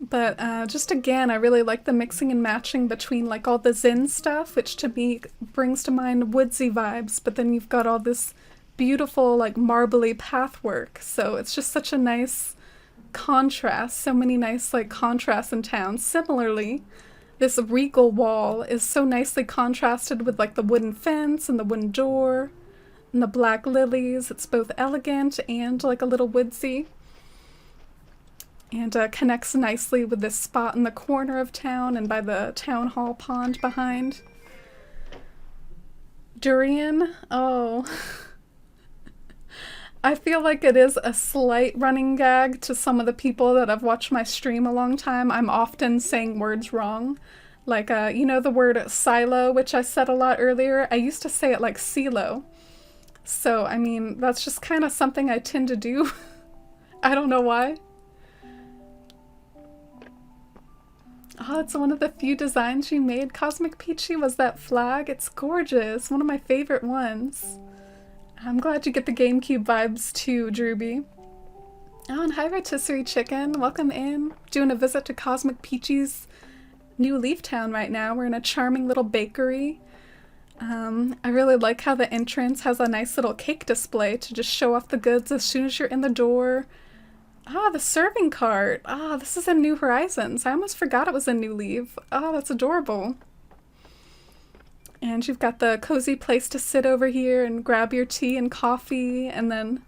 [SPEAKER 1] But just again, I really like the mixing and matching between like all the Zen stuff, which to me brings to mind woodsy vibes, but then you've got all this beautiful like marbly pathwork. So it's just such a nice contrast, so many nice like contrasts in town. Similarly, this regal wall is so nicely contrasted with like the wooden fence and the wooden door and the black lilies. It's both elegant and like a little woodsy. And connects nicely with this spot in the corner of town and by the town hall pond behind. Durian? Oh. I feel like it is a slight running gag to some of the people that have watched my stream a long time. I'm often saying words wrong. Like, you know the word silo, which I said a lot earlier? I used to say it like silo. So, I mean, that's just kind of something I tend to do. I don't know why. Oh, it's one of the few designs you made. Cosmic Peachy was that flag. It's gorgeous. One of my favorite ones. I'm glad you get the GameCube vibes too, Drewby. Oh, and hi Rotisserie Chicken. Welcome in. Doing a visit to Cosmic Peachy's new Leaf Town right now. We're in a charming little bakery. I really like how the entrance has a nice little cake display to just show off the goods as soon as you're in the door. Ah, the serving cart. Ah, this is in New Horizons. I almost forgot it was in New Leaf. Oh, that's adorable. And you've got the cozy place to sit over here and grab your tea and coffee, and then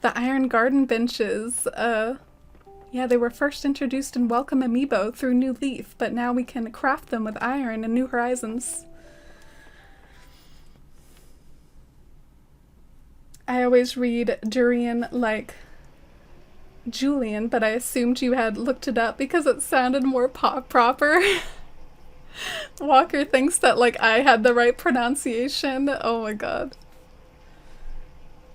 [SPEAKER 1] the iron garden benches. Yeah, they were first introduced in Welcome Amiibo through New Leaf, but now we can craft them with iron in New Horizons. I always read durian like Julian, but I assumed you had looked it up because it sounded more proper. Walker thinks that like I had the right pronunciation. Oh my god.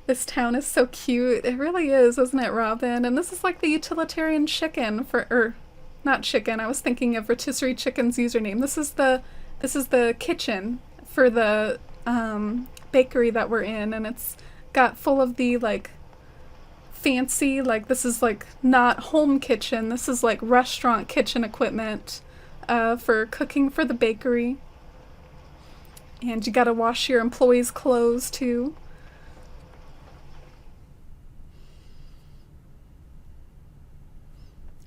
[SPEAKER 1] This town is so cute. It really is, isn't it, Robin? And this is like the utilitarian chicken for, or not chicken. I was thinking of Rotisserie Chicken's username. This is the kitchen for the bakery that we're in, and it's got full of the like fancy, like this is like not home kitchen, this is like restaurant kitchen equipment for cooking for the bakery. And you gotta wash your employees' clothes too.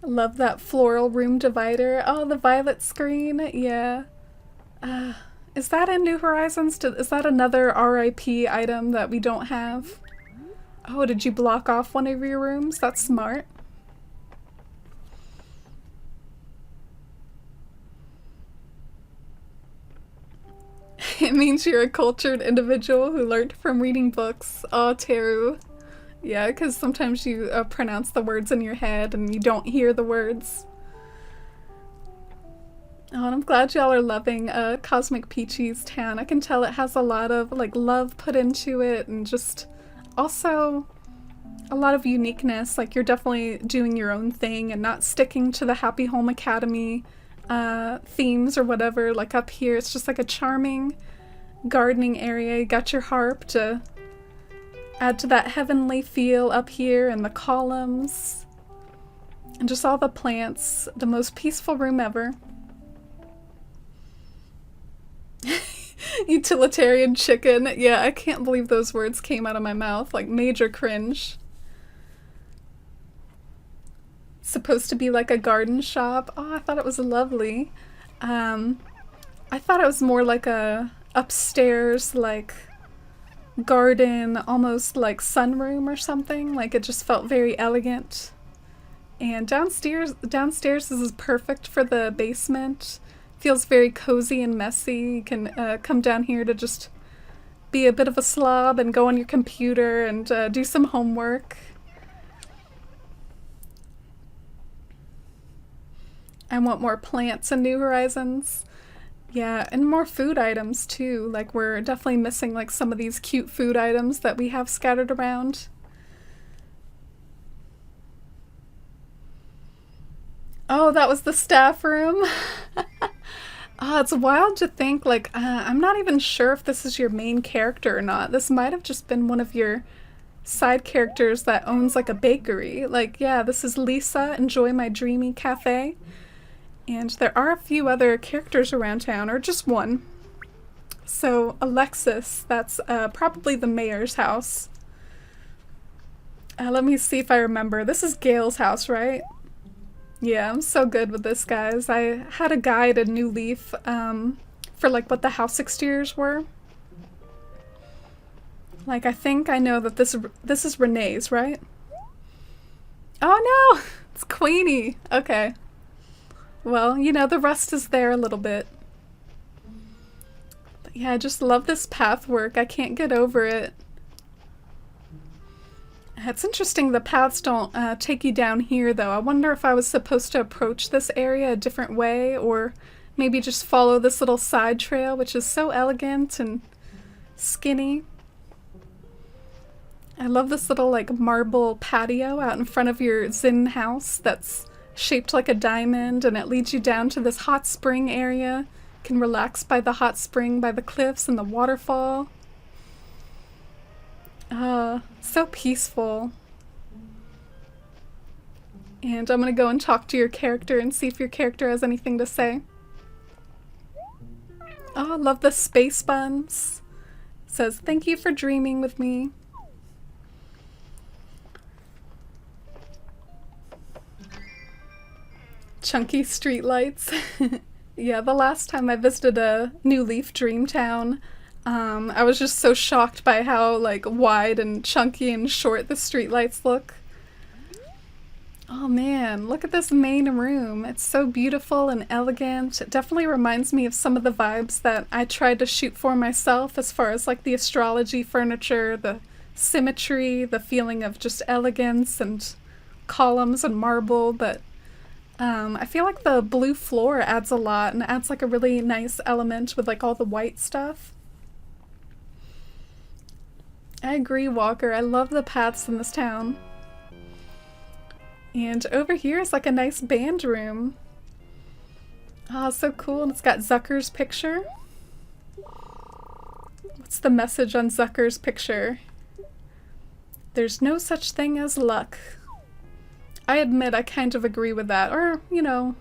[SPEAKER 1] Love that floral room divider. Oh, the violet screen, yeah. Is that in New Horizons? Is that another RIP item that we don't have? Oh, did you block off one of your rooms? That's smart. It means you're a cultured individual who learned from reading books. Oh, Teru. Yeah, because sometimes you pronounce the words in your head and you don't hear the words. Oh, and I'm glad y'all are loving Cosmic Peachy's town. I can tell it has a lot of like love put into it, and just also a lot of uniqueness. Like you're definitely doing your own thing and not sticking to the Happy Home Academy themes or whatever. Like up here, it's just like a charming gardening area. You got your harp to add to that heavenly feel up here, and the columns and just all the plants. The most peaceful room ever. Utilitarian chicken. Yeah, I can't believe those words came out of my mouth. Like major cringe. It's supposed to be like a garden shop. Oh, I thought it was lovely. I thought it was more like a upstairs like garden, almost like sunroom or something. Like it just felt very elegant. And downstairs is perfect for the basement. Feels very cozy and messy. You can come down here to just be a bit of a slob and go on your computer and do some homework. I want more plants in New Horizons. Yeah, and more food items too. Like we're definitely missing like some of these cute food items that we have scattered around. Oh, that was the staff room. Oh, it's wild to think, like, I'm not even sure if this is your main character or not. This might have just been one of your side characters that owns, like, a bakery. Like, yeah, this is Lisa, Enjoy My Dreamy Cafe. And there are a few other characters around town, or just one. So, Alexis, that's probably the mayor's house. Let me see if I remember. This is Gail's house, right? Yeah, I'm so good with this, guys. I had a guide in New Leaf for like what the house exteriors were. Like, I think I know that this is Renee's, right? Oh no! It's Queenie! Okay. Well, you know, the rest is there a little bit. But yeah, I just love this path work. I can't get over it. It's interesting the paths don't take you down here, though. I wonder if I was supposed to approach this area a different way, or maybe just follow this little side trail, which is so elegant and skinny. I love this little, like, marble patio out in front of your Zen house that's shaped like a diamond, and it leads you down to this hot spring area. You can relax by the hot spring, by the cliffs and the waterfall. So peaceful. And I'm gonna go and talk to your character and see if your character has anything to say. Oh, I love the space buns. It says, thank you for dreaming with me. Chunky streetlights. Yeah, the last time I visited a New Leaf Dreamtown, I was just so shocked by how like wide and chunky and short the streetlights look. Oh man, look at this main room. It's so beautiful and elegant. It definitely reminds me of some of the vibes that I tried to shoot for myself as far as like the astrology furniture, the symmetry, the feeling of just elegance and columns and marble, but I feel like the blue floor adds a lot and adds like a really nice element with like all the white stuff. I agree, Walker. I love the paths in this town. And over here is like a nice band room. Oh, so cool. And it's got Zucker's picture. What's the message on Zucker's picture? There's no such thing as luck. I admit I kind of agree with that. Or, you know,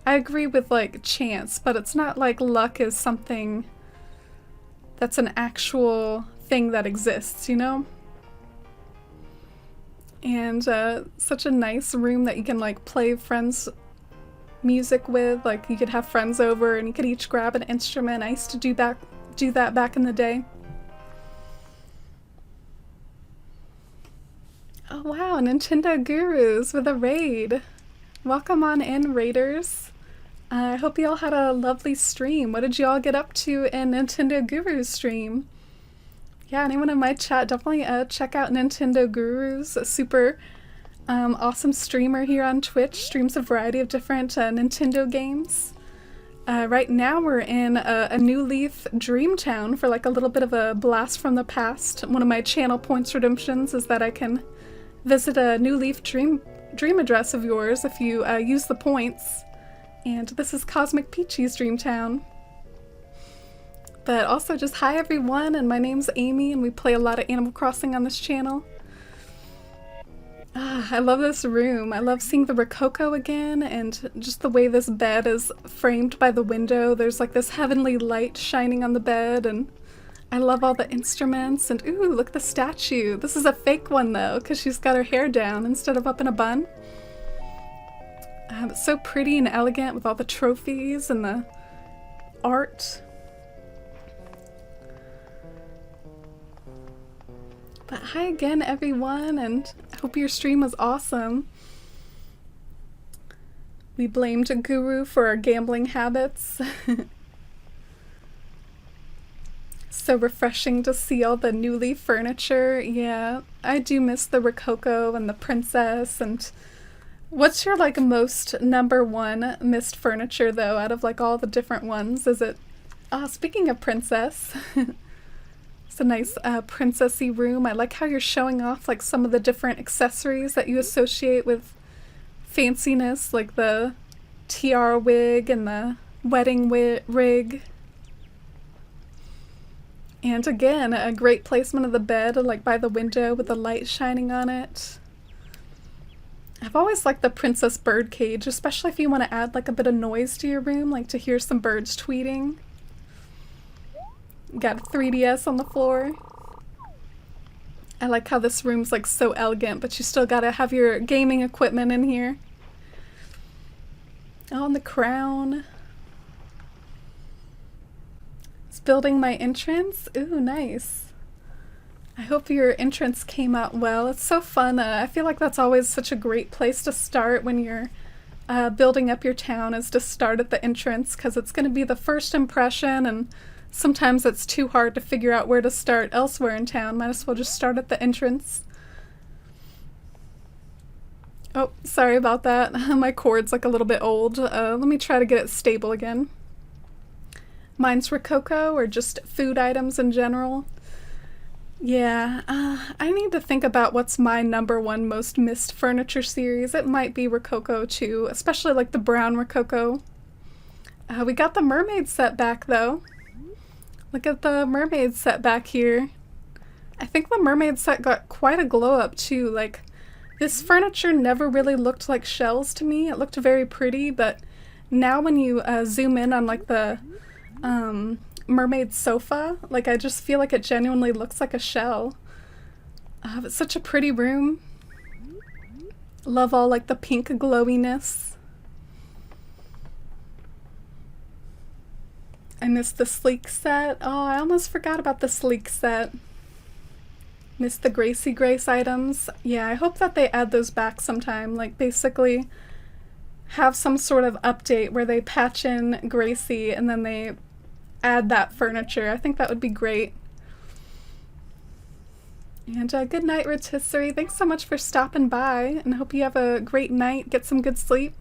[SPEAKER 1] I agree with like chance, but it's not like luck is something that's an actual thing that exists, you know? And such a nice room that you can like play friends music with. Like you could have friends over and you could each grab an instrument. I used to do that back in the day. Oh wow, Nintendo Gurus with a raid. Welcome on in, raiders. I hope you all had a lovely stream. What did you all get up to in Nintendo Gurus stream? Yeah, anyone in my chat, definitely check out Nintendo Gurus, a super awesome streamer here on Twitch, streams a variety of different Nintendo games. Right now we're in a New Leaf Dreamtown for like a little bit of a blast from the past. One of my channel points redemptions is that I can visit a New Leaf dream address of yours if you use the points. And this is Cosmic Peachy's Dreamtown. But also just hi everyone, and my name's Amy and we play a lot of Animal Crossing on this channel. I love this room. I love seeing the Rococo again and just the way this bed is framed by the window. There's like this heavenly light shining on the bed, and I love all the instruments. And ooh, look at the statue. This is a fake one though, because she's got her hair down instead of up in a bun. It's so pretty and elegant with all the trophies and the art. But hi again everyone, and I hope your stream was awesome. We blamed Guru for our gambling habits. So refreshing to see all the New Leaf furniture. Yeah, I do miss the Rococo and the princess, and What's your like most number one missed furniture though out of like all the different ones? Is it speaking of princess, it's a nice princessy room. I like how you're showing off like some of the different accessories that you associate with fanciness, like the tiara wig and the wedding rig. And again, a great placement of the bed, like by the window with the light shining on it. I've always liked the princess bird cage, especially if you want to add like a bit of noise to your room, like to hear some birds tweeting. Got a 3DS on the floor. I like how this room's like so elegant, but you still gotta have your gaming equipment in here. Oh, and the crown. It's building my entrance. Ooh, nice. I hope your entrance came out well. It's so fun. I feel like that's always such a great place to start when you're building up your town, is to start at the entrance, because it's going to be the first impression, and sometimes it's too hard to figure out where to start elsewhere in town. Might as well just start at the entrance. Oh, sorry about that. My cord's like a little bit old. Let me try to get it stable again. Mine's Rococo, or just food items in general. Yeah, I need to think about what's my number one most missed furniture series. It might be Rococo too, especially like the brown Rococo. We got the mermaid set back though. Look at the mermaid set back here. I think the mermaid set got quite a glow up too. Like, this furniture never really looked like shells to me. It looked very pretty, but now when you zoom in on like the mermaid sofa, like I just feel like it genuinely looks like a shell. It's such a pretty room. Love all like the pink glowiness. I missed the sleek set. Oh, I almost forgot about the sleek set. Missed the Gracie Grace items. Yeah, I hope that they add those back sometime. Like, basically have some sort of update where they patch in Gracie and then they add that furniture. I think that would be great. And good night, Rotisserie. Thanks so much for stopping by, and hope you have a great night. Get some good sleep.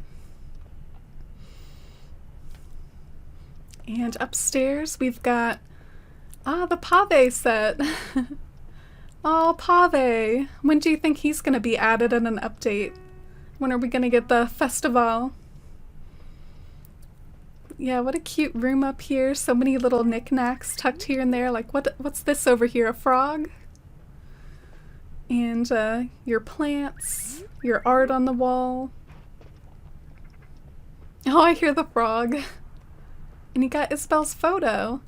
[SPEAKER 1] And upstairs we've got the Pave set. Oh, Pave. When do you think he's going to be added in an update? When are we going to get the festival? Yeah, what a cute room up here. So many little knickknacks tucked here and there. Like, what's this over here? A frog? And your plants, your art on the wall. Oh, I hear the frog. And you got Isabel's photo.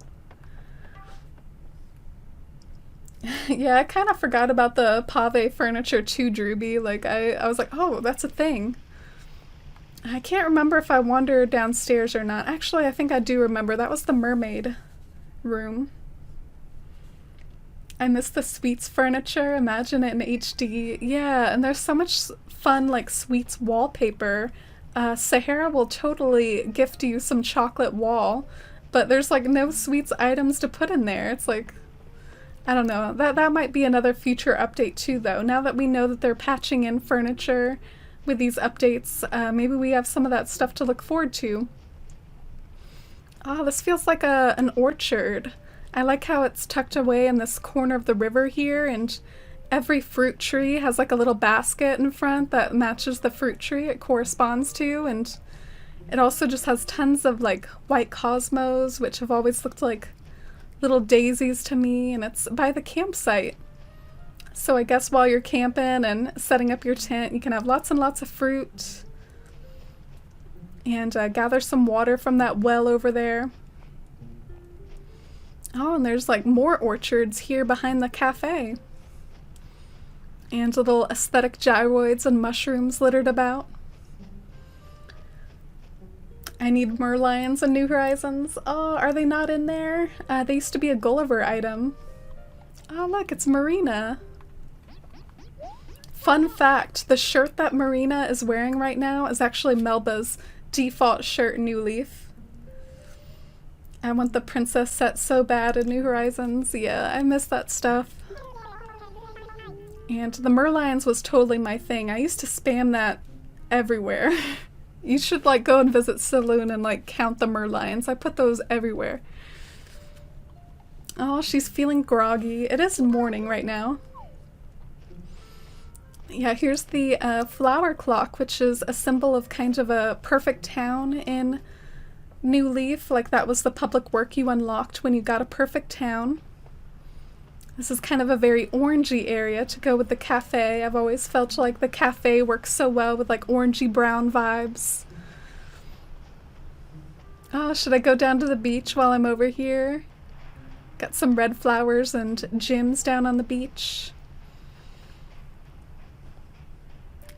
[SPEAKER 1] Yeah, I kind of forgot about the Pave furniture too, Drewby. Like, I was like, oh, that's a thing. I can't remember if I wandered downstairs or not. Actually, I think I do remember. That was the mermaid room. I miss the Sweets furniture. Imagine it in HD. Yeah, and there's so much fun, like, Sweets wallpaper. Sahara will totally gift you some chocolate wall, but there's, like, no Sweets items to put in there. It's like, I don't know. That might be another future update too, though. Now that we know that they're patching in furniture with these updates, maybe we have some of that stuff to look forward to. Oh, this feels like an orchard. I like how it's tucked away in this corner of the river here, and every fruit tree has like a little basket in front that matches the fruit tree it corresponds to, and it also just has tons of like white cosmos, which have always looked like little daisies to me, and it's by the campsite. So I guess while you're camping and setting up your tent, you can have lots and lots of fruit and gather some water from that well over there. Oh, and there's like more orchards here behind the cafe. And little aesthetic gyroids and mushrooms littered about. I need Merlions and New Horizons. Oh, are they not in there? They used to be a Gulliver item. Oh, look, it's Marina. Fun fact, the shirt that Marina is wearing right now is actually Melba's default shirt in New Leaf. I want the princess set so bad in New Horizons. Yeah, I miss that stuff. And the Merlions was totally my thing. I used to spam that everywhere. You should like go and visit Saloon and like count the merlions. I put those everywhere. Oh, she's feeling groggy. It is morning right now. Yeah, here's the flower clock, which is a symbol of kind of a perfect town in New Leaf. Like that was the public work you unlocked when you got a perfect town. This is kind of a very orangey area to go with the cafe. I've always felt like the cafe works so well with like orangey brown vibes. Oh, should I go down to the beach while I'm over here? Got some red flowers and gems down on the beach.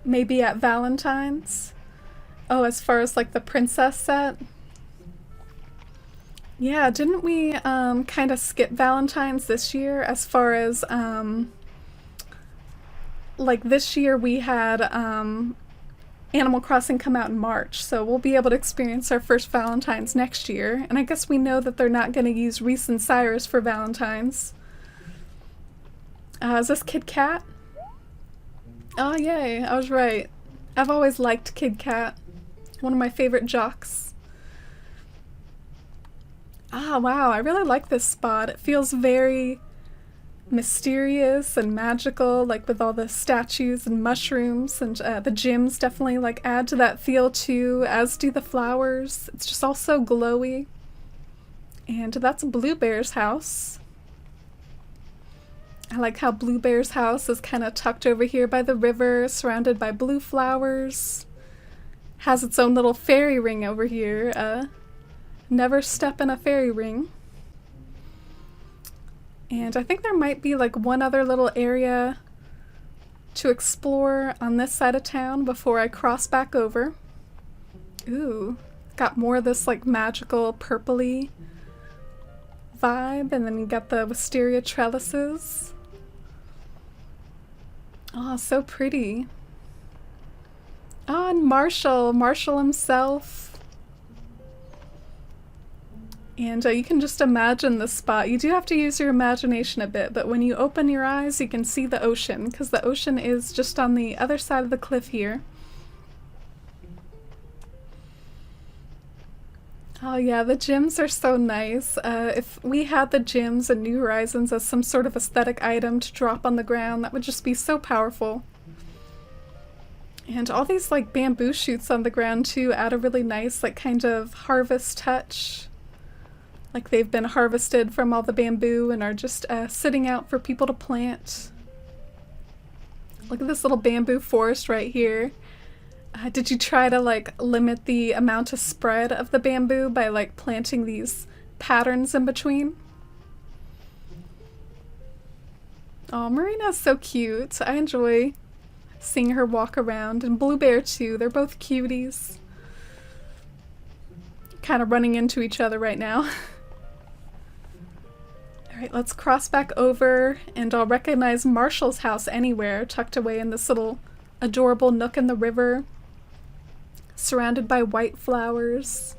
[SPEAKER 1] Maybe at Valentine's? Oh, as far as like the princess set? Yeah, didn't we kind of skip Valentine's this year as far as like this year we had Animal Crossing come out in March, so we'll be able to experience our first Valentine's next year. And I guess we know that they're not going to use Reese and Cyrus for Valentine's. Is this Kit Kat? Oh, yay, I was right. I've always liked Kit Kat. One of my favorite jocks. Ah, wow, I really like this spot. It feels very mysterious and magical, like with all the statues and mushrooms, and the gyms definitely like add to that feel too, as do the flowers. It's just all so glowy. And that's Blue Bear's house. I like how Blue Bear's house is kind of tucked over here by the river, surrounded by blue flowers. Has its own little fairy ring over here. Never step in a fairy ring. And I think there might be like one other little area to explore on this side of town before I cross back over. Ooh, got more of this like magical purpley vibe, and then you got the wisteria trellises. Oh, so pretty. Oh, and Marshall himself. And you can just imagine the spot. You do have to use your imagination a bit, but when you open your eyes, you can see the ocean, because the ocean is just on the other side of the cliff here. Oh yeah, the gyms are so nice. If we had the gyms in New Horizons as some sort of aesthetic item to drop on the ground, that would just be so powerful. And all these like bamboo shoots on the ground too add a really nice like kind of harvest touch. Like they've been harvested from all the bamboo and are just sitting out for people to plant. Look at this little bamboo forest right here. Did you try to like limit the amount of spread of the bamboo by like planting these patterns in between? Oh, Marina's so cute. I enjoy seeing her walk around, and Blue Bear too. They're both cuties. Kind of running into each other right now. Alright, let's cross back over, and I'll recognize Marshall's house anywhere, tucked away in this little adorable nook in the river, surrounded by white flowers.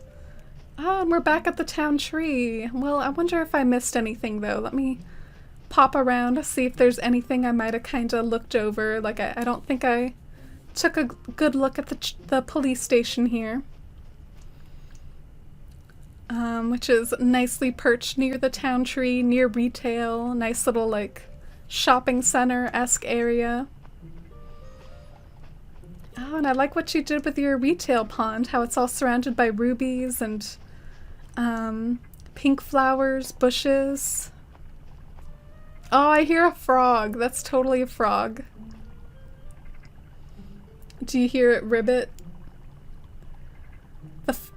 [SPEAKER 1] Oh, and we're back at the town tree. Well, I wonder if I missed anything though. Let me pop around to see if there's anything I might have kind of looked over. Like, I don't think I took a good look at the police station here. Which is nicely perched near the town tree, near retail. Nice little, like, shopping center-esque area. Oh, and I like what you did with your retail pond, how it's all surrounded by rubies and pink flowers, bushes. Oh, I hear a frog. That's totally a frog. Do you hear it ribbit?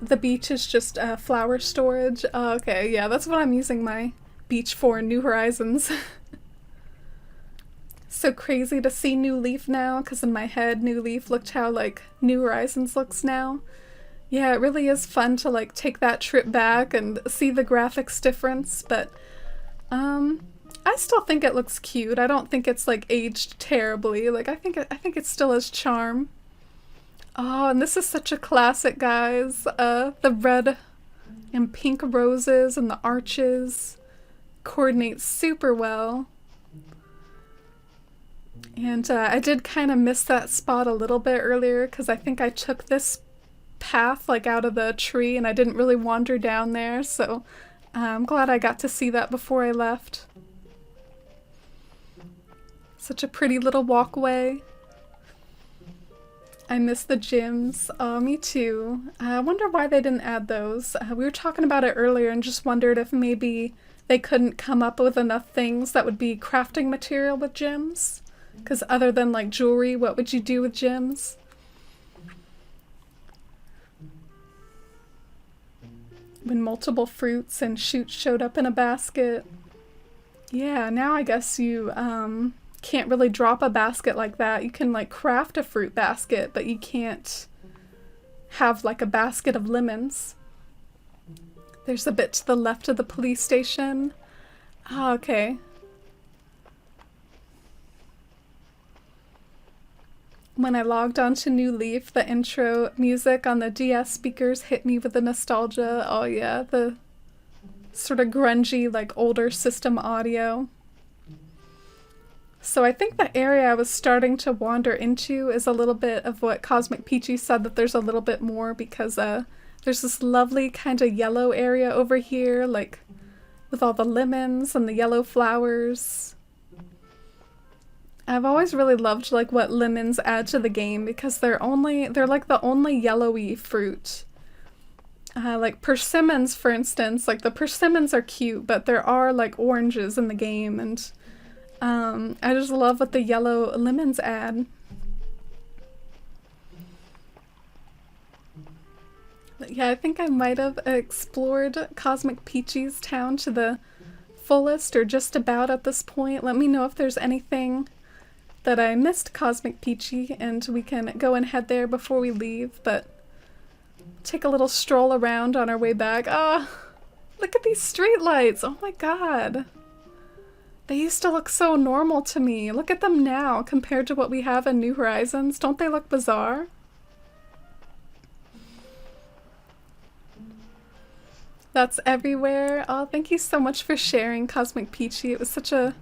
[SPEAKER 1] The beach is just flower storage. Oh, okay, yeah, that's what I'm using my beach for in New Horizons. So crazy to see New Leaf now, because in my head, New Leaf looked how, like, New Horizons looks now. Yeah, it really is fun to, like, take that trip back and see the graphics difference, but, I still think it looks cute. I don't think it's, like, aged terribly. Like, I think it still has charm. Oh, and this is such a classic, guys. The red and pink roses and the arches coordinate super well. And I did kind of miss that spot a little bit earlier because I think I took this path like out of the tree and I didn't really wander down there, so I'm glad I got to see that before I left. Such a pretty little walkway. I miss the gyms. Oh, me too. I wonder why they didn't add those. We were talking about it earlier and just wondered if maybe they couldn't come up with enough things that would be crafting material with gyms. Because other than like jewelry, what would you do with gyms? When multiple fruits and shoots showed up in a basket. Yeah, now I guess you can't really drop a basket like that. You can like craft a fruit basket, but you can't have like a basket of lemons. There's a bit to the left of the police station. Ah, okay. When I logged onto New Leaf, the intro music on the DS speakers hit me with the nostalgia. Oh yeah, the sort of grungy, like older system audio. So I think the area I was starting to wander into is a little bit of what Cosmic Peachy said, that there's a little bit more, because there's this lovely kind of yellow area over here, like with all the lemons and the yellow flowers. I've always really loved like what lemons add to the game because they're like the only yellowy fruit. Like persimmons, for instance, like the persimmons are cute, but there are like oranges in the game, and I just love what the yellow lemons add. But yeah, I think I might have explored Cosmic Peachy's town to the fullest or just about at this point. Let me know if there's anything that I missed Cosmic Peachy, and we can go and head there before we leave, but take a little stroll around on our way back. Ah, look at these streetlights! Oh my god! They used to look so normal to me. Look at them now compared to what we have in New Horizons. Don't they look bizarre? That's everywhere. Oh, thank you so much for sharing, Cosmic Peachy. It was such a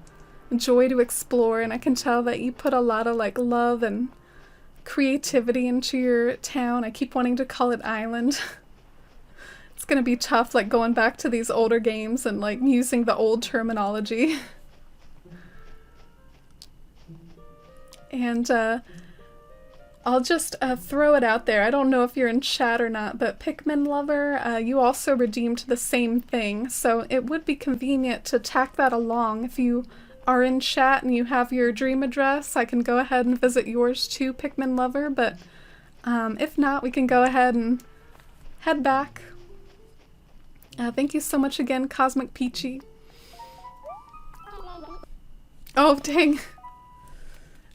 [SPEAKER 1] joy to explore, and I can tell that you put a lot of like love and creativity into your town. I keep wanting to call it Island. It's gonna be tough like going back to these older games and like using the old terminology. And I'll just throw it out there. I don't know if you're in chat or not, but Pikmin Lover, you also redeemed the same thing, so it would be convenient to tack that along. If you are in chat and you have your dream address, I can go ahead and visit yours too, Pikmin Lover, but if not, we can go ahead and head back. Thank you so much again, Cosmic Peachy. Oh, dang.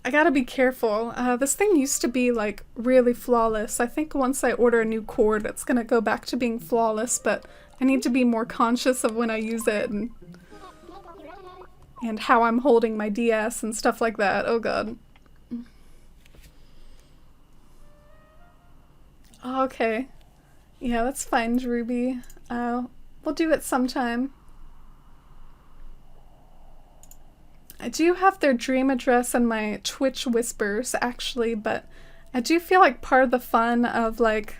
[SPEAKER 1] I gotta be careful. This thing used to be like really flawless. I think once I order a new cord, it's gonna go back to being flawless, but I need to be more conscious of when I use it and how I'm holding my DS and stuff like that. Oh god. Okay. Yeah, that's fine, Ruby. We'll do it sometime. I do have their dream address and my Twitch whispers, actually, but I do feel like part of the fun of, like,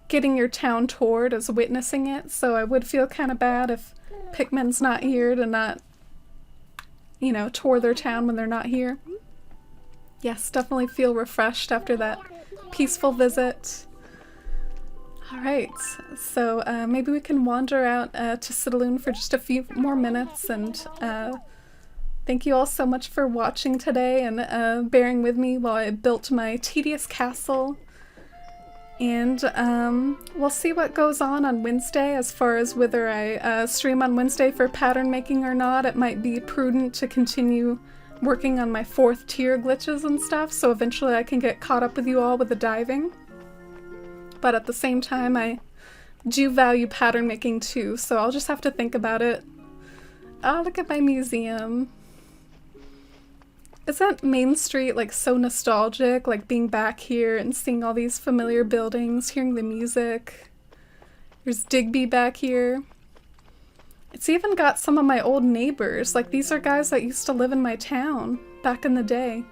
[SPEAKER 1] getting your town toured is witnessing it, so I would feel kind of bad if Pikmin's not here to not, you know, tour their town when they're not here. Yes, definitely feel refreshed after that peaceful visit. Alright, so maybe we can wander out to Sidaloon for just a few more minutes, and thank you all so much for watching today and bearing with me while I built my tedious castle. And we'll see what goes on Wednesday as far as whether I stream on Wednesday for pattern making or not. It might be prudent to continue working on my 4th tier glitches and stuff, so eventually I can get caught up with you all with the diving. But at the same time, I do value pattern making too, so I'll just have to think about it. Oh, look at my museum. Isn't Main Street like so nostalgic, like being back here and seeing all these familiar buildings, hearing the music? There's Digby back here. It's even got some of my old neighbors, like these are guys that used to live in my town back in the day.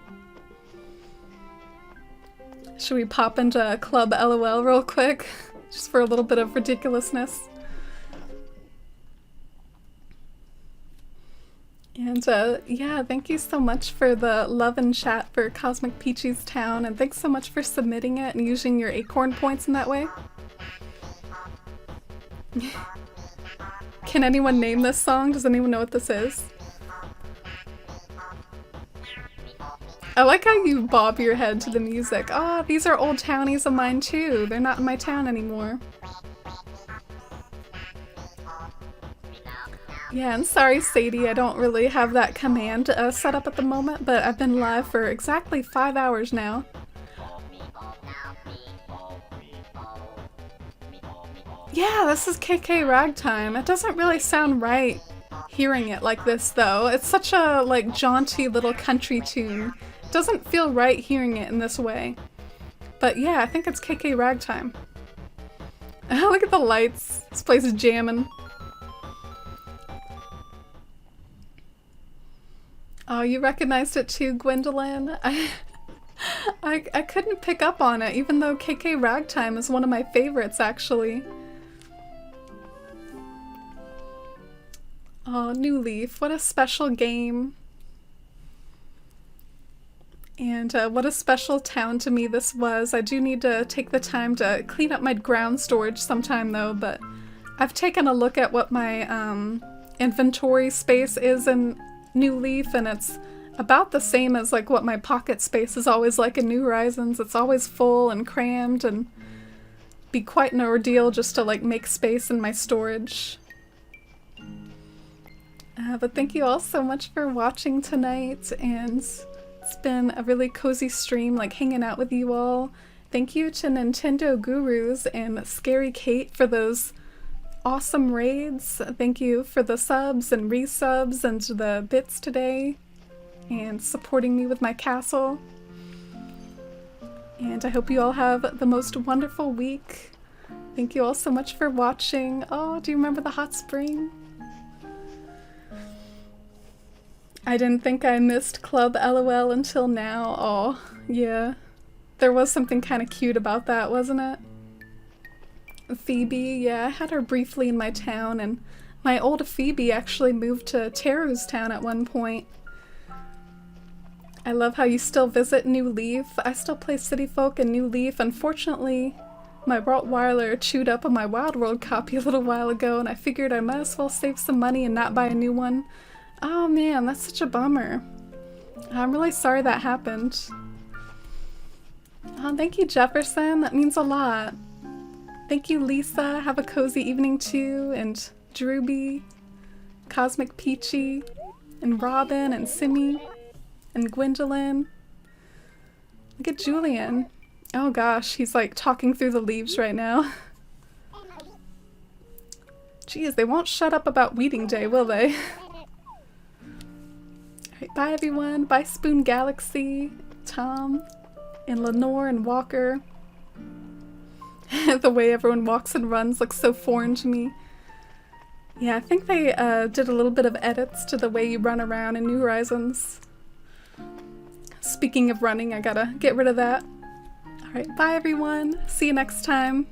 [SPEAKER 1] Should we pop into Club LOL real quick? Just for a little bit of ridiculousness. And yeah, thank you so much for the love and chat for Cosmic Peachy's Town, and thanks so much for submitting it and using your acorn points in that way. Can anyone name this song? Does anyone know what this is? I like how you bob your head to the music. Oh, these are old townies of mine too. They're not in my town anymore. Yeah, and sorry Sadie, I don't really have that command set up at the moment, but I've been live for exactly 5 hours now. Yeah, this is KK Ragtime. It doesn't really sound right hearing it like this though. It's such a like jaunty little country tune. It doesn't feel right hearing it in this way. But yeah, I think it's KK Ragtime. Look at the lights. This place is jamming. Oh, you recognized it too, Gwendolyn? I couldn't pick up on it, even though KK Ragtime is one of my favorites, actually. Oh, New Leaf, what a special game. And what a special town to me this was. I do need to take the time to clean up my ground storage sometime though, but I've taken a look at what my inventory space is in New Leaf, and it's about the same as like what my pocket space is always like in New Horizons. It's always full and crammed, and be quite an ordeal just to like make space in my storage. But thank you all so much for watching tonight, and it's been a really cozy stream, like hanging out with you all. Thank you to Nintendo Gurus and Scary Kate for those awesome raids. Thank you for the subs and resubs and the bits today, and supporting me with my castle. And I hope you all have the most wonderful week. Thank you all so much for watching. Oh, do you remember the hot spring? I didn't think I missed Club LOL until now. Oh, yeah. There was something kind of cute about that, wasn't it? Phoebe, yeah, I had her briefly in my town, and my old Phoebe actually moved to Teru's town at one point. I love how you still visit New Leaf. I still play City Folk in New Leaf. Unfortunately, my Rottweiler chewed up on my Wild World copy a little while ago, and I figured I might as well save some money and not buy a new one. Oh man, that's such a bummer. I'm really sorry that happened. Oh, thank you, Jefferson. That means a lot. Thank you, Lisa. Have a cozy evening too. And Drewby, Cosmic Peachy, and Robin, and Simi, and Gwendolyn. Look at Julian. Oh gosh, he's like talking through the leaves right now. Geez, they won't shut up about Weeding Day, will they? Alright, bye everyone. Bye Spoon Galaxy, Tom, and Lenore and Walker. The way everyone walks and runs looks so foreign to me. Yeah, I think they did a little bit of edits to the way you run around in New Horizons. Speaking of running, I gotta get rid of that. Alright, bye everyone. See you next time.